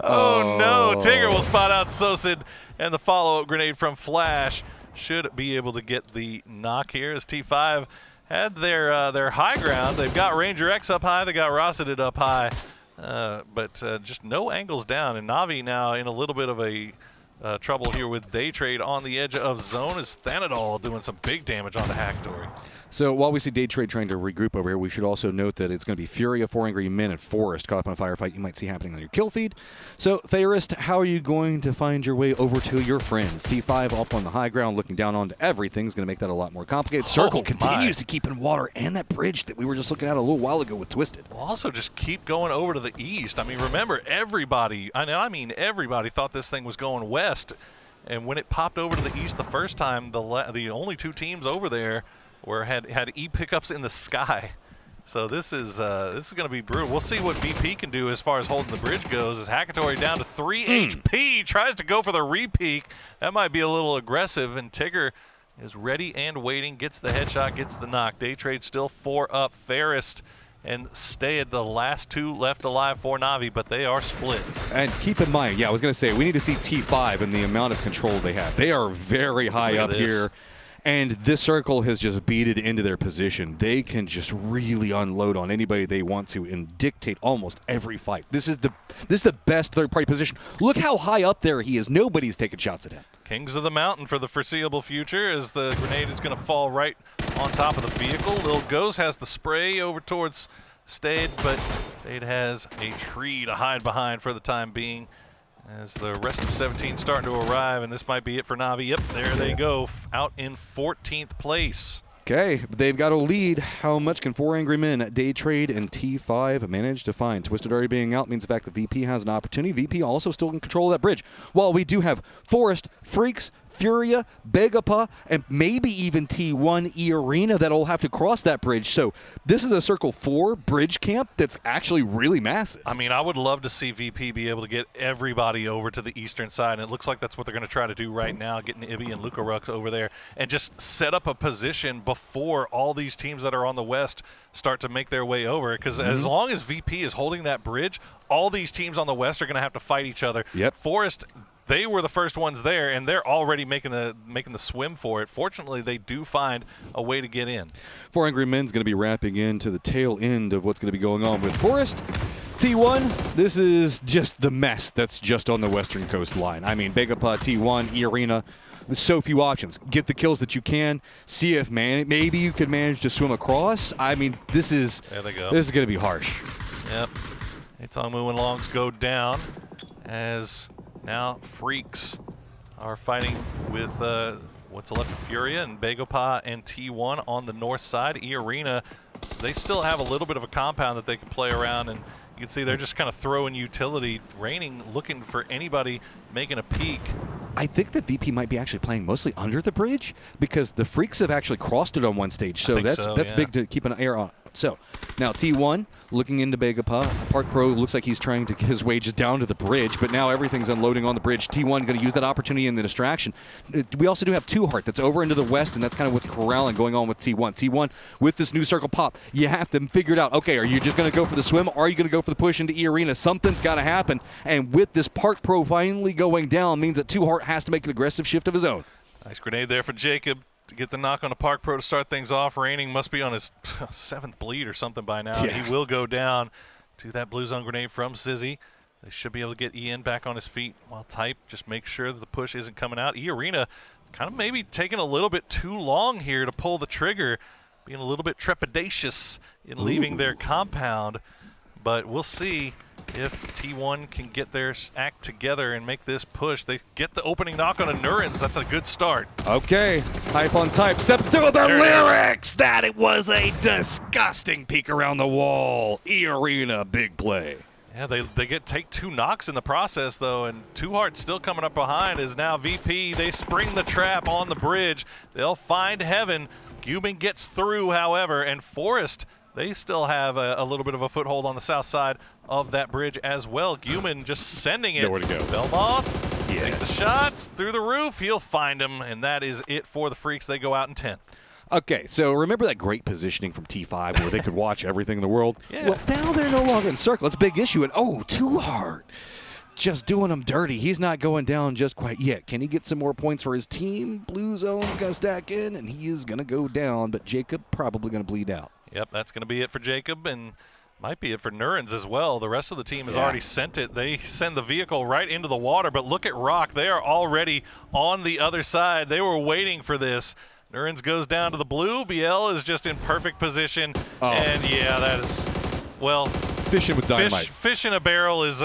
no, Tigger will spot out Sosid, and the follow-up grenade from Flash should be able to get the knock here as T5 had their high ground. They've got Ranger X up high, they got Rosseted up high. But just no angles down, and Navi now in a little bit of a trouble here with Daytrade on the edge of zone as Thanadol doing some big damage on the Hackdory. So while we see Daytrade trying to regroup over here, we should also note that it's going to be Furia, 4 Angry Men, and Forest caught up in a firefight you might see happening on your kill feed. So, Theorist, how are you going to find your way over to your friends? T5 up on the high ground, looking down onto everything is going to make that a lot more complicated. Circle continues to keep in water, and that bridge that we were just looking at a little while ago with Twisted. We'll also just keep going over to the east. I mean, remember, everybody, I mean everybody thought this thing was going west, and when it popped over to the east the first time, the only 2 teams over there had E pickups in the sky. So this is going to be brutal. We'll see what VP can do as far as holding the bridge goes. As Hackatory down to 3 HP, tries to go for the repeak. That might be a little aggressive, and Tigger is ready and waiting, gets the headshot, gets the knock. Daytrade still 4 up. Fairest and stay at the last 2 left alive for Navi, but they are split. And keep in mind, I was going to say, we need to see T5 and the amount of control they have. They are very high up here. And this circle has just beated into their position. They can just really unload on anybody they want to and dictate almost every fight. This is the best third-party position. Look how high up there he is. Nobody's taking shots at him. Kings of the Mountain for the foreseeable future as the grenade is going to fall right on top of the vehicle. Lil Ghost has the spray over towards Stade, but Stade has a tree to hide behind for the time being. As the rest of 17 starting to arrive, and this might be it for Navi. Yep, there they go, out in 14th place. Okay, they've got a lead. How much can 4 Angry Men, Daytrade, and T5 manage to find? Twisted already being out means the fact that VP has an opportunity. VP also still in control of that bridge. While we do have Forest, Freaks, Furia, Begapa, and maybe even T1 E-Arena that'll have to cross that bridge. So this is a Circle 4 bridge camp that's actually really massive. I mean, I would love to see VP be able to get everybody over to the eastern side, and it looks like that's what they're going to try to do right now, getting Ibby and Luca Rux over there and just set up a position before all these teams that are on the west start to make their way over. Because as long as VP is holding that bridge, all these teams on the west are going to have to fight each other. Yep. Forest, they were the first ones there, and they're already making the swim for it. Fortunately, they do find a way to get in. 4 Angry Men's going to be wrapping into the tail end of what's going to be going on with Forest. T1, this is just the mess that's just on the western coastline. I mean, Begapa, T1, E-Arena, with so few options. Get the kills that you can. See if maybe you could manage to swim across. I mean, this is going to be harsh. Yep. Itamu and Longs go down as now Freaks are fighting with what's left of Furia and Begapa and T1 on the north side. E-Arena, they still have a little bit of a compound that they can play around, and you can see they're just kind of throwing utility, raining, looking for anybody making a peek. I think that VP might be actually playing mostly under the bridge because the Freaks have actually crossed it on one stage, so that's big to keep an eye on. So now T1 looking into Begapa. Park Pro looks like he's trying to get his wages down to the bridge, but now everything's unloading on the bridge. T1 going to use that opportunity in the distraction. We also do have 2 Heart that's over into the west, and that's kind of what's corralling going on with T1. T1 with this new circle pop, you have to figure it out. Okay, are you just going to go for the swim, or are you going to go for the push into E-Arena? Something's got to happen, and with this Park Pro finally going down means that 2 Heart has to make an aggressive shift of his own. Nice grenade there for Jacob. to get the knock on the Park Pro to start things off. Raining must be on his 7th bleed or something by now. Yeah. He will go down to that blue zone grenade from Sizzy. They should be able to get Ian back on his feet while Type just make sure that the push isn't coming out. E-Arena kind of maybe taking a little bit too long here to pull the trigger, being a little bit trepidatious in leaving their compound. But we'll see if T1 can get their act together and make this push. They get the opening knock on a Nurens. That's a good start. Okay, Hype on Type. Step through the lyrics. That it was a disgusting peek around the wall. E-Arena, big play. Yeah, they take 2 knocks in the process, though, and Too Hard still coming up behind is now VP. They spring the trap on the bridge. They'll find Heaven. Gubin gets through, however, and Forest, they still have a little bit of a foothold on the south side of that bridge as well. Gubin just sending it. Nowhere to go. Belmoth takes the shots through the roof. He'll find him, and that is it for the Freaks. They go out in 10th. Okay, so remember that great positioning from T5 where they could watch everything in the world? Yeah. Well, now they're no longer in circle. It's a big issue. And, oh, Too Hard. Just doing him dirty. He's not going down just quite yet. Can he get some more points for his team? Blue zone's going to stack in, and he is going to go down. But Jacob probably going to bleed out. Yep, that's going to be it for Jacob, and might be it for Nurens as well. The rest of the team has already sent it. They send the vehicle right into the water, but look at Rock. They are already on the other side. They were waiting for this. Nurens goes down to the blue. BL is just in perfect position. And yeah, that is, well, fishing with dynamite. Fish in a barrel is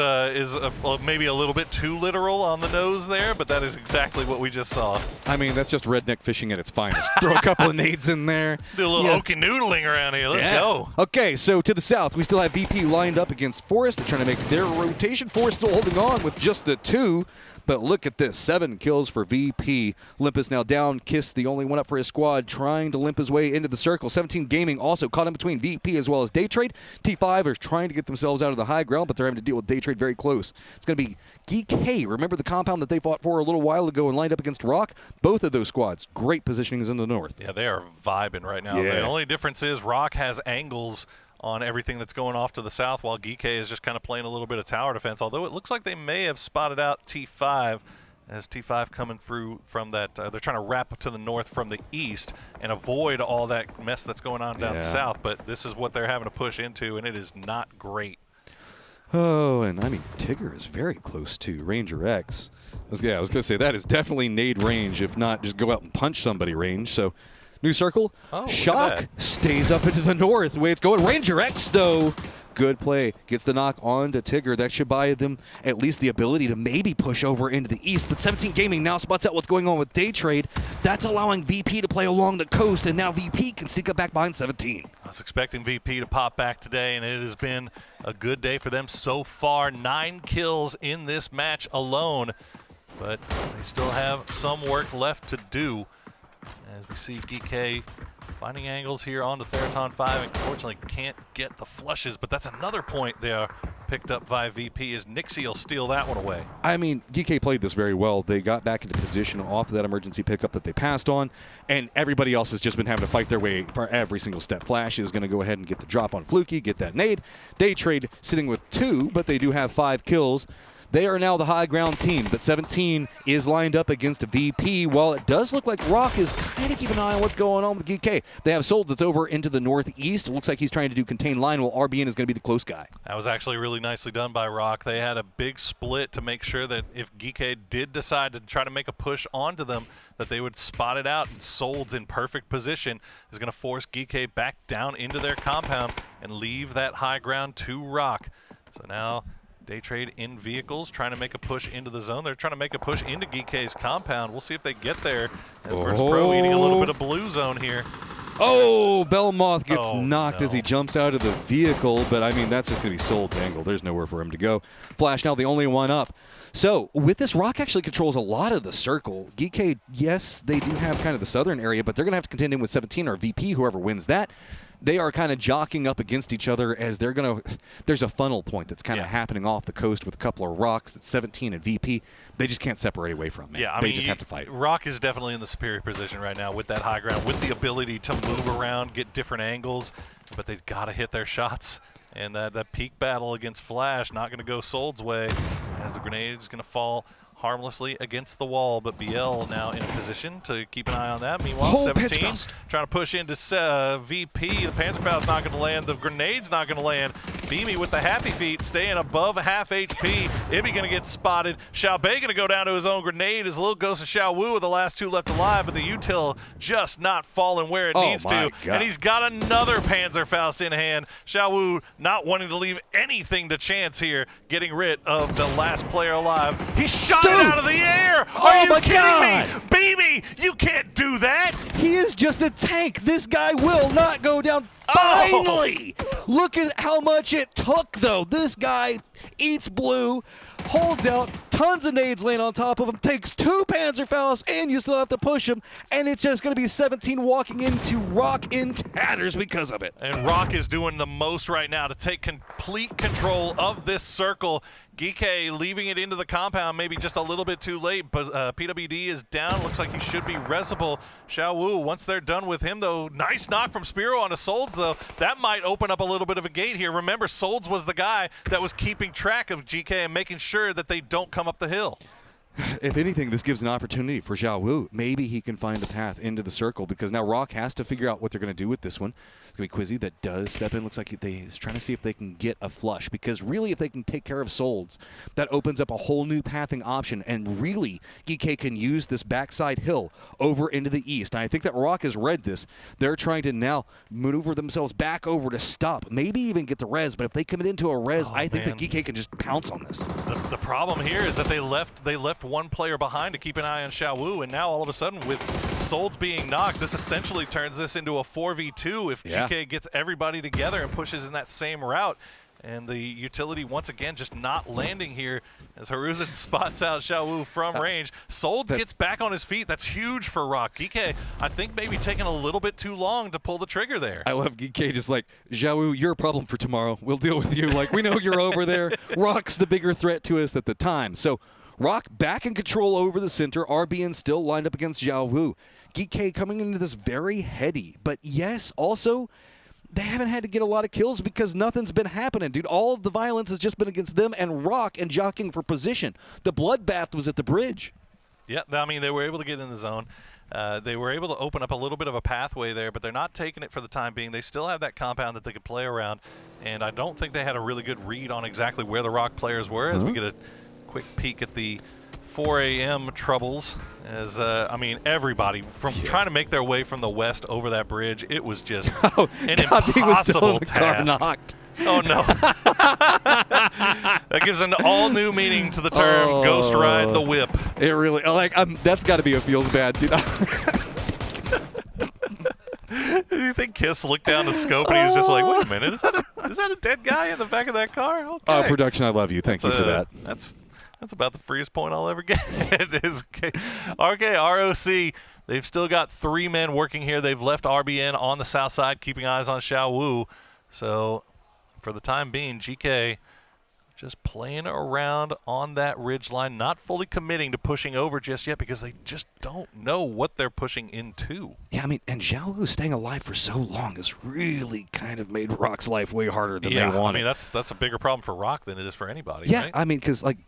maybe a little bit too literal on the nose there, but that is exactly what we just saw. I mean, that's just redneck fishing at its finest. Throw a couple of nades in there. Do a little okey noodling around here. Let's go. Okay, so to the south, we still have VP lined up against Forest. They're trying to make their rotation. Forest still holding on with just the 2. But look at this, 7 kills for VP. Limpus now down. Kiss, the only one up for his squad, trying to limp his way into the circle. 17 Gaming also caught in between VP as well as Daytrade. T5 are trying to get themselves out of the high ground, but they're having to deal with Daytrade very close. It's going to be Geek K. Remember the compound that they fought for a little while ago and lined up against Rock? Both of those squads, great positionings in the north. Yeah, they are vibing right now. Yeah. The only difference is Rock has angles on everything that's going off to the south, while Geek K is just kind of playing a little bit of tower defense, although it looks like they may have spotted out T5. As T5 coming through from that, they're trying to wrap to the north from the east and avoid all that mess that's going on down south. But this is what they're having to push into, and it is not great. Oh, and I mean, Tigger is very close to Ranger X. I was going to say that is definitely nade range, if not just go out and punch somebody range. So, new circle. Shock stays up into the north. The way it's going. Ranger X, though. Good play. Gets the knock on to Tigger. That should buy them at least the ability to maybe push over into the east. But 17 Gaming now spots out what's going on with Daytrade. That's allowing VP to play along the coast, and now VP can sneak up back behind 17. I was expecting VP to pop back today, and it has been a good day for them so far. 9 kills in this match alone, but they still have some work left to do. As we see DK finding angles here on the Theraton 5, and unfortunately can't get the flushes, but that's another point there picked up by VP as Nixie will steal that one away. I mean, DK played this very well. They got back into position off of that emergency pickup that they passed on, and everybody else has just been having to fight their way for every single step. Flash is going to go ahead and get the drop on Fluky, get that nade. Daytrade sitting with 2, but they do have 5 kills. They are now the high ground team, but 17 is lined up against a VP. While it does look like Rock is kind of keeping an eye on what's going on with GK. They have Souls that's over into the northeast. It looks like he's trying to do contain line, while RBN is going to be the close guy. That was actually really nicely done by Rock. They had a big split to make sure that if GK did decide to try to make a push onto them, that they would spot it out, and Souls in perfect position is going to force GK back down into their compound and leave that high ground to Rock. So now Daytrade in vehicles, trying to make a push into the zone. They're trying to make a push into GK's compound. We'll see if they get there. As Virtus Pro eating a little bit of blue zone here. Oh, Belmoth gets knocked as he jumps out of the vehicle, but I mean, that's just going to be Soul's angle. There's nowhere for him to go. Flash now the only one up. So with this, Rock actually controls a lot of the circle. GK, yes, they do have kind of the southern area, but they're going to have to contend in with 17 or VP, whoever wins that. They are kind of jockeying up against each other as they're going to – there's a funnel point that's kind of happening off the coast with a couple of Rocks that 17 and VP. They just can't separate away from it. Yeah, they just have to fight. Rock is definitely in the superior position right now with that high ground, with the ability to move around, get different angles, but they've got to hit their shots. And that peak battle against Flash not going to go Soul's way as the grenade is going to fall harmlessly against the wall, but BL now in a position to keep an eye on that. Meanwhile, 17 trying to push into VP. The Panzerfaust's not going to land. The grenade's not going to land. Beamy with the happy feet staying above half HP. Ibby going to get spotted. Xiaobei going to go down to his own grenade. His little ghost of Xiao Wu with the last 2 left alive, but the util just not falling where it needs to. God. And he's got another Panzerfaust in hand. Xiao Wu not wanting to leave anything to chance here, getting rid of the last player alive. He shot it out of the air! Are you kidding me? Beamy, you can't do that! He is just a tank. This guy will not go down. Finally! Look at how much it took, though. This guy eats blue, holds out, tons of nades land on top of him, takes 2 Panzerfausts, and you still have to push him, and it's just going to be 17 walking into Rock in tatters because of it. And Rock is doing the most right now to take complete control of this circle. Geeke leaving it into the compound, maybe just a little bit too late, but PWD is down. Looks like he should be resable. Xiao Wu, once they're done with him, though, nice knock from Spiro onto Solds, though. That might open up a little bit of a gate here. Remember, Solds was the guy that was keeping track of GK and making sure that they don't come up the hill. If anything, this gives an opportunity for Xiao Wu. Maybe he can find a path into the circle because now Rock has to figure out what they're going to do with this one. It's going to be Quizzy that does step in. Looks like he's trying to see if they can get a flush because really if they can take care of Solds, that opens up a whole new pathing option and really Geek can use this backside hill over into the east. And I think that Rock has read this. They're trying to now maneuver themselves back over to stop, maybe even get the res, but if they commit into a res, I think that Geek can just pounce on this. The problem here is that they left one player behind to keep an eye on Xiao Wu, and now all of a sudden with Solds being knocked, this essentially turns this into a 4v2 if GK gets everybody together and pushes in that same route. And the utility once again just not landing here as Haruzen spots out Xiao Wu from range. Solds gets back on his feet. That's huge for Rock. Geek, I think maybe taking a little bit too long to pull the trigger there. I love Geek just like, Xiao Wu, you're a problem for tomorrow. We'll deal with you. Like, we know you're over there. Rock's the bigger threat to us at the time. So Rock back in control over the center. RBN still lined up against Xiao Wu. Geek coming into this very heady. But yes, also, they haven't had to get a lot of kills because nothing's been happening, dude. All of the violence has just been against them and Rock and jockeying for position. The bloodbath was at the bridge. Yeah, I mean, they were able to get in the zone. They were able to open up a little bit of a pathway there, but they're not taking it for the time being. They still have that compound that they could play around, and I don't think they had a really good read on exactly where the Rock players were as we get a quick peek at the 4 a.m. troubles. As I mean, everybody from trying to make their way from the west over that bridge, it was just an impossible task. Oh no! That gives an all-new meaning to the term "Ghost Ride the Whip." It really, like, that's got to be a feels bad, dude. Do you think Kiss looked down the scope and he was just like, "Wait a minute, is that a dead guy in the back of that car?" Okay. Production, I love you. Thank you for that. That's about the freest point I'll ever get. It is ROC. They've still got 3 men working here. They've left RBN on the south side, keeping eyes on Xiao Wu. So, for the time being, GK just playing around on that ridgeline, not fully committing to pushing over just yet because they just don't know what they're pushing into. Yeah, I mean, and Xiao Wu staying alive for so long has really kind of made Rock's life way harder than they wanted. I mean, that's a bigger problem for Rock than it is for anybody. Yeah, right? I mean, because, like,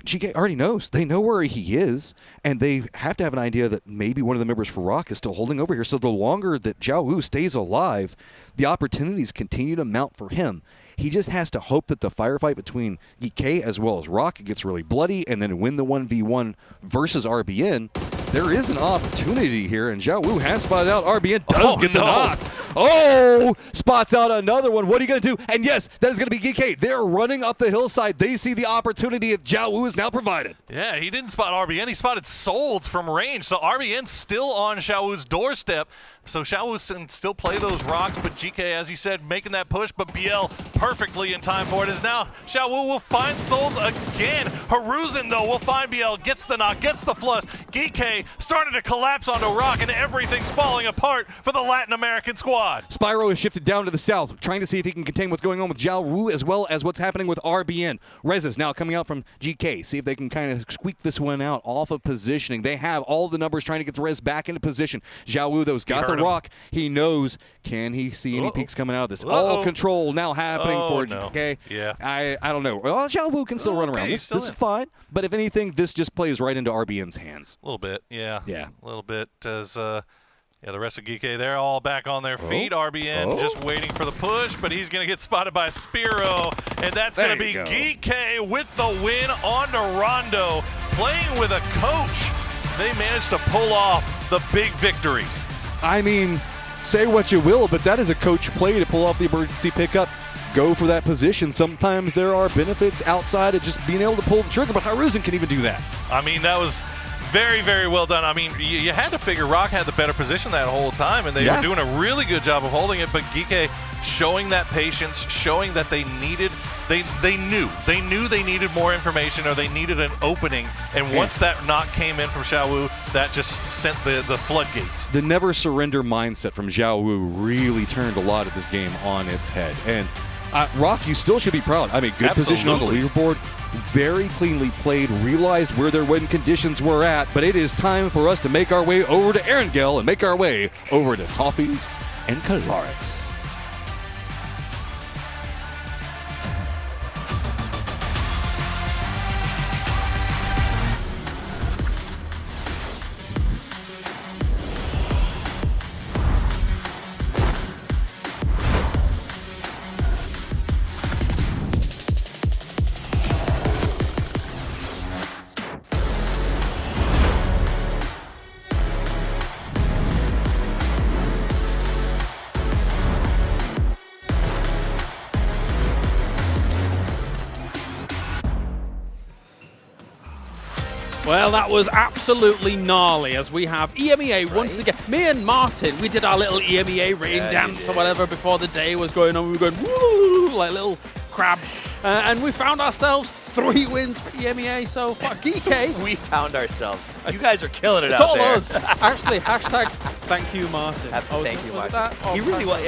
GK already knows. They know where he is, and they have to have an idea that maybe one of the members for Rock is still holding over here. So the longer that Xiao Wu stays alive, the opportunities continue to mount for him. He just has to hope that the firefight between GK as well as Rock gets really bloody, and then win the 1v1 versus RBN. There is an opportunity here, and Xiao Wu has spotted out. RBN does get the knock. Oh, spots out another one. What are you going to do? And yes, that is going to be GK. They're running up the hillside. They see the opportunity that Xiao Wu is now provided. Yeah, he didn't spot RBN. He spotted Solds from range. So RBN's still on Xiao Wu's doorstep. So Xiao Wu can still play those rocks, but GK, as you said, making that push, but BL perfectly in time for it is now Xiao Wu will find Solds again. Haruzen, though, will find BL, gets the knock, gets the flush, Geekay started to collapse onto Rock, and everything's falling apart for the Latin American squad. Spyro has shifted down to the south, trying to see if he can contain what's going on with Zhao Wu as well as what's happening with RBN. Rez is now coming out from GK. See if they can kind of squeak this one out off of positioning. They have all the numbers trying to get the Rez back into position. Zhao Wu, though's got the rock. He knows. Can he see any peaks coming out of this? All control now happening for GK. Yeah. I don't know. Well, Zhao Wu can still run around. This is fine. But if anything, this just plays right into RBN's hands. A little bit, yeah. Yeah. A little bit as the rest of Geekay, they're all back on their feet. RBN just waiting for the push, but he's going to get spotted by Spiro, and that's going to be Geekay with the win on to Rondo. Playing with a coach, they managed to pull off the big victory. I mean, say what you will, but that is a coach play to pull off the emergency pickup. Go for that position. Sometimes there are benefits outside of just being able to pull the trigger, but Hiruzen can even do that. I mean, that was very, very well done. I mean, you had to figure Rock had the better position that whole time, and they were doing a really good job of holding it, but Geekay showing that patience, showing that they needed, they knew they needed more information, or they needed an opening, and once that knock came in from Zhao Wu, that just sent the floodgates. The never surrender mindset from Zhao Wu really turned a lot of this game on its head. And Rock, you still should be proud. I mean, good position on the leaderboard. Very cleanly played, realized where their win conditions were at, but it is time for us to make our way over to Erangel and make our way over to Toffees and Kalaris. Well, that was absolutely gnarly, as we have EMEA once again. Me and Martin, we did our little EMEA rain dance or whatever before the day was going on. We were going woo like little crabs, and we found ourselves 3 wins for EMEA so far. Geekay. We found ourselves. You guys are killing it out there. It's all us. Actually, hashtag thank you, Martin. Thank you, Martin. He really was.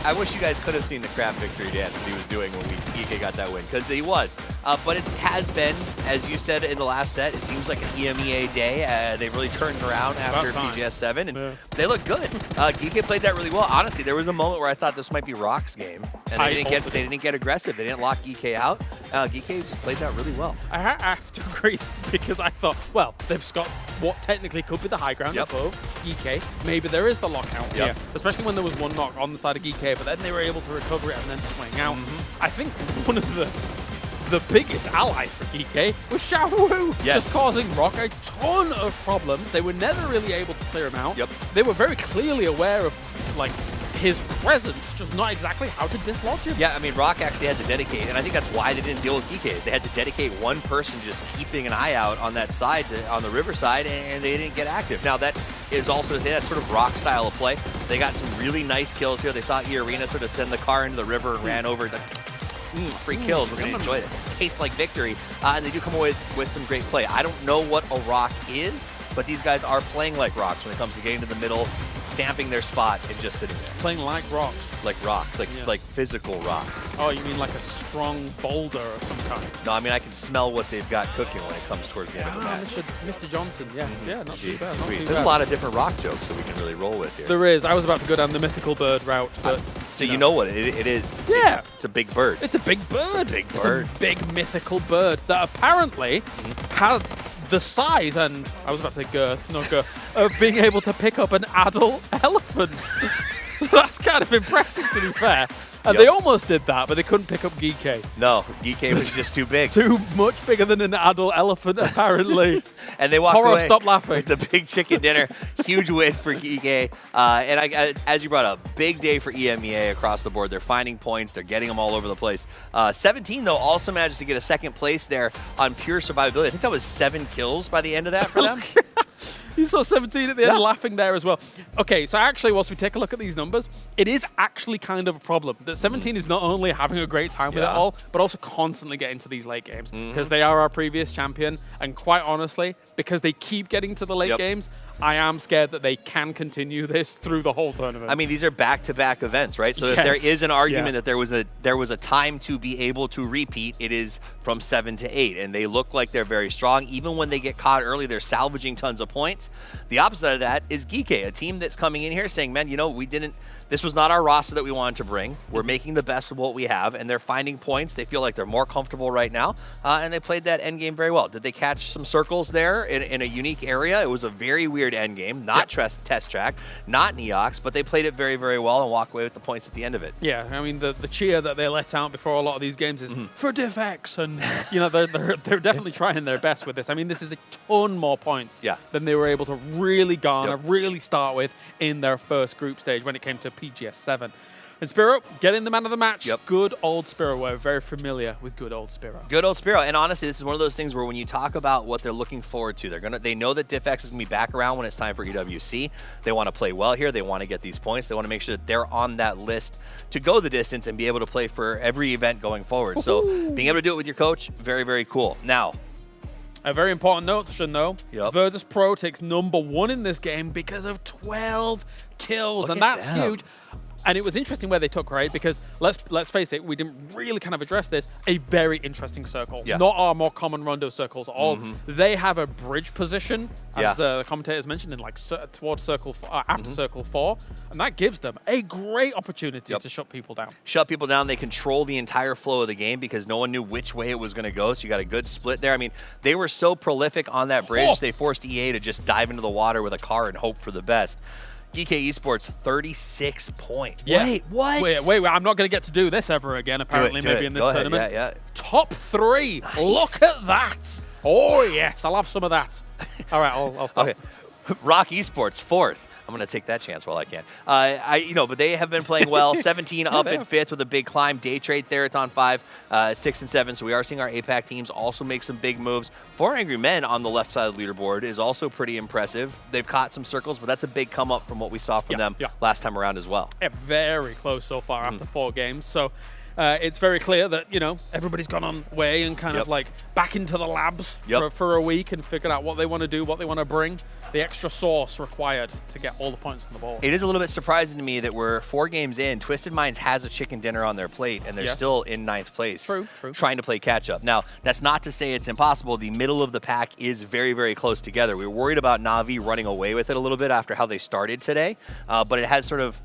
I wish you guys could have seen the crab victory dance that he was doing when Geekay got that win, because he was. But it has been, as you said in the last set, it seems like an EMEA day. They really turned around after PGS 7, and they look good. Geekay played that really well. Honestly, there was a moment where I thought this might be Rock's game, and they didn't get aggressive. They didn't lock Geekay out. Geekay just played that really well. I have to agree, because I thought, well, they've got what technically could be the high ground above Geekay. Maybe there is the lockout here, especially when there was one knock on the side of Geekay, but then they were able to recover it and then swing out. I think one of the biggest ally for Geekay was Zhao Wu, just causing Rock a ton of problems. They were never really able to clear him out. They were very clearly aware of, like, his presence, just not exactly how to dislodge him. Yeah, I mean, Rock actually had to dedicate, and I think that's why they didn't deal with Geekay. They had to dedicate one person just keeping an eye out on that side, on the river side, and they didn't get active. Now, that is also to say that's sort of Rock style of play. They got some really nice kills here. They saw E-Arena sort of send the car into the river and ran over. Free kills. We're going to enjoy it. Tastes like victory. And they do come away with some great play. I don't know what a Rock is, but these guys are playing like Rocks when it comes to getting to the middle, stamping their spot, and just sitting there. Playing like Rocks. Like rocks, like physical rocks. Oh, you mean like a strong boulder of some kind? No, I mean I can smell what they've got cooking when it comes towards the end of the match. Mr. Johnson, yes. Yeah, not too bad. There's a lot of different rock jokes that we can really roll with here. There is. I was about to go down the mythical bird route, but... So you know what it is? Yeah. It's a big bird. It's a big bird. It's a big bird. It's a big mythical bird that apparently had the size and, I was about to say girth, not girth, of being able to pick up an adult elephant. So that's kind of impressive, to be fair. And they almost did that, but they couldn't pick up Geekay. No, Geekay was just too big. Too much bigger than an adult elephant, apparently. And they walked away. Stop laughing. With the big chicken dinner. Huge win for Geekay. And as you brought up, big day for EMEA across the board. They're finding points. They're getting them all over the place. 17, though, also managed to get a second place there on pure survivability. I think that was 7 kills by the end of that for them. You saw 17 at the end, laughing there as well. Okay, so actually, whilst we take a look at these numbers, it is actually kind of a problem that 17 is not only having a great time with it all, but also constantly getting to these late games, because they are our previous champion, and quite honestly, because they keep getting to the late games, I am scared that they can continue this through the whole tournament. I mean, these are back-to-back events, right? So if there is an argument that there was a time to be able to repeat, it is from 7 to 8, and they look like they're very strong. Even when they get caught early, they're salvaging tons of points. The opposite of that is Geeky, a team that's coming in here saying, man, you know, this was not our roster that we wanted to bring. We're making the best of what we have, and they're finding points. They feel like they're more comfortable right now, and they played that end game very well. Did they catch some circles there in a unique area? It was a very weird end game, not test track, not Neox, but they played it very, very well and walked away with the points at the end of it. Yeah, I mean, the cheer that they let out before a lot of these games is for DivX, and you know they're definitely trying their best with this. I mean, this is a ton more points than they were able to really garner, really start with in their first group stage when it came to PGS 7. And Spiro, getting the man of the match. Good old Spiro. We're very familiar with good old Spiro. Good old Spiro. And honestly, this is one of those things where when you talk about what they're looking forward to, they know that DivX is going to be back around when it's time for EWC. They want to play well here. They want to get these points. They want to make sure that they're on that list to go the distance and be able to play for every event going forward. So being able to do it with your coach, very, very cool. Now, a very important notion, though. Virtus Pro takes #1 in this game because of 12 kills, and that's huge. And it was interesting where they took, right? Because let's face it, we didn't really kind of address this. A very interesting circle, not our more common rondo circles at all. They have a bridge position, as the commentators mentioned, in like towards circle after circle 4, and that gives them a great opportunity to shut people down. Shut people down. They control the entire flow of the game because no one knew which way it was going to go. So you got a good split there. I mean, they were so prolific on that bridge. They forced EA to just dive into the water with a car and hope for the best. DK Esports, 36 points. Wait, what? Wait, I'm not going to get to do this ever again, apparently, maybe in this tournament. Yeah. Top 3. Nice. Look at that. Oh, yes. I'll have some of that. All right, I'll stop. Okay. Rock Esports, 4th. I'm going to take that chance while I can. But they have been playing well. 17 up at 5th with a big climb. Day Trade, Theraton 5, 6 and 7. So we are seeing our APAC teams also make some big moves. 4 Angry Men on the left side of the leaderboard is also pretty impressive. They've caught some circles, but that's a big come up from what we saw from them last time around as well. Yeah, very close so far after 4 games. So it's very clear that, you know, everybody's gone on way and kind of like back into the labs for a week and figured out what they want to do, what they want to bring, the extra sauce required to get all the points on the board. It is a little bit surprising to me that we're 4 games in. Twisted Minds has a chicken dinner on their plate, and they're still in 9th place, trying to play catch-up. Now, that's not to say it's impossible. The middle of the pack is very, very close together. We were worried about Na'Vi running away with it a little bit after how they started today, but it has sort of,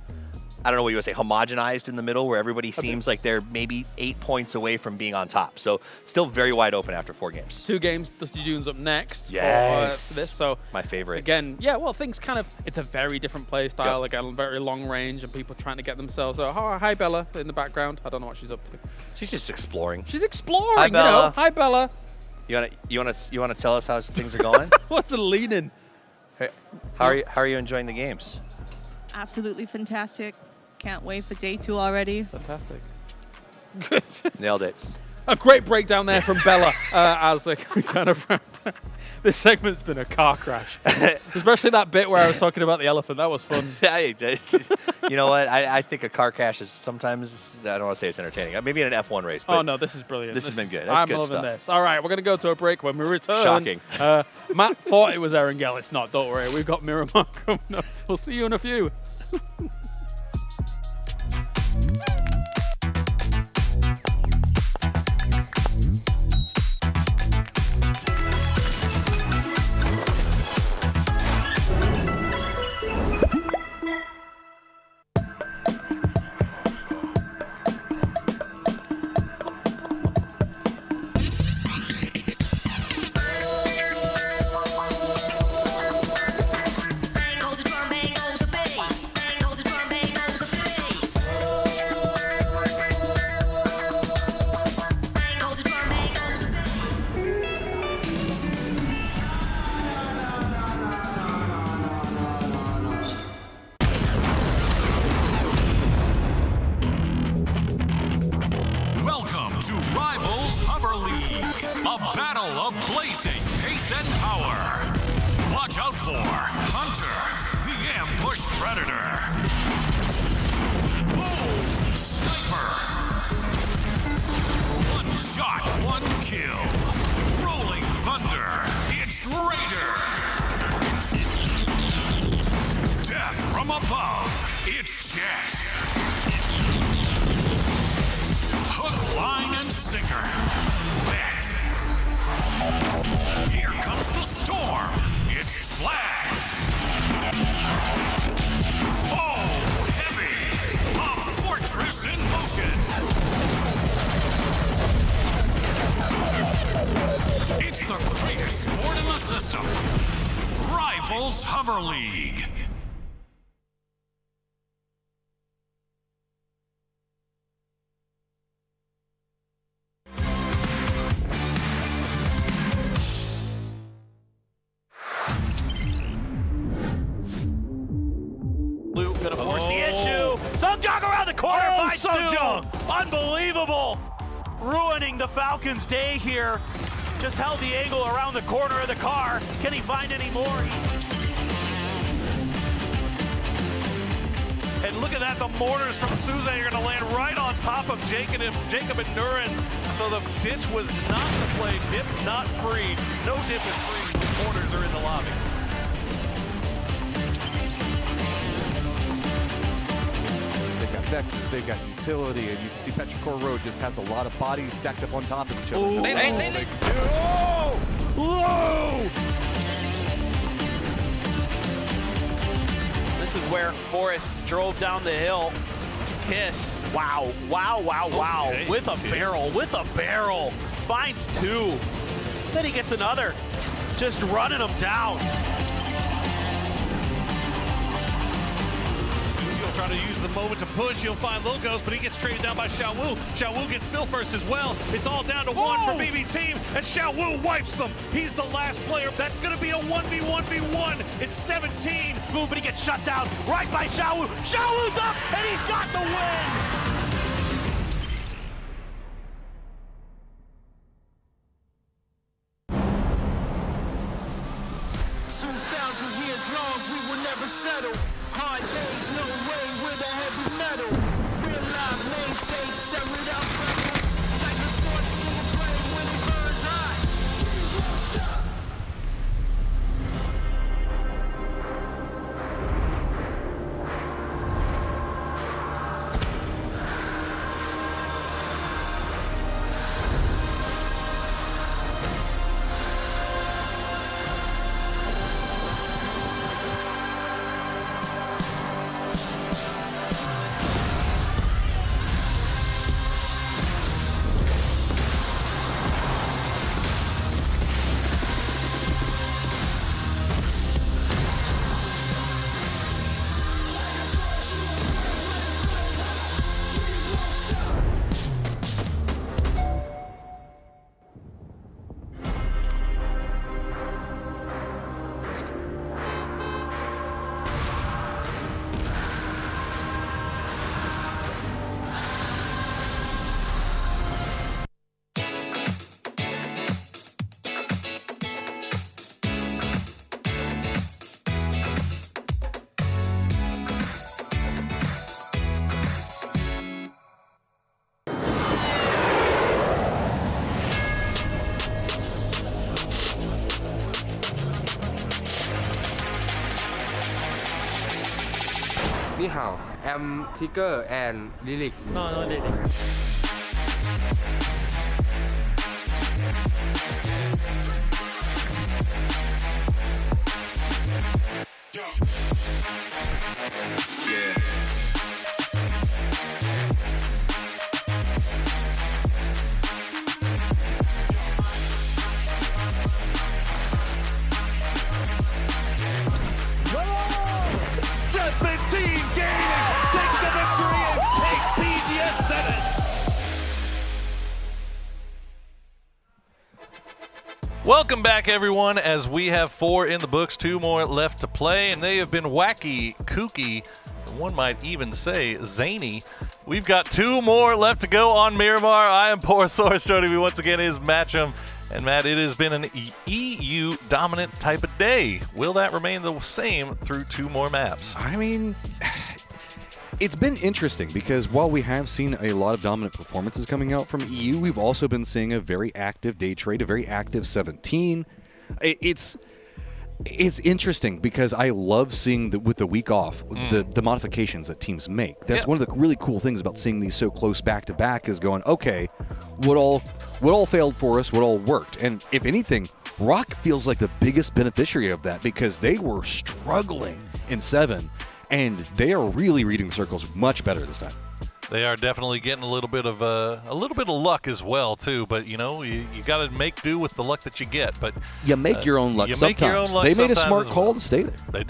I don't know what you would say, homogenized in the middle where everybody seems like they're maybe 8 points away from being on top. So still very wide open after 4 games. 2 games, Dusty Dunes up next for this. So my favorite. Again, things kind of, it's a very different play style, again, very long range and people trying to get themselves, hi Bella in the background. I don't know what she's up to. She's just exploring. She's exploring, hi, Bella. You know. Hi Bella. You wanna tell us how things are going? What's the lead in? Hey, how are you enjoying the games? Absolutely fantastic. Can't wait for day 2 already. Fantastic. Good. Nailed it. A great breakdown there from Bella as we kind of round down. This segment's been a car crash. Especially that bit where I was talking about the elephant. That was fun. You know what? I think a car crash is sometimes, I don't want to say it's entertaining. Maybe in an F1 race. But oh, no, this is brilliant. This has been good. That's good stuff. I'm loving this. All right, we're going to go to a break. When we return. Shocking. Matt thought it was Erangel. It's not. Don't worry. We've got Miramar coming up. We'll see you in a few. Watch out for Hunter, the Ambush Predator. Boom! Sniper. One shot, one kill. Rolling Thunder. It's Raider. system. Rivals Hover League. Luke gonna force the issue. Sungjong around the corner. Finds Sungjong. Unbelievable. Ruining the Falcons' day here. Just held the angle around the corner of the car. Can he find any more? And look at that, the mortars from Souza are going to land right on top of Jacob and Nurens. So the ditch was not the play. Dip not free. No dip is free. The mortars are in the lobby. They've got vectors, they've got utility, and you can see Petrichor Road just has a lot of bodies stacked up on top of each other. Oh! Whoa! This is where Forrest drove down the hill. Kiss. Wow. Wow, wow, wow. Okay. With a barrel. With a barrel. Finds two. Then he gets another. Just running them down. Trying to use the moment to push. He'll find Logos, but he gets traded down by Xiaowu. Xiaowu gets Phil first as well. It's all down to one for BB Team, and Xiaowu wipes them. He's the last player. That's going to be a 1v1v1. It's 17. Boom, but he gets shut down right by Xiaowu. Xiaowu's up, and he's got the win. 2,000 years long, we will never settle. Hard days, no way with a heavy metal. Real live main stage, tear it out, rebels. Like a torch to a flame when it burns hot. We won't stop. Ni hao, I'm Tiger and Lilik. No, Lilik. Welcome back, everyone, as we have 4 in the books, 2 more left to play, and they have been wacky, kooky, and one might even say zany. We've got 2 more left to go on Miramar. I am Poor Source. Joining me once again is Match'em. And Matt, it has been an EU dominant type of day. Will that remain the same through 2 more maps? I mean, it's been interesting because while we have seen a lot of dominant performances coming out from EU, we've also been seeing a very active day trade, a very active 17. It's interesting because I love seeing with the week off the modifications that teams make. That's one of the really cool things about seeing these so close back to back is going, okay, what all failed for us, what all worked. And if anything, Rock feels like the biggest beneficiary of that because they were struggling in 7. And they are really reading circles much better this time. They are definitely getting a little bit of luck as well too. But you got to make do with the luck that you get. But you make your own luck sometimes. They made a smart call to stay there. They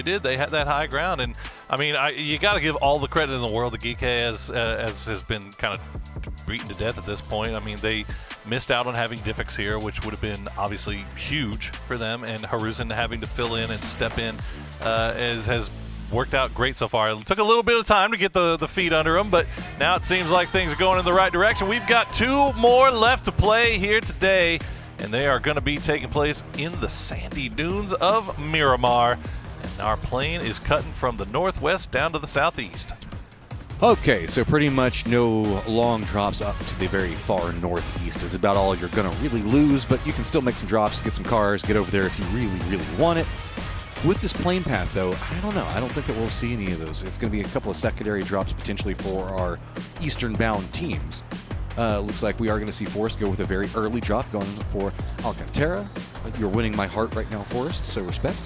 did. They had that high ground, and I mean, you got to give all the credit in the world to Geek as has been kind of beaten to death at this point. I mean, they missed out on having Diffix here, which would have been obviously huge for them, and Haruzen having to fill in and step in has worked out great so far. It took a little bit of time to get the feet under them, but now it seems like things are going in the right direction. We've got 2 more left to play here today, and they are going to be taking place in the sandy dunes of Miramar. And our plane is cutting from the northwest down to the southeast. Okay, so pretty much no long drops up to the very far northeast is about all you're going to really lose, but you can still make some drops, get some cars, get over there if you really, really want it. With this plane path, though, I don't know. I don't think that we'll see any of those. It's going to be a couple of secondary drops potentially for our eastern-bound teams. Looks like we are going to see Forrest go with a very early drop going for Alcantara. You're winning my heart right now, Forrest, so respect.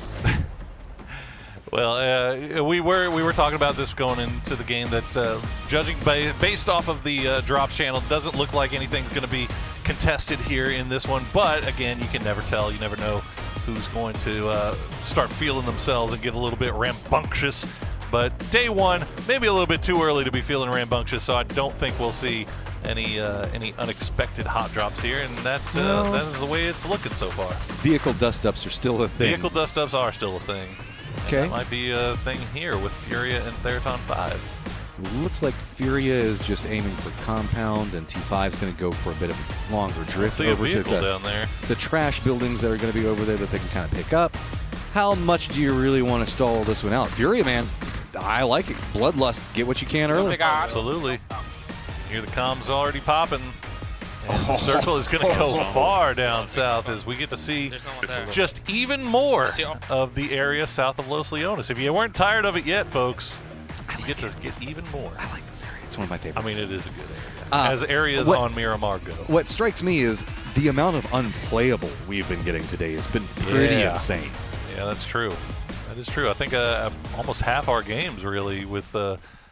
Well, we were talking about this going into the game that judging based off of the drops channel, doesn't look like anything's going to be contested here in this one. But again, you can never tell. You never know who's going to start feeling themselves and get a little bit rambunctious. But day one, maybe a little bit too early to be feeling rambunctious, so I don't think we'll see any unexpected hot drops here, and that is the way it's looking so far. Vehicle dust-ups are still a thing. Vehicle dust-ups are still a thing. Okay. That might be a thing here with Furia and Theraton 5. Looks like Furia is just aiming for compound, and T5 is going to go for a bit of a longer drift over to down there. The trash buildings that are going to be over there that they can kind of pick up. How much do you really want to stall this one out? Furia, man, I like it. Bloodlust, get what you can early. Absolutely. Here the comms already popping. And the circle is going to go far down south as we get to see just even more of the area south of Los Leones. If you weren't tired of it yet, folks, you get to get even more. I like this area. It's one of my favorites. I mean, it is a good area. As areas on Miramar go. What strikes me is the amount of unplayable we've been getting today has been pretty insane. Yeah, that's true. That is true. I think almost half our games, really, with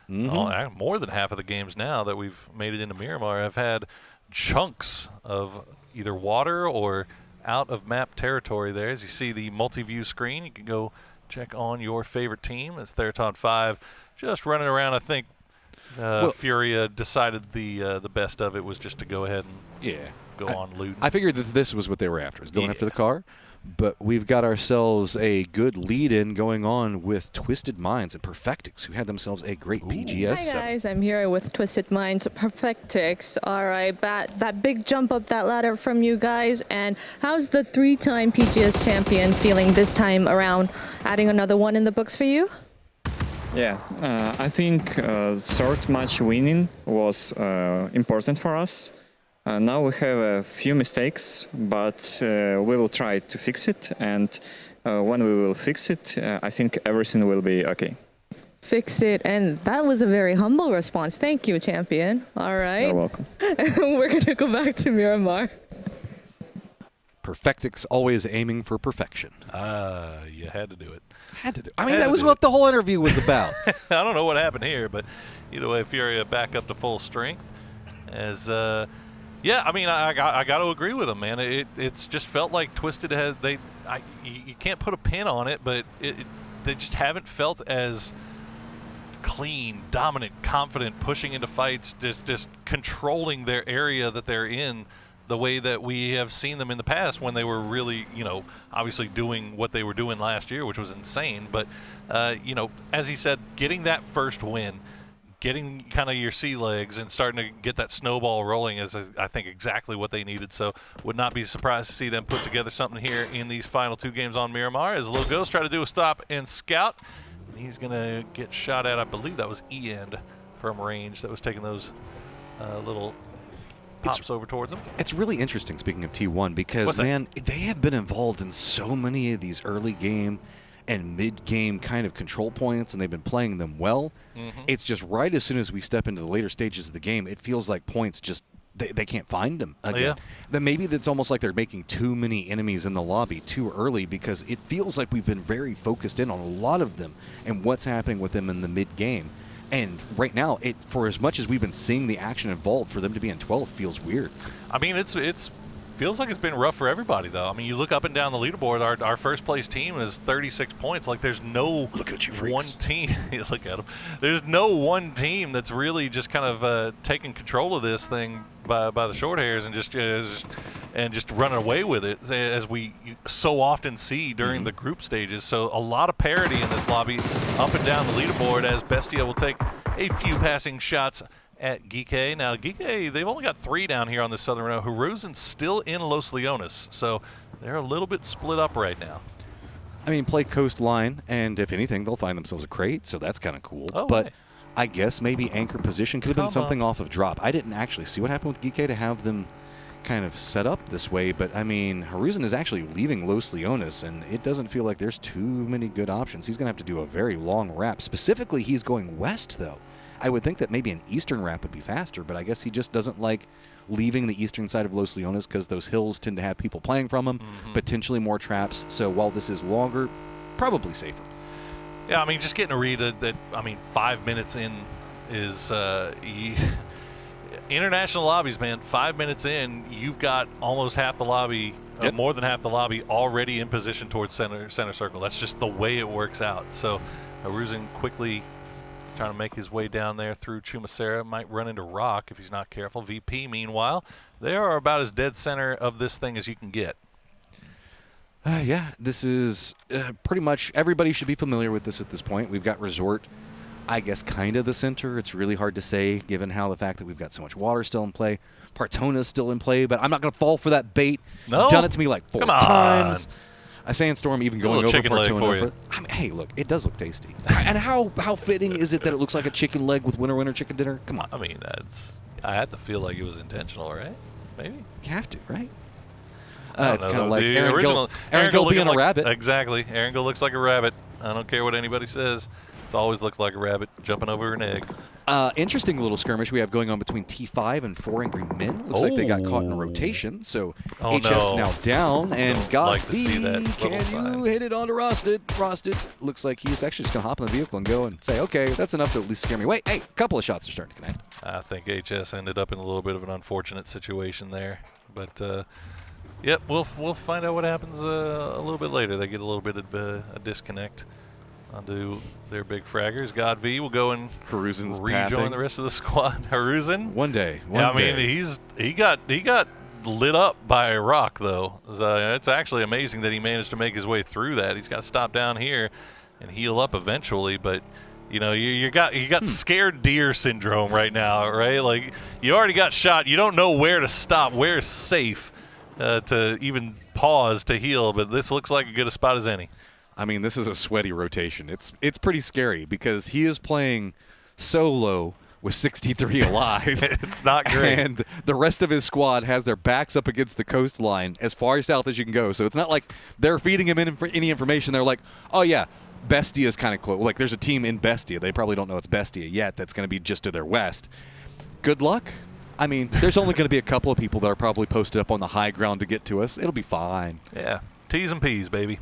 more than half of the games now that we've made it into Miramar have had chunks of either water or out of map territory there. As you see the multi-view screen, you can go check on your favorite team. It's Theraton 5 just running around. I think Furia decided the best of it was just to go ahead and go on looting. I figured that this was what they were after, is going after the car. But we've got ourselves a good lead-in going on with Twisted Minds and Perfectix, who had themselves a great PGS. Hi guys, I'm here with Twisted Minds, Perfectix. All right, that big jump up that ladder from you guys. And how's the 3-time PGS champion feeling this time around? Adding another one in the books for you? Yeah, I think third match winning was important for us. Now we have a few mistakes, but we will try to fix it, and when we will fix it, I think everything will be okay. Fix it, and that was a very humble response. Thank you, champion. All right. You're welcome. We're going to go back to Miramar. Perfectix always aiming for perfection. You had to do it. Had to do it. I mean, that was what the whole interview was about. I don't know what happened here, but either way, Furia back up to full strength as... yeah, I mean, I got to agree with them, man. It's just felt like Twisted has you can't put a pin on it, but they just haven't felt as clean, dominant, confident, pushing into fights, just controlling their area that they're in the way that we have seen them in the past when they were really, obviously doing what they were doing last year, which was insane. But, as he said, getting that first win, getting kind of your sea legs and starting to get that snowball rolling is, I think, exactly what they needed. So would not be surprised to see them put together something here in these final 2 games on Miramar as Lil Ghost try to do a stop and scout. And he's going to get shot at, I believe that was E-End from range that was taking those little pops over towards him. It's really interesting, speaking of T1, because, man, they have been involved in so many of these early game and mid-game kind of control points, and they've been playing them well. It's just right as soon as we step into the later stages of the game, it feels like points just, they can't find them again. Then maybe that's almost like they're making too many enemies in the lobby too early, because it feels like we've been very focused in on a lot of them and what's happening with them in the mid-game. And right now, for as much as we've been seeing the action involved, for them to be in 12th feels weird. I mean, it's feels like it's been rough for everybody, though. I mean, you look up and down the leaderboard, our first place team is 36 points. Like, there's no one team. Look at them. There's no one team that's really just kind of taking control of this thing by the short hairs and just running away with it, as we so often see during the group stages. So a lot of parity in this lobby up and down the leaderboard, as Bestia will take a few passing shots at Geeke. Now, Geeke, they've only got 3 down here on the southern row. Haruzen's still in Los Leones, so they're a little bit split up right now. I mean, play coastline, and if anything, they'll find themselves a crate, so that's kind of cool. Oh, but hey. I guess maybe anchor position could have been something off of drop. I didn't actually see what happened with Geeke to have them kind of set up this way, but I mean, Haruzen is actually leaving Los Leones, and it doesn't feel like there's too many good options. He's going to have to do a very long wrap. Specifically, he's going west, though. I would think that maybe an eastern wrap would be faster, but I guess he just doesn't like leaving the eastern side of Los Leones because those hills tend to have people playing from them, potentially more traps. So while this is longer, probably safer. Yeah, I mean, just getting a read that, I mean, 5 minutes in is international lobbies, man. 5 minutes in, you've got almost half the lobby, more than half the lobby already in position towards center circle. That's just the way it works out. So Haruzen quickly trying to make his way down there through Chumacera. Might run into Rock if he's not careful. VP, meanwhile, they are about as dead center of this thing as you can get. Yeah, this is pretty much everybody should be familiar with this at this point. We've got Resort, I guess, kind of the center. It's really hard to say given how the fact that we've got so much water still in play. Partona's still in play, but I'm not going to fall for that bait. No? You've done it to me like 4 times. A Sandstorm even going over chicken leg Partona. for you. I mean, hey, look, it does look tasty. And how fitting is it that it looks like a chicken leg with winter chicken dinner? Come on. I mean, I had to feel like it was intentional, right? Maybe. You have to, right? It's kind of like Aaron Gill being a rabbit. Exactly. Aaron Gill looks like a rabbit. I don't care what anybody says. It's always looked like a rabbit jumping over an egg. Interesting little skirmish we have going on between T5 and 4 Angry Men. Looks like they got caught in a rotation, so HS is now down, and can you hit it onto Rosted? Rosted looks like he's actually just going to hop in the vehicle and go and say, okay, that's enough to at least scare me. Wait, hey, a couple of shots are starting to connect. I think HS ended up in a little bit of an unfortunate situation there, but yep, we'll find out what happens a little bit later. They get a little bit of a disconnect onto their big fraggers. God V will go and Haruzen's rejoin the rest of the squad. Haruzen, one day. I mean, he got lit up by Rock though. It's actually amazing that he managed to make his way through that. He's got to stop down here and heal up eventually, but you know, you got scared deer syndrome right now, right? Like, you already got shot. You don't know where to stop, where is safe to even pause to heal, but this looks like as good a spot as any. I mean, this is a sweaty rotation. It's pretty scary because he is playing solo with 63 alive. It's not great. And the rest of his squad has their backs up against the coastline as far south as you can go. So it's not like they're feeding him any information. They're like, oh, yeah, Bestia is kind of close. Like, there's a team in Bestia. They probably don't know it's Bestia yet. That's going to be just to their west. Good luck. I mean, there's only going to be a couple of people that are probably posted up on the high ground to get to us. It'll be fine. Yeah, T's and P's, baby.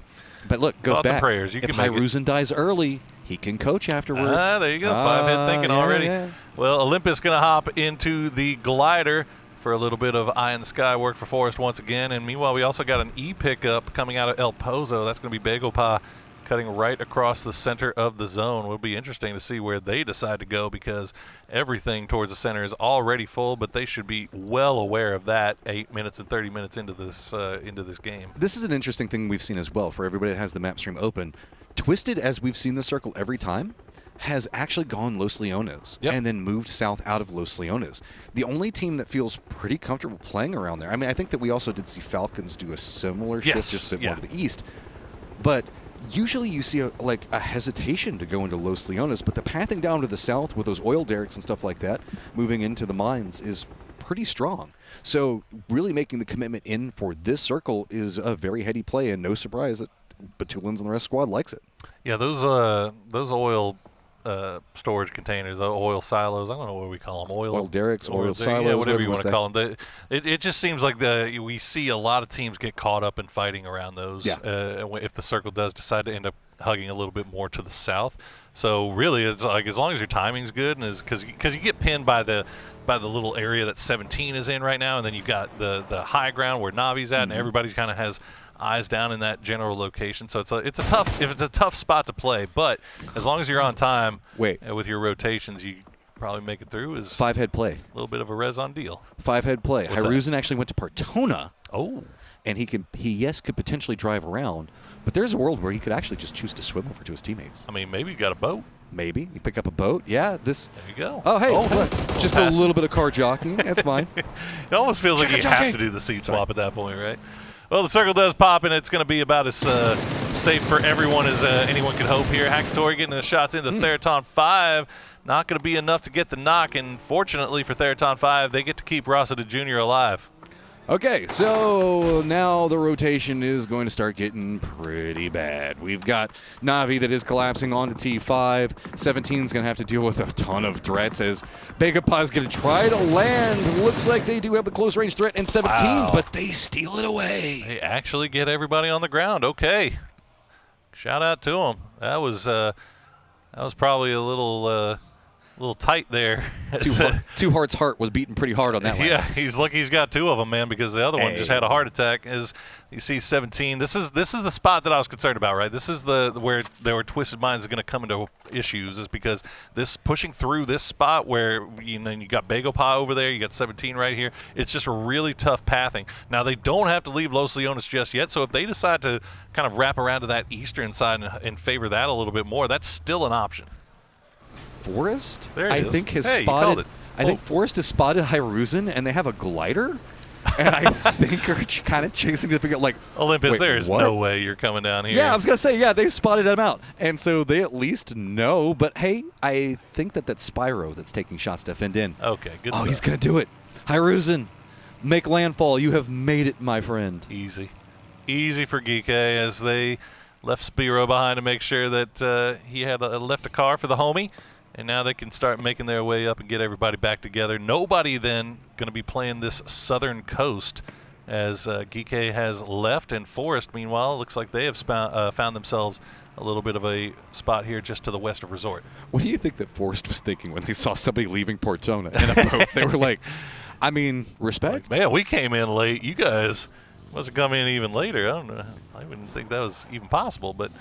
But look, goes Thoughts back. And prayers. You if can make Haruzen dies early, he can coach afterwards. There you go. 5-hit thinking already. Yeah. Well, Olympus going to hop into the glider for a little bit of eye in the sky work for Forrest once again. And meanwhile, we also got an E pickup coming out of El Pozo. That's going to be Bagel Pa cutting right across the center of the zone. Will be interesting to see where they decide to go because everything towards the center is already full, but they should be well aware of that 8 minutes and 30 minutes into this game. This is an interesting thing we've seen as well for everybody that has the map stream open. Twisted, as we've seen the circle every time, has actually gone Los Leones and then moved south out of Los Leones. The only team that feels pretty comfortable playing around there. I mean, I think that we also did see Falcons do a similar shift just a bit more to the east. But usually you see a hesitation to go into Los Leones, but the pathing down to the south with those oil derricks and stuff like that, moving into the mines, is pretty strong. So really making the commitment in for this circle is a very heady play, and no surprise that Batulins and the rest of the squad likes it. Yeah, those oil storage containers, oil silos. I don't know what we call them. Oil derricks, oil silos, yeah, whatever you want to call them. It just seems like we see a lot of teams get caught up in fighting around those. Yeah. If the circle does decide to end up hugging a little bit more to the south. So really, it's like as long as your timing's good, and because you get pinned by the little area that 17 is in right now, and then you've got the high ground where Navi's at, and everybody kind of has eyes down in that general location. So it's a tough spot to play, but as long as you're on time with your rotations, you probably make it through. Is 5-head play. A little bit of a Rezon deal. 5-head play. What's Hiruzen actually went to Partona. Oh. And he could potentially drive around, but there's a world where he could actually just choose to swim over to his teammates. I mean, maybe you got a boat. Maybe you pick up a boat. Yeah, this. There you go. Oh, hey, look, just a little bit of car jockeying. That's fine. It almost feels like you have to do the seat swap at that point, right? Well, the circle does pop, and it's going to be about as safe for everyone as anyone could hope here. Hakatori getting the shots into Theraton 5. Not going to be enough to get the knock, and fortunately for Theraton 5, they get to keep Rossiter Jr. alive. Okay, so now the rotation is going to start getting pretty bad. We've got Navi that is collapsing onto T5. 17's going to have to deal with a ton of threats as Begapaw's going to try to land. Looks like they do have the close range threat in 17, but they steal it away. They actually get everybody on the ground. Okay. Shout out to them. That was probably a little tight there. Two Heart's heart was beating pretty hard on that one. Yeah, he's lucky he's got two of them, man, because the other one just had a heart attack. As you see 17, this is the spot that I was concerned about, right? This is where Twisted Minds is going to come into issues, is because this pushing through this spot where you got Begopa over there, you got 17 right here. It's just a really tough pathing. Now they don't have to leave Los Leones just yet, so if they decide to kind of wrap around to that eastern side and favor that a little bit more, that's still an option. Forrest, there I think has spotted. I think Forrest has spotted Hiruzen, and they have a glider, and I think are kind of chasing to figure out, like, Olympus. There's no way you're coming down here. Yeah, I was gonna say, yeah, they've spotted him out, and so they at least know. But hey, I think that's Spyro that's taking shots to fend in. Okay, good. Oh, he's gonna do it. Hiruzen, make landfall. You have made it, my friend. Easy for Geeke as they left Spyro behind to make sure that he had left a car for the homie. And now they can start making their way up and get everybody back together. Nobody then going to be playing this southern coast as Geeke has left. And Forest, meanwhile, looks like they have found themselves a little bit of a spot here just to the west of Resort. What do you think that Forest was thinking when they saw somebody leaving Portona in a boat? They were like, I mean, respect? Like, man, we came in late. You guys must have come in even later. I don't know. I wouldn't think that was even possible. But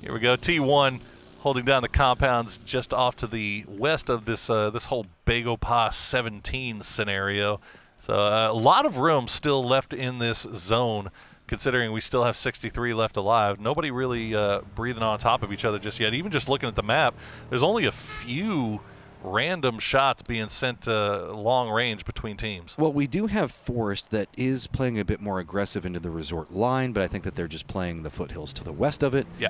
here we go. T1. Holding down the compounds just off to the west of this whole Begopa 17 scenario. So a lot of room still left in this zone, considering we still have 63 left alive. Nobody really breathing on top of each other just yet. Even just looking at the map, there's only a few random shots being sent long range between teams. Well, we do have Forest that is playing a bit more aggressive into the Resort line, but I think that they're just playing the foothills to the west of it. Yeah.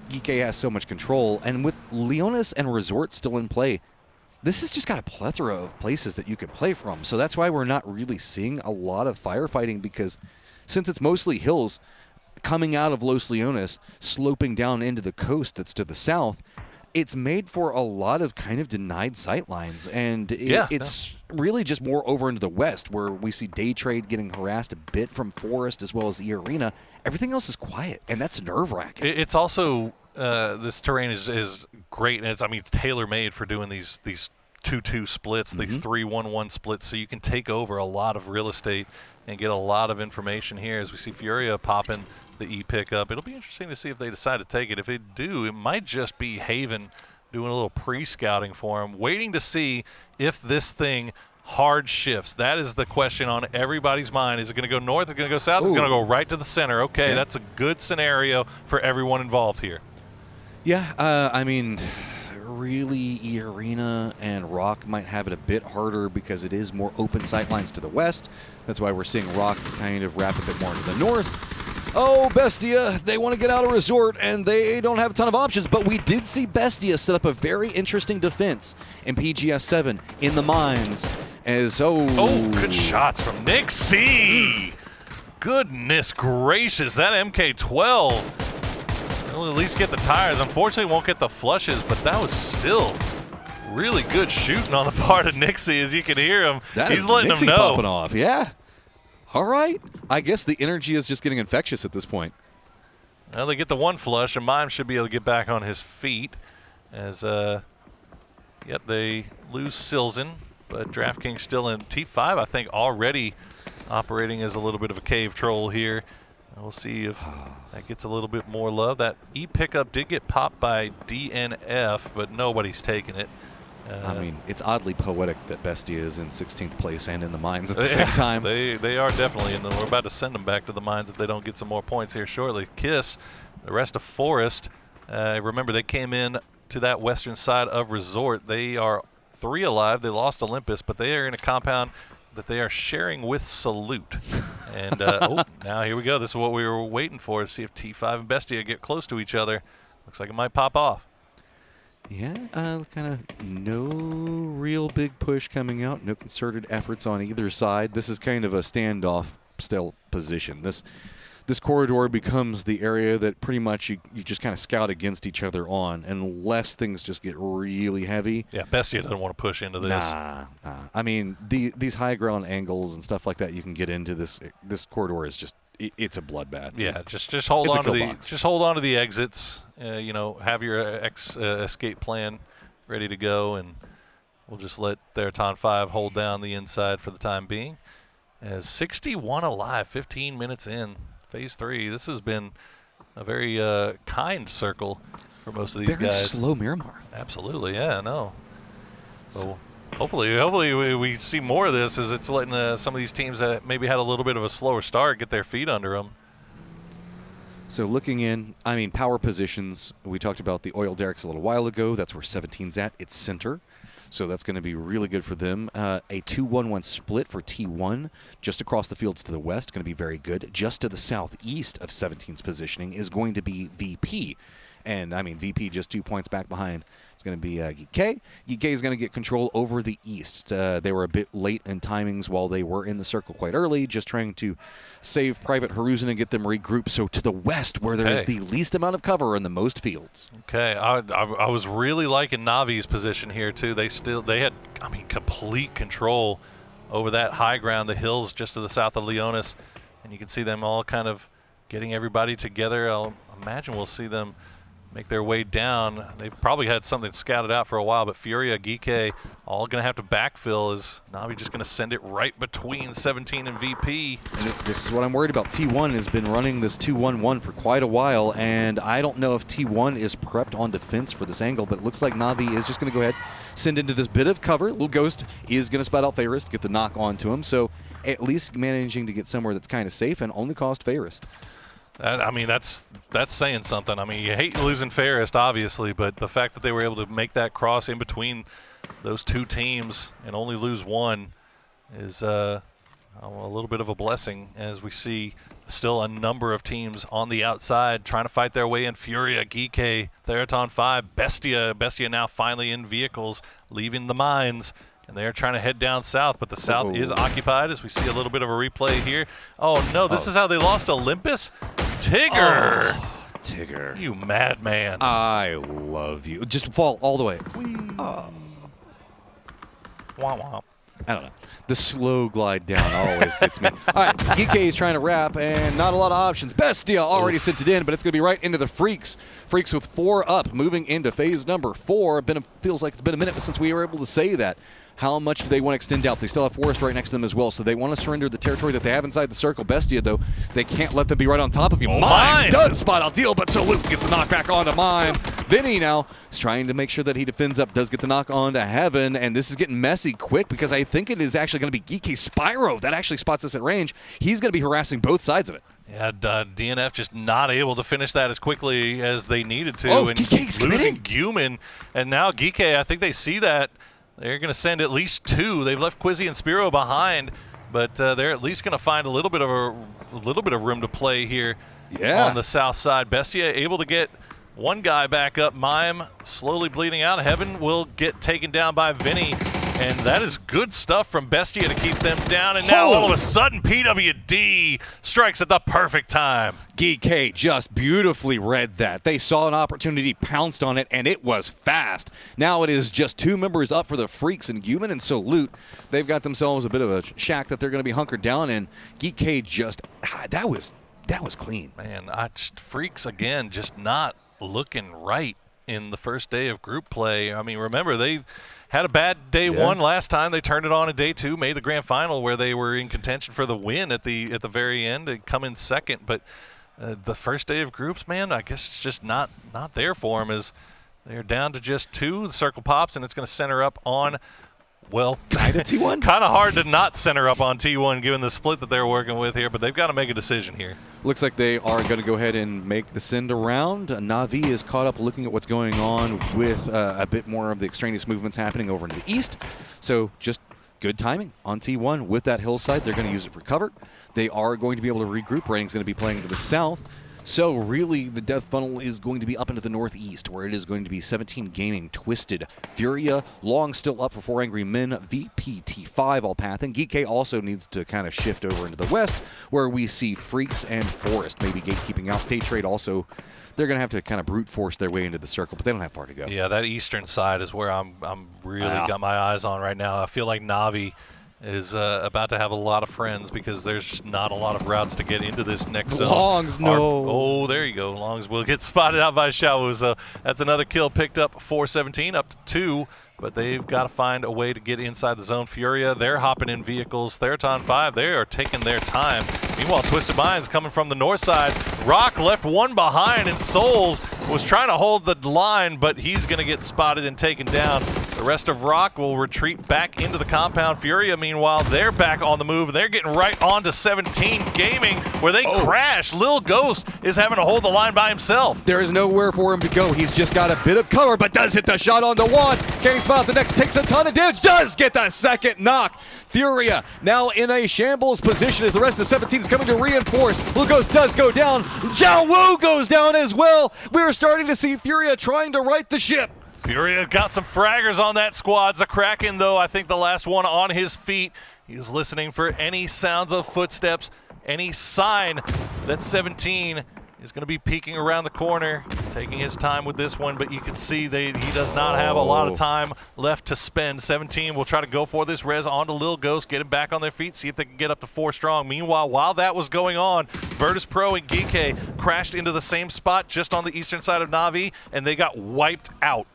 Geeke has so much control, and with Leonis and Resort still in play, this has just got a plethora of places that you can play from. So that's why we're not really seeing a lot of firefighting, because since it's mostly hills coming out of Los Leones, sloping down into the coast that's to the south, it's made for a lot of kind of denied sight lines, and it's really just more over into the west where we see Day Trade getting harassed a bit from Forest as well as E Arena. Everything else is quiet, and that's nerve-wracking. It's also this terrain is great, and it's tailor-made for doing these 2-2 splits, these 3-1-1 splits, so you can take over a lot of real estate and get a lot of information here. As we see Furia popping the E pickup, it'll be interesting to see if they decide to take it. If they do, it might just be Haven doing a little pre-scouting for him, waiting to see if this thing hard shifts. That is the question on everybody's mind. Is it going to go north? Is it going to go south? Is it going to go right to the center? Okay, that's a good scenario for everyone involved here. Yeah, I mean, really, E Arena and Rock might have it a bit harder because it is more open sight lines to the west. That's why we're seeing Rock kind of wrap a bit more to the north. Oh, Bestia, they want to get out of Resort, and they don't have a ton of options, but we did see Bestia set up a very interesting defense in PGS 7 in the mines. Good shots from Nick C. Goodness gracious, that MK12 They'll at least get the tires. Unfortunately, won't get the flushes, but that was still really good shooting on the part of Nixie, as you can hear him. He's letting Nixie them know. Popping off, yeah. All right. I guess the energy is just getting infectious at this point. Well, they get the one flush, and Mime should be able to get back on his feet. As, yep, they lose Silzen, but DraftKings still in T5, I think, already operating as a little bit of a cave troll here. We'll see if that gets a little bit more love. That E pickup did get popped by DNF, but nobody's taking it. I mean, it's oddly poetic that Bestia is in 16th place and in the mines at the same time. They are definitely in them. We're about to send them back to the mines if they don't get some more points here shortly. Kiss, the rest of Forest. Remember, they came in to that western side of Resort. They are 3 alive. They lost Olympus, but they are in a compound that they are sharing with Salute. And oh, now here we go. This is what we were waiting for, to see if T5 and Bestia get close to each other. Looks like it might pop off. Yeah, kind of no real big push coming out. No concerted efforts on either side. This is kind of a standoff still position. This corridor becomes the area that pretty much you just kind of scout against each other on, unless things just get really heavy. Yeah, Bestia doesn't want to push into this. Nah. I mean, these high ground angles and stuff like that you can get into this corridor is just it's a bloodbath. Yeah, just hold on to the exits. You know, have your escape plan ready to go, and we'll just let Theraton 5 hold down the inside for the time being. As 61 alive, 15 minutes in. Phase 3. This has been a very kind circle for most of these very guys. Slow Miramar. Absolutely, yeah, I know. So hopefully we see more of this, as it's letting some of these teams that maybe had a little bit of a slower start get their feet under them. So looking in, I mean, power positions, we talked about the oil derricks a little while ago. That's where 17's at. It's center. So that's going to be really good for them. A 2-1-1 split for T1 just across the fields to the west, going to be very good. Just to the southeast of 17's positioning is going to be VP. And, I mean, VP just 2 points back behind. It's going to be Geek. Geek is going to get control over the east. They were a bit late in timings while they were in the circle quite early, just trying to save Private Haruzen and get them regrouped. So to the west, where there is the least amount of cover and the most fields. Okay, I was really liking Navi's position here too. They had, I mean, complete control over that high ground, the hills just to the south of Leonis, and you can see them all kind of getting everybody together. I'll imagine we'll see them make their way down. They've probably had something scouted out for a while, but Furia, Geek, all going to have to backfill. Is Navi just going to send it right between 17 and VP? And this is what I'm worried about. T1 has been running this 2-1-1 for quite a while, and I don't know if T1 is prepped on defense for this angle, but it looks like Navi is just going to go ahead, send into this bit of cover. Little Ghost is going to spot out Fairest, get the knock onto him, so at least managing to get somewhere that's kind of safe and only cost Fairest. I mean, that's saying something. I mean, you hate losing Fairest, obviously, but the fact that they were able to make that cross in between those two teams and only lose one is a little bit of a blessing, as we see still a number of teams on the outside trying to fight their way in. Furia, Geek, Theraton 5, Bestia now finally in vehicles, leaving the mines. And they're trying to head down south, but the south is occupied, as we see a little bit of a replay here. Oh, no, this is how they lost Olympus? Tigger! Oh, Tigger. You madman. I love you. Just fall all the way. Womp womp. I don't know. The slow glide down always gets me. All right, Geek is trying to wrap, and not a lot of options. Bestia already sent it in, but it's going to be right into the Freaks. Freaks with 4 up, moving into phase number 4. Feels like it's been a minute since we were able to say that. How much do they want to extend out? They still have Forest right next to them as well, so they want to surrender the territory that they have inside the circle. Bestia, though, they can't let them be right on top of you. Mime does spot out deal, but Salute gets the knockback onto Mime. Vinny now is trying to make sure that he defends up, does get the knock on to Heaven, and this is getting messy quick, because I think it is actually going to be Geek Spyro that actually spots us at range. He's going to be harassing both sides of it. Yeah, DNF just not able to finish that as quickly as they needed to. Oh, and Geek's losing Guman, and now Geek, I think they see that. They're going to send at least 2. They've left Quizzy and Spiro behind, but they're at least going to find a little bit of room to play here on the south side. Bestia able to get one guy back up. Mime slowly bleeding out. Heaven will get taken down by Vinny. And that is good stuff from Bestia to keep them down. And now all of a sudden, PWD strikes at the perfect time. GK just beautifully read that. They saw an opportunity, pounced on it, and it was fast. Now it is just 2 members up for the Freaks, and Human and Salute. They've got themselves a bit of a shack that they're going to be hunkered down in. GK just, that was clean. Man, Freaks, again, just not looking right in the first day of group play. I mean, remember, they had a bad day one last time. They turned it on in day 2, made the grand final where they were in contention for the win at the very end. They come in second, but the first day of groups, man, I guess it's just not there for them as they're down to just 2. The circle pops, and it's going to center up on, well, kind of T1. Kind of hard to not center up on T1 given the split that they're working with here, but they've got to make a decision here. Looks like they are going to go ahead and make the send around. Na'Vi is caught up looking at what's going on with a bit more of the extraneous movements happening over in the east. So just good timing on T1 with that hillside. They're going to use it for cover. They are going to be able to regroup. Rating's going to be playing to the south. So really, the death funnel is going to be up into the northeast, where it is going to be 17 Gaming, Twisted, Furia, Long still up for 4 Angry Men, VPT5 all pathing. GK also needs to kind of shift over into the west, where we see Freaks and Forest maybe gatekeeping out. Day Trade also, they're going to have to kind of brute force their way into the circle, but they don't have far to go. Yeah, that eastern side is where I'm really got my eyes on right now. I feel like Na'Vi is about to have a lot of friends because there's just not a lot of routes to get into this next zone. Longs, no. Oh, there you go. Longs will get spotted out by Xiaowu. So that's another kill picked up for 17, up to 2. But they've got to find a way to get inside the zone. Furia, they're hopping in vehicles. Theraton 5, they are taking their time. Meanwhile, Twisted Minds coming from the north side. Rock left one behind, and Souls was trying to hold the line, but he's going to get spotted and taken down. The rest of Rock will retreat back into the compound. Furia, meanwhile, they're back on the move, and they're getting right on to 17 Gaming, where they crash. Lil Ghost is having to hold the line by himself. There is nowhere for him to go. He's just got a bit of cover, but does hit the shot on the one. Can he spot out the next? Takes a ton of damage. Does get the second knock. Furia now in a shambles position as the rest of the 17 is coming to reinforce. Lil Ghost does go down. Zhao Wu goes down as well. We're starting to see Furia trying to right the ship. Furia got some fraggers on that squad. Zakraken, though, I think the last one on his feet. He's listening for any sounds of footsteps, any sign that 17 is going to be peeking around the corner, taking his time with this one, but you can see he does not have a lot of time left to spend. 17 will try to go for this res onto Lil Ghost, get him back on their feet, see if they can get up to 4 strong. Meanwhile, while that was going on, Virtus Pro and Geeke crashed into the same spot just on the eastern side of Na'Vi, and they got wiped out.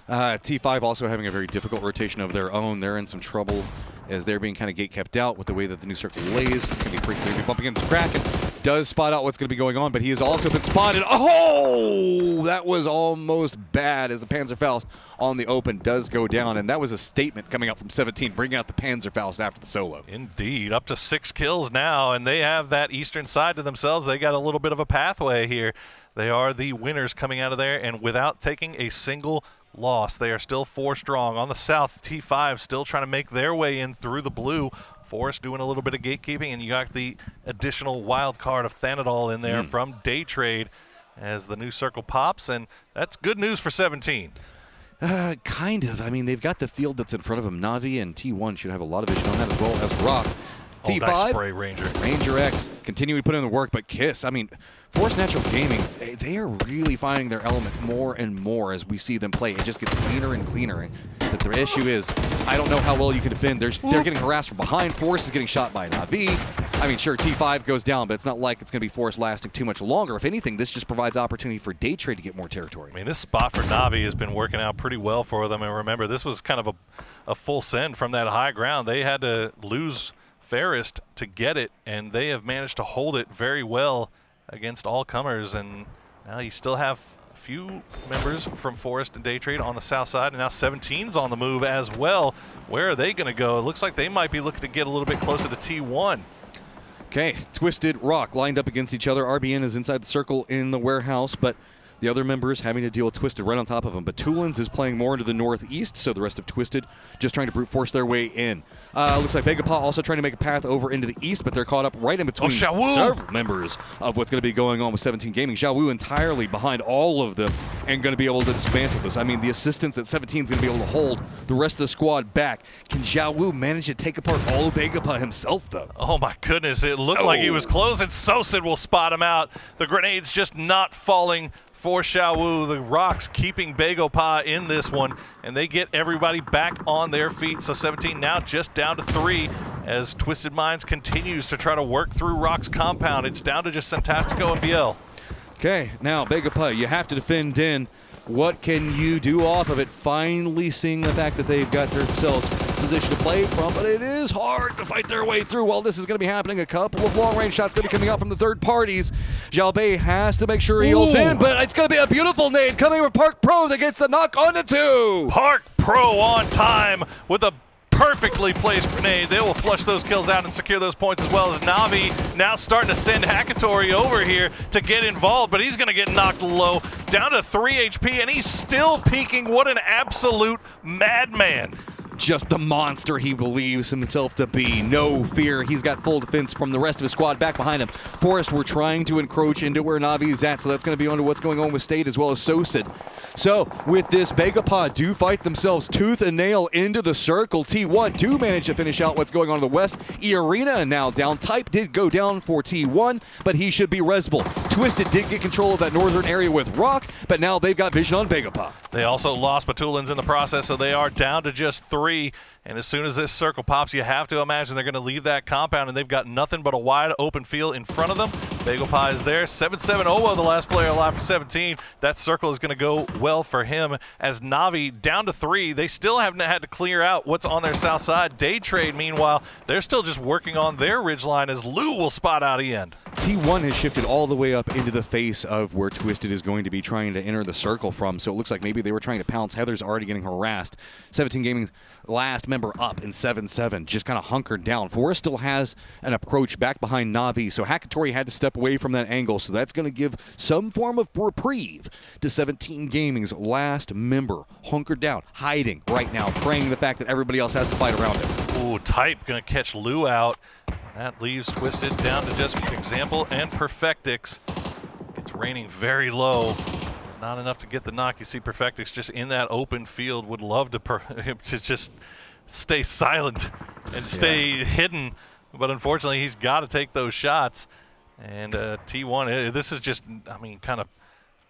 T5 also having a very difficult rotation of their own. They're in some trouble as they're being kind of gate kept out with the way that the new circle lays. It's going to be Freaks. They're going to be bumping into Kraken. Does spot out what's going to be going on, but he has also been spotted. Oh, that was almost bad as the Panzerfaust on the open does go down, and that was a statement coming out from 17, bringing out the Panzerfaust after the solo. Indeed, up to 6 kills now, and they have that eastern side to themselves. They got a little bit of a pathway here. They are the winners coming out of there, and without taking a single loss, they are still 4 strong. On the south, T5 still trying to make their way in through the blue. Forest doing a little bit of gatekeeping, and you got the additional wild card of Thanadol in there from Day Trade as the new circle pops, and that's good news for 17. Kind of. I mean, they've got the field that's in front of them. Na'Vi and T1 should have a lot of vision on that as well as Rock. T5, nice spray, Ranger X continuing to put in the work, but Kiss, I mean, Force Natural Gaming, they are really finding their element more and more as we see them play. It just gets cleaner and cleaner. But the issue is, I don't know how well you can defend. They're getting harassed from behind. Force is getting shot by Na'Vi. I mean, sure, T5 goes down, but it's not like it's going to be Force lasting too much longer. If anything, this just provides opportunity for Day Trade to get more territory. I mean, this spot for Na'Vi has been working out pretty well for them. And remember, this was kind of a full send from that high ground. They had to lose Fairest to get it, and they have managed to hold it very well against all comers. And now you still have a few members from Forest and Day Trade on the south side, and now 17's on the move as well. Where are they going to go? It looks like they might be looking to get a little bit closer to T1. Okay, Twisted, Rock lined up against each other. RBN is inside the circle in the warehouse, but The other members having to deal with Twisted right on top of them. But Tulins is playing more into the northeast, so the rest of Twisted just trying to brute force their way in. Looks like Vegapá also trying to make a path over into the east, but they're caught up right in between several members of what's going to be going on with 17 Gaming. Xiaowu entirely behind all of them and going to be able to dismantle this. I mean, the assistance that 17 is going to be able to hold the rest of the squad back. Can Xiaowu manage to take apart all of Vegapá himself, though? Oh, my goodness. It looked like he was close, and Sosin will spot him out. The grenades just not falling for Xiaowu. The rocks keeping Vegapá in this one, and they get everybody back on their feet. So 17 now just down to 3 as Twisted Minds continues to try to work through Rock's compound. It's down to just Santastico and BL. Okay, now Vegapá, you have to defend in. What can you do off of it? Finally seeing the fact that they've got themselves position to play from, but it is hard to fight their way through. While this is going to be happening, a couple of long-range shots going to be coming out from the third parties. Xiaobei has to make sure he holds in, but it's going to be a beautiful nade coming from Park Pro that gets the knock on the 2. Park Pro on time with a perfectly placed grenade. They will flush those kills out and secure those points, as well as Navi now starting to send Hakatori over here to get involved, but he's going to get knocked low, down to 3 HP, and he's still peeking. What an absolute madman. Just the monster he believes himself to be. No fear. He's got full defense from the rest of his squad back behind him. Forest were trying to encroach into where Navi's at, so that's going to be on to what's going on with State as well as Sosid. So with this, Vegapá do fight themselves tooth and nail into the circle. T1 do manage to finish out what's going on in the west. E-Arena now down. Type did go down for T1, but he should be resable. Twisted did get control of that northern area with Rock, but now they've got vision on Vegapá. They also lost Batulins in the process, so they are down to just 3. And as soon as this circle pops, you have to imagine they're going to leave that compound, and they've got nothing but a wide open field in front of them. Vegapá is there. 7-7 Owo, the last player alive for 17. That circle is going to go well for him as Navi down to 3. They still haven't had to clear out what's on their south side. Day Trade, meanwhile, they're still just working on their ridgeline as Lou will spot out end. T1 has shifted all the way up into the face of where Twisted is going to be trying to enter the circle from, so it looks like maybe they were trying to pounce. Heather's already getting harassed. 17 Gaming's last member up in 7-7, just kind of hunkered down. Forest still has an approach back behind Navi, so Hakatori had to step away from that angle, so that's going to give some form of reprieve to 17 Gaming's last member, hunkered down, hiding right now, praying the fact that everybody else has to fight around him. Ooh, Type going to catch Lou out. That leaves Twisted down to just Example and Perfectix. It's raining very low. Not enough to get the knock. You see Perfectix just in that open field. Would love to just stay silent and stay hidden. But unfortunately, he's got to take those shots. And T1, this is just, I mean, kind of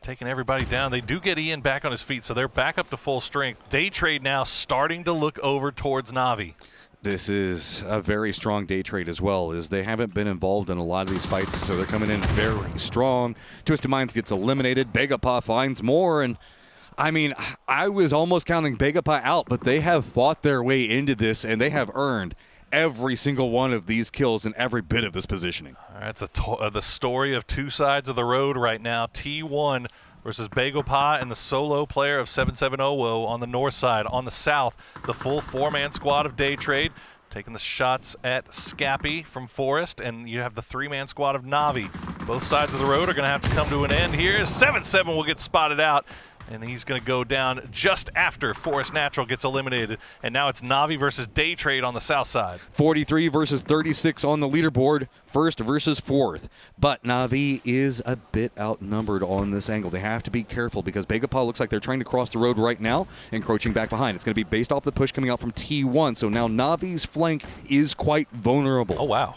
taking everybody down. They do get Ian back on his feet, so they're back up to full strength. Day Trade now starting to look over towards Navi. This is a very strong Day Trade as well, as they haven't been involved in a lot of these fights, so they're coming in very strong. Twisted Minds gets eliminated. Vegapá finds more, and I mean, I was almost counting Vegapá out, but they have fought their way into this, and they have earned every single one of these kills and every bit of this positioning. All right, it's the story of two sides of the road right now. T1 versus Vegapá and the solo player of 7-7 Owo on the north side. On the south, the full 4-man squad of Day Trade taking the shots at Scappy from Forest, and you have the 3-man squad of Navi. Both sides of the road are going to have to come to an end here. 7-7 will get spotted out, and he's going to go down just after Forest Natural gets eliminated. And now it's Navi versus Day Trade on the south side. 43 versus 36 on the leaderboard, first versus fourth. But Navi is a bit outnumbered on this angle. They have to be careful because Vegapá looks like they're trying to cross the road right now, encroaching back behind. It's going to be based off the push coming out from T1. So now Navi's flank is quite vulnerable. Oh, wow.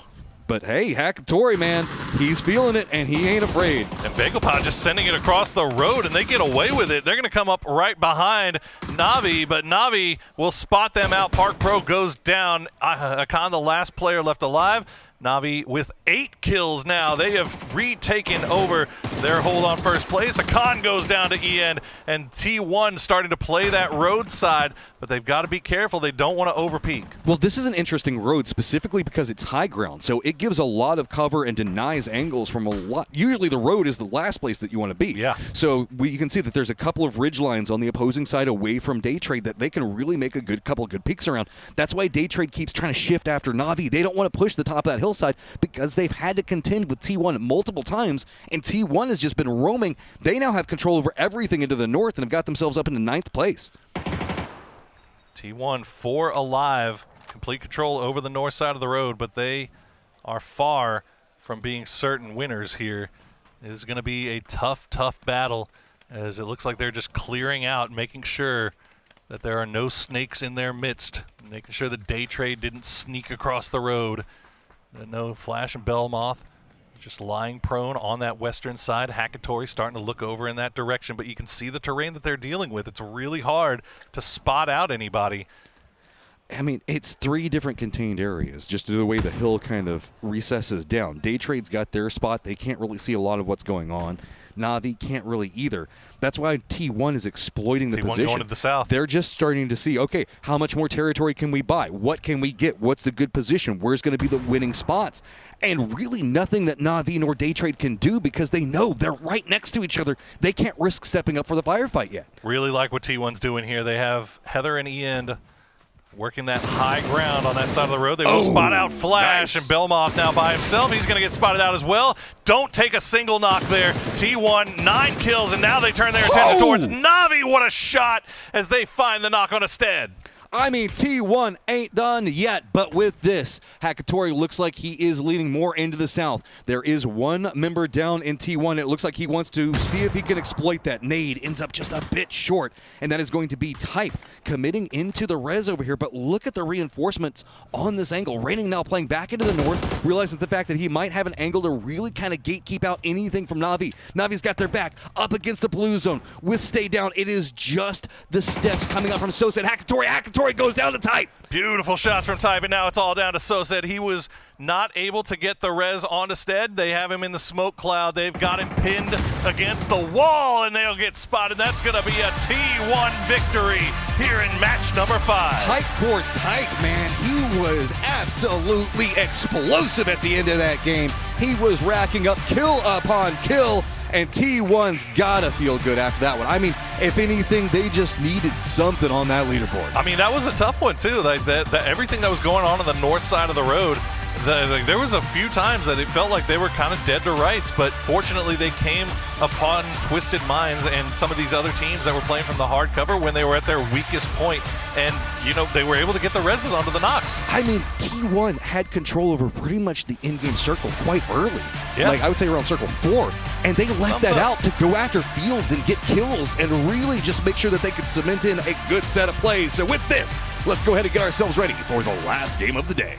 But hey, Hakatori, man, he's feeling it, and he ain't afraid. And Vegapá just sending it across the road, and they get away with it. They're going to come up right behind Navi, but Navi will spot them out. Park Pro goes down. Akan, the last player left alive. Navi with 8 kills now. They have retaken over their hold on first place. Akan goes down to EN, and T1 starting to play that roadside, but they've got to be careful. They don't want to overpeak. Well, this is an interesting road specifically because it's high ground, so it gives a lot of cover and denies angles from a lot. Usually the road is the last place that you want to be. Yeah. So you can see that there's a couple of ridge lines on the opposing side away from Day Trade that they can really make a couple of good peaks around. That's why Day Trade keeps trying to shift after Navi. They don't want to push the top of that hill hill side because they've had to contend with T1 multiple times, and T1 has just been roaming. They now have control over everything into the north and have got themselves up into 9th place. T1 4 alive, complete control over the north side of the road, but they are far from being certain winners here. It is going to be a tough, tough battle, as it looks like they're just clearing out, making sure that there are no snakes in their midst, making sure that Day Trade didn't sneak across the road. No Flash and Belmoth just lying prone on that western side. Hackatory starting to look over in that direction, but you can see the terrain that they're dealing with. It's really hard to spot out anybody. I mean, it's 3 different contained areas, just the way the hill kind of recesses down. Day Trade's got their spot. They can't really see a lot of what's going on. Na'Vi can't really either. That's why T1 is exploiting the position. Going to the south. They're just starting to see, okay, how much more territory can we buy? What can we get? What's the good position? Where's going to be the winning spots? And really nothing that Na'Vi nor Day Trade can do because they know they're right next to each other. They can't risk stepping up for the firefight yet. Really like what T1's doing here. They have Heather and Ian working that high ground on that side of the road. They will spot out Flash, and Belmoth now by himself. He's going to get spotted out as well. Don't take a single knock there. T1, 9 kills, and now they turn their attention towards Na'Vi. What a shot as they find the knock on a stead. I mean, T1 ain't done yet, but with this, Hackatory looks like he is leaning more into the south. There is 1 member down in T1. It looks like he wants to see if he can exploit that. Nade ends up just a bit short, and that is going to be Type committing into the res over here, but look at the reinforcements on this angle. Raining now playing back into the north, realizing the fact that he might have an angle to really kind of gatekeep out anything from Na'Vi. Na'Vi's got their back up against the blue zone with Stay Down. It is just the steps coming up from Sosa. Hackatory goes down to Type. Beautiful shots from Type, and now it's all down to Sosa. He was not able to get the res onto Stead. They have him in the smoke cloud. They've got him pinned against the wall, and they'll get spotted. That's going to be a T1 victory here in match number 5. Type for Type, man. He was absolutely explosive at the end of that game. He was racking up kill upon kill, and T1's gotta feel good after that one. I mean, if anything, they just needed something on that leaderboard. I mean, that was a tough one, too. Like everything that was going on the north side of the road, there was a few times that it felt like they were kind of dead to rights, but fortunately they came upon Twisted Minds and some of these other teams that were playing from the hard cover when they were at their weakest point, and, you know, they were able to get the reses onto the knocks. I mean, T1 had control over pretty much the in-game circle quite early. Yeah. Like, I would say around circle 4, and they left that out to go after Fields and get kills and really just make sure that they could cement in a good set of plays. So with this, let's go ahead and get ourselves ready for the last game of the day.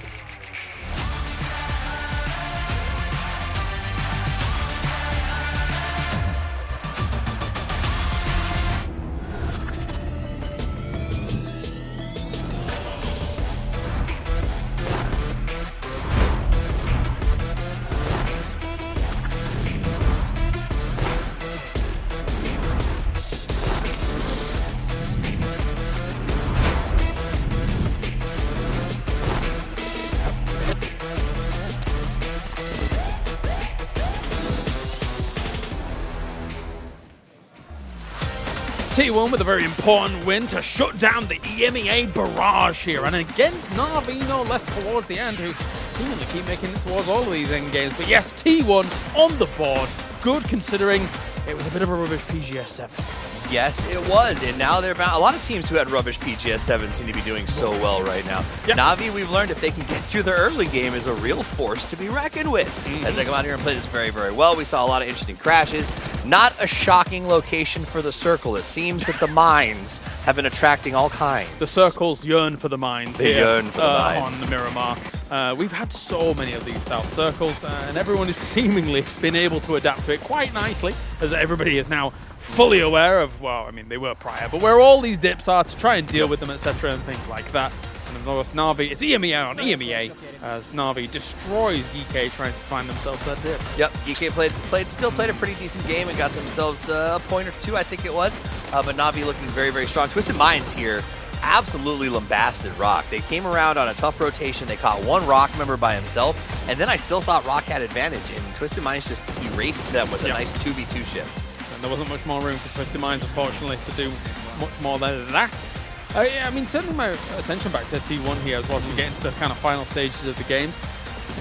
T1 with a very important win to shut down the EMEA barrage here, and against Na'Vi no less towards the end, who seemingly keep making it towards all of these end games. But yes, T1 on the board, good considering it was a bit of a rubbish PGS 7. Yes, it was, and now they're bound. A lot of teams who had rubbish PGS 7 seem to be doing so well right now. Yep. Na'Vi, we've learned if they can get through the early game, is a real force to be reckoned with. As they come out here and play this very, very well. We saw a lot of interesting crashes. Not a shocking location for the circle. It seems that the mines have been attracting all kinds. The circles yearn for the mines. They here, yearn for the mines. On the Miramar. We've had so many of these south circles, and everyone has seemingly been able to adapt to it quite nicely, as everybody is now fully aware of, well, I mean, they were prior, but where all these dips are to try and deal with them, etc., and things like that. And of course, Na'Vi, it's EMEA on EMEA, as Na'Vi destroys GK trying to find themselves that dip. Yep, GK still played a pretty decent game and got themselves a point or two, I think it was. But Na'Vi looking very, very strong. Twisted Minds here absolutely lambasted Rock. They came around on a tough rotation. They caught one Rock member by himself, and then I still thought Rock had advantage, and Twisted Minds just erased them with a nice 2v2 shift. And there wasn't much more room for Twisted Minds, unfortunately, to do much more than that. I mean, turning my attention back to T1 here as well as we get into the kind of final stages of the games.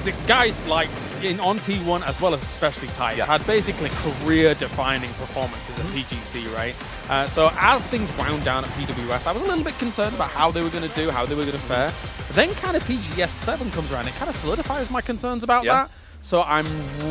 the guys like on T1 as well as especially Type had basically career-defining performances at PGC, right? So as things wound down at PWS, I was a little bit concerned about how they were going to do, how they were going to fare. But then kind of PGS 7 comes around, it kind of solidifies my concerns about that. So I'm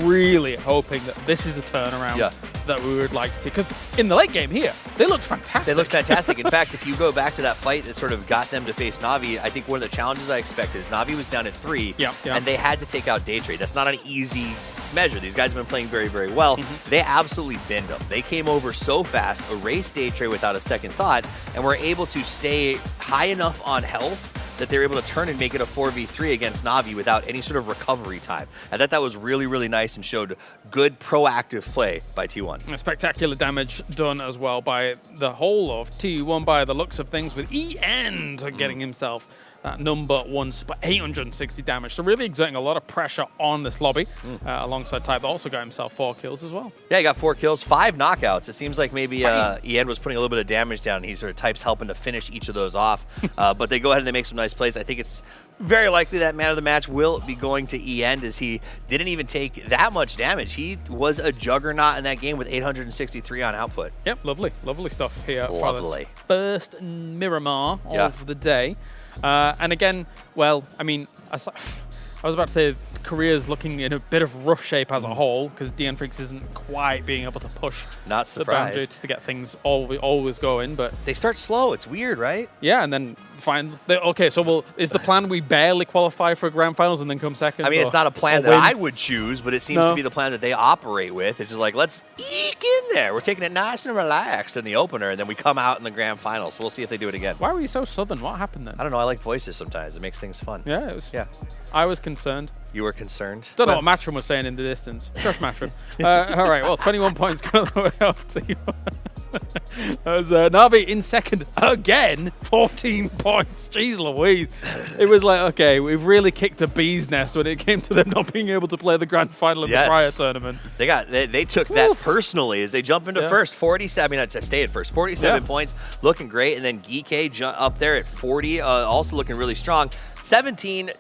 really hoping that this is a turnaround that we would like to see. Because in the late game here, they looked fantastic. They looked fantastic. In fact, if you go back to that fight that sort of got them to face Na'Vi, I think one of the challenges I expected is Na'Vi was down at 3, and they had to take out Daytrade. That's not an easy measure. These guys have been playing very, very well. They absolutely binned them. They came over so fast, erased Daytrade without a second thought, and were able to stay high enough on health that they're able to turn and make it a 4v3 against Na'Vi without any sort of recovery time. I thought that was really, really nice and showed good proactive play by T1. Spectacular damage done as well by the whole of T1 by the looks of things, with E-End getting himself that #1 spot, 860 damage. So really exerting a lot of pressure on this lobby alongside Type. Also got himself 4 kills as well. Yeah, he got 4 kills, 5 knockouts. It seems like maybe E-End was putting a little bit of damage down. He sort of Type's helping to finish each of those off. But they go ahead and they make some nice plays. I think it's very likely that man of the match will be going to E-End, as he didn't even take that much damage. He was a juggernaut in that game with 863 on output. Yep, lovely. Lovely stuff here. Lovely. First Miramar of the day. And again, well, I mean, I was about to say Korea's looking in a bit of rough shape as a whole, because DN Freaks isn't quite being able to push the boundaries to get things always going. But they start slow. It's weird, right? Yeah, and then okay, so is the plan we barely qualify for grand finals and then come second? I mean, it's not a plan that I would choose, but it seems to be the plan that they operate with. It's just like, let's eke in there. We're taking it nice and relaxed in the opener, and then we come out in the grand final. So we'll see if they do it again. Why were you so southern? What happened then? I don't know. I like voices sometimes. It makes things fun. Yeah, it was. Yeah. I was concerned. You were concerned? Don't know what Matrim was saying in the distance. Josh Matrim. All right, well, 21 points going all the way up to you. As Na'Vi in second again, 14 points. Jeez Louise. It was like, okay, we've really kicked a bee's nest when it came to them not being able to play the grand final of the prior tournament. They took that personally as they jump into first. 47, I mean, I stay at first. 47 points, looking great. And then Geeke up there at 40, also looking really strong. 17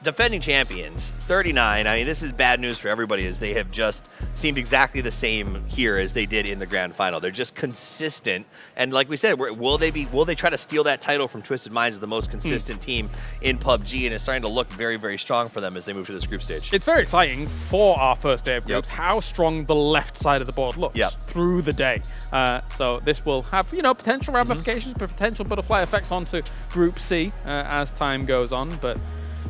defending champions, 39. I mean, this is bad news for everybody, as they have just seemed exactly the same here as they did in the grand final. They're just consistent, and like we said, will they try to steal that title from Twisted Minds as the most consistent team in PUBG? And it's starting to look very, very strong for them as they move to this group stage. It's very exciting for our first day of groups how strong the left side of the board looks through the day. So this will have, potential ramifications, potential butterfly effects onto Group C as time goes on, but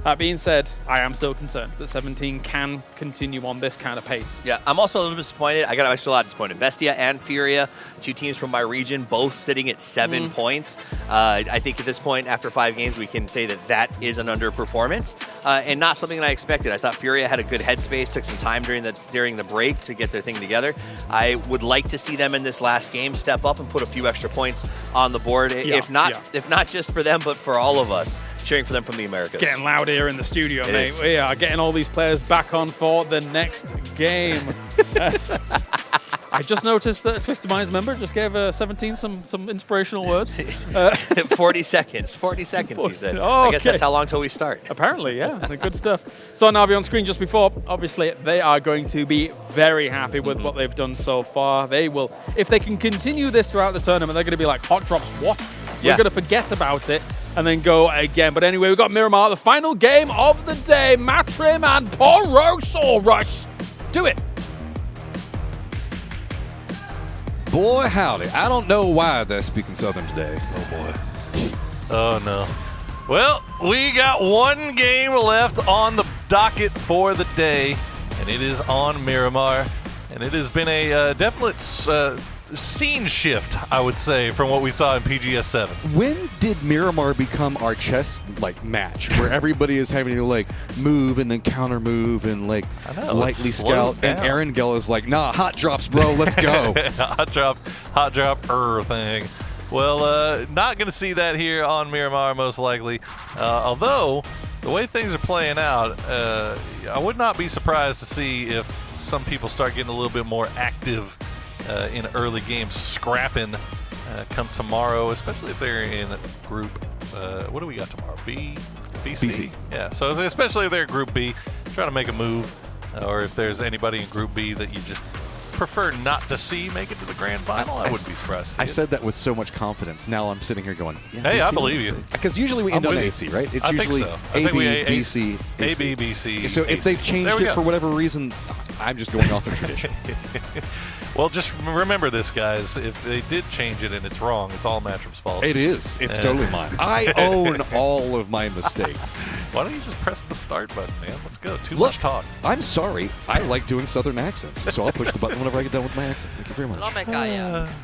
that being said, I am still concerned that 17 can continue on this kind of pace. Yeah, I'm also a little disappointed. I'm actually a lot disappointed. Bestia and Furia, 2 teams from my region, both sitting at 7 points. I think at this point, after 5 games, we can say that is an underperformance and not something that I expected. I thought Furia had a good headspace, took some time during the break to get their thing together. I would like to see them in this last game step up and put a few extra points on the board, if not just for them, but for all of us, cheering for them from the Americas. It's getting loud here in the studio, mate. We are getting all these players back on for the next game. I just noticed that a Twisted Minds member just gave 17 some inspirational words. 40 seconds. 40 seconds, he said. I guess that's how long till we start. Apparently, yeah. Good stuff. So Na'Vi on screen just before. Obviously, they are going to be very happy with what they've done so far. They will, if they can continue this throughout the tournament, they're going to be like, Hot Drops, what? We're going to forget about it and then go again. But anyway, we've got Miramar, the final game of the day. Matrim and Porosaurus. Do it. Boy, howdy. I don't know why they're speaking Southern today. Oh, boy. Oh, no. Well, we got 1 game left on the docket for the day, and it is on Miramar. And it has been a definite scene shift, I would say, from what we saw in PGS 7. When did Miramar become our chess match, where everybody is having to move and then counter move and lightly scout, and Erangel is like, nah, hot drops, bro, let's go. hot drop thing. Well, not going to see that here on Miramar, most likely. Although the way things are playing out, I would not be surprised to see if some people start getting a little bit more active in early games, scrapping come tomorrow, especially if they're in group, what do we got tomorrow? BC? Yeah, so especially if they're Group B, trying to make a move, or if there's anybody in Group B that you just prefer not to see make it to the grand final, I wouldn't be surprised. I said that with so much confidence. Now I'm sitting here going, yeah, hey, BC, I believe you. Because usually we end on AC, right? It's I usually think so. I think we A, B, C, A, B, B, C. So if they've changed it for whatever reason, I'm just going off of tradition. Well, just remember this, guys. If they did change it and it's wrong, it's all Mattrum's fault. It is. It's totally mine. I own all of my mistakes. Why don't you just press the start button, man? Let's go. Too Look, much talk. I'm sorry. I like doing Southern accents, so I'll push the button whenever I get done with my accent. Thank you very much.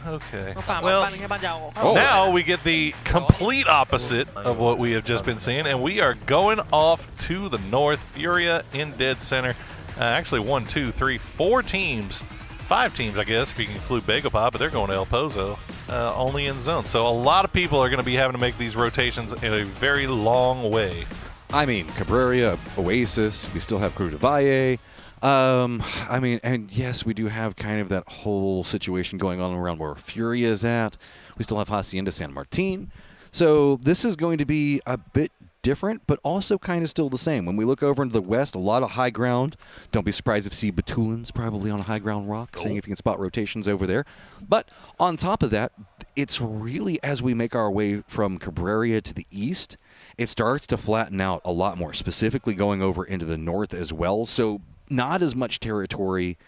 Okay. Well, now we get the complete opposite of what we have just been seeing, and we are going off to the north. Furia in dead center. Actually, 1, 2, 3, 4 teams. 5 teams, I guess, if you can include Begopod, but they're going to El Pozo, only in zone. So a lot of people are going to be having to make these rotations in a very long way. I mean, Cabrera, Oasis, we still have Cruz de Valle. I mean, and yes, we do have kind of that whole situation going on around where Furia is at. We still have Hacienda San Martin. So this is going to be a bit different, but also kind of still the same. When we look over into the west, a lot of high ground. Don't be surprised if you see Batulin's probably on a high ground rock, seeing if you can spot rotations over there. But on top of that, it's really as we make our way from Cabrera to the east, it starts to flatten out a lot more, specifically going over into the north as well. So not as much territory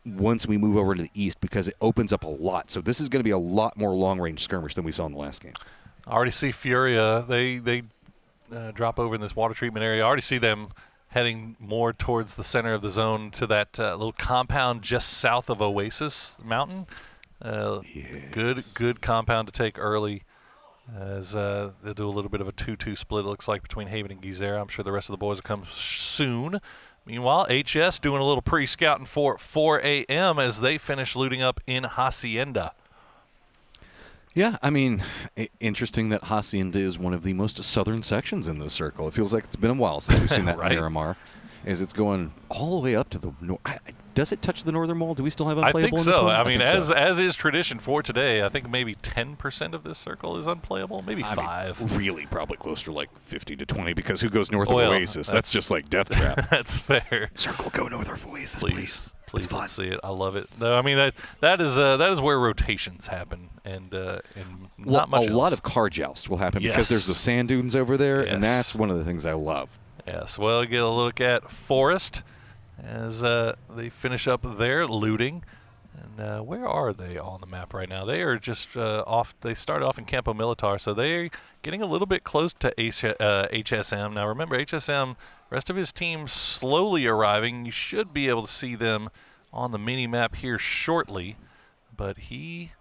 once we move over to the east because it opens up a lot. So this is going to be a lot more long-range skirmish than we saw in the last game. I already see Furia. They drop over in this water treatment area. I already see them heading more towards the center of the zone to that little compound just south of Oasis Mountain. Good compound to take early as they'll do a little bit of a 2-2 split, it looks like, between Haven and Gizera. I'm sure the rest of the boys will come soon. Meanwhile, HS doing a little pre-scouting for 4 a.m. as they finish looting up in Hacienda. Yeah, I mean, interesting that Hacienda is one of the most southern sections in this circle. It feels like it's been a while since we've seen that right. in Miramar. As it's going all the way up to the north. Does it touch the northern wall? Do we still have unplayable I think in this so. one? I mean, think as is tradition for today, I think maybe 10% of this circle is unplayable, maybe 5. I mean, really, probably closer to like 50 to 20 because who goes north of Oasis? That's just like death trap. That's fair. Circle, go north of Oasis, please. Please, let's see it. I love it. No, I mean that is where rotations happen, and not much. A lot of car joust will happen because there's the sand dunes over there, and that's one of the things I love. Yes. Well, get a look at Forest as they finish up their looting. And where are they on the map right now? They are just off. They started off in Campo Militar, so they're getting a little bit close to HSM. Now, remember, HSM, rest of his team slowly arriving. You should be able to see them on the mini map here shortly, but he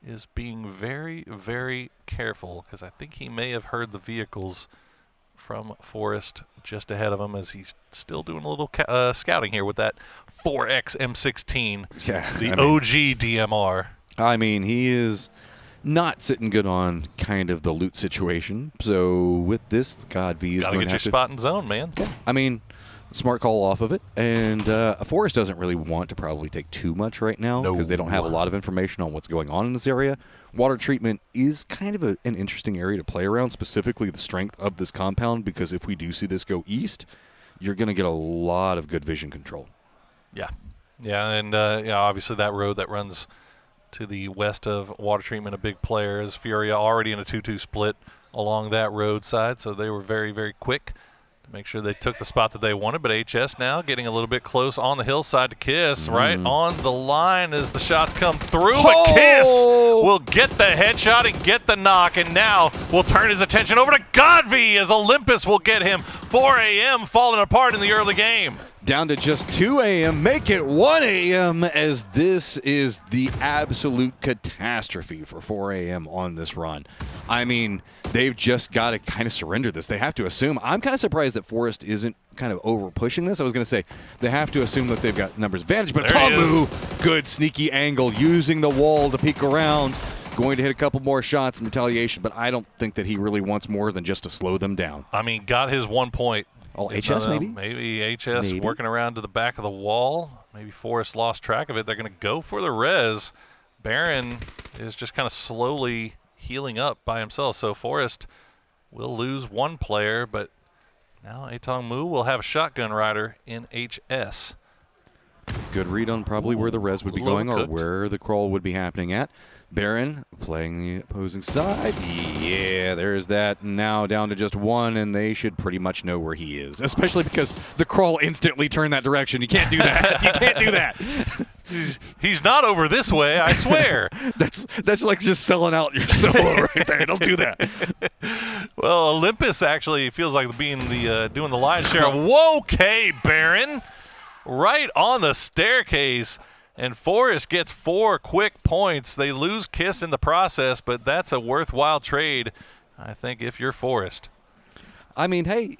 is being very, very careful because I think he may have heard the vehicles from Forest just ahead of him as he's still doing a little scouting here with that 4X M16, OG DMR. I mean, he is not sitting good on kind of the loot situation. So with this, God V is gotta going get to your have to spot in zone, man. Yeah. I mean, smart call off of it, and Forest doesn't really want to probably take too much right now because they don't have a lot of information on what's going on in this area. Water treatment is kind of an interesting area to play around, specifically the strength of this compound, because if we do see this go east, you're going to get a lot of good vision control. Yeah. Yeah, and obviously that road that runs to the west of water treatment, a big player, is Furia already in a 2-2 split along that roadside, so they were very, very quick to make sure they took the spot that they wanted. But HS now getting a little bit close on the hillside to Kiss, right on the line as the shots come through. But Kiss will get the headshot and get the knock, and now will turn his attention over to Godvi as Olympus will get him. 4 a.m. falling apart in the early game. Down to just 2 a.m., make it 1 a.m. as this is the absolute catastrophe for 4 a.m. on this run. I mean, they've just got to kind of surrender this. They have to assume. I'm kind of surprised that Forest isn't kind of over pushing this. I was going to say they have to assume that they've got numbers advantage, but Tamu, good sneaky angle, using the wall to peek around. Going to hit a couple more shots in retaliation, but I don't think that he really wants more than just to slow them down. I mean, got his 1 point. Oh, HS maybe? Maybe HS working around to the back of the wall. Maybe Forrest lost track of it. They're going to go for the res. Baron is just kind of slowly healing up by himself. So Forrest will lose 1 player, but Now Atong Mu will have a shotgun rider in HS. Good read on probably where the res would be going or where the crawl would be happening at. Baron playing the opposing side. Yeah, there's that. Now down to just one, and they should pretty much know where he is, especially because the crawl instantly turned that direction. You can't do that. You can't do that. He's not over this way, I swear. That's like just selling out your solo right there. Don't do that. Well, Olympus actually feels like being the doing the lion's share. Whoa, okay, Baron. Right on the staircase. And Forest gets 4 quick points. They lose Kiss in the process, but that's a worthwhile trade, I think, if you're Forest. I mean, hey,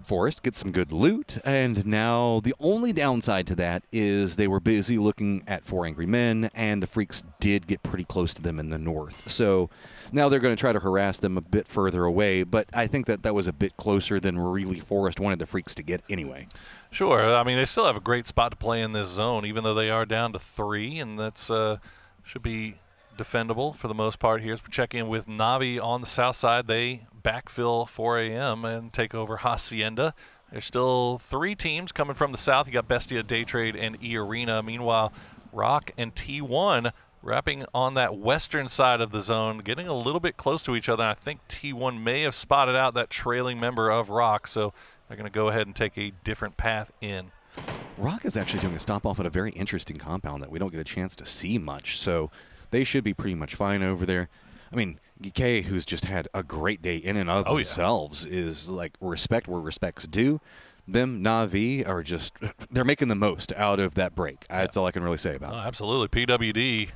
Forest gets some good loot, and now the only downside to that is they were busy looking at 4 Angry Men, and the Freaks did get pretty close to them in the north. So now they're going to try to harass them a bit further away, but I think that was a bit closer than really Forest wanted the Freaks to get anyway. Sure. I mean, they still have a great spot to play in this zone, even though they are down to 3, and that's should be defendable for the most part here. As we check in with Navi on the south side, they backfill 4 a.m. and take over Hacienda. There's still 3 teams coming from the south. You got Bestia, Daytrade, and E-Arena. Meanwhile, Rock and T1 wrapping on that western side of the zone, getting a little bit close to each other. And I think T1 may have spotted out that trailing member of Rock, so they're going to go ahead and take a different path in. Rock is actually doing a stop off at a very interesting compound that we don't get a chance to see much, so they should be pretty much fine over there. I mean, Gike, who's just had a great day in and of themselves, is like respect where respect's due. Them, Navi, are just, they're making the most out of that break. That's all I can really say about it. Absolutely. PWD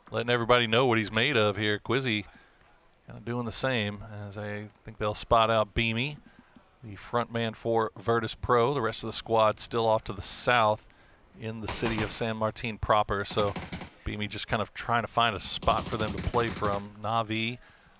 letting everybody know what he's made of here. Quizzy kind of doing the same, as I think they'll spot out Beamy, the front man for Virtus Pro. The rest of the squad still off to the south in the city of San Martin proper. So Beamy just kind of trying to find a spot for them to play from. Navi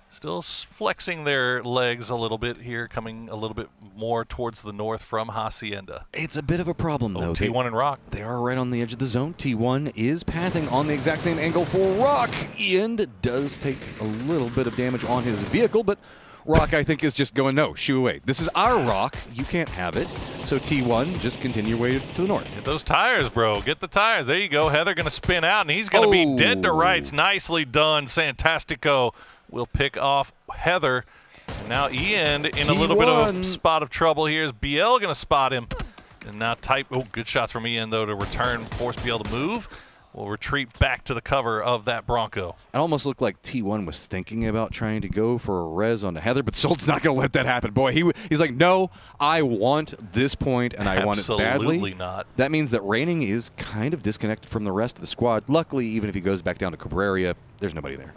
still flexing their legs a little bit here, coming a little bit more towards the north from Hacienda. It's a bit of a problem, though. T1 and Rock. They are right on the edge of the zone. T1 is pathing on the exact same angle for Rock, and does take a little bit of damage on his vehicle, but Rock, I think, is just going, no, shoo away. This is our Rock. You can't have it. So T1, just continue way to the north. Get those tires, bro. Get the tires. There you go. Heather going to spin out, and he's going to be dead to rights. Nicely done. Santastico will pick off Heather. And now Ian in a little bit of a spot of trouble here. Is BL going to spot him? And now good shots from Ian, though, to return, force BL to move. Will retreat back to the cover of that Bronco. It almost looked like T1 was thinking about trying to go for a res on the Heather, but Solt's not going to let that happen. Boy, he's like, no, I want this point, and I want it badly. Absolutely not. That means that Raining is kind of disconnected from the rest of the squad. Luckily, even if he goes back down to Cabrera, there's nobody there.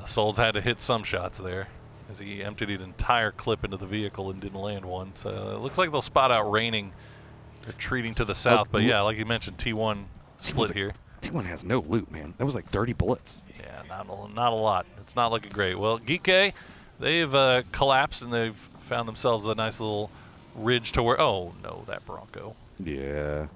Sol's had to hit some shots there, as he emptied an entire clip into the vehicle and didn't land one. So it looks like they'll spot out Raining retreating to the south. But yeah, like you mentioned, T1 split here. T1 has no loot, man. That was like 30 bullets. Yeah, not a lot. It's not looking great. Well, Gike, they've collapsed, and they've found themselves a nice little ridge to where, oh, no, that Bronco. Yeah.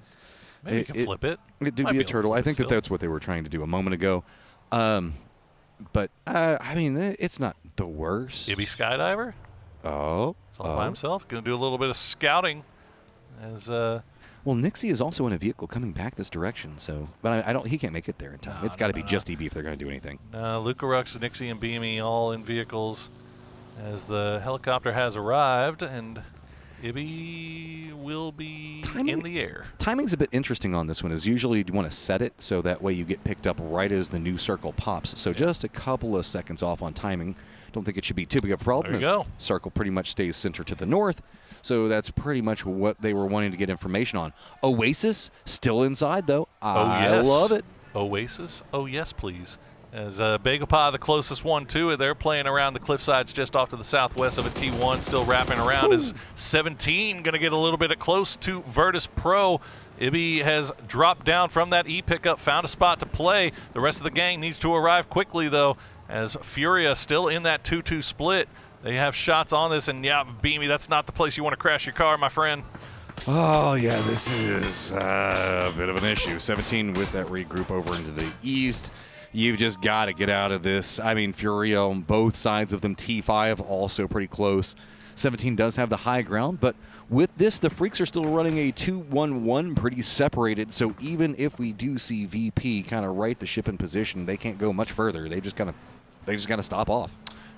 Maybe you can flip it. It did be a turtle. I think that's what they were trying to do a moment ago. But, I mean, it's not the worst. Ibby Skydiver? Oh. He's all by himself. Going to do a little bit of scouting as... Well, Nixie is also in a vehicle coming back this direction, so but he can't make it there in time. It's got to be just EB if they're going to do anything. Luca Rux, Nixie, and Beamy all in vehicles as the helicopter has arrived, and Ibby will be in the air. Timing's a bit interesting on this one, as usually you want to set it so that way you get picked up right as the new circle pops. So just a couple of seconds off on timing. Don't think it should be too big of a problem. There you go. Circle pretty much stays center to the north. So that's pretty much what they were wanting to get information on. Oasis still inside, though. I love it. Oasis? Oh, yes, please. As Begapa, the closest one to it, they're playing around the cliffsides just off to the southwest of a T1, still wrapping around. As 17 going to get a little bit close to Virtus Pro. Ibby has dropped down from that E pickup, found a spot to play. The rest of the gang needs to arrive quickly, though, as Furia still in that 2-2 split. They have shots on this, and yeah, Beamy, that's not the place you want to crash your car, my friend. Oh, yeah, this is a bit of an issue. 17 with that regroup over into the east. You've just got to get out of this. I mean, Furia on both sides of them. T5 also pretty close. 17 does have the high ground, but with this, the Freaks are still running a 2-1-1, pretty separated. So even if we do see VP kind of right the ship in position, they can't go much further. They just got to stop off.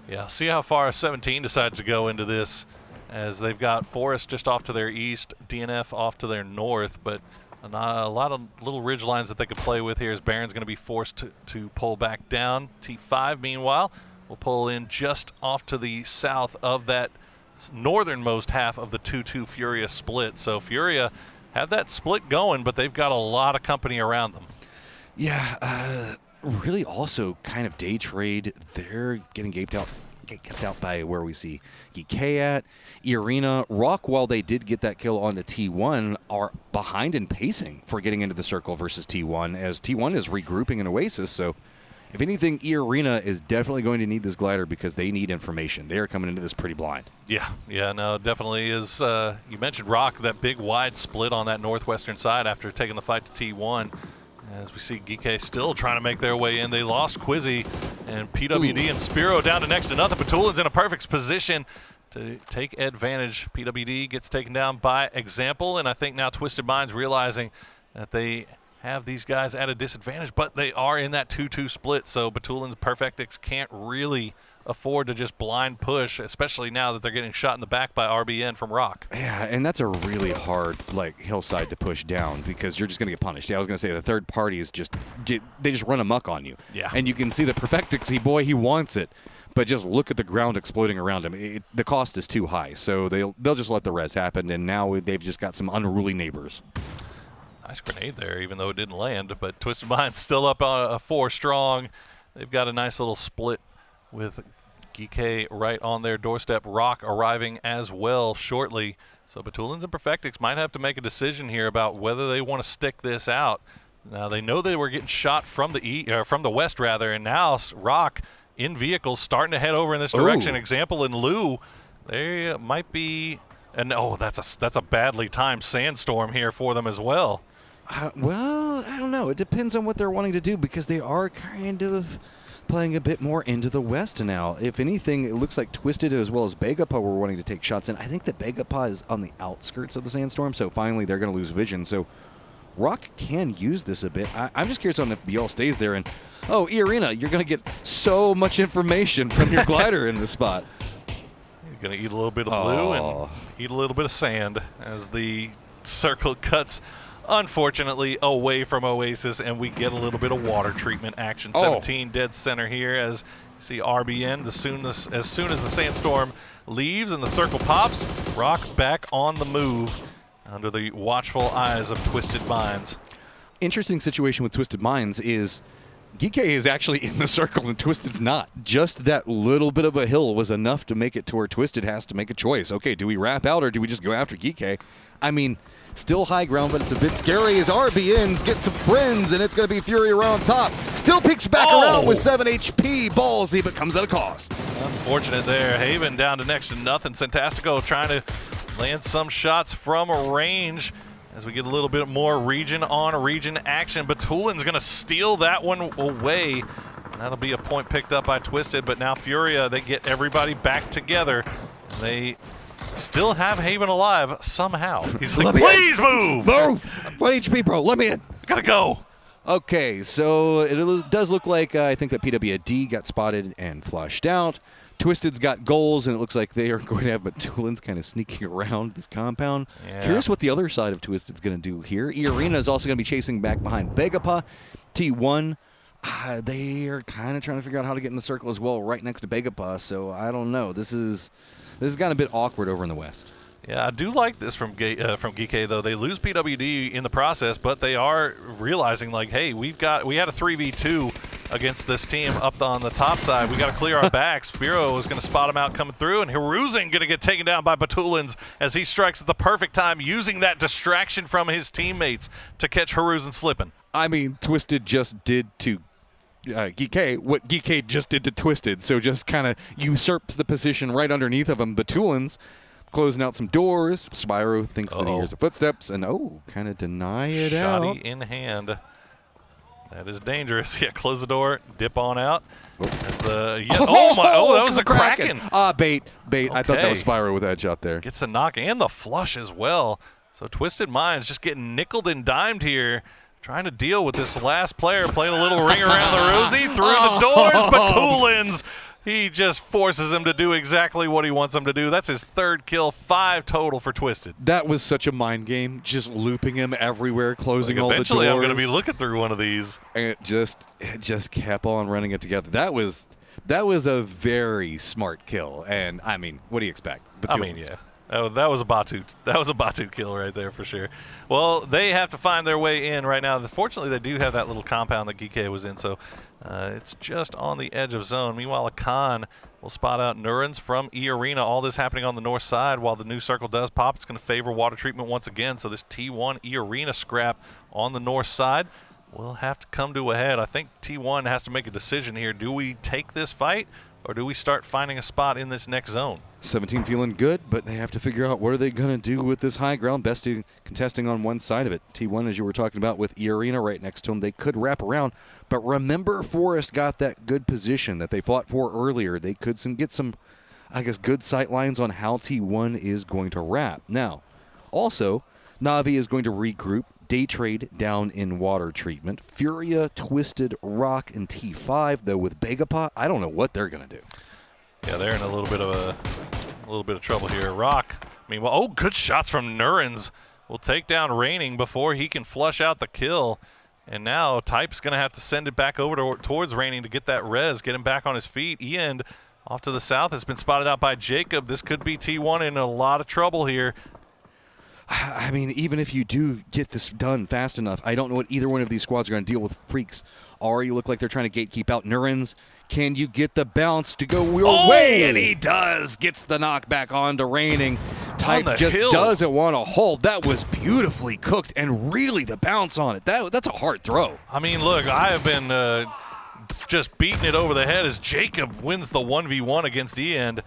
Yeah, see how far 17 decides to go into this, as they've got Forest just off to their east, DNF off to their north, but not a lot of little ridge lines that they could play with here, as Baron's going to be forced to pull back down. T5, meanwhile, will pull in just off to the south of that northernmost half of the 2-2 Furia split. So Furia have that split going, but they've got a lot of company around them. Yeah, really also kind of day trade. They're getting kept out by where we see GK at. Arena, Rock, while they did get that kill on the T1, are behind in pacing for getting into the circle versus T1, as T1 is regrouping in Oasis. So if anything, Arena is definitely going to need this glider because they need information. They are coming into this pretty blind. Yeah, no, definitely is. You mentioned Rock, that big wide split on that northwestern side after taking the fight to T1. As we see GK still trying to make their way in. They lost Quizzy and PWD and Spiro down to next to nothing. Batulin's in a perfect position to take advantage. PWD gets taken down by Example, and I think now Twisted Minds realizing that they have these guys at a disadvantage, but they are in that 2-2 split, so Batulin's Perfectix can't really afford to just blind push, especially now that they're getting shot in the back by RBN from Rock. Yeah, and that's a really hard hillside to push down because you're just going to get punished. Yeah, I was going to say the third party is they just run amok on you. Yeah. And you can see the Perfectix, he wants it, but just look at the ground exploding around him. The cost is too high, so they'll just let the res happen, and now they've just got some unruly neighbors. Nice grenade there, even though it didn't land, but Twisted Mind's still up on a 4 strong. They've got a nice little split with GK right on their doorstep. Rock arriving as well shortly. So Batulins and Perfectix might have to make a decision here about whether they want to stick this out. Now they know they were getting shot from the west rather, and now Rock in vehicles starting to head over in this direction. Ooh. Example in Lou, they might be, and oh, that's a badly timed sandstorm here for them as well. Well, I don't know. It depends on what they're wanting to do because they are kind of playing a bit more into the west now. If anything, it looks like Twisted as well as Begapa were wanting to take shots in. I think that Begapa is on the outskirts of the sandstorm, so finally they're going to lose vision. So Rock can use this a bit. I'm just curious on if BL stays there. And, oh, Arena, you're going to get so much information from your glider in this spot. You're going to eat a little bit of blue and eat a little bit of sand as the circle cuts, unfortunately, away from Oasis, and we get a little bit of water treatment action. 17 dead center here as you see RBN. As soon as the sandstorm leaves and the circle pops, Rock back on the move under the watchful eyes of Twisted Minds. Interesting situation with Twisted Minds is GK is actually in the circle and Twisted's not. Just that little bit of a hill was enough to make it to where Twisted has to make a choice. Okay, do we wrap out or do we just go after GK? I mean, still high ground, but it's a bit scary as RBNs get some friends, and it's going to be Fury around top. Still peeks back around with 7 HP. Ballsy, but comes at a cost. Unfortunate there. Haven down to next to nothing. Santastico trying to land some shots from a range as we get a little bit more region-on-region action. Batulin's going to steal that one away. And that'll be a point picked up by Twisted, but now Furia, they get everybody back together. They still have Haven alive somehow. He's like, please move! Move! 1 HP, bro. Let me in. I gotta go. Okay, so it does look like I think that PWD got spotted and flushed out. Twisted's got goals, and it looks like they are going to have Batulins kind of sneaking around this compound. Yeah. Curious what the other side of Twisted's going to do here. Arena is also going to be chasing back behind Begapa. T1, they are kind of trying to figure out how to get in the circle as well, right next to Begapa, so I don't know. This has gotten a bit awkward over in the west. Yeah, I do like this from GK though. They lose PWD in the process, but they are realizing like, hey, we had a 3v2 against this team up on the top side. We got to clear our backs. Spiro is going to spot him out coming through, and Hiruzen going to get taken down by Batulins as he strikes at the perfect time, using that distraction from his teammates to catch Hiruzen slipping. I mean, Twisted just did to GK what GK just did to Twisted, so just kind of usurps the position right underneath of him. Batulins closing out some doors. Spyro thinks that he hears the footsteps, and kind of deny it out. Shoddy in hand. That is dangerous. Yeah, close the door, dip on out. Oh, that was a Kraken. Bait. Okay. I thought that was Spyro with Edge out there. Gets a knock and the flush as well. So Twisted Minds just getting nickeled and dimed here, trying to deal with this last player, playing a little ring around the rosy, through the doors, but Toolins, he just forces him to do exactly what he wants him to do. That's his 3rd kill, 5 total for Twisted. That was such a mind game, just looping him everywhere, closing all the doors. Eventually, I'm going to be looking through one of these. And it just kept on running it together. That was a very smart kill. And I mean, what do you expect? Yeah. That was a Batu kill right there for sure. Well, they have to find their way in right now. Fortunately, they do have that little compound that Geeke was in, so it's just on the edge of zone. Meanwhile, Akan will spot out Nurens from E Arena. All this happening on the north side while the new circle does pop. It's going to favor water treatment once again. So this T1 E Arena scrap on the north side will have to come to a head. I think T1 has to make a decision here. Do we take this fight, or do we start finding a spot in this next zone? 17 feeling good, but they have to figure out what are they going to do with this high ground. Best contesting on one side of it. T1, as you were talking about with E Arena right next to him, they could wrap around. But remember, Forest got that good position that they fought for earlier. They could get some, I guess, good sight lines on how T1 is going to wrap. Now, also, Na'Vi is going to regroup. Day trade down in water treatment. Furia, Twisted, Rock, and T5, though with Begapot, I don't know what they're going to do. Yeah, they're in a little bit of trouble here. Rock, meanwhile, good shots from Nurens. Will take down Raining before he can flush out the kill. And now Type's going to have to send it back over towards Raining to get that res, get him back on his feet. Ian off to the south has been spotted out by Jacob. This could be T1 in a lot of trouble here. I mean, even if you do get this done fast enough, I don't know what either one of these squads are going to deal with. Freaks already look like they're trying to gatekeep out. Nurens, can you get the bounce to go your way? And he does. Gets the knockback onto Raining. Type just doesn't want to hold. That was beautifully cooked, and really the bounce on it. That's a hard throw. I mean, look, I have been just beating it over the head as Jacob wins the 1v1 against Ian.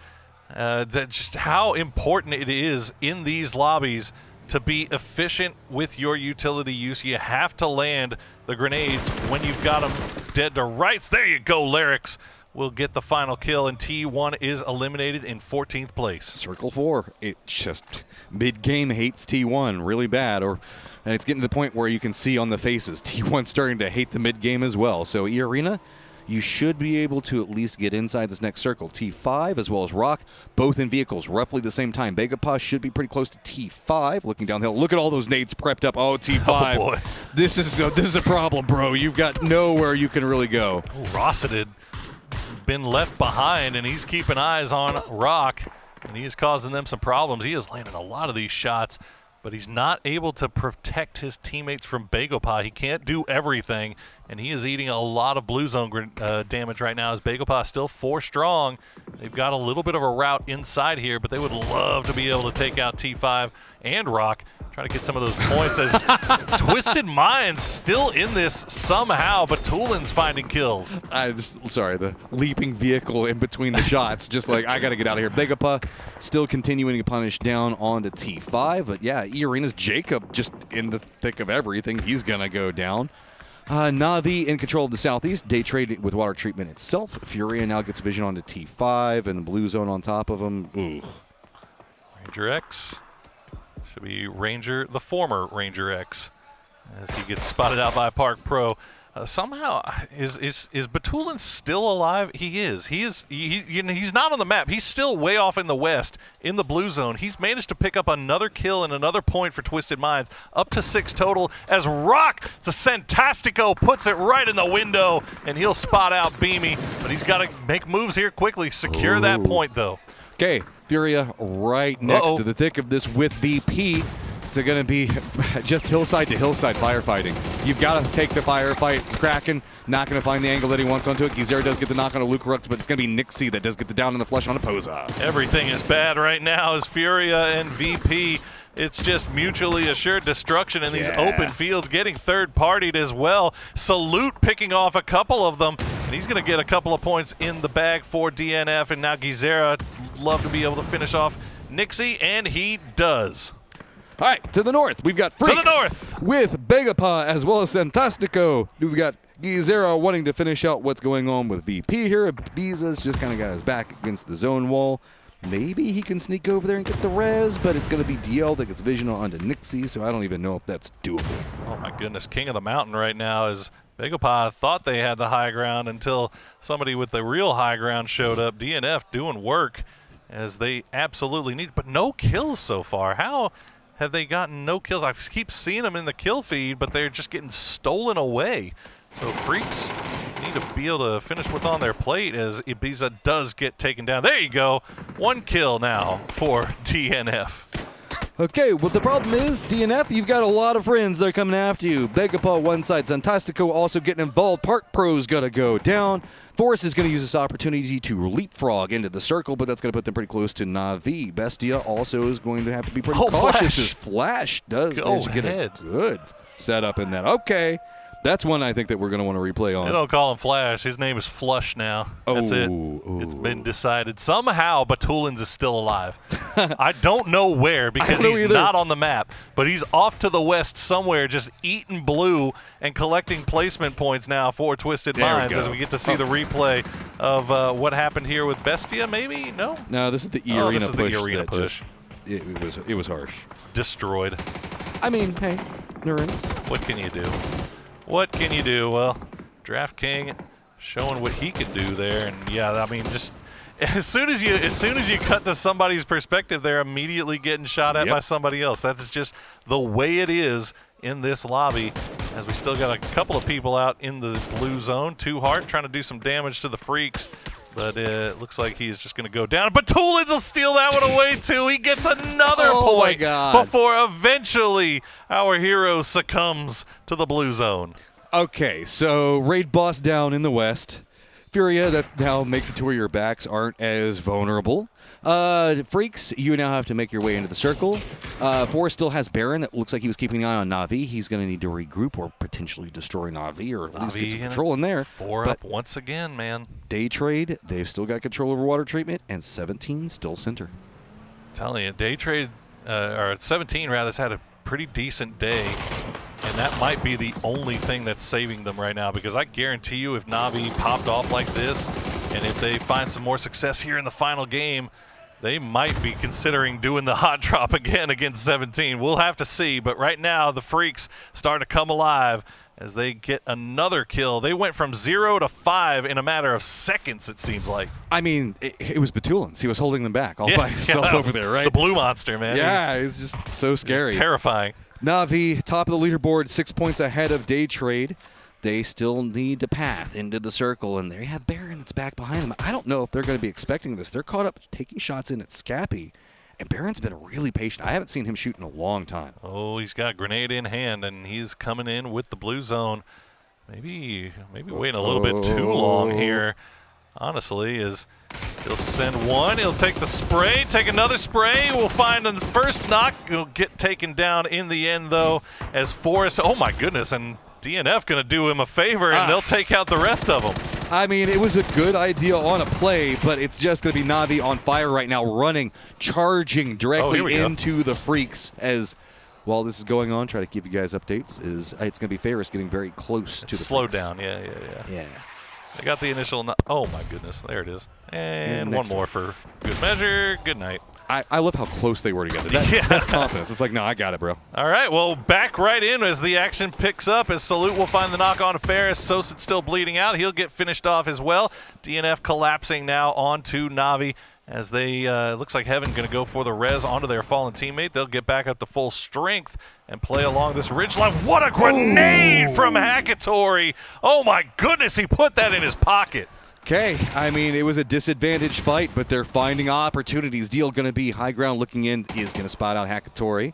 Just how important it is in these lobbies to be efficient with your utility use. You have to land the grenades when you've got them dead to rights. There you go, Larix will get the final kill, and T1 is eliminated in 14th place. Circle 4, it just mid-game hates T1 really bad, and it's getting to the point where you can see on the faces T1 starting to hate the mid-game as well. So E Arena, you should be able to at least get inside this next circle. T5 as well as Rock, both in vehicles, roughly the same time. Begapah should be pretty close to T5. Looking down the hill, look at all those nades prepped up. Oh, T5. Oh, boy. This is a problem, bro. You've got nowhere you can really go. Oh, Rosseted been left behind, and he's keeping eyes on Rock, and he is causing them some problems. He is landing a lot of these shots, but he's not able to protect his teammates from Begapah. He can't do everything, and he is eating a lot of blue zone damage right now as Begapah still 4 strong. They've got a little bit of a route inside here, but they would love to be able to take out T5 and Rock. Trying to get some of those points as Twisted Minds still in this somehow, but Toolin's finding kills. Sorry, the leaping vehicle in between the shots, just like, I got to get out of here. Begapah still continuing to punish down onto T5, but yeah, E Arena's Jacob just in the thick of everything. He's going to go down. Na'Vi in control of the southeast. Day trade with water treatment itself. Furia now gets vision onto T5 and the blue zone on top of him. Ooh. Ranger X. Should be Ranger, the former Ranger X, as he gets spotted out by Park Pro. Somehow, is Batulin still alive? He is. He's not on the map. He's still way off in the west, in the blue zone. He's managed to pick up another kill and another point for Twisted Minds, up to 6 total. As Rock, the Santastico, puts it right in the window, and he'll spot out Beamy. But he's got to make moves here quickly, secure that point though. Okay, Furia right next to the thick of this with VP. It's going to be just hillside to hillside firefighting. You've got to take the firefight. It's Kraken, not going to find the angle that he wants onto it. Gizera does get the knock on a Luke Rux, but it's going to be Nixie that does get the down in the flesh on a Poza. Everything is bad right now as Furia and VP. It's just mutually assured destruction in these open fields, getting third-partied as well. Salute picking off a couple of them, and he's going to get a couple of points in the bag for DNF, and now Gizera love to be able to finish off Nixie, and he does. All right, to the north, we've got Freaks to the north with Begapah as well as Santastico. We've got Gizera wanting to finish out what's going on with VP here. Biza's just kind of got his back against the zone wall. Maybe he can sneak over there and get the res, but it's going to be DL that gets vision onto Nixie, so I don't even know if that's doable. Oh my goodness, King of the Mountain right now is Vegapaw thought they had the high ground until somebody with the real high ground showed up. DNF doing work as they absolutely need, but no kills so far. How have they gotten no kills? I keep seeing them in the kill feed, but they're just getting stolen away. So Freaks need to be able to finish what's on their plate as Ibiza does get taken down. There you go. 1 kill now for DNF. Okay, well, the problem is, DNF, you've got a lot of friends that are coming after you. Vegapaw one side, Zantastico also getting involved. Park Pro's going to go down. Forrest is going to use this opportunity to leapfrog into the circle, but that's going to put them pretty close to Na'Vi. Bestia also is going to have to be pretty cautious as Flash does manage to get a good setup in that. Okay. That's one I think that we're going to want to replay on. They don't call him Flash. His name is Flush now. That's it. It's been decided. Somehow, Batulins is still alive. I don't know where because he's not on the map, but he's off to the west somewhere just eating blue and collecting placement points now for Twisted Minds as we get to see the replay of what happened here with Bestia, maybe? No? No, this is the arena this is push. the arena push. It was harsh. Destroyed. I mean, hey, Nerds. What can you do? What can you do? Well, Draft King showing what he can do there, and yeah, I mean, just as soon as you cut to somebody's perspective, they're immediately getting shot at by somebody else. That's just the way it is in this lobby. As we still got a couple of people out in the blue zone. Too Hard trying to do some damage to the Freaks, but it looks like he's just going to go down. But Toolins will steal that one away too. He gets another point before eventually our hero succumbs to the blue zone. Okay, so raid boss down in the west. Furia, that now makes it to where your backs aren't as vulnerable. Freaks, you now have to make your way into the circle. Forrest still has Baron. That looks like he was keeping an eye on Na'Vi. He's going to need to regroup or potentially destroy Na'Vi or at least get some control in there. 4 up once again, man. Day Trade, they've still got control over water treatment, and 17 still center. I'm telling you, Day Trade, or 17 rather, has had a pretty decent day. And that might be the only thing that's saving them right now, because I guarantee you if Na'Vi popped off like this, and if they find some more success here in the final game, they might be considering doing the hot drop again against 17. We'll have to see, but right now the Freaks start to come alive as they get another kill. They went from 0 to 5 in a matter of seconds, it seems like. I mean, it was Batulins. He was holding them back all by himself over there, right? The blue monster, man. Yeah, it's just so scary. It's terrifying. Na'Vi, top of the leaderboard, 6 points ahead of Day Trade. They still need to path into the circle, and they have Baron that's back behind them. I don't know if they're going to be expecting this. They're caught up taking shots in at Scappy, and Baron's been really patient. I haven't seen him shoot in a long time. Oh, he's got a grenade in hand, and he's coming in with the blue zone. Maybe waiting a little bit too long here, honestly, is he'll send one, he'll take the spray, take another spray, we'll find the first knock, he'll get taken down in the end though, as Forrest, oh my goodness, and DNF gonna do him a favor and they'll take out the rest of them. I mean, it was a good idea on a play, but it's just gonna be Na'Vi on fire right now, running, charging directly into the Freaks as while this is going on, try to give you guys updates, is it's gonna be Ferris getting very close to the slow Freaks. down, yeah. I got the initial, oh my goodness, there it is. And one more for good measure, good night. I love how close they were together. That's confidence. It's like, no, I got it, bro. All right, well, back right in as the action picks up, as Salute will find the knock on Ferris. Sosit still bleeding out. He'll get finished off as well. DNF collapsing now onto Na'Vi as they, looks like Heaven going to go for the res onto their fallen teammate. They'll get back up to full strength and play along this ridgeline. What a grenade from Hackatory. Oh, my goodness, he put that in his pocket. Okay, I mean, it was a disadvantaged fight, but they're finding opportunities. Deal going to be high ground looking in, is going to spot out Hackatory.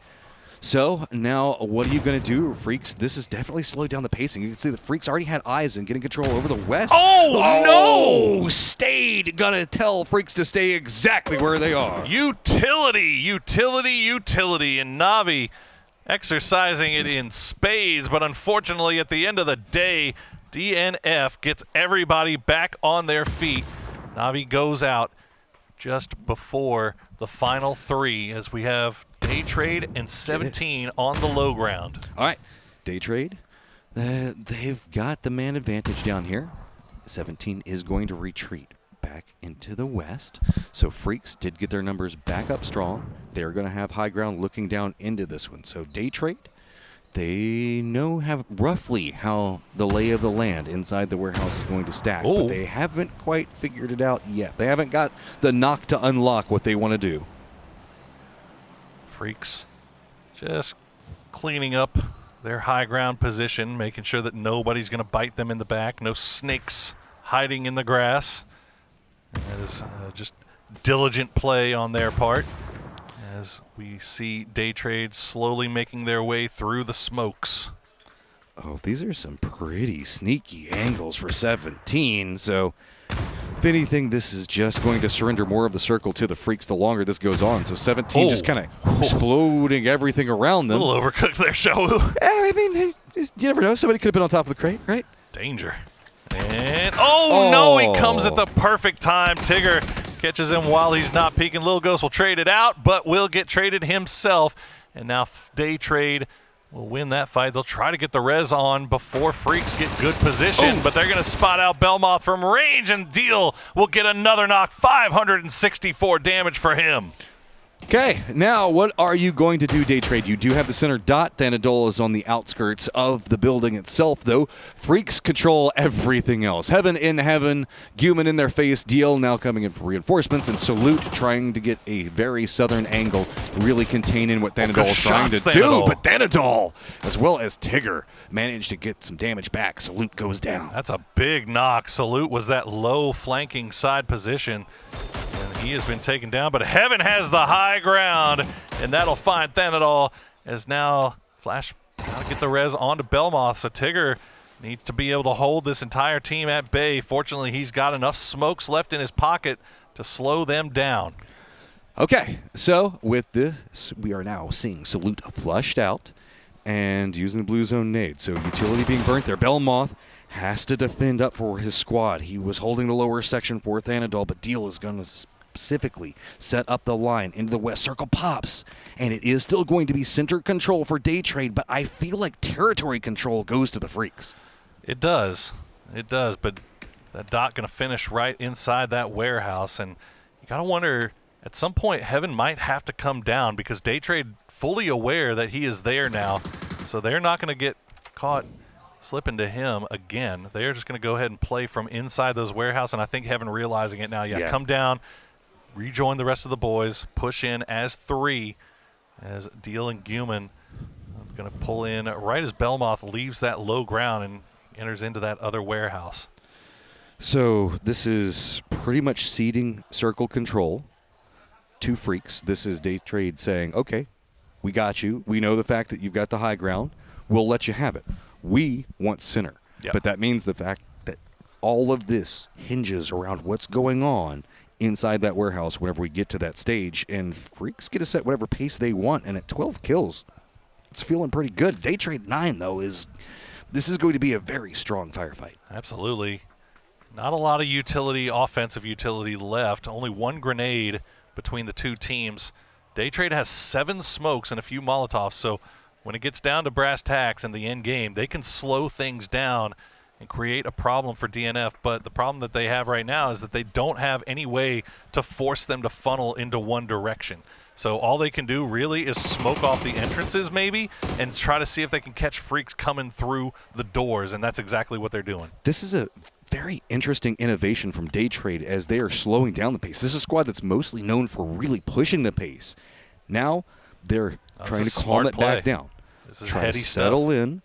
So now what are you going to do, Freaks? This is definitely slowing down the pacing. You can see the Freaks already had eyes and getting control over the west. Oh, no! Stayed. Going to tell Freaks to stay exactly where they are. Utility. And Na'Vi exercising it in spades, but unfortunately at the end of the day, DNF gets everybody back on their feet. Na'Vi goes out just before the final 3 as we have Day Trade and 17 on the low ground. All right, Day Trade, They've got the man advantage down here. 17 is going to retreat back into the west. So Freaks did get their numbers back up strong. They're going to have high ground looking down into this one. So Day Trade, they have roughly how the lay of the land inside the warehouse is going to stack, but they haven't quite figured it out yet. They haven't got the knock to unlock what they want to do. Freaks just cleaning up their high ground position, making sure that nobody's going to bite them in the back. No snakes hiding in the grass. That is just diligent play on their part as we see Day Trade slowly making their way through the smokes. Oh, these are some pretty sneaky angles for 17. So if anything, this is just going to surrender more of the circle to the Freaks the longer this goes on. So 17 just kind of exploding everything around them. A little overcooked there, Xiaowu. I mean, you never know. Somebody could have been on top of the crate, right? Danger. And no, he comes at the perfect time. Tigger catches him while he's not peeking. Lil Ghost will trade it out, but will get traded himself. And now Day Trade will win that fight. They'll try to get the res on before Freaks get good position, but they're going to spot out Belmoth from range, and Deal will get another knock. 564 damage for him. Okay, now what are you going to do, Day Trade? You do have the center dot. Thanadol is on the outskirts of the building itself, though. Freaks control everything else. Heaven in heaven, Guman in their face, Deal now coming in for reinforcements, and Salute trying to get a very southern angle, really containing what Thanadol is trying to do. But Thanadol, as well as Tigger, managed to get some damage back. Salute goes down. That's a big knock. Salute was that low flanking side position, and he has been taken down, but Heaven has the high ground, and that'll find Thanadol as now Flash got to get the res onto Belmoth, so Tigger needs to be able to hold this entire team at bay. Fortunately, he's got enough smokes left in his pocket to slow them down. Okay, so with this, we are now seeing Salute flushed out and using the blue zone nade. So utility being burnt there. Belmoth has to defend up for his squad. He was holding the lower section for Thanadol, but Deal is going to specifically set up the line into the west. Circle pops, and it is still going to be center control for Day Trade, but I feel like territory control goes to the Freaks. It does, but that dot going to finish right inside that warehouse, and you got to wonder, at some point Heaven might have to come down, because Day Trade fully aware that he is there now, so they're not going to get caught slipping to him again. They're just going to go ahead and play from inside those warehouse, and I think Heaven realizing it now. Yeah, come down, rejoin the rest of the boys, push in as three, as Deal and Guman are going to pull in right as Belmoth leaves that low ground and enters into that other warehouse. So this is pretty much ceding circle control to Freaks. This is Day Trade saying, okay, we got you. We know the fact that you've got the high ground. We'll let you have it. We want center. Yep. But that means the fact that all of this hinges around what's going on inside that warehouse whenever we get to that stage, and Freaks get to set whatever pace they want, and at 12 kills, it's feeling pretty good. Day Trade 9, though, this is going to be a very strong firefight. Absolutely. Not a lot of utility, offensive utility left. Only one grenade between the two teams. Day Trade has 7 smokes and a few Molotovs, so when it gets down to brass tacks in the end game, they can slow things down and create a problem for DNF, but the problem that they have right now is that they don't have any way to force them to funnel into one direction. So all they can do really is smoke off the entrances maybe and try to see if they can catch Freaks coming through the doors, and that's exactly what they're doing. This is a very interesting innovation from Day Trade as they are slowing down the pace. This is a squad that's mostly known for really pushing the pace. Now they're trying to calm it back down. This is try heady to settle stuff. in,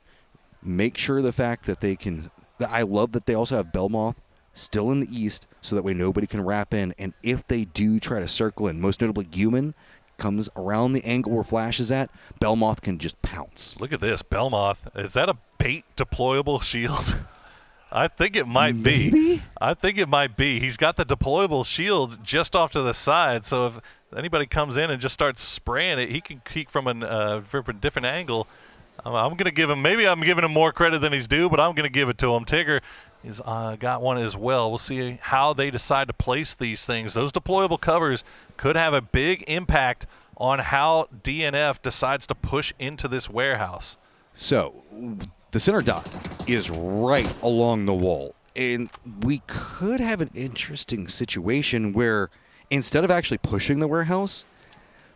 make sure the fact that they can. I love that they also have Belmoth still in the east, so that way nobody can wrap in. And if they do try to circle in, most notably Guman comes around the angle where Flash is at, Belmoth can just pounce. Look at this, Belmoth. Is that a bait deployable shield? I think it might be. I think it might be. He's got the deployable shield just off to the side, so if anybody comes in and just starts spraying it, he can peek from a different angle. I'm going to give him, maybe I'm giving him more credit than he's due, but I'm going to give it to him. Tigger has got one as well. We'll see how they decide to place these things. Those deployable covers could have a big impact on how DNF decides to push into this warehouse. So The center dot is right along the wall. And we could have an interesting situation where instead of actually pushing the warehouse,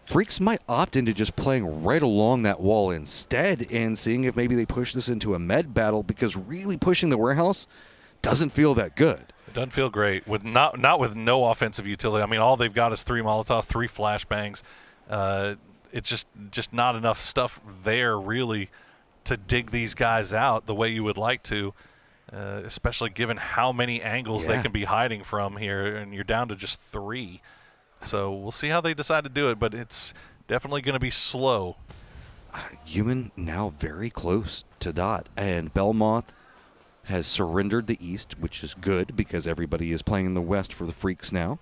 Freaks might opt into just playing right along that wall instead and seeing if maybe they push this into a med battle, because really pushing the warehouse doesn't feel that good. It doesn't feel great with not with no offensive utility. I mean, all they've got is 3 Molotovs, 3 flashbangs. It's just not enough stuff there really to dig these guys out the way you would like to, especially given how many angles they can be hiding from here, and you're down to just 3. So we'll see how they decide to do it, but it's definitely going to be slow. Human now very close to dot, and Belmoth has surrendered the east, which is good because everybody is playing in the west for the Freaks now.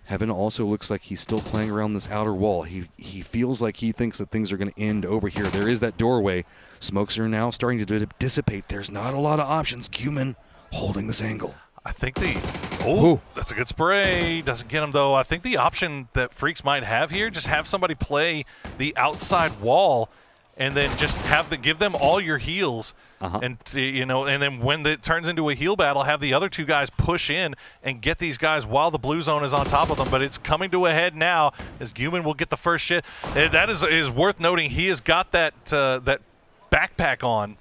Heaven also looks like he's still playing around this outer wall. He feels like he thinks that things are going to end over here. There is that doorway. Smokes are now starting to dissipate. There's not a lot of options. Cumin holding this angle. I think that's a good spray. Doesn't get him though. I think the option that Freaks might have here, just have somebody play the outside wall, and then just give them all your heals, and and then when it turns into a heal battle, have the other 2 guys push in and get these guys while the blue zone is on top of them. But it's coming to a head now as Guman will get the first shit. And that is worth noting. He has got that that backpack on.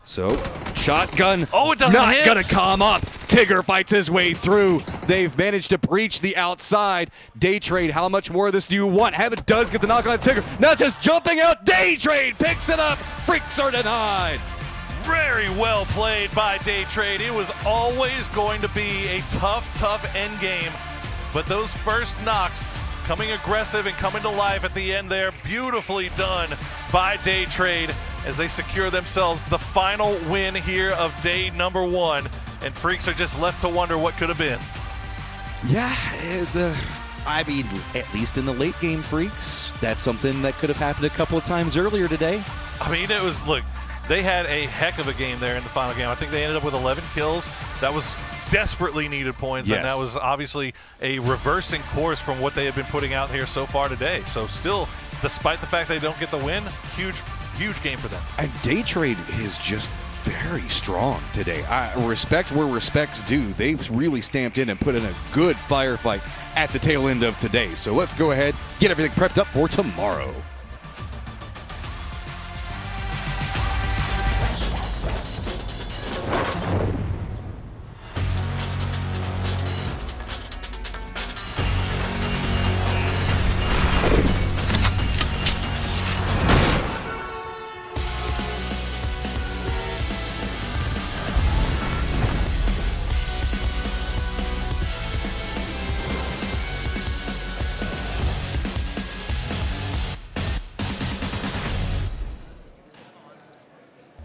So, shotgun. Oh, it doesn't hit. Not gonna come up. Tigger fights his way through. They've managed to breach the outside. Day Trade, how much more of this do you want? Heaven does get the knock on Tigger. Not just jumping out. Day Trade picks it up. Freaks are denied. Very well played by Day Trade. It was always going to be a tough end game, but those first knocks coming aggressive and coming to life at the end there, beautifully done by Day Trade as they secure themselves the final win here of day number 1, and Freaks are just left to wonder what could have been. Yeah, I mean, at least in the late game, Freaks, that's something that could have happened a couple of times earlier today. I mean, look, they had a heck of a game there in the final game. I think they ended up with 11 kills. That was desperately needed points, and that was obviously a reversing course from what they had been putting out here so far today. So still, despite the fact they don't get the win, huge game for them. And Day Trade is just very strong today. Respect where respect's due. They've really stamped in and put in a good firefight at the tail end of today. So let's go ahead, get everything prepped up for tomorrow.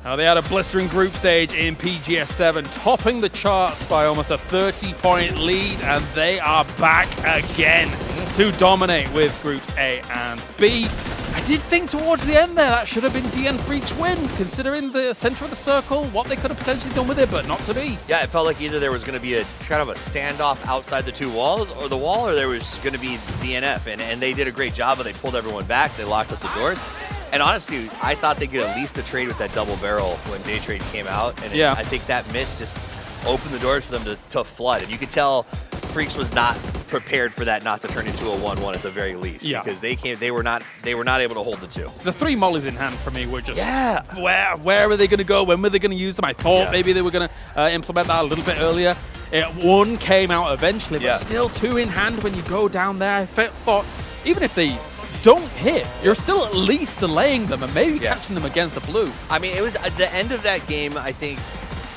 Now, they had a blistering group stage in PGS 7, topping the charts by almost a 30-point lead, and they are back again to dominate with groups A and B. I did think towards the end there that should have been DN Freak's win, considering the center of the circle, what they could have potentially done with it, but not to be. Yeah, it felt like either there was going to be a kind of a standoff outside the 2 walls, or the wall, or there was going to be DNF, and they did a great job, but they pulled everyone back, they locked up the doors. And honestly, I thought they'd get at least a trade with that double barrel when Day Trade came out, and I think that miss just opened the doors for them to flood. And you could tell Freaks was not prepared for that not to turn into a 1-1 at the very least, because they were not able to hold the 2. The 3 mollies in hand for me were just where were they going to go? When were they going to use them? I thought maybe they were going to implement that a little bit earlier. 1 came out eventually, but still 2 in hand when you go down there. I thought even if they don't hit, you're still at least delaying them and maybe catching them against the blue. I mean, it was at the end of that game, I think,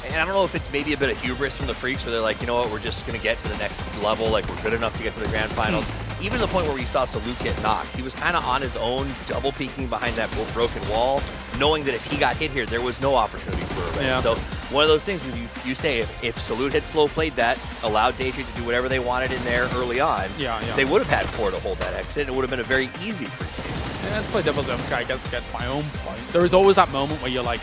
and I don't know if it's maybe a bit of hubris from the Freaks where they're like, you know what, we're just going to get to the next level, like we're good enough to get to the grand finals. Even to the point where we saw Salute get knocked, he was kind of on his own, double peeking behind that broken wall, knowing that if he got hit here, there was no opportunity for a race. So one of those things where you say if Salute had slow played that, allowed Day Trade to do whatever they wanted in there early on, they would have had 4 to hold that exit, and it would have been a very easy Freaks game. Let's play devil's advocate against my own point. There is always that moment where you're like,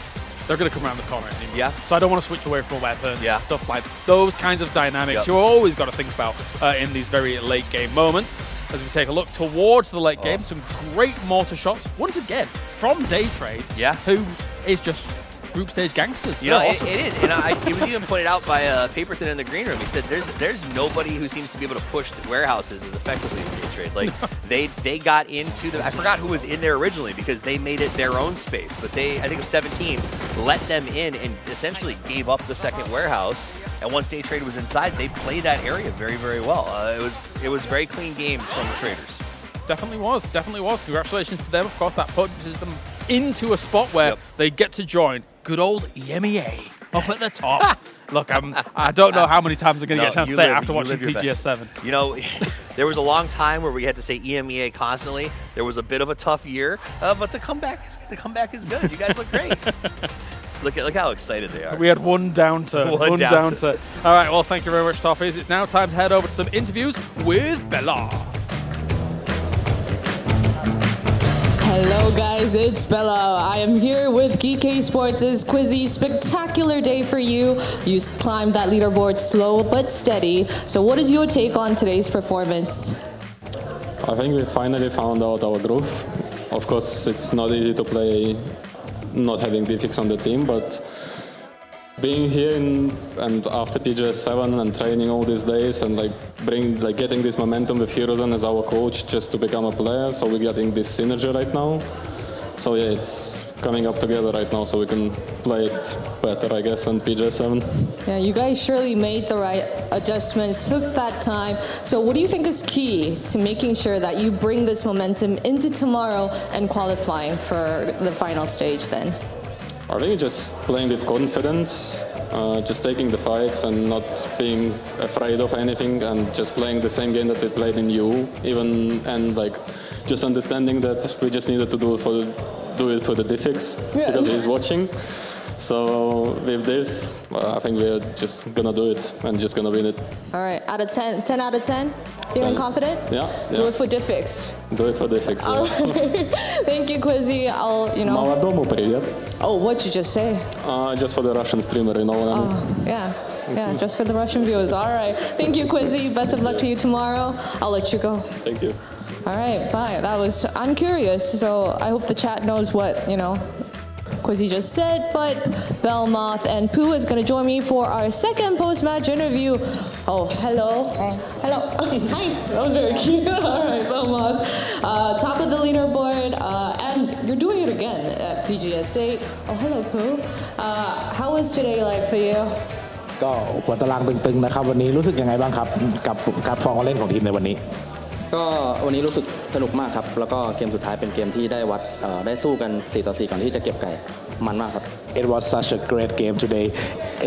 they're going to come around the corner anyway. So I don't want to switch away from a weapon. Stuff like those kinds of dynamics you've always got to think about in these very late game moments. As we take a look towards the late game, some great mortar shots, once again, from Day Trade, who is just group stage gangsters. You know, Awesome. it is, and it was even pointed out by Paperton in the green room. He said there's nobody who seems to be able to push the warehouses as effectively as Day Trade. Like they got into the. I forgot who was in there originally because they made it their own space, but I think it was 17, let them in and essentially gave up the second warehouse. And once Day Trade was inside, they played that area very, very well. It was very clean games from the traders. Definitely was. Congratulations to them. Of course, that punches them into a spot where they get to join good old EMEA up at the top. Look, I don't know how many times I'm going to get a chance to say it after watching PGS 7. You know, there was a long time where we had to say EMEA constantly. There was a bit of a tough year, but the comeback is good. You guys look great. Look how excited they are. We had one down turn. One down turn. All right, well, thank you very much, Toffees. It's now time to head over to some interviews with Bella. Hello guys, it's Bella. I am here with Geek Esports' Quizzy. Spectacular day for you. You climbed that leaderboard slow but steady. So what is your take on today's performance? I think we finally found out our groove. Of course, it's not easy to play not having Diffix on the team, but being here and after PGS 7 and training all these days and getting this momentum with Hirozen as our coach just to become a player, so we're getting this synergy right now. So yeah, it's coming up together right now so we can play it better, I guess, than PGS 7. Yeah, you guys surely made the right adjustments, took that time. So what do you think is key to making sure that you bring this momentum into tomorrow and qualifying for the final stage then? I think just playing with confidence, just taking the fights and not being afraid of anything and just playing the same game that we played in EU, and just understanding that we just needed to do it for the Diffix because he's watching. So with this, I think we're just gonna do it and just gonna win it. All right, out of 10, 10 out of 10? Feeling confident? Yeah. Do it for Diffix. Do it for Diffix, All right. Thank you, Quizzy. Молодому привет. Oh, what'd you just say? Just for the Russian streamer, you know what I mean? Yeah, just for the Russian viewers. All right. Thank you, Quizzy. Best of luck to you tomorrow. I'll let you go. Thank you. All right, bye. I'm curious, so I hope the chat knows what, Quizzy just said, but Belmoth and Pooh is going to join me for our second post-match interview. Oh, hello. Hello. Hi. That was very cute. All right, Belmoth. Top of the leaderboard, and you're doing it again at PGS 8. Oh, hello, Pooh. How was today like for you? ก็หัวตารางตึงๆนะครับวันนี้รู้สึกยังไงบ้างครับกับการฟอร์มการเล่นของทีมในวันนี้ ก็วันนี้รู้สึกสนุกมากครับแล้วก็เกมสุดท้ายเป็นเกมที่ได้สู้กัน4 ต่อ 4ก่อนที่จะเก็บไก่มันมากครับ It was such a great game today,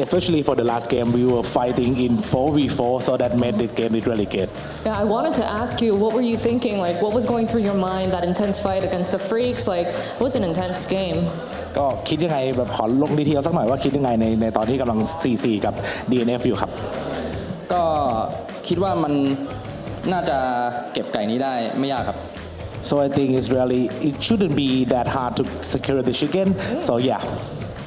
especially for the last game. We were fighting in 4v4, so that made this game really good. Yeah, I wanted to ask you, what were you thinking? Like, what was going through your mind? That intense fight against the Freaks, like, it was an intense game. ก็คิดยังไงแบบขอลงดีเทลสักหน่อยว่าคิดยังไงในตอนที่กำลัง 4-4 กับ DNF อยู่ครับ ก็คิดว่ามันน่าจะเก็บไก่นี้ได้ไม่ยากครับ So I think it shouldn't be that hard to secure the chicken. So yeah.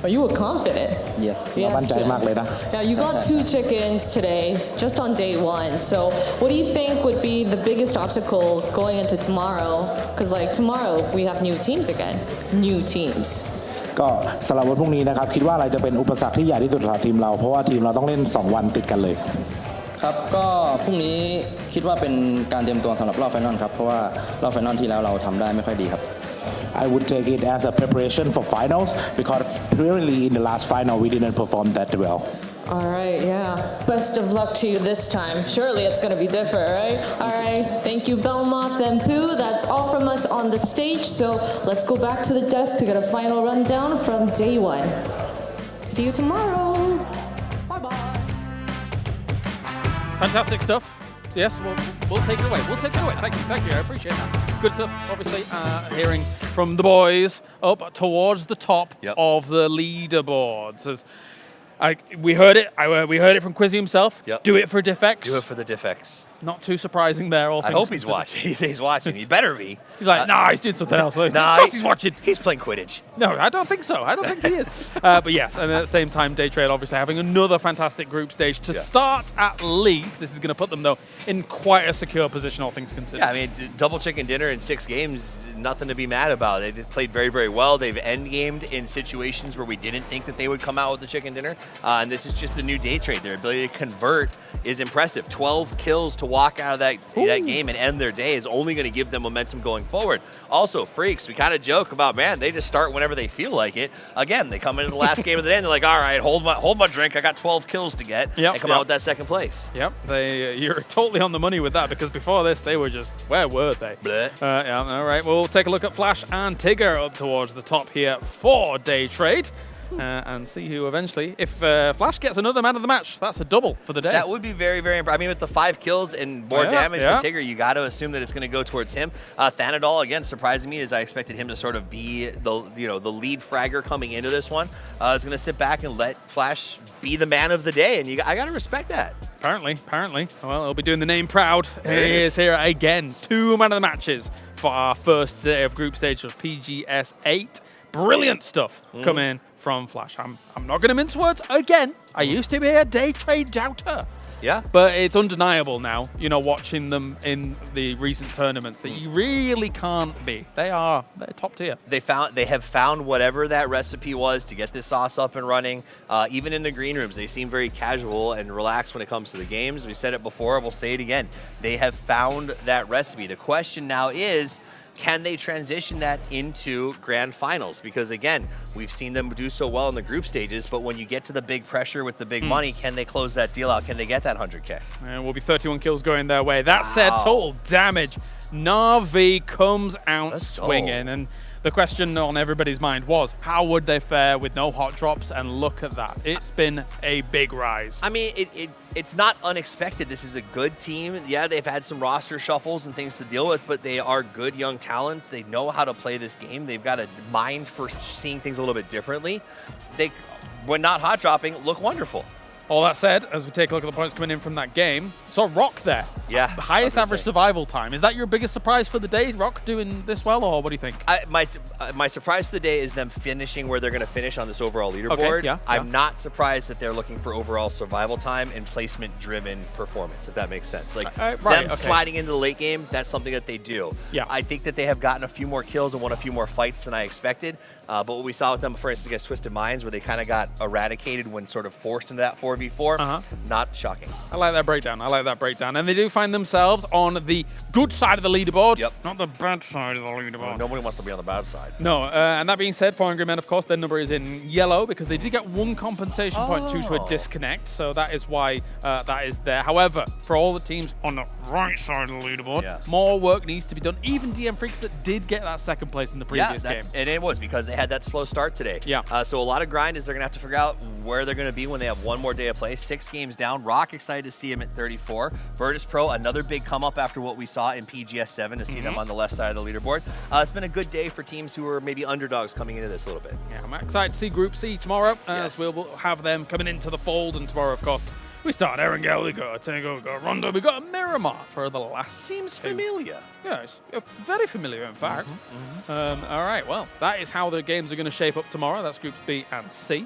But you were confident. Yes. มั่นใจมากเลยนะ Now you got 2 chickens today, just on day 1. So what do you think would be the biggest obstacle going into tomorrow? Because tomorrow we have new teams again. New teams. ก็สำหรับวันพรุ่งนี้นะครับคิดว่าอะไรจะเป็นอุปสรรคที่ใหญ่ที่สุดสำหรับทีมเราเพราะว่าทีมเราต้องเล่น2 วันติดกันเลยครับก็พรุ่งนี้คิดว่าเป็นการเตรียมตัวสำหรับรอบไฟนอลครับเพราะว่ารอบไฟนอลที่แล้วเราทำได้ไม่ค่อยดีครับ I would take it as a preparation for finals because apparently in the last final we didn't perform that well. All right, yeah. Best of luck to you this time. Surely it's going to be different, right? All right. Thank you, Belmoth and Pooh. That's all from us on the stage. So let's go back to the desk to get a final rundown from day 1. See you tomorrow. Bye-bye. Fantastic stuff. So yes, we'll take it away. Thank you. I appreciate that. Good stuff. Obviously, hearing from the boys up towards the top of the leaderboards. We heard it. We heard it from Quizzy himself. Yep. Do it for Diffx. Do it for the Diffx. Not too surprising there. All I hope he's watching. He's watching. He better be. He's like, nah, he's doing something else. Of Nah, course he's watching. He's playing Quidditch. No, I don't think so. I don't think he is. But yes, and at the same time, Day Trade obviously having another fantastic group stage to start at least. This is going to put them, though, in quite a secure position, all things considered. Yeah, I mean, double chicken dinner in 6 games, nothing to be mad about. They played very, very well. They've end-gamed in situations where we didn't think that they would come out with the chicken dinner. And this is just the new Day Trade. Their ability to convert is impressive. 12 kills to walk out of that game and end their day is only going to give them momentum going forward. Also, Freaks, we kind of joke about, man, they just start whenever they feel like it. Again, they come into the last game of the day and they're like, all right, hold my drink. I got 12 kills to get, and come out with that second place. Yep, you're totally on the money with that, because before this, they were just, where were they? Yeah, all right, we'll take a look at Flash and Tigger up towards the top here for Day Trade. And see who eventually, if Flash gets another man of the match, that's a double for the day. That would be very, very impressive. I mean, with the 5 kills and more damage to Tigger, you got to assume that it's going to go towards him. Thanadol, again, surprising me, as I expected him to sort of be the lead fragger coming into this one. Is going to sit back and let Flash be the man of the day, and I got to respect that. Apparently. Well, he'll be doing the name proud. He is here again. 2 man of the matches for our first day of group stage of PGS 8. Brilliant stuff coming from Flash. I'm not going to mince words again. I used to be a Day Trade doubter. Yeah. But it's undeniable now, watching them in the recent tournaments, that you really can't be. They're top tier. They have found whatever that recipe was to get this sauce up and running. Even in the green rooms, they seem very casual and relaxed when it comes to the games. We said it before, we'll say it again. They have found that recipe. The question now is, can they transition that into grand finals? Because again, we've seen them do so well in the group stages, but when you get to the big pressure with the big money, can they close that deal out? Can they get that 100K? And will be 31 kills going their way. That said, total damage. Na'Vi comes out swinging, and the question on everybody's mind was, how would they fare with no hot drops? And look at that. It's been a big rise. I mean, it's not unexpected. This is a good team. Yeah, they've had some roster shuffles and things to deal with, but they are good young talents. They know how to play this game. They've got a mind for seeing things a little bit differently. They, when not hot dropping, look wonderful. All that said, as we take a look at the points coming in from that game, saw Rock there. Yeah. The highest average survival time. Is that your biggest surprise for the day? Rock doing this well, or what do you think? My surprise for the day is them finishing where they're going to finish on this overall leaderboard. Okay, I'm not surprised that they're looking for overall survival time and placement-driven performance, if that makes sense. Like sliding into the late game, that's something that they do. Yeah. I think that they have gotten a few more kills and won a few more fights than I expected. But what we saw with them, for instance, against Twisted Minds, where they kind of got eradicated when sort of forced into that 4v4, not shocking. I like that breakdown. And they do find themselves on the good side of the leaderboard, not the bad side of the leaderboard. Well, nobody wants to be on the bad side. No, and that being said, 4 Angry Men, of course, their number is in yellow because they did get 1 compensation point due to a disconnect, so that is why that is there. However, for all the teams on the right side of the leaderboard, more work needs to be done. Even DM Freaks that did get that second place in the previous game. And it was because they had that slow start today. So a lot of grind is they're going to have to figure out where they're going to be when they have 1 more day of play. 6 games down. Rock excited to see him at 34. Virtus Pro, another big come up after what we saw in PGS 7 to see them on the left side of the leaderboard. It's been a good day for teams who are maybe underdogs coming into this a little bit. Yeah, I'm excited to see Group C tomorrow, as we'll have them coming into the fold. And tomorrow, of course, we start Erangel, we got Tango, we got Rondo, we got a Miramar for the last. Seems familiar. Yeah, it's very familiar, in fact. All right, well, that is how the games are going to shape up tomorrow. That's Groups B and C.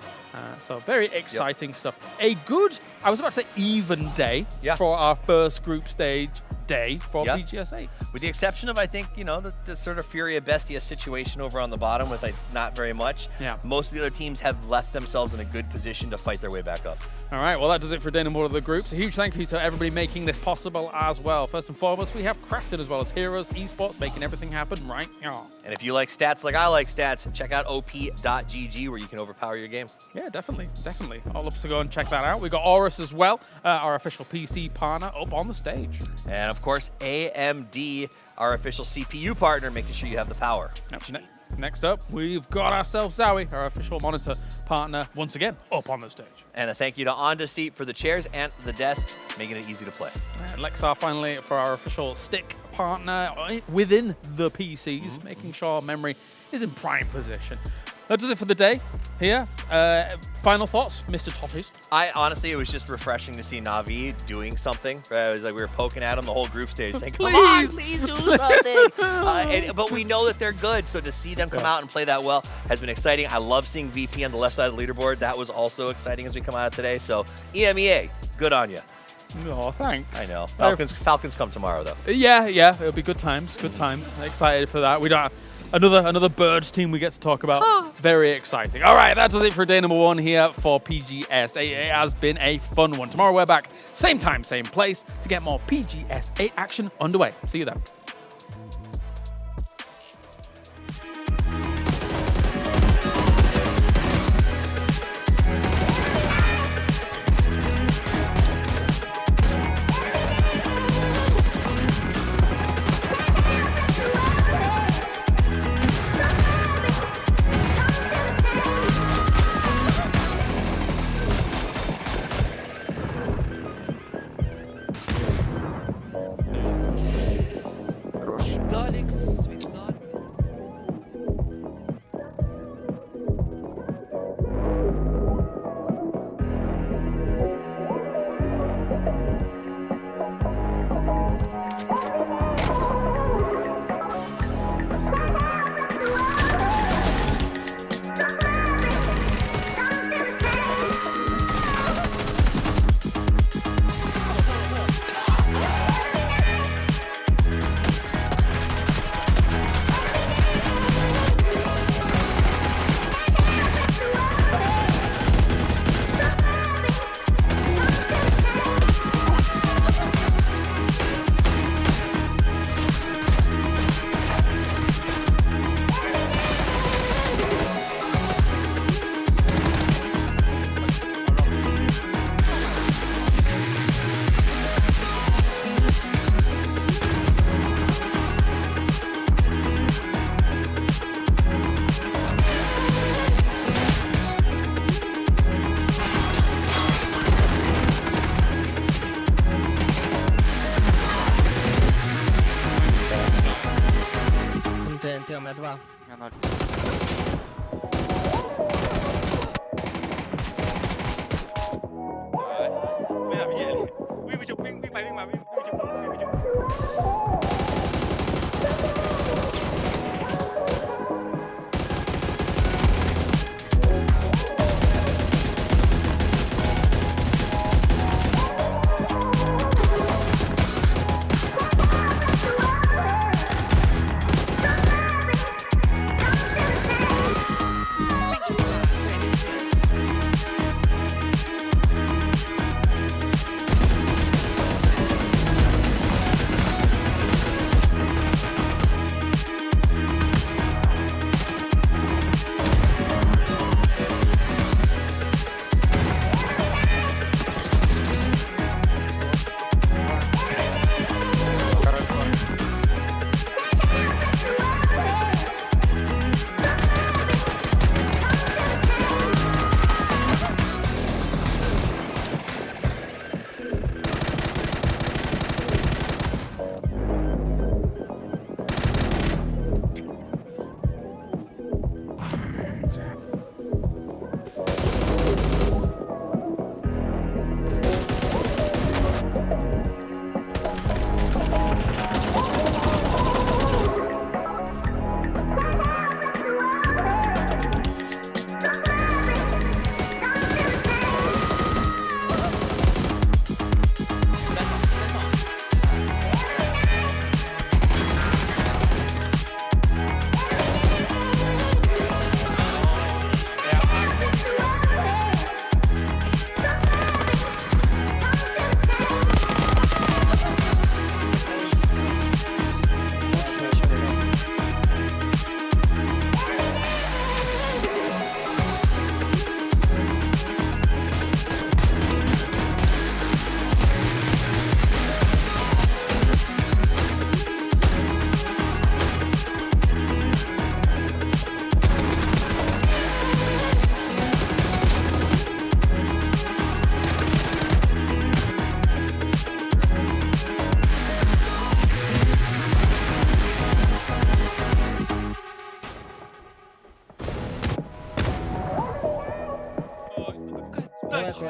So very exciting stuff. A good, I was about to say even day for our first group stage day for PGS 8. With the exception of, I think, the sort of Furia Bestia situation over on the bottom with not very much. Most of the other teams have left themselves in a good position to fight their way back up. All right, well, that does it for day number 1 of the groups. A huge thank you to everybody making this possible as well. First and foremost, we have Crafton as well as Heroes Esports making everything happen right now. And if you like stats like I like stats, check out op.gg where you can overpower your game. Yeah, definitely. I'll love to go and check that out. We got Aorus as well, our official PC partner, up on the stage. And of course, AMD, our official CPU partner, making sure you have the power. Next up, we've got ourselves Zowie, our official monitor partner, once again, up on the stage. And a thank you to On to Seat for the chairs and the desks, making it easy to play. And Lexar, finally, for our official stick partner within the PCs, making sure memory is in prime position. that does it for the day here. Final thoughts, Mr. Toffees? Honestly, it was just refreshing to see Na'Vi doing something. It was like we were poking at him the whole group stage, saying, "Come on, please do something." But we know that they're good, so to see them come out and play that well has been exciting. I love seeing VP on the left side of the leaderboard. That was also exciting as we come out of today. So EMEA, good on you. Oh, thanks. I know. Falcons come tomorrow though. Yeah, it'll be good times. Good times. Excited for that. We don't. Another Birds team we get to talk about. Very exciting. All right, that does it for day number 1 here for PGS 8. It has been a fun one. Tomorrow we're back, same time, same place, to get more PGS 8 action underway. See you then.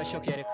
aşağı gerek.